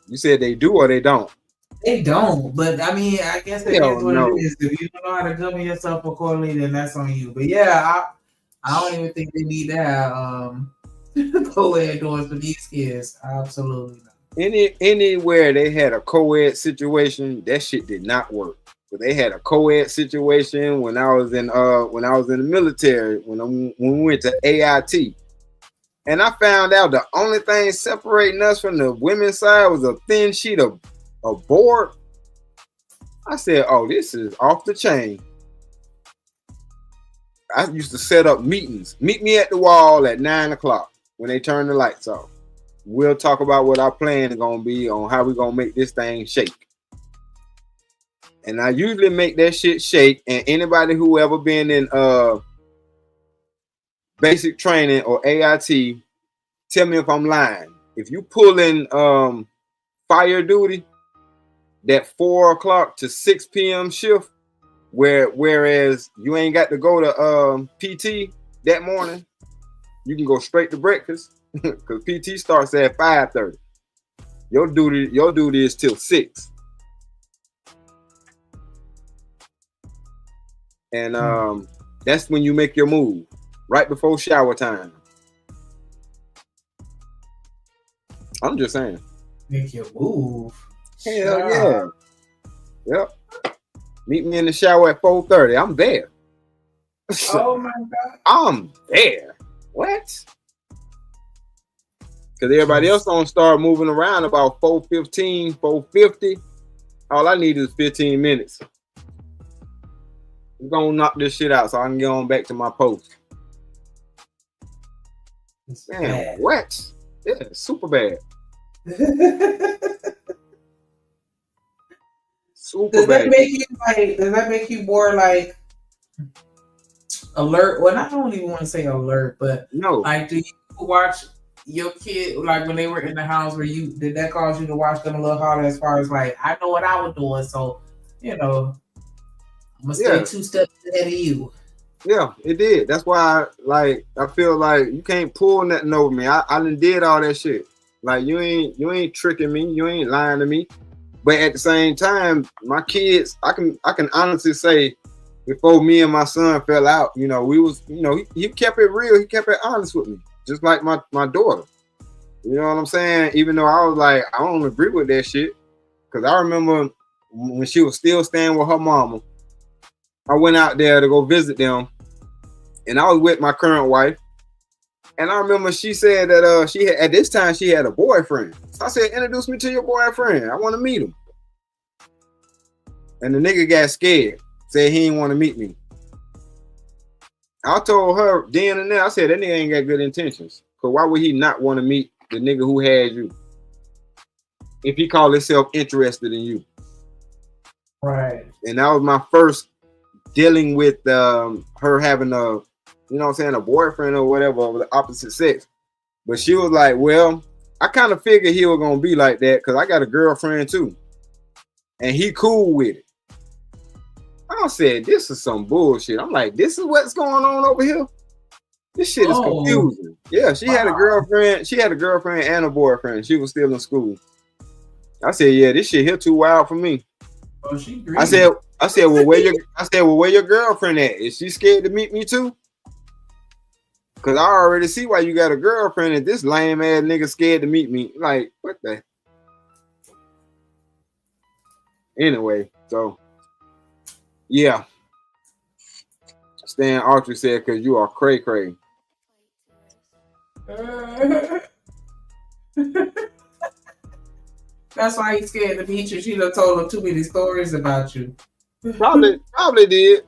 You said they do or they don't? They don't, but I mean, I guess it is what it is. If you don't know how to govern yourself accordingly, then that's on you. But yeah, I don't even think they need to have co-ed dorms for these kids. Absolutely not. Anywhere they had a co-ed situation, that shit did not work. But they had a co-ed situation when I was in the military, when we went to AIT. And I found out the only thing separating us from the women's side was a thin sheet of board. I said, oh, this is off the chain. I used to set up meetings. Meet me at the wall at 9 o'clock when they turn the lights off. We'll talk about what our plan is going to be on how we're going to make this thing shake. And I usually make that shit shake. And anybody who ever been in basic training or AIT, tell me if I'm lying. If you pull in fire duty, that 4 o'clock to 6 p.m. shift, whereas you ain't got to go to PT that morning, you can go straight to breakfast because PT starts at 5:30. Your duty is till 6. And that's when you make your move, right before shower time. I'm just saying. Make your move. Hell yeah. Yep. Meet me in the shower at 4:30. I'm there. Oh my God. I'm there. What? Because everybody else don't start moving around about 4:15, 4:50. All I need is 15 minutes. We're gonna knock this shit out so I can get on back to my post. Man, bad. what? Yeah, super bad. Super Does that bad. make you like? Does that make you more like alert? Well, I don't even want to say alert, but No. like, do you watch your kid like when they were in the house? Where you did that cause you to watch them a little harder? As far as like, I know what I was doing, so I'm gonna stay Yeah. 2 steps ahead of you. Yeah, it did. That's why, I feel like you can't pull nothing over me. I done did all that shit. Like you ain't tricking me. You ain't lying to me. But at the same time, my kids, I can honestly say, before me and my son fell out, we was, he kept it real. He kept it honest with me, just like my daughter. You know what I'm saying? Even though I was like, I don't agree with that shit, because I remember when she was still staying with her mama. I went out there to go visit them, and I was with my current wife. And I remember she said that she had, at this time she had a boyfriend. So I said, introduce me to your boyfriend. I want to meet him. And the nigga got scared, said he didn't want to meet me. I told her then and there, I said, that nigga ain't got good intentions. Because why would he not want to meet the nigga who had you if he called himself interested in you? Right. And that was my first dealing with her having a, a boyfriend or whatever of the opposite sex. But she was like, well, I kind of figured he was going to be like that because I got a girlfriend too. And he cool with it. I said, this is some bullshit. I'm like, this is what's going on over here? This shit is confusing. Yeah, she had a girlfriend. She had a girlfriend and a boyfriend. She was still in school. I said, yeah, this shit here too wild for me. Oh, she I said, well, where your girlfriend at? Is she scared to meet me too? Cause I already see why you got a girlfriend and this lame ass nigga scared to meet me. Like, what the? Anyway, so yeah. Stan Archer said, cause you are cray cray. That's why he's scared to meet you. She done told him too many stories about you. Probably did.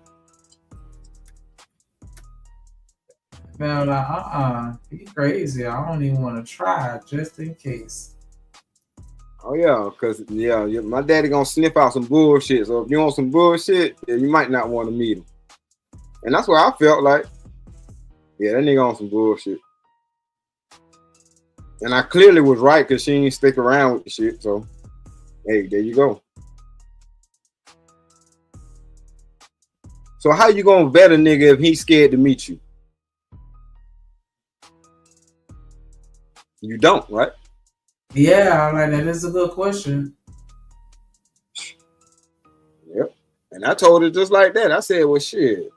No, he's crazy. I don't even want to try just in case. Oh yeah, cause my daddy gonna sniff out some bullshit. So if you want some bullshit, yeah, you might not want to meet him. And that's what I felt like. Yeah, that nigga on some bullshit. And I clearly was right because she ain't stick around with the shit. So, hey, there you go. So how you gonna vet a nigga if he's scared to meet you? You don't, right? Yeah, like that is a good question. Yep. And I told her just like that. I said, well, shit.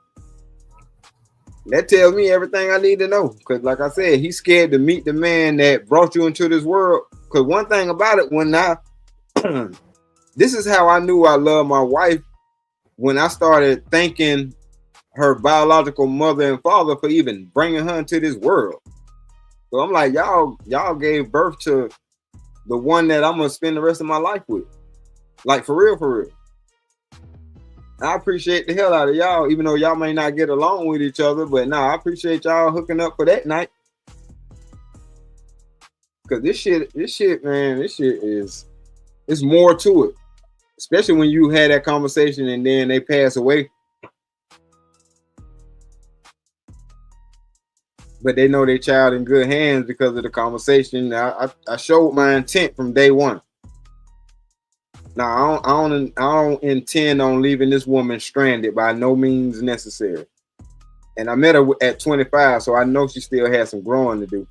That tells me everything I need to know. Because like I said, he's scared to meet the man that brought you into this world. Because one thing about it, when this is how I knew I loved my wife, when I started thanking her biological mother and father for even bringing her into this world. So I'm like, y'all gave birth to the one that I'm going to spend the rest of my life with. Like, for real, for real. I appreciate the hell out of y'all, even though y'all may not get along with each other, but I appreciate y'all hooking up for that night. Cause this shit, man, it's more to it. Especially when you had that conversation and then they pass away. But they know their child in good hands because of the conversation. I showed my intent from day one. Now I don't intend on leaving this woman stranded by no means necessary. And I met her at 25, so I know she still has some growing to do.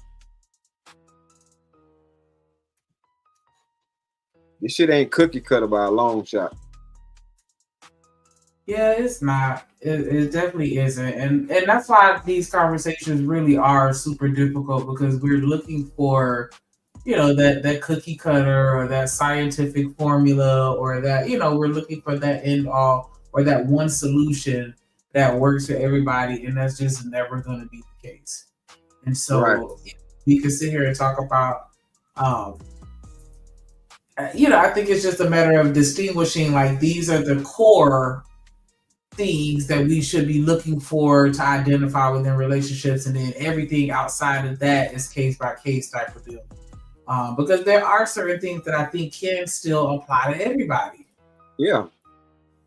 This shit ain't cookie cutter by a long shot. Yeah, it's not. It definitely isn't, and that's why these conversations really are super difficult because we're looking for, that cookie cutter or that scientific formula or that we're looking for that end all or that one solution that works for everybody, and that's just never going to be the case. And so we can sit here and talk about, I think it's just a matter of distinguishing like these are the core things that we should be looking for to identify within relationships, and then everything outside of that is case by case type of deal. Because there are certain things that I think can still apply to everybody. Yeah.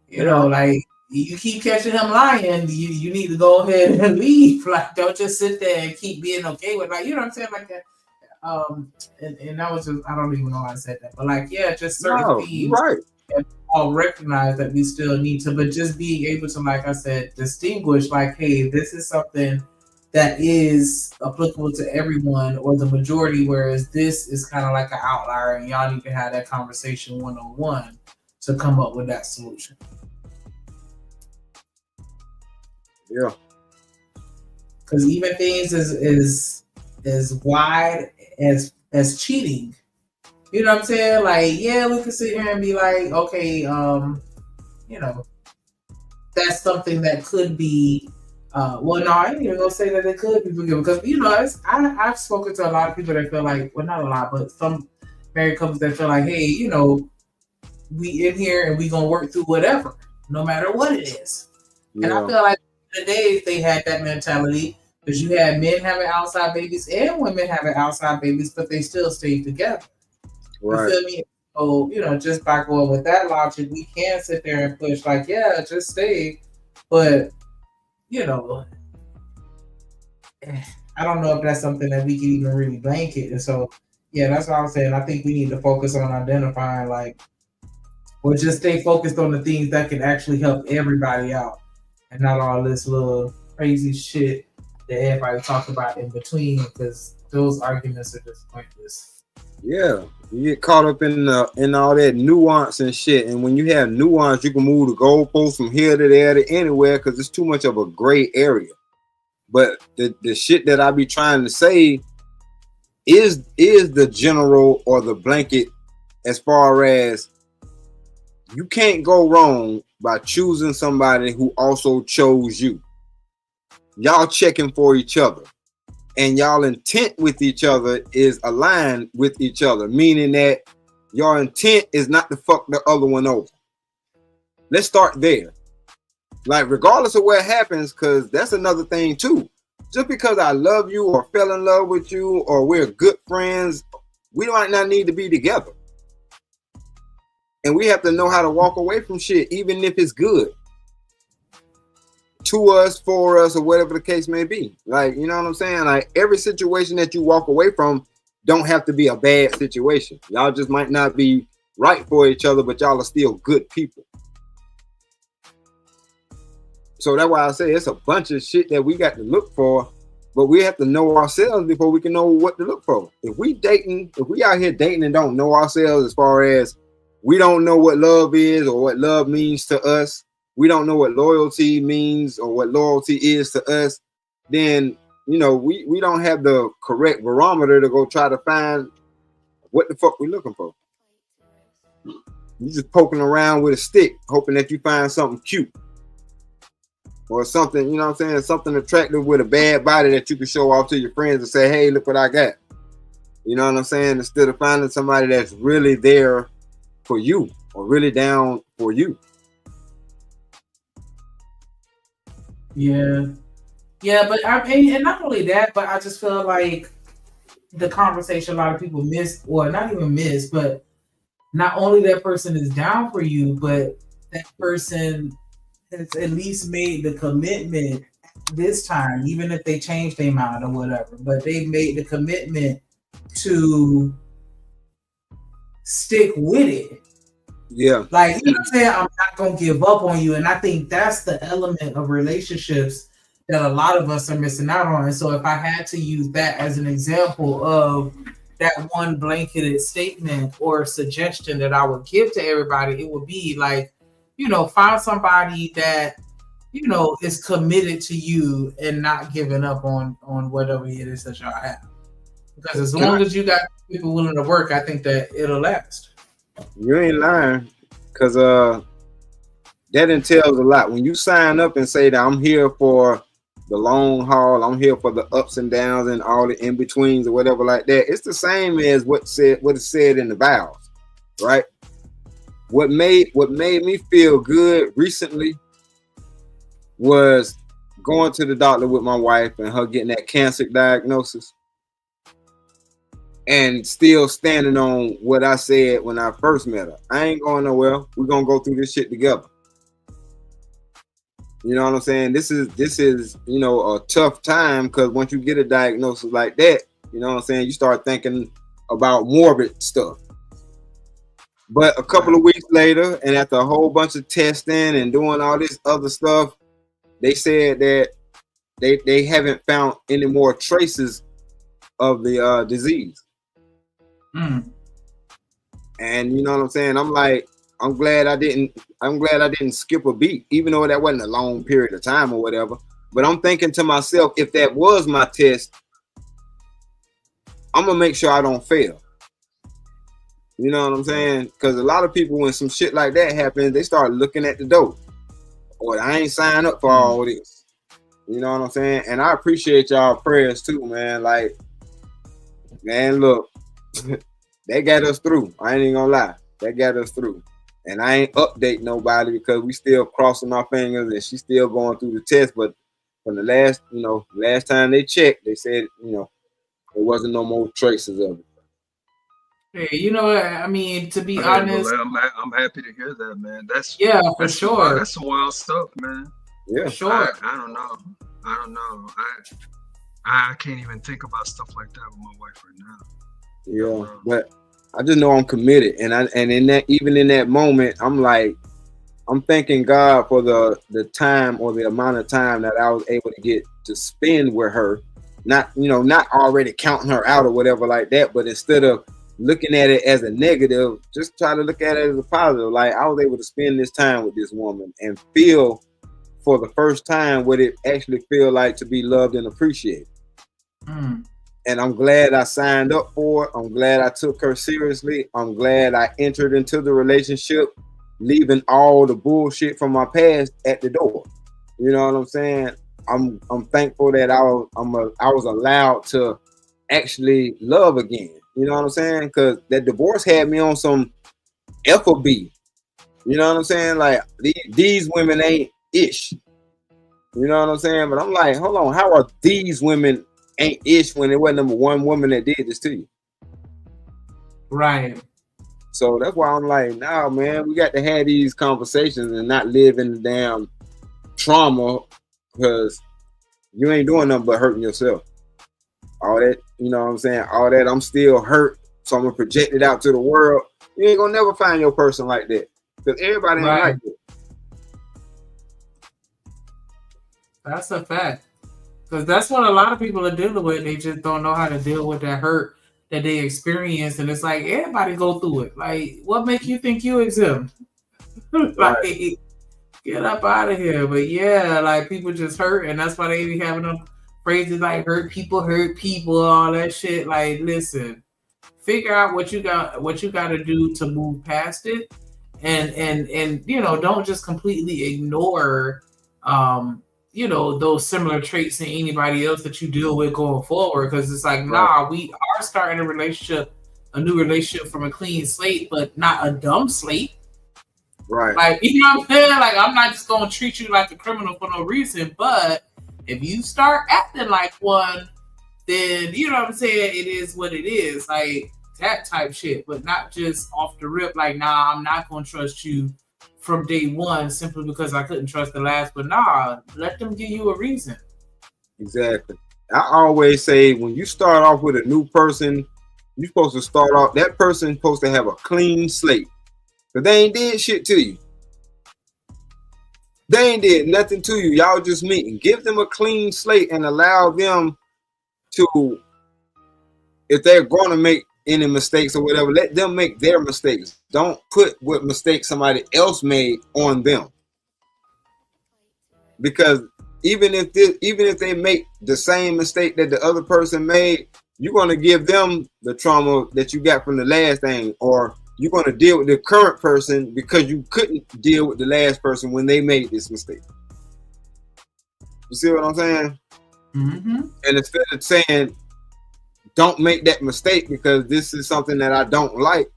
You know, like you keep catching him lying, you need to go ahead and leave. Like, don't just sit there and keep being okay with, like, you know what I'm saying, like that. And that was just, I don't even know why I said that, but like, yeah, just certain themes. Right. And all recognize that we still need to, but just being able to, like I said, distinguish, like, hey, this is something that is applicable to everyone or the majority, whereas this is kind of like an outlier, and y'all need to have that conversation one-on-one to come up with that solution. Yeah. Because even things as wide as cheating, you know what I'm saying? Like, yeah, we could sit here and be like, okay, you know, that's something that could be. Well, no, I ain't even gonna say that it could be forgiven, because, you know, I've spoken to a lot of people that feel like, well, not a lot, but some married couples that feel like, hey, you know, we in here and we gonna work through whatever, no matter what it is. Yeah. And I feel like in the days they had that mentality, because you had men having outside babies and women having outside babies, but they still stayed together. Right. You feel me? So, you know, just by going with that logic, we can sit there and push like, yeah, just stay. But, you know, I don't know if that's something that we can even really blanket. And so, yeah, that's what I'm saying. I think we need to focus on identifying, like, or just stay focused on the things that can actually help everybody out, and not all this little crazy shit that everybody talks about in between, because those arguments are just pointless. Yeah, you get caught up in all that nuance and shit, and when you have nuance, you can move the goalposts from here to there to anywhere, because it's too much of a gray area. But the shit that I be trying to say is the general or the blanket, as far as you can't go wrong by choosing somebody who also chose you. Y'all checking for each other, and y'all intent with each other is aligned with each other, meaning that your intent is not to fuck the other one over. Let's start there. Like, regardless of what happens, because that's another thing too. Just because I love you or fell in love with you or we're good friends, we might not need to be together. And we have to know how to walk away from shit, even if it's good to us, for us, or whatever the case may be. Like, you know what I'm saying? Like, every situation that you walk away from don't have to be a bad situation. Y'all just might not be right for each other, but y'all are still good people. So that's why I say it's a bunch of shit that we got to look for, but we have to know ourselves before we can know what to look for. If we out here dating and don't know ourselves, as far as we don't know what love is or what love means to us, we don't know what loyalty means or what loyalty is to us, then, you know, we don't have the correct barometer to go try to find what the fuck we looking for. You just poking around with a stick, hoping that you find something cute or something, you know what I'm saying, something attractive with a bad body that you can show off to your friends and say, hey, look what I got. You know what I'm saying? Instead of finding somebody that's really there for you or really down for you. Yeah, but I mean, and not only that, but I just feel like the conversation a lot of people miss, or not even miss, but not only that person is down for you, but that person has at least made the commitment this time, even if they change their mind or whatever, but they made the commitment to stick with it. Yeah. Like, you know what I'm saying? I'm not going to give up on you. And I think that's the element of relationships that a lot of us are missing out on. And so if I had to use that as an example of that one blanketed statement or suggestion that I would give to everybody, it would be like, you know, find somebody that, you know, is committed to you and not giving up on whatever it is that y'all have. Because as long as you got people willing to work, I think that it'll last. You ain't lying, because that entails a lot. When you sign up and say that I'm here for the long haul, I'm here for the ups and downs and all the in-betweens or whatever like that, it's the same as what is said in the vows, right? What made me feel good recently was going to the doctor with my wife and her getting that cancer diagnosis and still standing on what I said when I first met her. I ain't going nowhere. We're gonna go through this shit together. You know what I'm saying? This is you know, a tough time, because once you get a diagnosis like that, you know what I'm saying, you start thinking about morbid stuff. But a couple of weeks later, and after a whole bunch of testing and doing all this other stuff, they said that they haven't found any more traces of the disease. And you know what I'm saying? I'm like, I'm glad I didn't skip a beat, even though that wasn't a long period of time or whatever. But I'm thinking to myself, if that was my test, I'm gonna make sure I don't fail. You know what I'm saying? Because a lot of people, when some shit like that happens, they start looking at the door. Or I ain't signed up for all this. You know what I'm saying? And I appreciate y'all prayers too, man. Like, man, look, they got us through. I ain't even gonna lie. They got us through. And I ain't update nobody because we still crossing our fingers and she's still going through the test. But from the last time they checked, they said, you know, there wasn't no more traces of it. Hey, you know what? I mean, to be Hey, honest, well, I'm happy to hear that, man. That's for that's some sure. that's some wild stuff, man. Yeah, for sure. I don't know. I can't even think about stuff like that with my wife right now. Yeah, but I just know I'm committed, and in that, even in that moment, I'm like, I'm thanking God for the time or the amount of time that I was able to get to spend with her. Not already counting her out or whatever like that, but instead of looking at it as a negative, just try to look at it as a positive. Like, I was able to spend this time with this woman and feel for the first time what it actually feel like to be loved and appreciated. And I'm glad I signed up for it. I'm glad I took her seriously. I'm glad I entered into the relationship, leaving all the bullshit from my past at the door. You know what I'm saying? I'm thankful that I was allowed to actually love again. You know what I'm saying? Because that divorce had me on some FOB. You know what I'm saying? Like, these women ain't ish. You know what I'm saying? But I'm like, hold on, how are these women ain't ish when it wasn't number one woman that did this to you? Right. So that's why I'm like, nah, man, we got to have these conversations and not live in the damn trauma, because you ain't doing nothing but hurting yourself. All that, you know what I'm saying? All that, I'm still hurt, so I'm gonna project it out to the world. You ain't gonna never find your person like that, because everybody ain't like that. That's a fact. Because that's what a lot of people are dealing with. They just don't know how to deal with that hurt that they experience. And it's like, everybody go through it. Like, what make you think you exempt? Like, get up out of here. But yeah, like, people just hurt. And that's why they be having them phrases like hurt people, all that shit. Like, listen, figure out what you got to do to move past it. And you know, don't just completely ignore those similar traits in anybody else that you deal with going forward, because it's like, nah, we are starting a new relationship from a clean slate, but not a dumb slate. Right. Like, you know what I'm saying? Like, I'm not just gonna treat you like a criminal for no reason, but if you start acting like one, then you know what I'm saying, it is what it is. Like, that type shit, but not just off the rip, like, nah, I'm not gonna trust you from day one simply because I couldn't trust the last. But nah, let them give you a reason. Exactly. I always say, when you start off with a new person, you're supposed to start off, that person's supposed to have a clean slate, because they ain't did shit to you. They ain't did nothing to you. Y'all just meeting. Give them a clean slate and allow them to, if they're going to make any mistakes or whatever, let them make their mistakes. Don't put what mistakes somebody else made on them. Because even if they make the same mistake that the other person made, you're going to give them the trauma that you got from the last thing, or you're going to deal with the current person because you couldn't deal with the last person when they made this mistake. You see what I'm saying? Mm-hmm. And instead of saying, don't make that mistake because this is something that I don't like,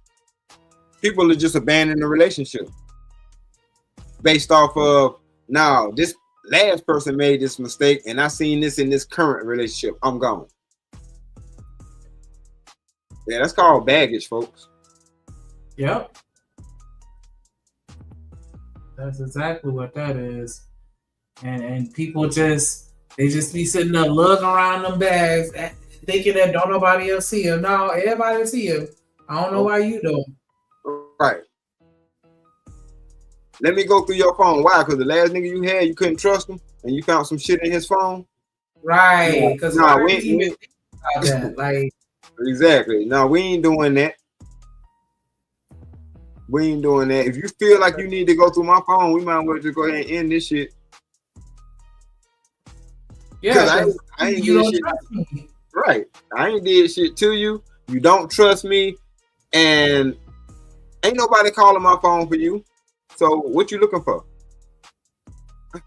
people are just abandoning the relationship based off of, no, this last person made this mistake, and I seen this in this current relationship. I'm gone. Yeah, that's called baggage, folks. Yep. That's exactly what that is. And people just be sitting there lugging around them bags, thinking that don't nobody else see them. No, everybody see them. I don't know why you don't. Right. Let me go through your phone. Why? Because the last nigga you had, you couldn't trust him, and you found some shit in his phone. Right. Because we even think about that. Like, exactly. No, we ain't doing that. We ain't doing that. If you feel like you need to go through my phone, we might as well just go ahead and end this shit. yeah, I ain't you did don't shit. trust me. Right. I ain't did shit to you. You don't trust me, and ain't nobody calling my phone for you. So what you looking for?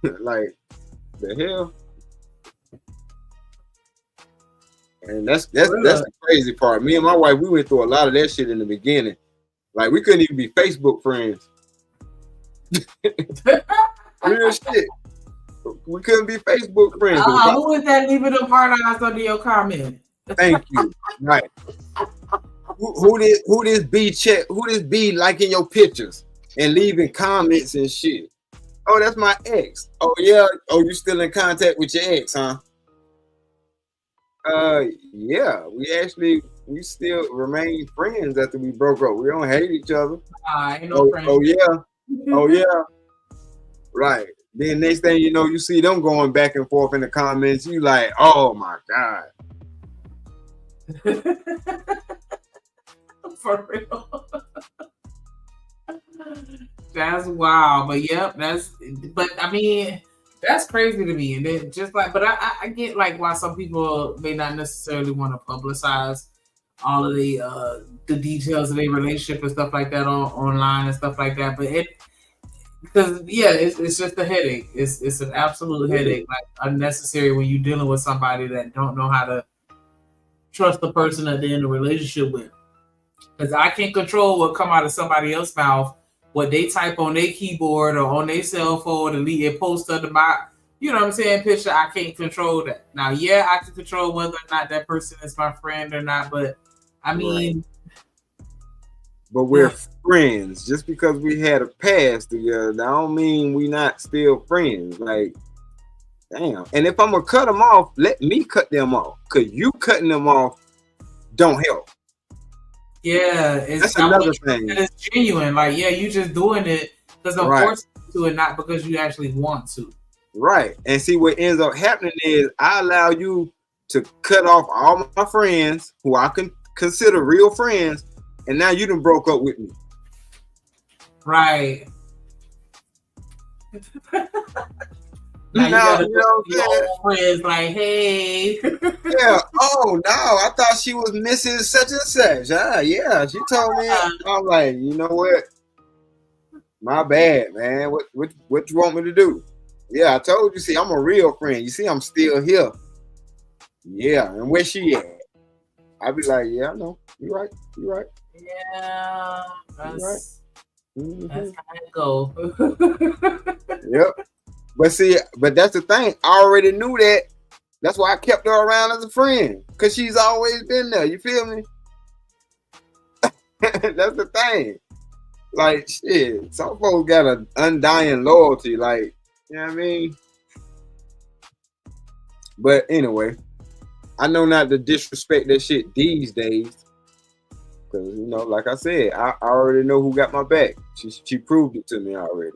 Like the hell? And that's the crazy part. Me and my wife, we went through a lot of that shit in the beginning. Like we couldn't even be Facebook friends. Real shit. We couldn't be Facebook friends. Who is that leaving them hard eyes under your comment? Thank you. Right. Who this be check? Who this be liking your pictures and leaving comments and shit? Oh, that's my ex. Oh yeah. Oh, you still in contact with your ex, huh? Yeah. We still remain friends after we broke up. We don't hate each other. Ain't no friends. Oh yeah. Oh yeah. Right. Then next thing you know, you see them going back and forth in the comments. You like, oh my God. For real. That's wild. But yep, but I mean, that's crazy to me. And then just like, but I get like why some people may not necessarily want to publicize all of the details of their relationship and stuff like that online and stuff like that. But because it's just a headache. It's an absolute headache, like unnecessary when you're dealing with somebody that don't know how to trust the person that they're in a relationship with. Because I can't control what come out of somebody else's mouth, what they type on their keyboard or on their cell phone and post under my, you know what I'm saying, picture. I can't control that. Now, yeah, I can control whether or not that person is my friend or not, but I mean. Right. But we're friends. Just because we had a past together, that don't mean we not still friends. Like, damn. And if I'm gonna cut them off, let me cut them off. Cause you cutting them off don't help. Yeah, that's another thing. It's genuine. Like, yeah, you just doing it because I'm forced to it, not because you actually want to. Right. And see what ends up happening is I allow you to cut off all my friends who I can consider real friends, and now you done broke up with me. Right. Now you know your friends like, hey. Yeah. Oh no, I thought she was Mrs. Such and Such. Yeah. She told me. I'm like, you know what? My bad, man. What you want me to do? Yeah, I told you. See, I'm a real friend. You see, I'm still here. Yeah, and where she at? I be like, yeah, I know. You right. Yeah, that's right. That's how it go. Yep. But see, that's the thing. I already knew that. That's why I kept her around as a friend. Because she's always been there. You feel me? That's the thing. Like, shit. Some folks got an undying loyalty. Like, you know what I mean? But anyway, I know not to disrespect that shit these days. Because, you know, like I said, I already know who got my back. She proved it to me already.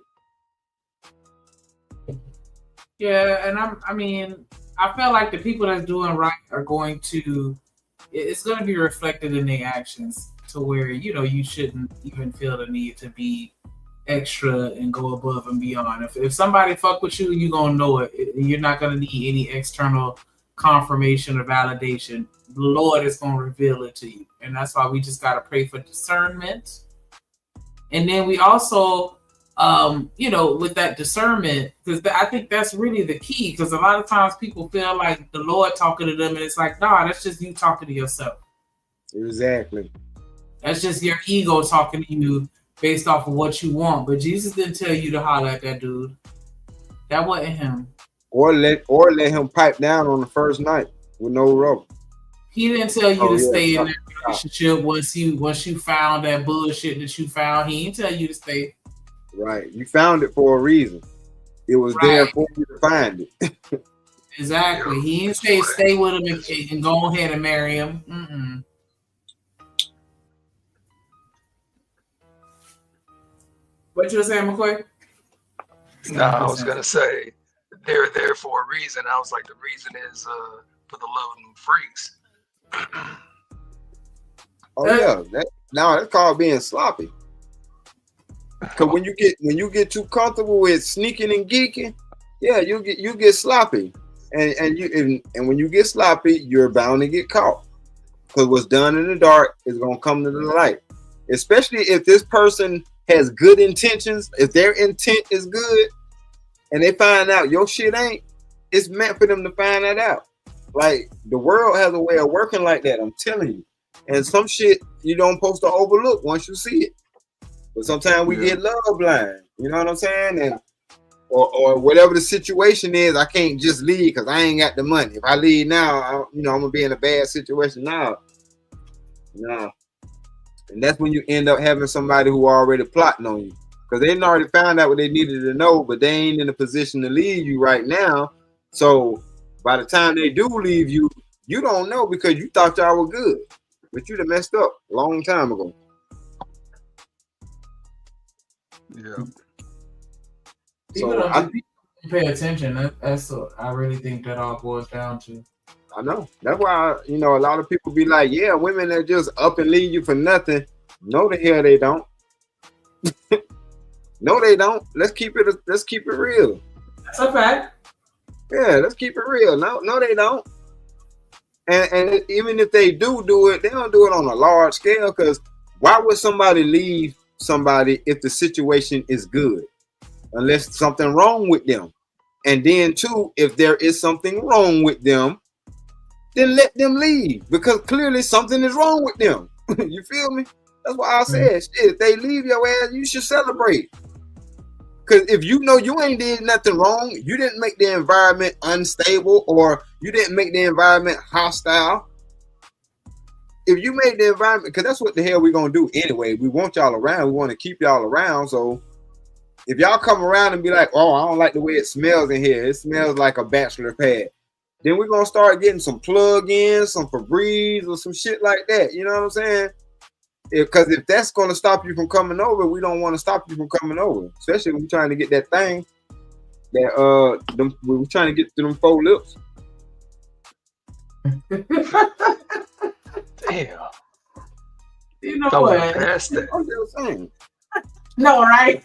Yeah, and I feel like the people that's doing right are it's going to be reflected in their actions to where, you know, you shouldn't even feel the need to be extra and go above and beyond. If somebody fuck with you, you're going to know it. You're not going to need any external confirmation or validation. The Lord is going to reveal it to you. And that's why we just got to pray for discernment. And then we also, you know, with that discernment, because I think that's really the key. Because a lot of times people feel like the Lord talking to them, and it's like, nah, that's just you talking to yourself. Exactly. That's just your ego talking to you based off of what you want. But Jesus didn't tell you to holler at that dude. That wasn't him. or let him pipe down on the first night with no rubber. He didn't tell you Oh to yeah, stay in stop, that stop. relationship once you found that bullshit that you found. He didn't tell you to stay. Right. You found it for a reason. It was there Right. for you to find it. Exactly. He didn't say stay with him and go ahead and marry him. Mm-mm. What you were saying, McCoy? No, I was gonna say they're there for a reason. I was like, the reason is for the love of them freaks. Oh yeah. That's called being sloppy. Cause when you get too comfortable with sneaking and geeking, yeah, you get sloppy. And when you get sloppy, you're bound to get caught. Because what's done in the dark is gonna come to the light. Especially if this person has good intentions, if their intent is good, and they find out your shit ain't, it's meant for them to find that out. Like the world has a way of working like that, I'm telling you. And some shit you don't supposed to overlook once you see it. But sometimes we get love blind. You know what I'm saying? And or whatever the situation is, I can't just leave because I ain't got the money. If I leave now, I'm gonna be in a bad situation now. No. And that's when you end up having somebody who already plotting on you. Because they already found out what they needed to know, but they ain't in a position to leave you right now. So by the time they do leave you, you don't know because you thought y'all were good. But you'd have messed up a long time ago. Yeah. People don't pay attention. That's what I really think that all boils down to. I know. That's why, a lot of people be like, yeah, women that just up and leave you for nothing. No, the hell they don't. No, they don't. Let's keep it real. That's a fact. Yeah, let's keep it real. No, they don't. And even if they do it, they don't do it on a large scale. Because why would somebody leave somebody if the situation is good? Unless something wrong with them. And then too, if there is something wrong with them, then let them leave. Because clearly something is wrong with them. You feel me? That's why I said, shit, if they leave your ass, you should celebrate. Because if you know you ain't did nothing wrong, you didn't make the environment unstable or you didn't make the environment hostile. If you made the environment, because that's what the hell we're going to do anyway. We want y'all around. We want to keep y'all around. So if y'all come around and be like, oh, I don't like the way it smells in here. It smells like a bachelor pad. Then we're going to start getting some plug-ins, some Febreze or some shit like that. You know what I'm saying? Because if that's going to stop you from coming over, we don't want to stop you from coming over. Especially when we're trying to get that thing that we're trying to get to them 4 lips. Damn. You know what? Past that. I'm just saying. No, right?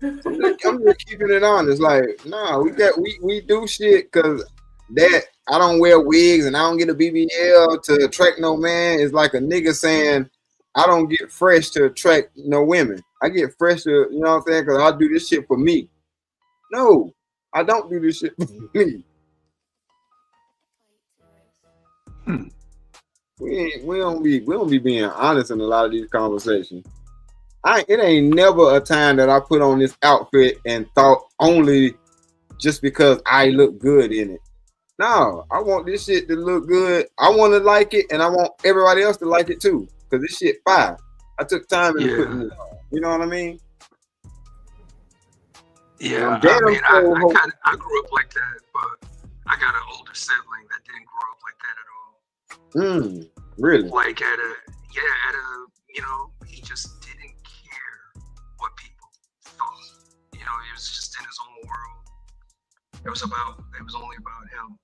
I'm just keeping it honest. Like, nah, we do shit because that I don't wear wigs and I don't get a BBL to attract no man. It's like a nigga saying I don't get fresh to attract no women. I get fresh to, you know what I'm saying? Because I do this shit for me. No, I don't do this shit for me. We don't be being honest in a lot of these conversations. It ain't never a time that I put on this outfit and thought only just because I look good in it. No, I want this shit to look good. I want to like it, and I want everybody else to like it too. Cause this shit fire. I took time into putting it on. You know what I mean? Yeah, I grew up like that, but I got an older sibling that didn't grow up like that at all. Really? Like he just didn't care what people thought. He was just in his own world. It was only about him.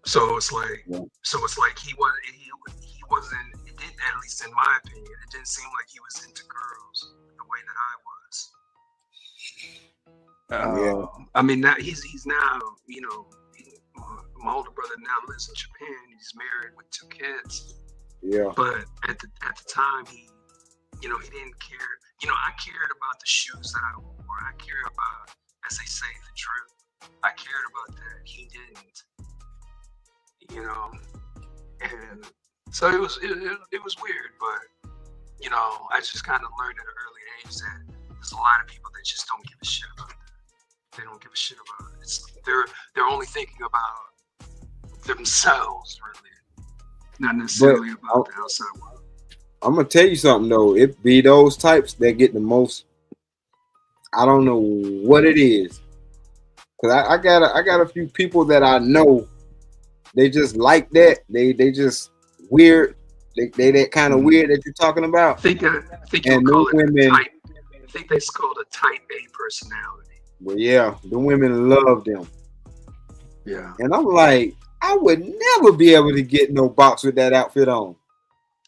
So it's like he wasn't. It didn't, at least in my opinion, it didn't seem like he was into girls the way that I was. I mean, now he's now, my older brother now lives in Japan. He's married with 2 kids. Yeah. But at the time, he didn't care. I cared about the shoes that I wore. I cared about, as they say, the drip. I cared about that. He didn't. And so it was weird, but you know, I just kind of learned at an early age that there's a lot of people that just don't give a shit about that. They don't give a shit about it. They're only thinking about themselves, really, not necessarily about the outside world. I'm gonna tell you something though. It be those types that get the most. I don't know what it is, cause I got a few people that I know. They just like that. They just weird. They that kind of weird that you're talking about. I think you'll call it a type. I think that's called a type A personality. Well, yeah, the women love them. Yeah. And I'm like, I would never be able to get no box with that outfit on.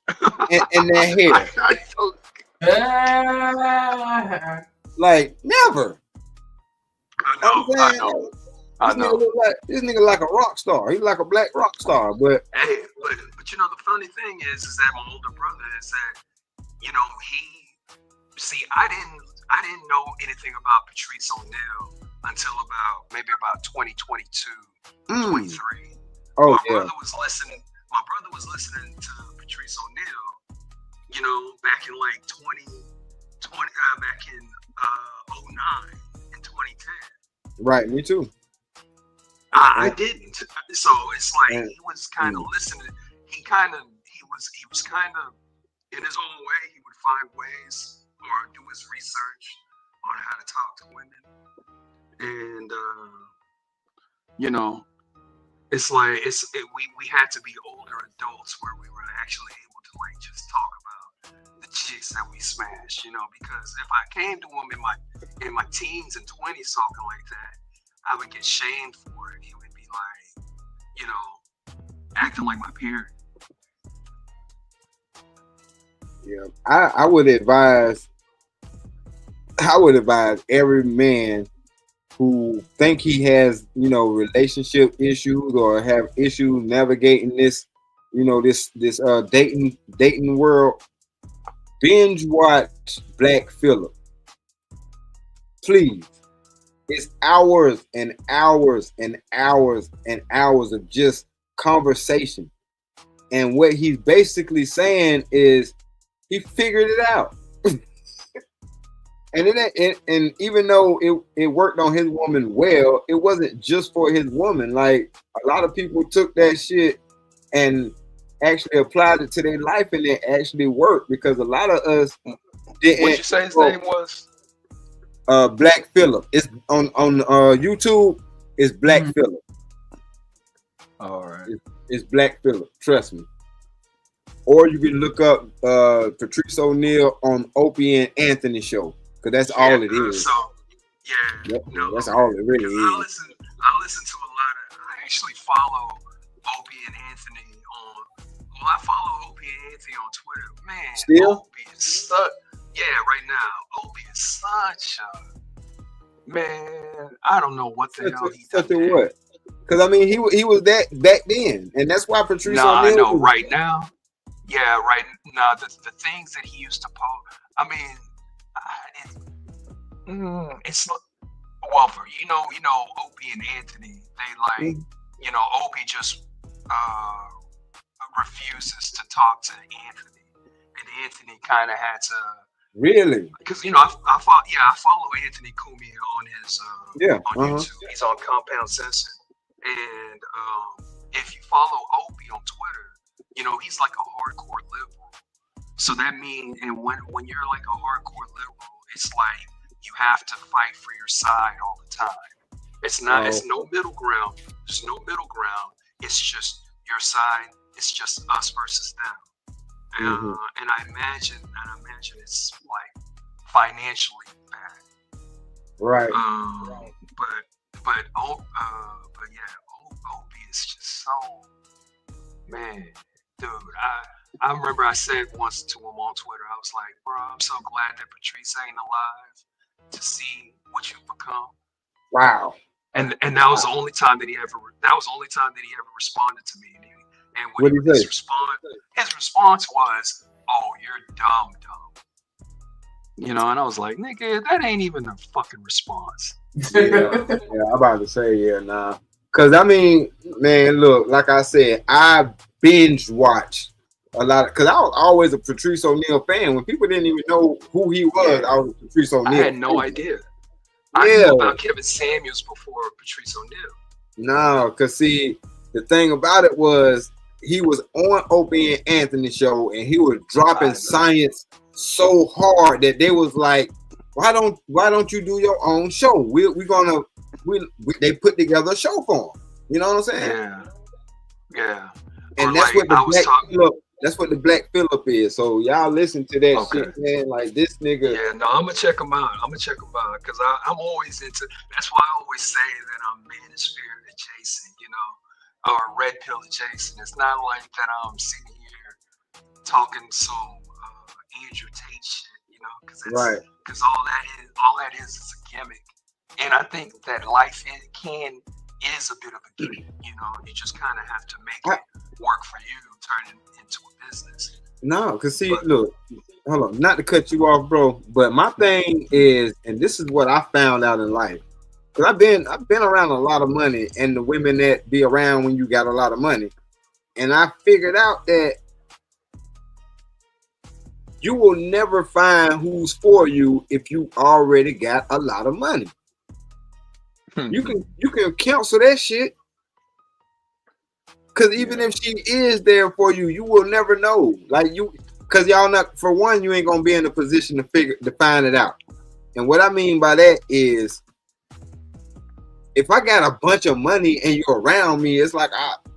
and that hair. Like, never. I know. This nigga like a rock star. He's like a black rock star. But hey, but you know, the funny thing is that my older brother is that, you know, I didn't know anything about Patrice O'Neal until maybe about 2022, 23. Oh, my yeah. brother was listening to Patrice O'Neal, you know, back in like 2020, back in 09 and 2010. Right, me too. I didn't. So it's like he was kind of listening. He was kind of in his own way. He would find ways or do his research on how to talk to women, and you know, it's like we had to be older adults where we were actually able to like just talk about the chicks that we smashed, you know, because if I came to them in my teens and 20s talking like that, I would get shamed for it. He would be like, you know, acting like my parent. Yeah, I would advise every man who think he has, you know, relationship issues or have issues navigating this, you know, this dating world, binge watch Black Phillip. Please. It's hours and hours and hours and hours of just conversation. And what he's basically saying is he figured it out. And even though it worked on his woman well, it wasn't just for his woman. Like, a lot of people took that shit and actually applied it to their life, and it actually worked, because a lot of us didn't. What'd you say his name was? Black Phillip. It's on YouTube. It's Black Phillip. All right. It's Black Phillip. Trust me. Or you can look up Patrice O'Neal on Opie and Anthony show, because that's all it is. So Yep, that's all it really is. I listen to a lot of. I actually follow Opie and Anthony on. Well, I follow Opie and Anthony on Twitter. Man, Still? Opie is such. Yeah, right now, Opie is such a man. I don't know what the hell he Such a what? Because I mean, he was that back then, and that's why Patrice O'Neal. I know. Right now, yeah, right now the things that he used to post. I mean, it's well for you know Opie and Anthony. They like you know Opie just refuses to talk to Anthony, and Anthony kind of had to. Really? Because you know I follow Anthony Cumia on his on YouTube. He's on Compound Censored, and if you follow Opie on Twitter, you know he's like a hardcore liberal. So that means, and when you're like a hardcore liberal, it's like you have to fight for your side all the time. It's not. It's no middle ground. There's no middle ground. It's just your side. It's just us versus them. And I imagine it's like financially bad. Right. But yeah, Opie is just so, man, dude. I remember I said once to him on Twitter, I was like, bro, I'm so glad that Patrice ain't alive to see what you've become. Wow. And that was the only time that he ever responded to me. And what did he say? His response was, "Oh, you're dumb." You know, and I was like, "Nigga, that ain't even a fucking response." Yeah, I'm about to say, nah. Cause I mean, man, look, like I said, I binge watched a lot because I was always a Patrice O'Neal fan. When people didn't even know who he was, I was a Patrice I O'Neal. had no idea. Yeah. I knew about Kevin Samuels before Patrice O'Neal. No, because see, the thing about it was he was on Opie and Anthony show and he was dropping science so hard that they was like, why don't you do your own show? They put together a show for him. You know what I'm saying? Yeah. Yeah. And Or that's like, what the Black Phillip is. So y'all listen to that shit, man. Like this nigga. Yeah, no, I'm gonna check them out. Because I'm always into. That's why I always say that I'm manosphere adjacent, or red pill adjacent. It's not like that I'm sitting here talking some Andrew Tate shit, because all that is a gimmick. And I think that life is a bit of a gimmick. You just kind of have to make it work for you, turn it into a business. No, because see, look, hold on, not to cut you off, bro, but my thing is, and this is what I found out in life, because I've been around a lot of money and the women that be around when you got a lot of money, and I figured out that you will never find who's for you if you already got a lot of money. You can cancel that shit. Cause even if she is there for you, you will never know. Cause y'all not, for one, you ain't gonna be in a position to find it out. And what I mean by that is, if I got a bunch of money and you're around me, it's like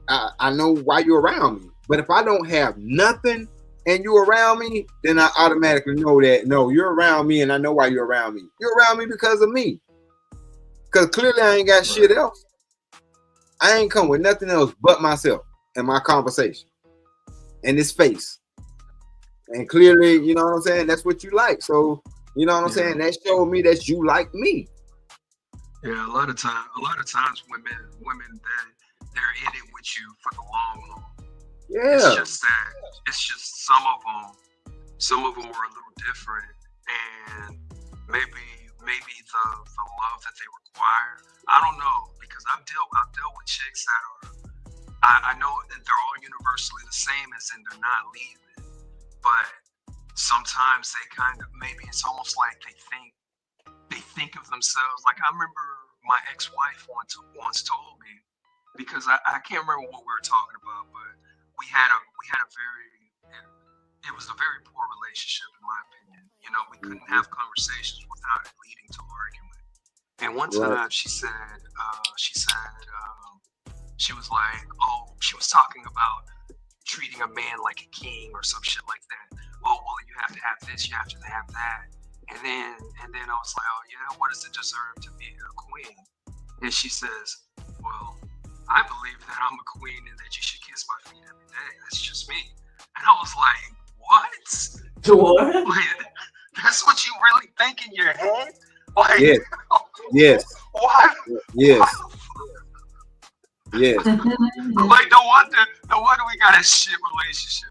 I know why you're around me. But if I don't have nothing and you're around me, then I automatically know that no, you're around me and I know why you're around me. You're around me because of me. Cause clearly I ain't got shit else. I ain't come with nothing else but myself and my conversation and this face. And clearly, you know what I'm saying? That's what you like. So, you know what I'm saying? That showed me that you like me. Yeah, a lot of times women they're in it with you for the long haul. Yeah. It's just some of them were a little different, and maybe the love that they require. I don't know, because I've dealt with chicks that are I know that they're all universally the same, as in they're not leaving, but sometimes they kind of, maybe it's almost like they think of themselves. Like, I remember my ex-wife once told me, because I can't remember what we were talking about, but we had a very poor relationship, in my opinion. We couldn't have conversations without it leading to argument. And one time she was like, she was talking about treating a man like a king or some shit like that. Oh, well, you have to have this, you have to have that. And then I was like, oh yeah, what does it deserve to be a queen? And she says, well, I believe that I'm a queen and that you should kiss my feet every day. That's just me. And I was like, what? What? Like, that's what you really think in your head? Like, Yes. What? Yes. Yes. Like, no wonder we got a shit relationship.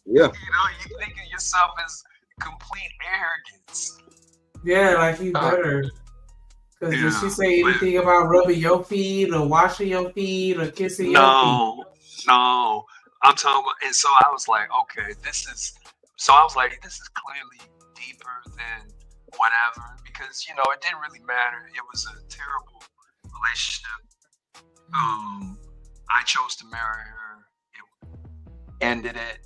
Yeah. You think of yourself as complete arrogance. Yeah, like you better. Because did she say anything about rubbing your feet or washing your feet or kissing your feet? No. I'm talking about, and so I was like, okay, this is clearly deeper than whatever, because it didn't really matter. It was a terrible relationship. I chose to marry her. It ended it,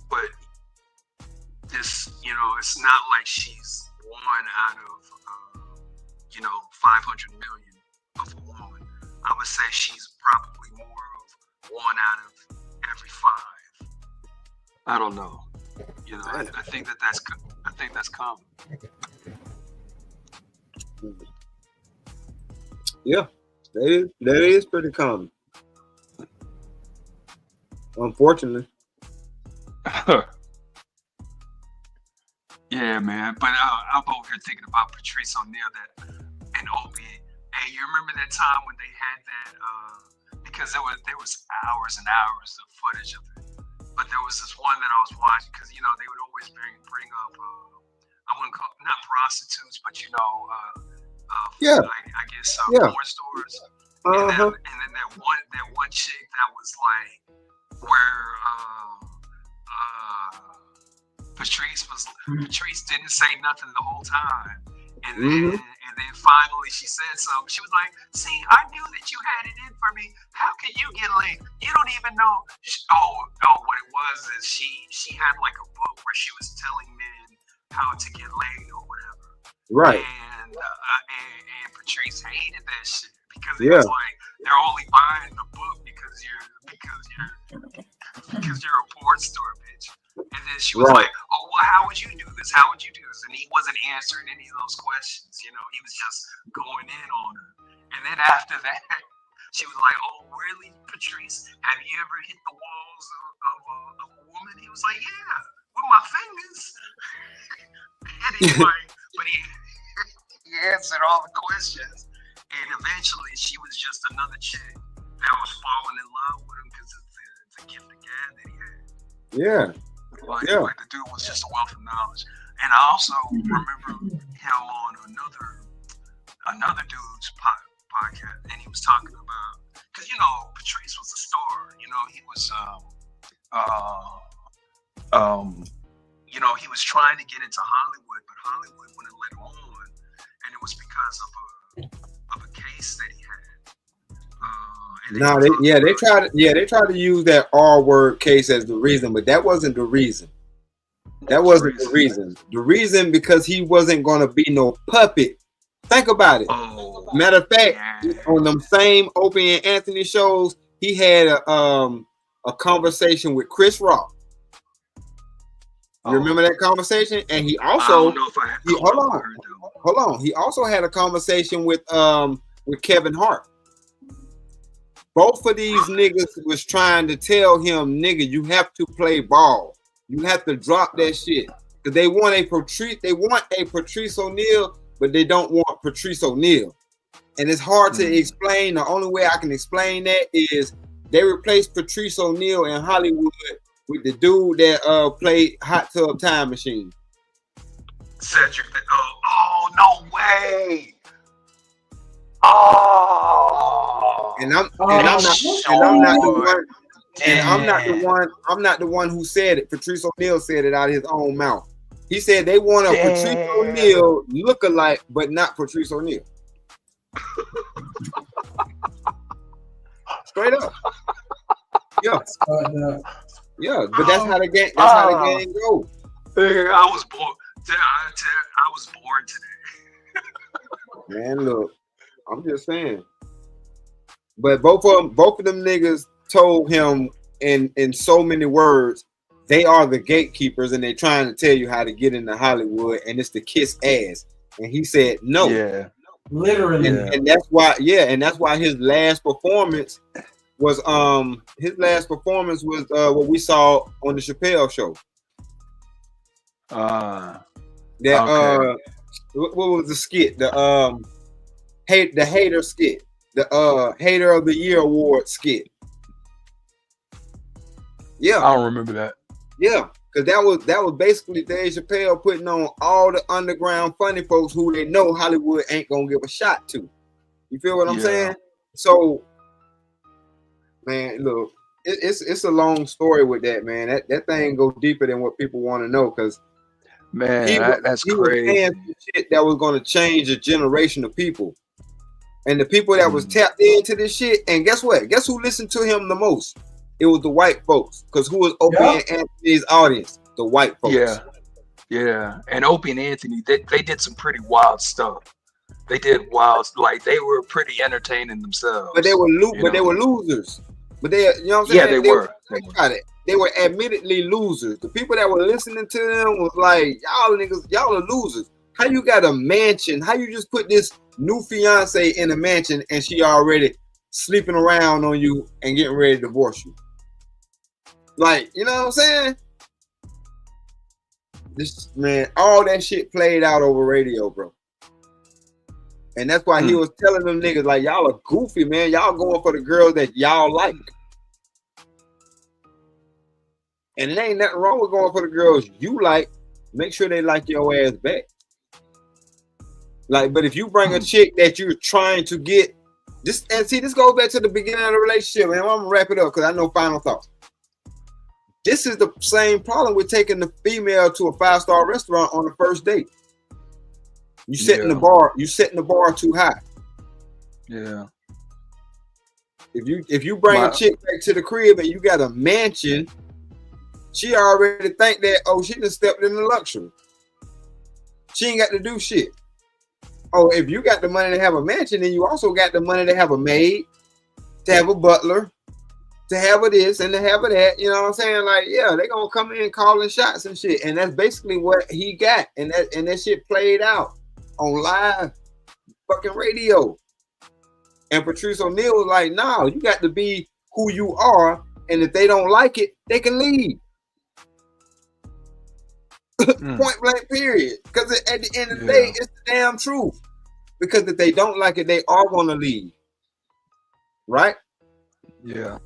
but this, it's not like she's one out of 500 million of a woman. I would say she's probably more of one out of every 5. I don't know. I think that's common. Yeah, that is pretty common. Unfortunately. Yeah, man. But I'm over here thinking about Patrice O'Neal and Opie. Hey, you remember that time when they had that? Because there was hours and hours of footage of it. But there was this one that I was watching, because they would always bring up I wouldn't call not prostitutes, but I guess porn stores. And then that one chick that was like where Patrice didn't say nothing the whole time. And then finally she said something. She was like, "See, I knew that you had it in for me. How can you get laid? You don't even know." What it was is she had like a book where she was telling men how to get laid or whatever. Right. And Patrice hated that shit because it was like they're only buying the book because you're a porn store bitch. And then she was like, "Oh, well, how would you do this? How would you do this?" And he wasn't answering any of those questions. You know, he was just going in on her. And then after that, she was like, "Oh, really, Patrice? Have you ever hit the walls of a woman?" He was like, "Yeah, with my fingers." And he's like, but he answered all the questions. And eventually, she was just another chick that was falling in love with him because it's a gift of God that he had. Yeah. Like the dude was just a wealth of knowledge. And I also remember him on another dude's podcast, and he was talking about, because Patrice was a star. He was he was trying to get into Hollywood, but Hollywood wouldn't let him on, and it was because of a case that he had. They tried to use that R word case as the reason, but that wasn't the reason. That wasn't the reason. The reason because he wasn't gonna be no puppet. Think about it. Matter of fact, on them same Opie and Anthony shows, he had a conversation with Chris Rock. You remember that conversation? And he also hold on. He also had a conversation with Kevin Hart. Both of these niggas was trying to tell him, "Nigga, you have to play ball. You have to drop that shit." Because they want a Patrice O'Neal, but they don't want Patrice O'Neal. And it's hard to explain. The only way I can explain that is they replaced Patrice O'Neal in Hollywood with the dude that played Hot Tub Time Machine. Cedric. Oh, no way. Oh. I'm not the one who said it. Patrice O'Neal said it out of his own mouth. He said they want a Patrice O'Neal lookalike, but not Patrice O'Neal. Straight up. Yeah. Yeah, but that's how the game. That's how the game goes. I was born. I was born today. Man, look, I'm just saying. But both of them niggas told him in so many words, they are the gatekeepers and they're trying to tell you how to get into Hollywood, and it's to kiss ass. And he said no. Yeah. Literally. And that's why, that's why his last performance was what we saw on the Chappelle show. What was the skit? The hater skit. The Hater of the Year award skit. Yeah. I don't remember that. Yeah, because that was basically Dave Chappelle putting on all the underground funny folks who they know Hollywood ain't gonna give a shot to. You feel what I'm saying? So, man, look, it's a long story with that, man. That thing go deeper than what people want to know, because that's crazy. Was saying some shit that was gonna change a generation of people. And the people that was tapped into this shit, and guess what? Guess who listened to him the most? It was the white folks. Because who was Opie and Anthony's audience? The white folks. Yeah. And Opie and Anthony, they did some pretty wild stuff. They did wild, like they were pretty entertaining themselves. But they were losers. But they, you know what I'm saying? Yeah, they were. They were admittedly losers. The people that were listening to them was like, y'all niggas, y'all are losers. How you got a mansion? How you just put this new fiance in a mansion and she already sleeping around on you and getting ready to divorce you? Like, you know what I'm saying? This man, all that shit played out over radio, bro. And that's why he was telling them niggas, like, y'all are goofy, man. Y'all going for the girls that y'all like. And it ain't nothing wrong with going for the girls you like. Make sure they like your ass back. Like, but if you bring a chick that you're trying to get This goes back to the beginning of the relationship, and I'm gonna wrap it up because I know final thoughts. This is the same problem with taking the female to a 5-star restaurant on the first date. You setting the bar too high. Yeah. If you bring a chick back to the crib and you got a mansion, she already think that, oh, she done stepped into luxury. She ain't got to do shit. Oh, if you got the money to have a mansion, then you also got the money to have a maid, to have a butler, to have a this and to have a that. You know what I'm saying? Like, yeah, they gonna come in calling shots and shit. And that's basically what he got. And that shit played out on live fucking radio. And Patrice O'Neal was like, no, you got to be who you are. And if they don't like it, they can leave. Point blank, period. Because at the end of the day, it's the damn truth. Because if they don't like it, they are going to leave. Right? Yeah.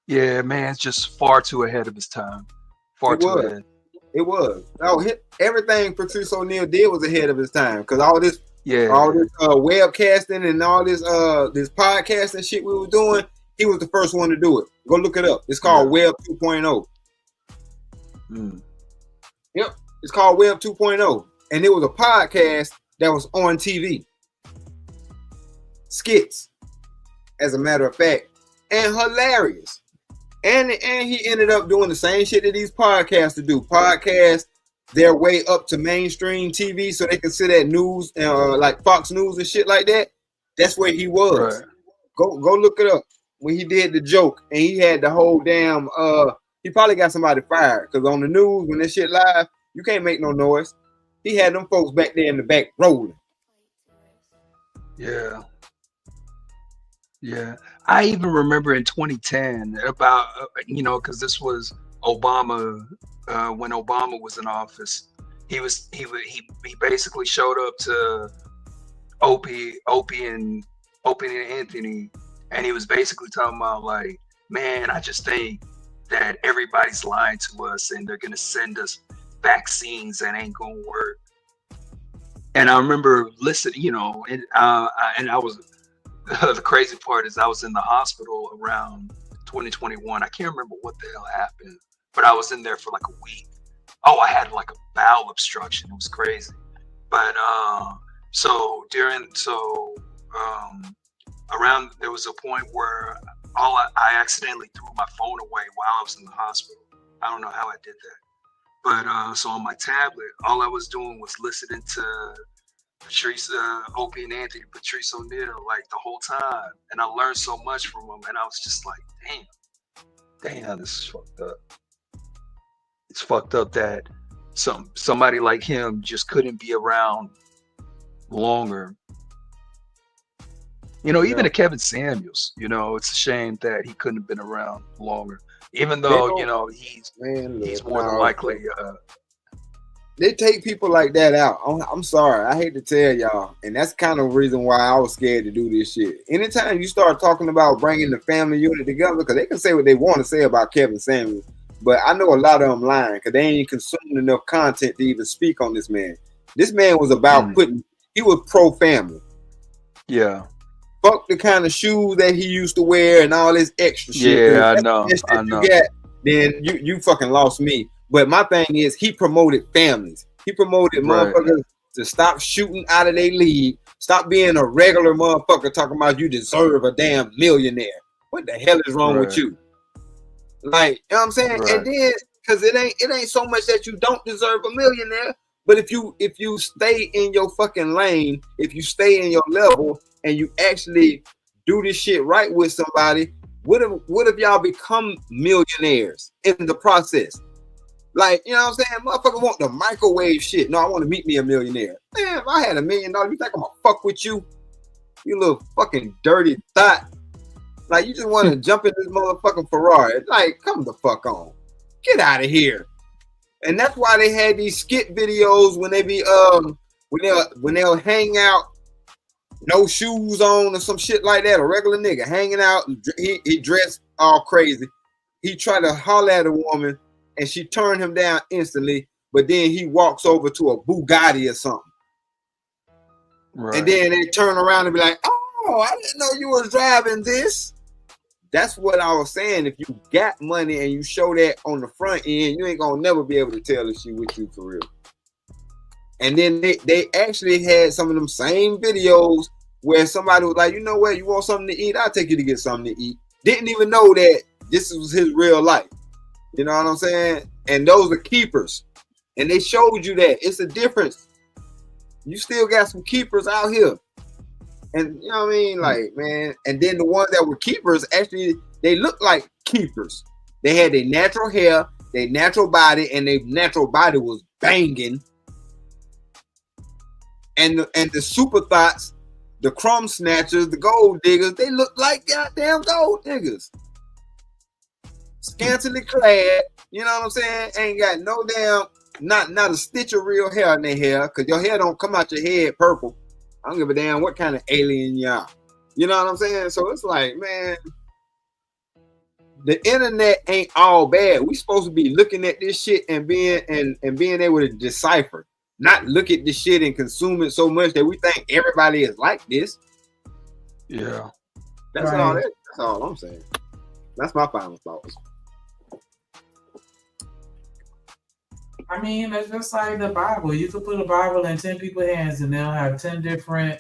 Yeah, man, it's just far too ahead of his time. Far too ahead. It was. Oh, everything Patrice O'Neal did was ahead of his time. Because all this webcasting and all this podcasting shit we were doing, he was the first one to do it. Go look it up. It's called Web 2.0. Yep, it's called Web 2.0, and it was a podcast that was on TV, skits, as a matter of fact, and hilarious. And he ended up doing the same shit that these podcasters do. Podcast their way up to mainstream TV so they can see that news, like Fox News and shit like that. That's where he was. Right. Go look it up. When he did the joke and he had the whole damn he probably got somebody fired because on the news when this shit live, you can't make no noise. He had them folks back there in the back rolling. Yeah. Yeah. I even remember in 2010 about, because this was Obama, when Obama was in office, he basically showed up to Opie and Anthony, and he was basically talking about like, man, I just think that everybody's lying to us and they're gonna send us vaccines that ain't gonna work. And I remember listening, and I was the crazy part is I was in the hospital around 2021. I can't remember what the hell happened, but I was in there for like a week. Oh, I had like a bowel obstruction. It was crazy. But around there was a point where I accidentally threw my phone away while I was in the hospital. I don't know how I did that. But so on my tablet, all I was doing was listening to Patrice, Opie and Anthony, Patrice O'Neal, like the whole time. And I learned so much from them. And I was just like, damn, this is fucked up. It's fucked up that somebody like him just couldn't be around longer. Even to Kevin Samuels, it's a shame that he couldn't have been around longer. Even though, he's more than likely. They take people like that out. I'm sorry. I hate to tell y'all. And that's kind of the reason why I was scared to do this shit. Anytime you start talking about bringing the family unit together, because they can say what they want to say about Kevin Samuels, but I know a lot of them lying because they ain't consuming enough content to even speak on this man. This man was about he was pro-family. Yeah. Fuck the kind of shoes that he used to wear and all this extra shit. Yeah, I know. Then you fucking lost me. But my thing is, he promoted families. He promoted motherfuckers to stop shooting out of their league. Stop being a regular motherfucker talking about you deserve a damn millionaire. What the hell is wrong with you? Like, you know what I'm saying? Right. And then, because it ain't so much that you don't deserve a millionaire, but if you stay in your fucking lane, if you stay in your level, and you actually do this shit right with somebody, what if y'all become millionaires in the process? Like, you know what I'm saying? Motherfucker want the microwave shit. No, I want to meet me a millionaire. Man, if I had $1 million, you think I'm gonna fuck with you? You little fucking dirty thought. Like, you just want to jump in this motherfucking Ferrari. Like, come the fuck on. Get out of here. And that's why they had these skit videos when they be when they'll hang out, no shoes on or some shit like that. A regular nigga hanging out, he dressed all crazy. He tried to holler at a woman and she turned him down instantly, but then he walks over to a Bugatti or something. And then they turn around and be like, "Oh, I didn't know you was driving this." That's what I was saying. If you got money and you show that on the front end, you ain't gonna never be able to tell if she with you for real. And then they actually had some of them same videos where somebody was like, "You know what? You want something to eat? I'll take you to get something to eat." Didn't even know that this was his real life. You know what I'm saying? And those are keepers. And they showed you that. It's a difference. You still got some keepers out here. And you know what I mean? Like, man, and then the ones that were keepers, actually, they looked like keepers. They had their natural hair, their natural body, and their natural body was banging. And the super thoughts, the crumb snatchers, the gold diggers, they look like goddamn gold diggers. Scantily clad, you know what I'm saying? Ain't got no damn, not a stitch of real hair in their hair, because your hair don't come out your head purple. I don't give a damn what kind of alien you are. You know what I'm saying? So it's like, man, the internet ain't all bad. We supposed to be looking at this shit and being able to decipher, not look at this shit and consume it so much that we think everybody is like this. Yeah. That's all I'm saying. That's my final thoughts. I mean, it's just like the Bible. You could put a Bible in 10 people's hands and they'll have 10 different,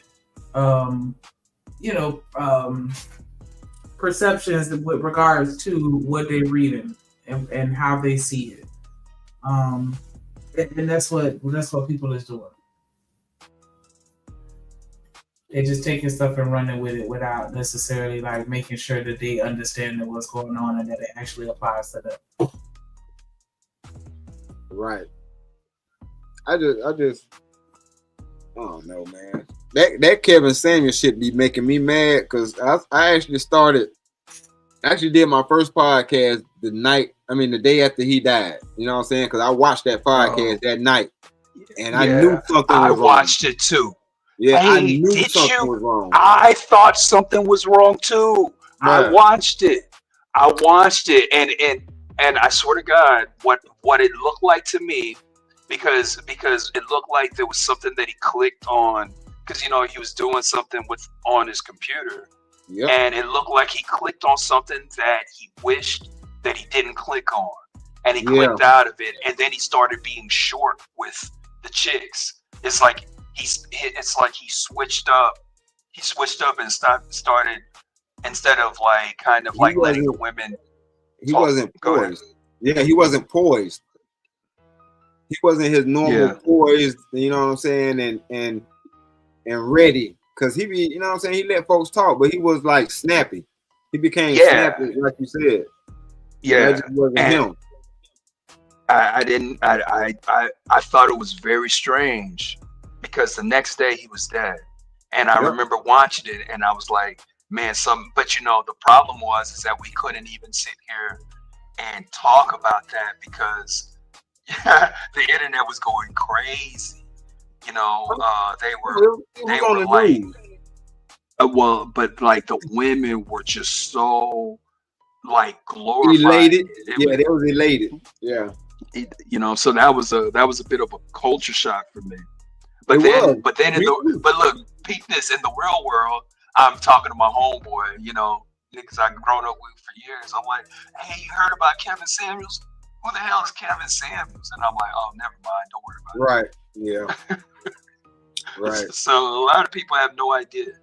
perceptions with regards to what they're reading and how they see it. And that's what people is doing. They're just taking stuff and running with it without necessarily like making sure that they understand what's going on and that it actually applies to them. Right. I don't know, man. That Kevin Samuels shit be making me mad because I actually did my first podcast the day after he died. You know what I'm saying? Because I watched that podcast that night and I knew something was wrong. I watched it too. Yeah, hey, I knew something was wrong. I thought something was wrong too. Right. I watched it, and I swear to God, what it looked like to me, because it looked like there was something that he clicked on, because he was doing something on his computer, and it looked like he clicked on something that he wished that he didn't click on, and he clicked out of it, and then he started being short with the chicks. It's like he switched up. He switched up and started instead of letting the women. He wasn't poised. Yeah, he wasn't poised. He wasn't his normal poised. You know what I'm saying? And ready, because he be. You know what I'm saying? He let folks talk, but he was like snappy. He became snappy, like you said. Yeah, that just wasn't him. I thought it was very strange because the next day he was dead, and I remember watching it and I was like, man, but the problem is that we couldn't even sit here and talk about that because the internet was going crazy. They were like, but like the women were just so like glorified. Elated. They was elated. Yeah. So that was a bit of a culture shock for me. But look, peep this, in the real world, I'm talking to my homeboy, niggas I've grown up with for years. I'm like, hey, you heard about Kevin Samuels? Who the hell is Kevin Samuels? And I'm like, oh, never mind, don't worry about it. Right. Yeah. Right. So a lot of people have no idea.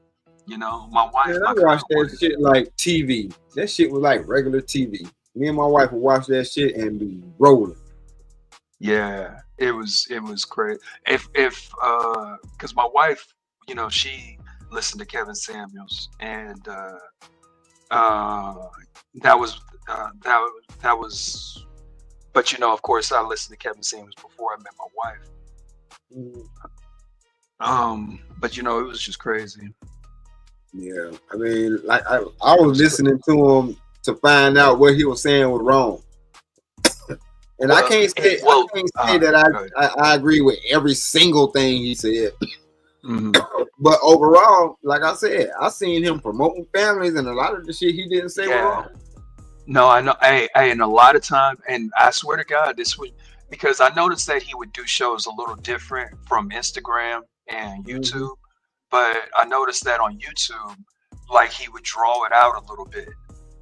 My wife. I watched that shit like TV. That shit was like regular TV. Me and my wife would watch that shit and be rolling. Yeah, it was crazy. Because my wife, she listened to Kevin Samuels, and that was. But of course, I listened to Kevin Samuels before I met my wife. But it was just crazy. Yeah, I mean, like I was listening to him to find out what he was saying was wrong. And I can't say that I agree with every single thing he said. Mm-hmm. But overall, like I said, I seen him promoting families, and a lot of the shit he didn't say was wrong. No, I know. And a lot of time, and I swear to God, this was because I noticed that he would do shows a little different from Instagram and YouTube. but I noticed that on YouTube, like he would draw it out a little bit.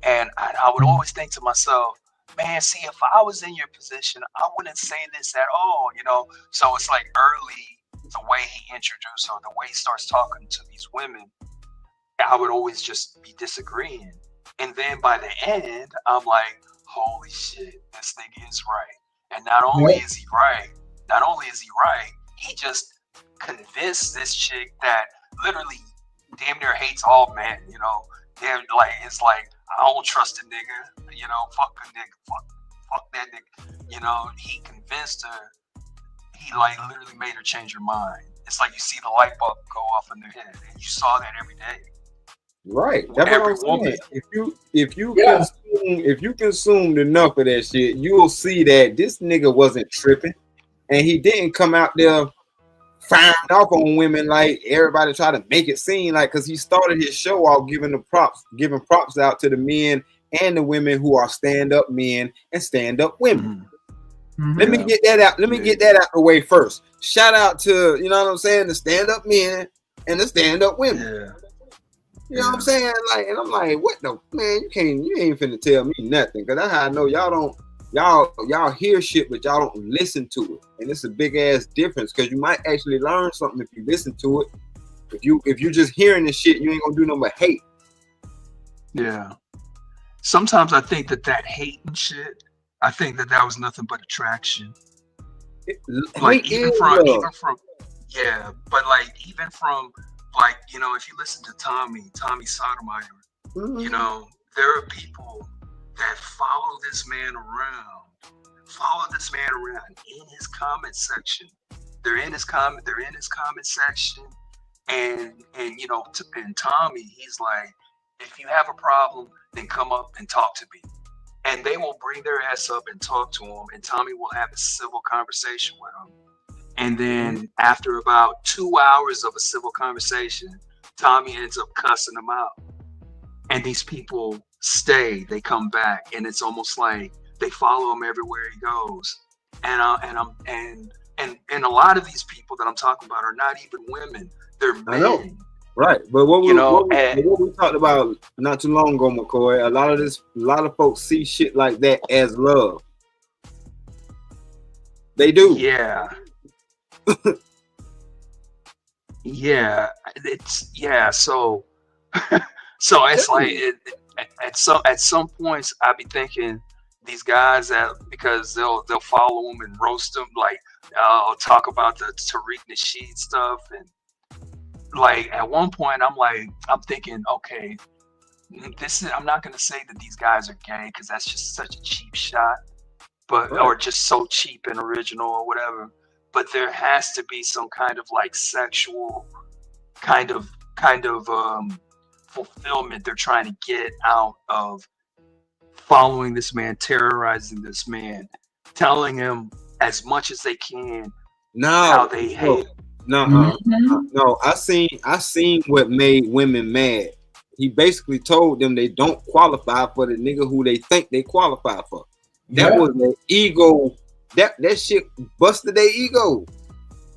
And I would always think to myself, man, see, if I was in your position, I wouldn't say this at all, you know? So it's like early, the way he introduced or the way he starts talking to these women, I would always just be disagreeing. And then by the end, I'm like, holy shit, this nigga is right. And not only is he right, he just convinced this chick that literally damn near hates all men, you know? Damn, like, it's like, I don't trust a nigga, you know, fuck a nigga, fuck that nigga. You know, he convinced her, he like literally made her change her mind. It's like you see the light bulb go off in their head, and you saw that every day. Right. That's Every what I'm saying. woman. If you consumed enough of that shit, you'll see that this nigga wasn't tripping, and he didn't come out there firing off on women like everybody try to make it seem like, because he started his show off giving props out to the men and the women who are stand-up men and stand-up women. Let me get that out. Let me get that out the way first. Shout out to, you know what I'm saying, the stand-up men and the stand-up women. You know what I'm saying? Like, and I'm like, what the man? You ain't finna tell me nothing, because that's how I know y'all hear shit, but y'all don't listen to it. And it's a big ass difference, because you might actually learn something if you listen to it. If you just hearing this shit, you ain't gonna do nothing but hate. Yeah. Sometimes I think that hate and shit, I think that was nothing but attraction. Like even from like, you know, if you listen to Tommy Sotomayor, you know, there are people that follow this man around in his comment section. They're in his comment section, and you know, and Tommy, he's like, if you have a problem, then come up and talk to me. And they will bring their ass up and talk to him, and Tommy will have a civil conversation with him. And then after about 2 hours of a civil conversation, Tommy ends up cussing them out. And these people stay, they come back, and it's almost like they follow him everywhere he goes. And a lot of these people that I'm talking about are not even women; they're men. I know. Right, but what we talked about not too long ago, McCoy, a lot of folks see shit like that as love. They do. Yeah. So it's like at some points I be thinking these guys that, because they'll follow them and roast them, like talk about the Tariq Nasheed stuff, and like at one point I'm thinking, okay, I'm not gonna say that these guys are gay, because that's just such a cheap shot, but or just so cheap and original or whatever. But there has to be some kind of like sexual kind of fulfillment they're trying to get out of following this man, terrorizing this man, telling him as much as they can how they hate. No. I seen what made women mad. He basically told them they don't qualify for the nigga who they think they qualify for. That was their ego. That shit busted their ego.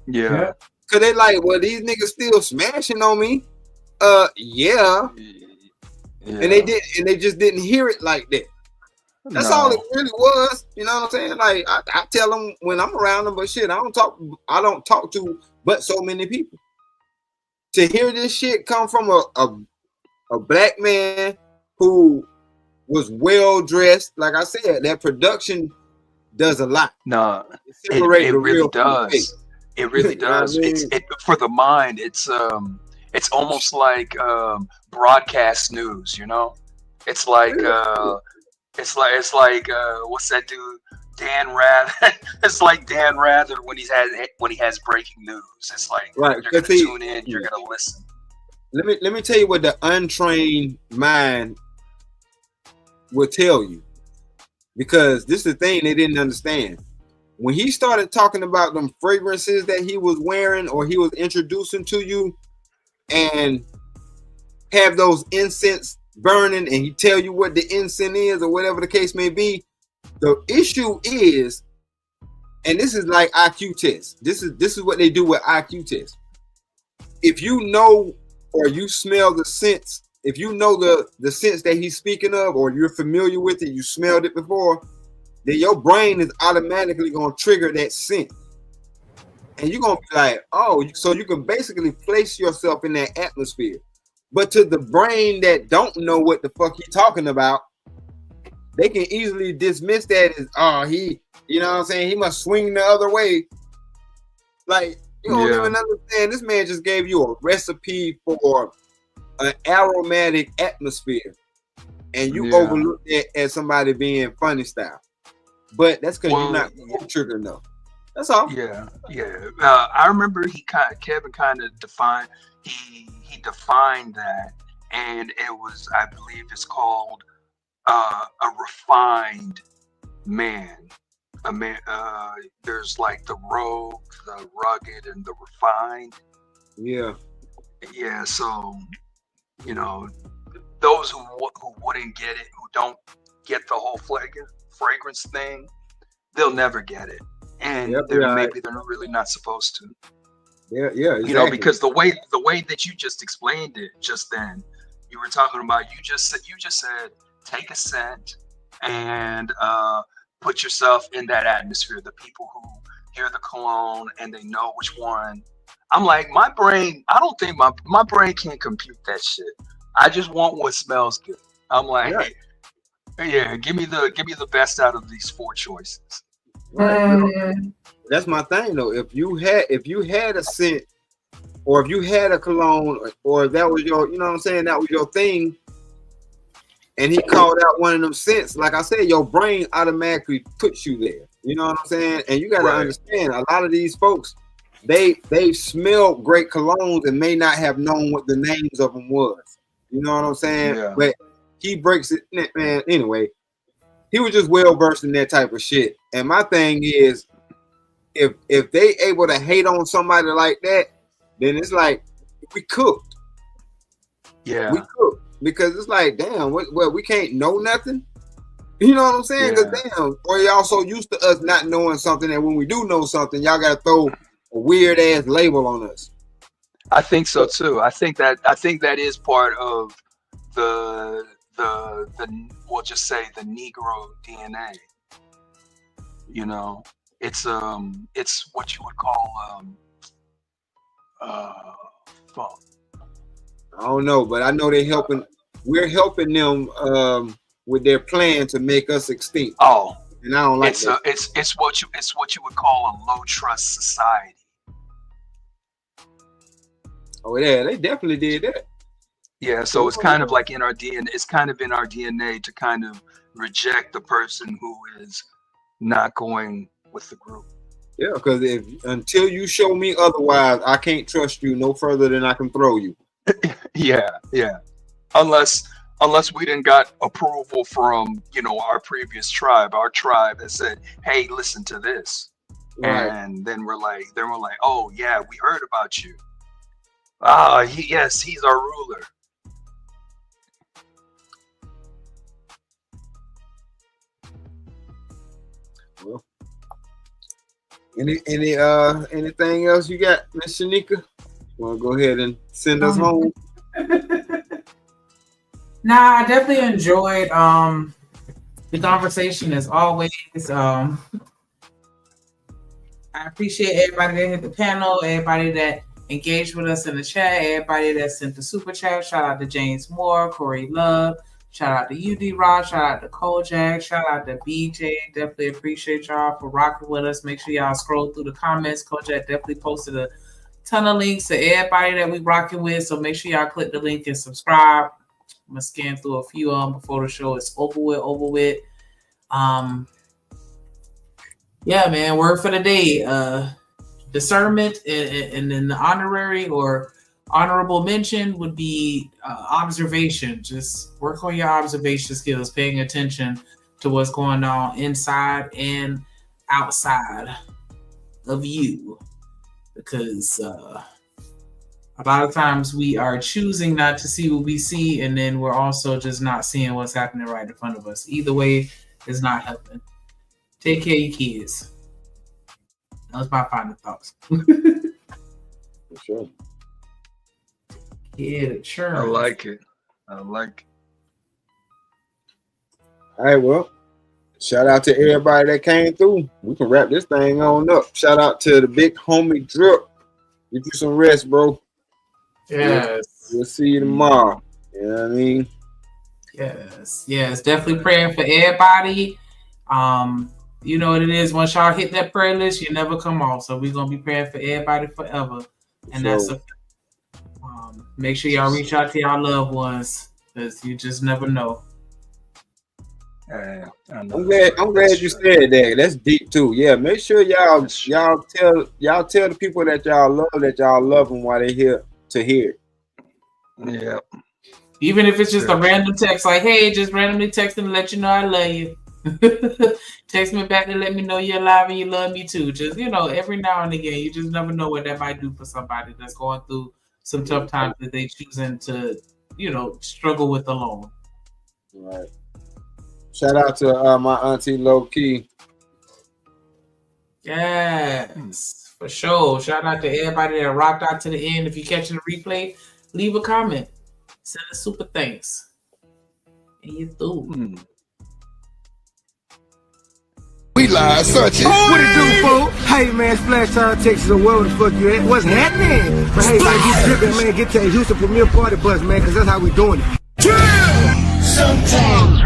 Yeah. Cause they like, well, these niggas still smashing on me. Yeah. And they just didn't hear it like that. That's all it really was. You know what I'm saying? Like I tell them when I'm around them, but shit, I don't talk to but so many people. To hear this shit come from a black man who was well dressed, like I said, that production does a lot. No, it really does. It really does. I mean, it's for the mind. It's almost like broadcast news. You know, it's like what's that dude? Dan Rather. It's like Dan Rather when he has breaking news. It's like you're gonna tune in, you're gonna listen. Let me tell you what the untrained mind will tell you, because this is the thing they didn't understand. When he started talking about them fragrances that he was wearing or he was introducing to you, and have those incense burning, and he tell you what the incense is or whatever the case may be, the issue is, and this is like IQ tests. This is what they do with IQ tests. if you know or you smell the scents, if you know the scents that he's speaking of, or you're familiar with it, you smelled it before, then your brain is automatically gonna trigger that scent. And you're gonna be like, oh, so you can basically place yourself in that atmosphere. But to the brain that don't know what the fuck he's talking about, they can easily dismiss that as, oh, he, you know what I'm saying, he must swing the other way. Like, you don't even understand. This man just gave you a recipe for an aromatic atmosphere, and you overlook that as somebody being funny style. But that's because you're not trigger enough. That's all. Yeah. I remember Kevin kind of defined defined that, and it was, I believe it's called a refined man. A man. There's like the rogue, the rugged, and the refined. Yeah. Yeah. So, you know, those who wouldn't get it, who don't get the whole fragrance thing, they'll never get it, and maybe they're really not supposed to. Yeah, exactly. You know, because the way that you just explained it just then, you were talking about, you just said take a scent and put yourself in that atmosphere. The people who hear the cologne and they know which one. I'm like, my brain, I don't think my brain can't compute that shit. I just want what smells good. I'm like, yeah, give me the best out of these four choices. Right. That's my thing though. If you had a scent, or if you had a cologne, or if that was your, you know what I'm saying, that was your thing, and he called out one of them scents, like I said, your brain automatically puts you there. You know what I'm saying? And you got to understand, a lot of these folks, they smell great colognes and may not have known what the names of them was. You know what I'm saying? Yeah. But he breaks it, man. Anyway, he was just well versed in that type of shit. And my thing is, if they able to hate on somebody like that, then it's like, we cooked. Yeah. We cooked. Because it's like, damn, well, we can't know nothing. You know what I'm saying? Because damn, or y'all so used to us not knowing something, and when we do know something, y'all gotta throw a weird ass label on us. I think so too. I think that is part of the we'll just say the Negro DNA. You know, it's what you would call fuck. I don't know, but I know we're helping them with their plan to make us extinct. Oh, and I don't like that. It's what you would call a low trust society. Oh yeah, they definitely did that. Yeah, so it's kind of like in our DNA. It's kind of in our DNA to kind of reject the person who is not going with the group. Yeah, because until you show me otherwise, I can't trust you no further than I can throw you. Yeah. Unless we didn't got approval from, you know, our previous tribe. Our tribe that said, "Hey, listen to this," and then we're like, "Oh yeah, we heard about you. He's our ruler." Well, anything else you got, Miss Shanika? Want to go ahead and send us home? Nah, I definitely enjoyed the conversation as always. I appreciate everybody that hit the panel, everybody that engaged with us in the chat, everybody that sent the super chat. Shout out to James Moore, Corey Love. Shout out to UD Rock. Shout out to Kojak. Shout out to BJ. Definitely appreciate y'all for rocking with us. Make sure y'all scroll through the comments. Kojak definitely posted a ton of links to everybody that we rocking with. So make sure y'all click the link and subscribe. I'm gonna scan through a few of them before the show is over with. Yeah, man. Word for the day. Discernment, and then the honorary or honorable mention would be observation. Just work on your observation skills, paying attention to what's going on inside and outside of you, because a lot of times we are choosing not to see what we see, and then we're also just not seeing what's happening right in front of us. Either way is not helping. Take care of your kids. That was my final thoughts. For sure. Yeah, the churn. I like it. I like it. All right, well, shout out to everybody that came through. We can wrap this thing on up. Shout out to the big homie Drip. Get you some rest, bro. Yes. We'll see you tomorrow. You know what I mean? Yes. Definitely praying for everybody. You know what it is. Once y'all hit that prayer list, you never come off. So we're gonna be praying for everybody forever. And that's a make sure y'all reach out to y'all loved ones, because you just never know. I'm glad you said that. That's deep too. Yeah, make sure y'all tell the people that y'all love them while they're here to hear. Yeah. Even if it's just a random text, like, hey, just randomly texting to let you know I love you. Text me back to let me know you're alive and you love me too. Just, every now and again, you just never know what that might do for somebody that's going through some tough times that they choosing to, struggle with alone. Right. Shout out to my auntie Low Key. Yes, for sure. Shout out to everybody that rocked out to the end. If you're catching the replay, leave a comment. Send a super thanks. And you through. We live, such it. What it do, fool? Hey, man, Splash Town, Texas, or where the fuck you at? What's happening? But hey, man, you tripping, man. Get to the Houston Premier Party Bus, man, because that's how we doing it. Sometimes.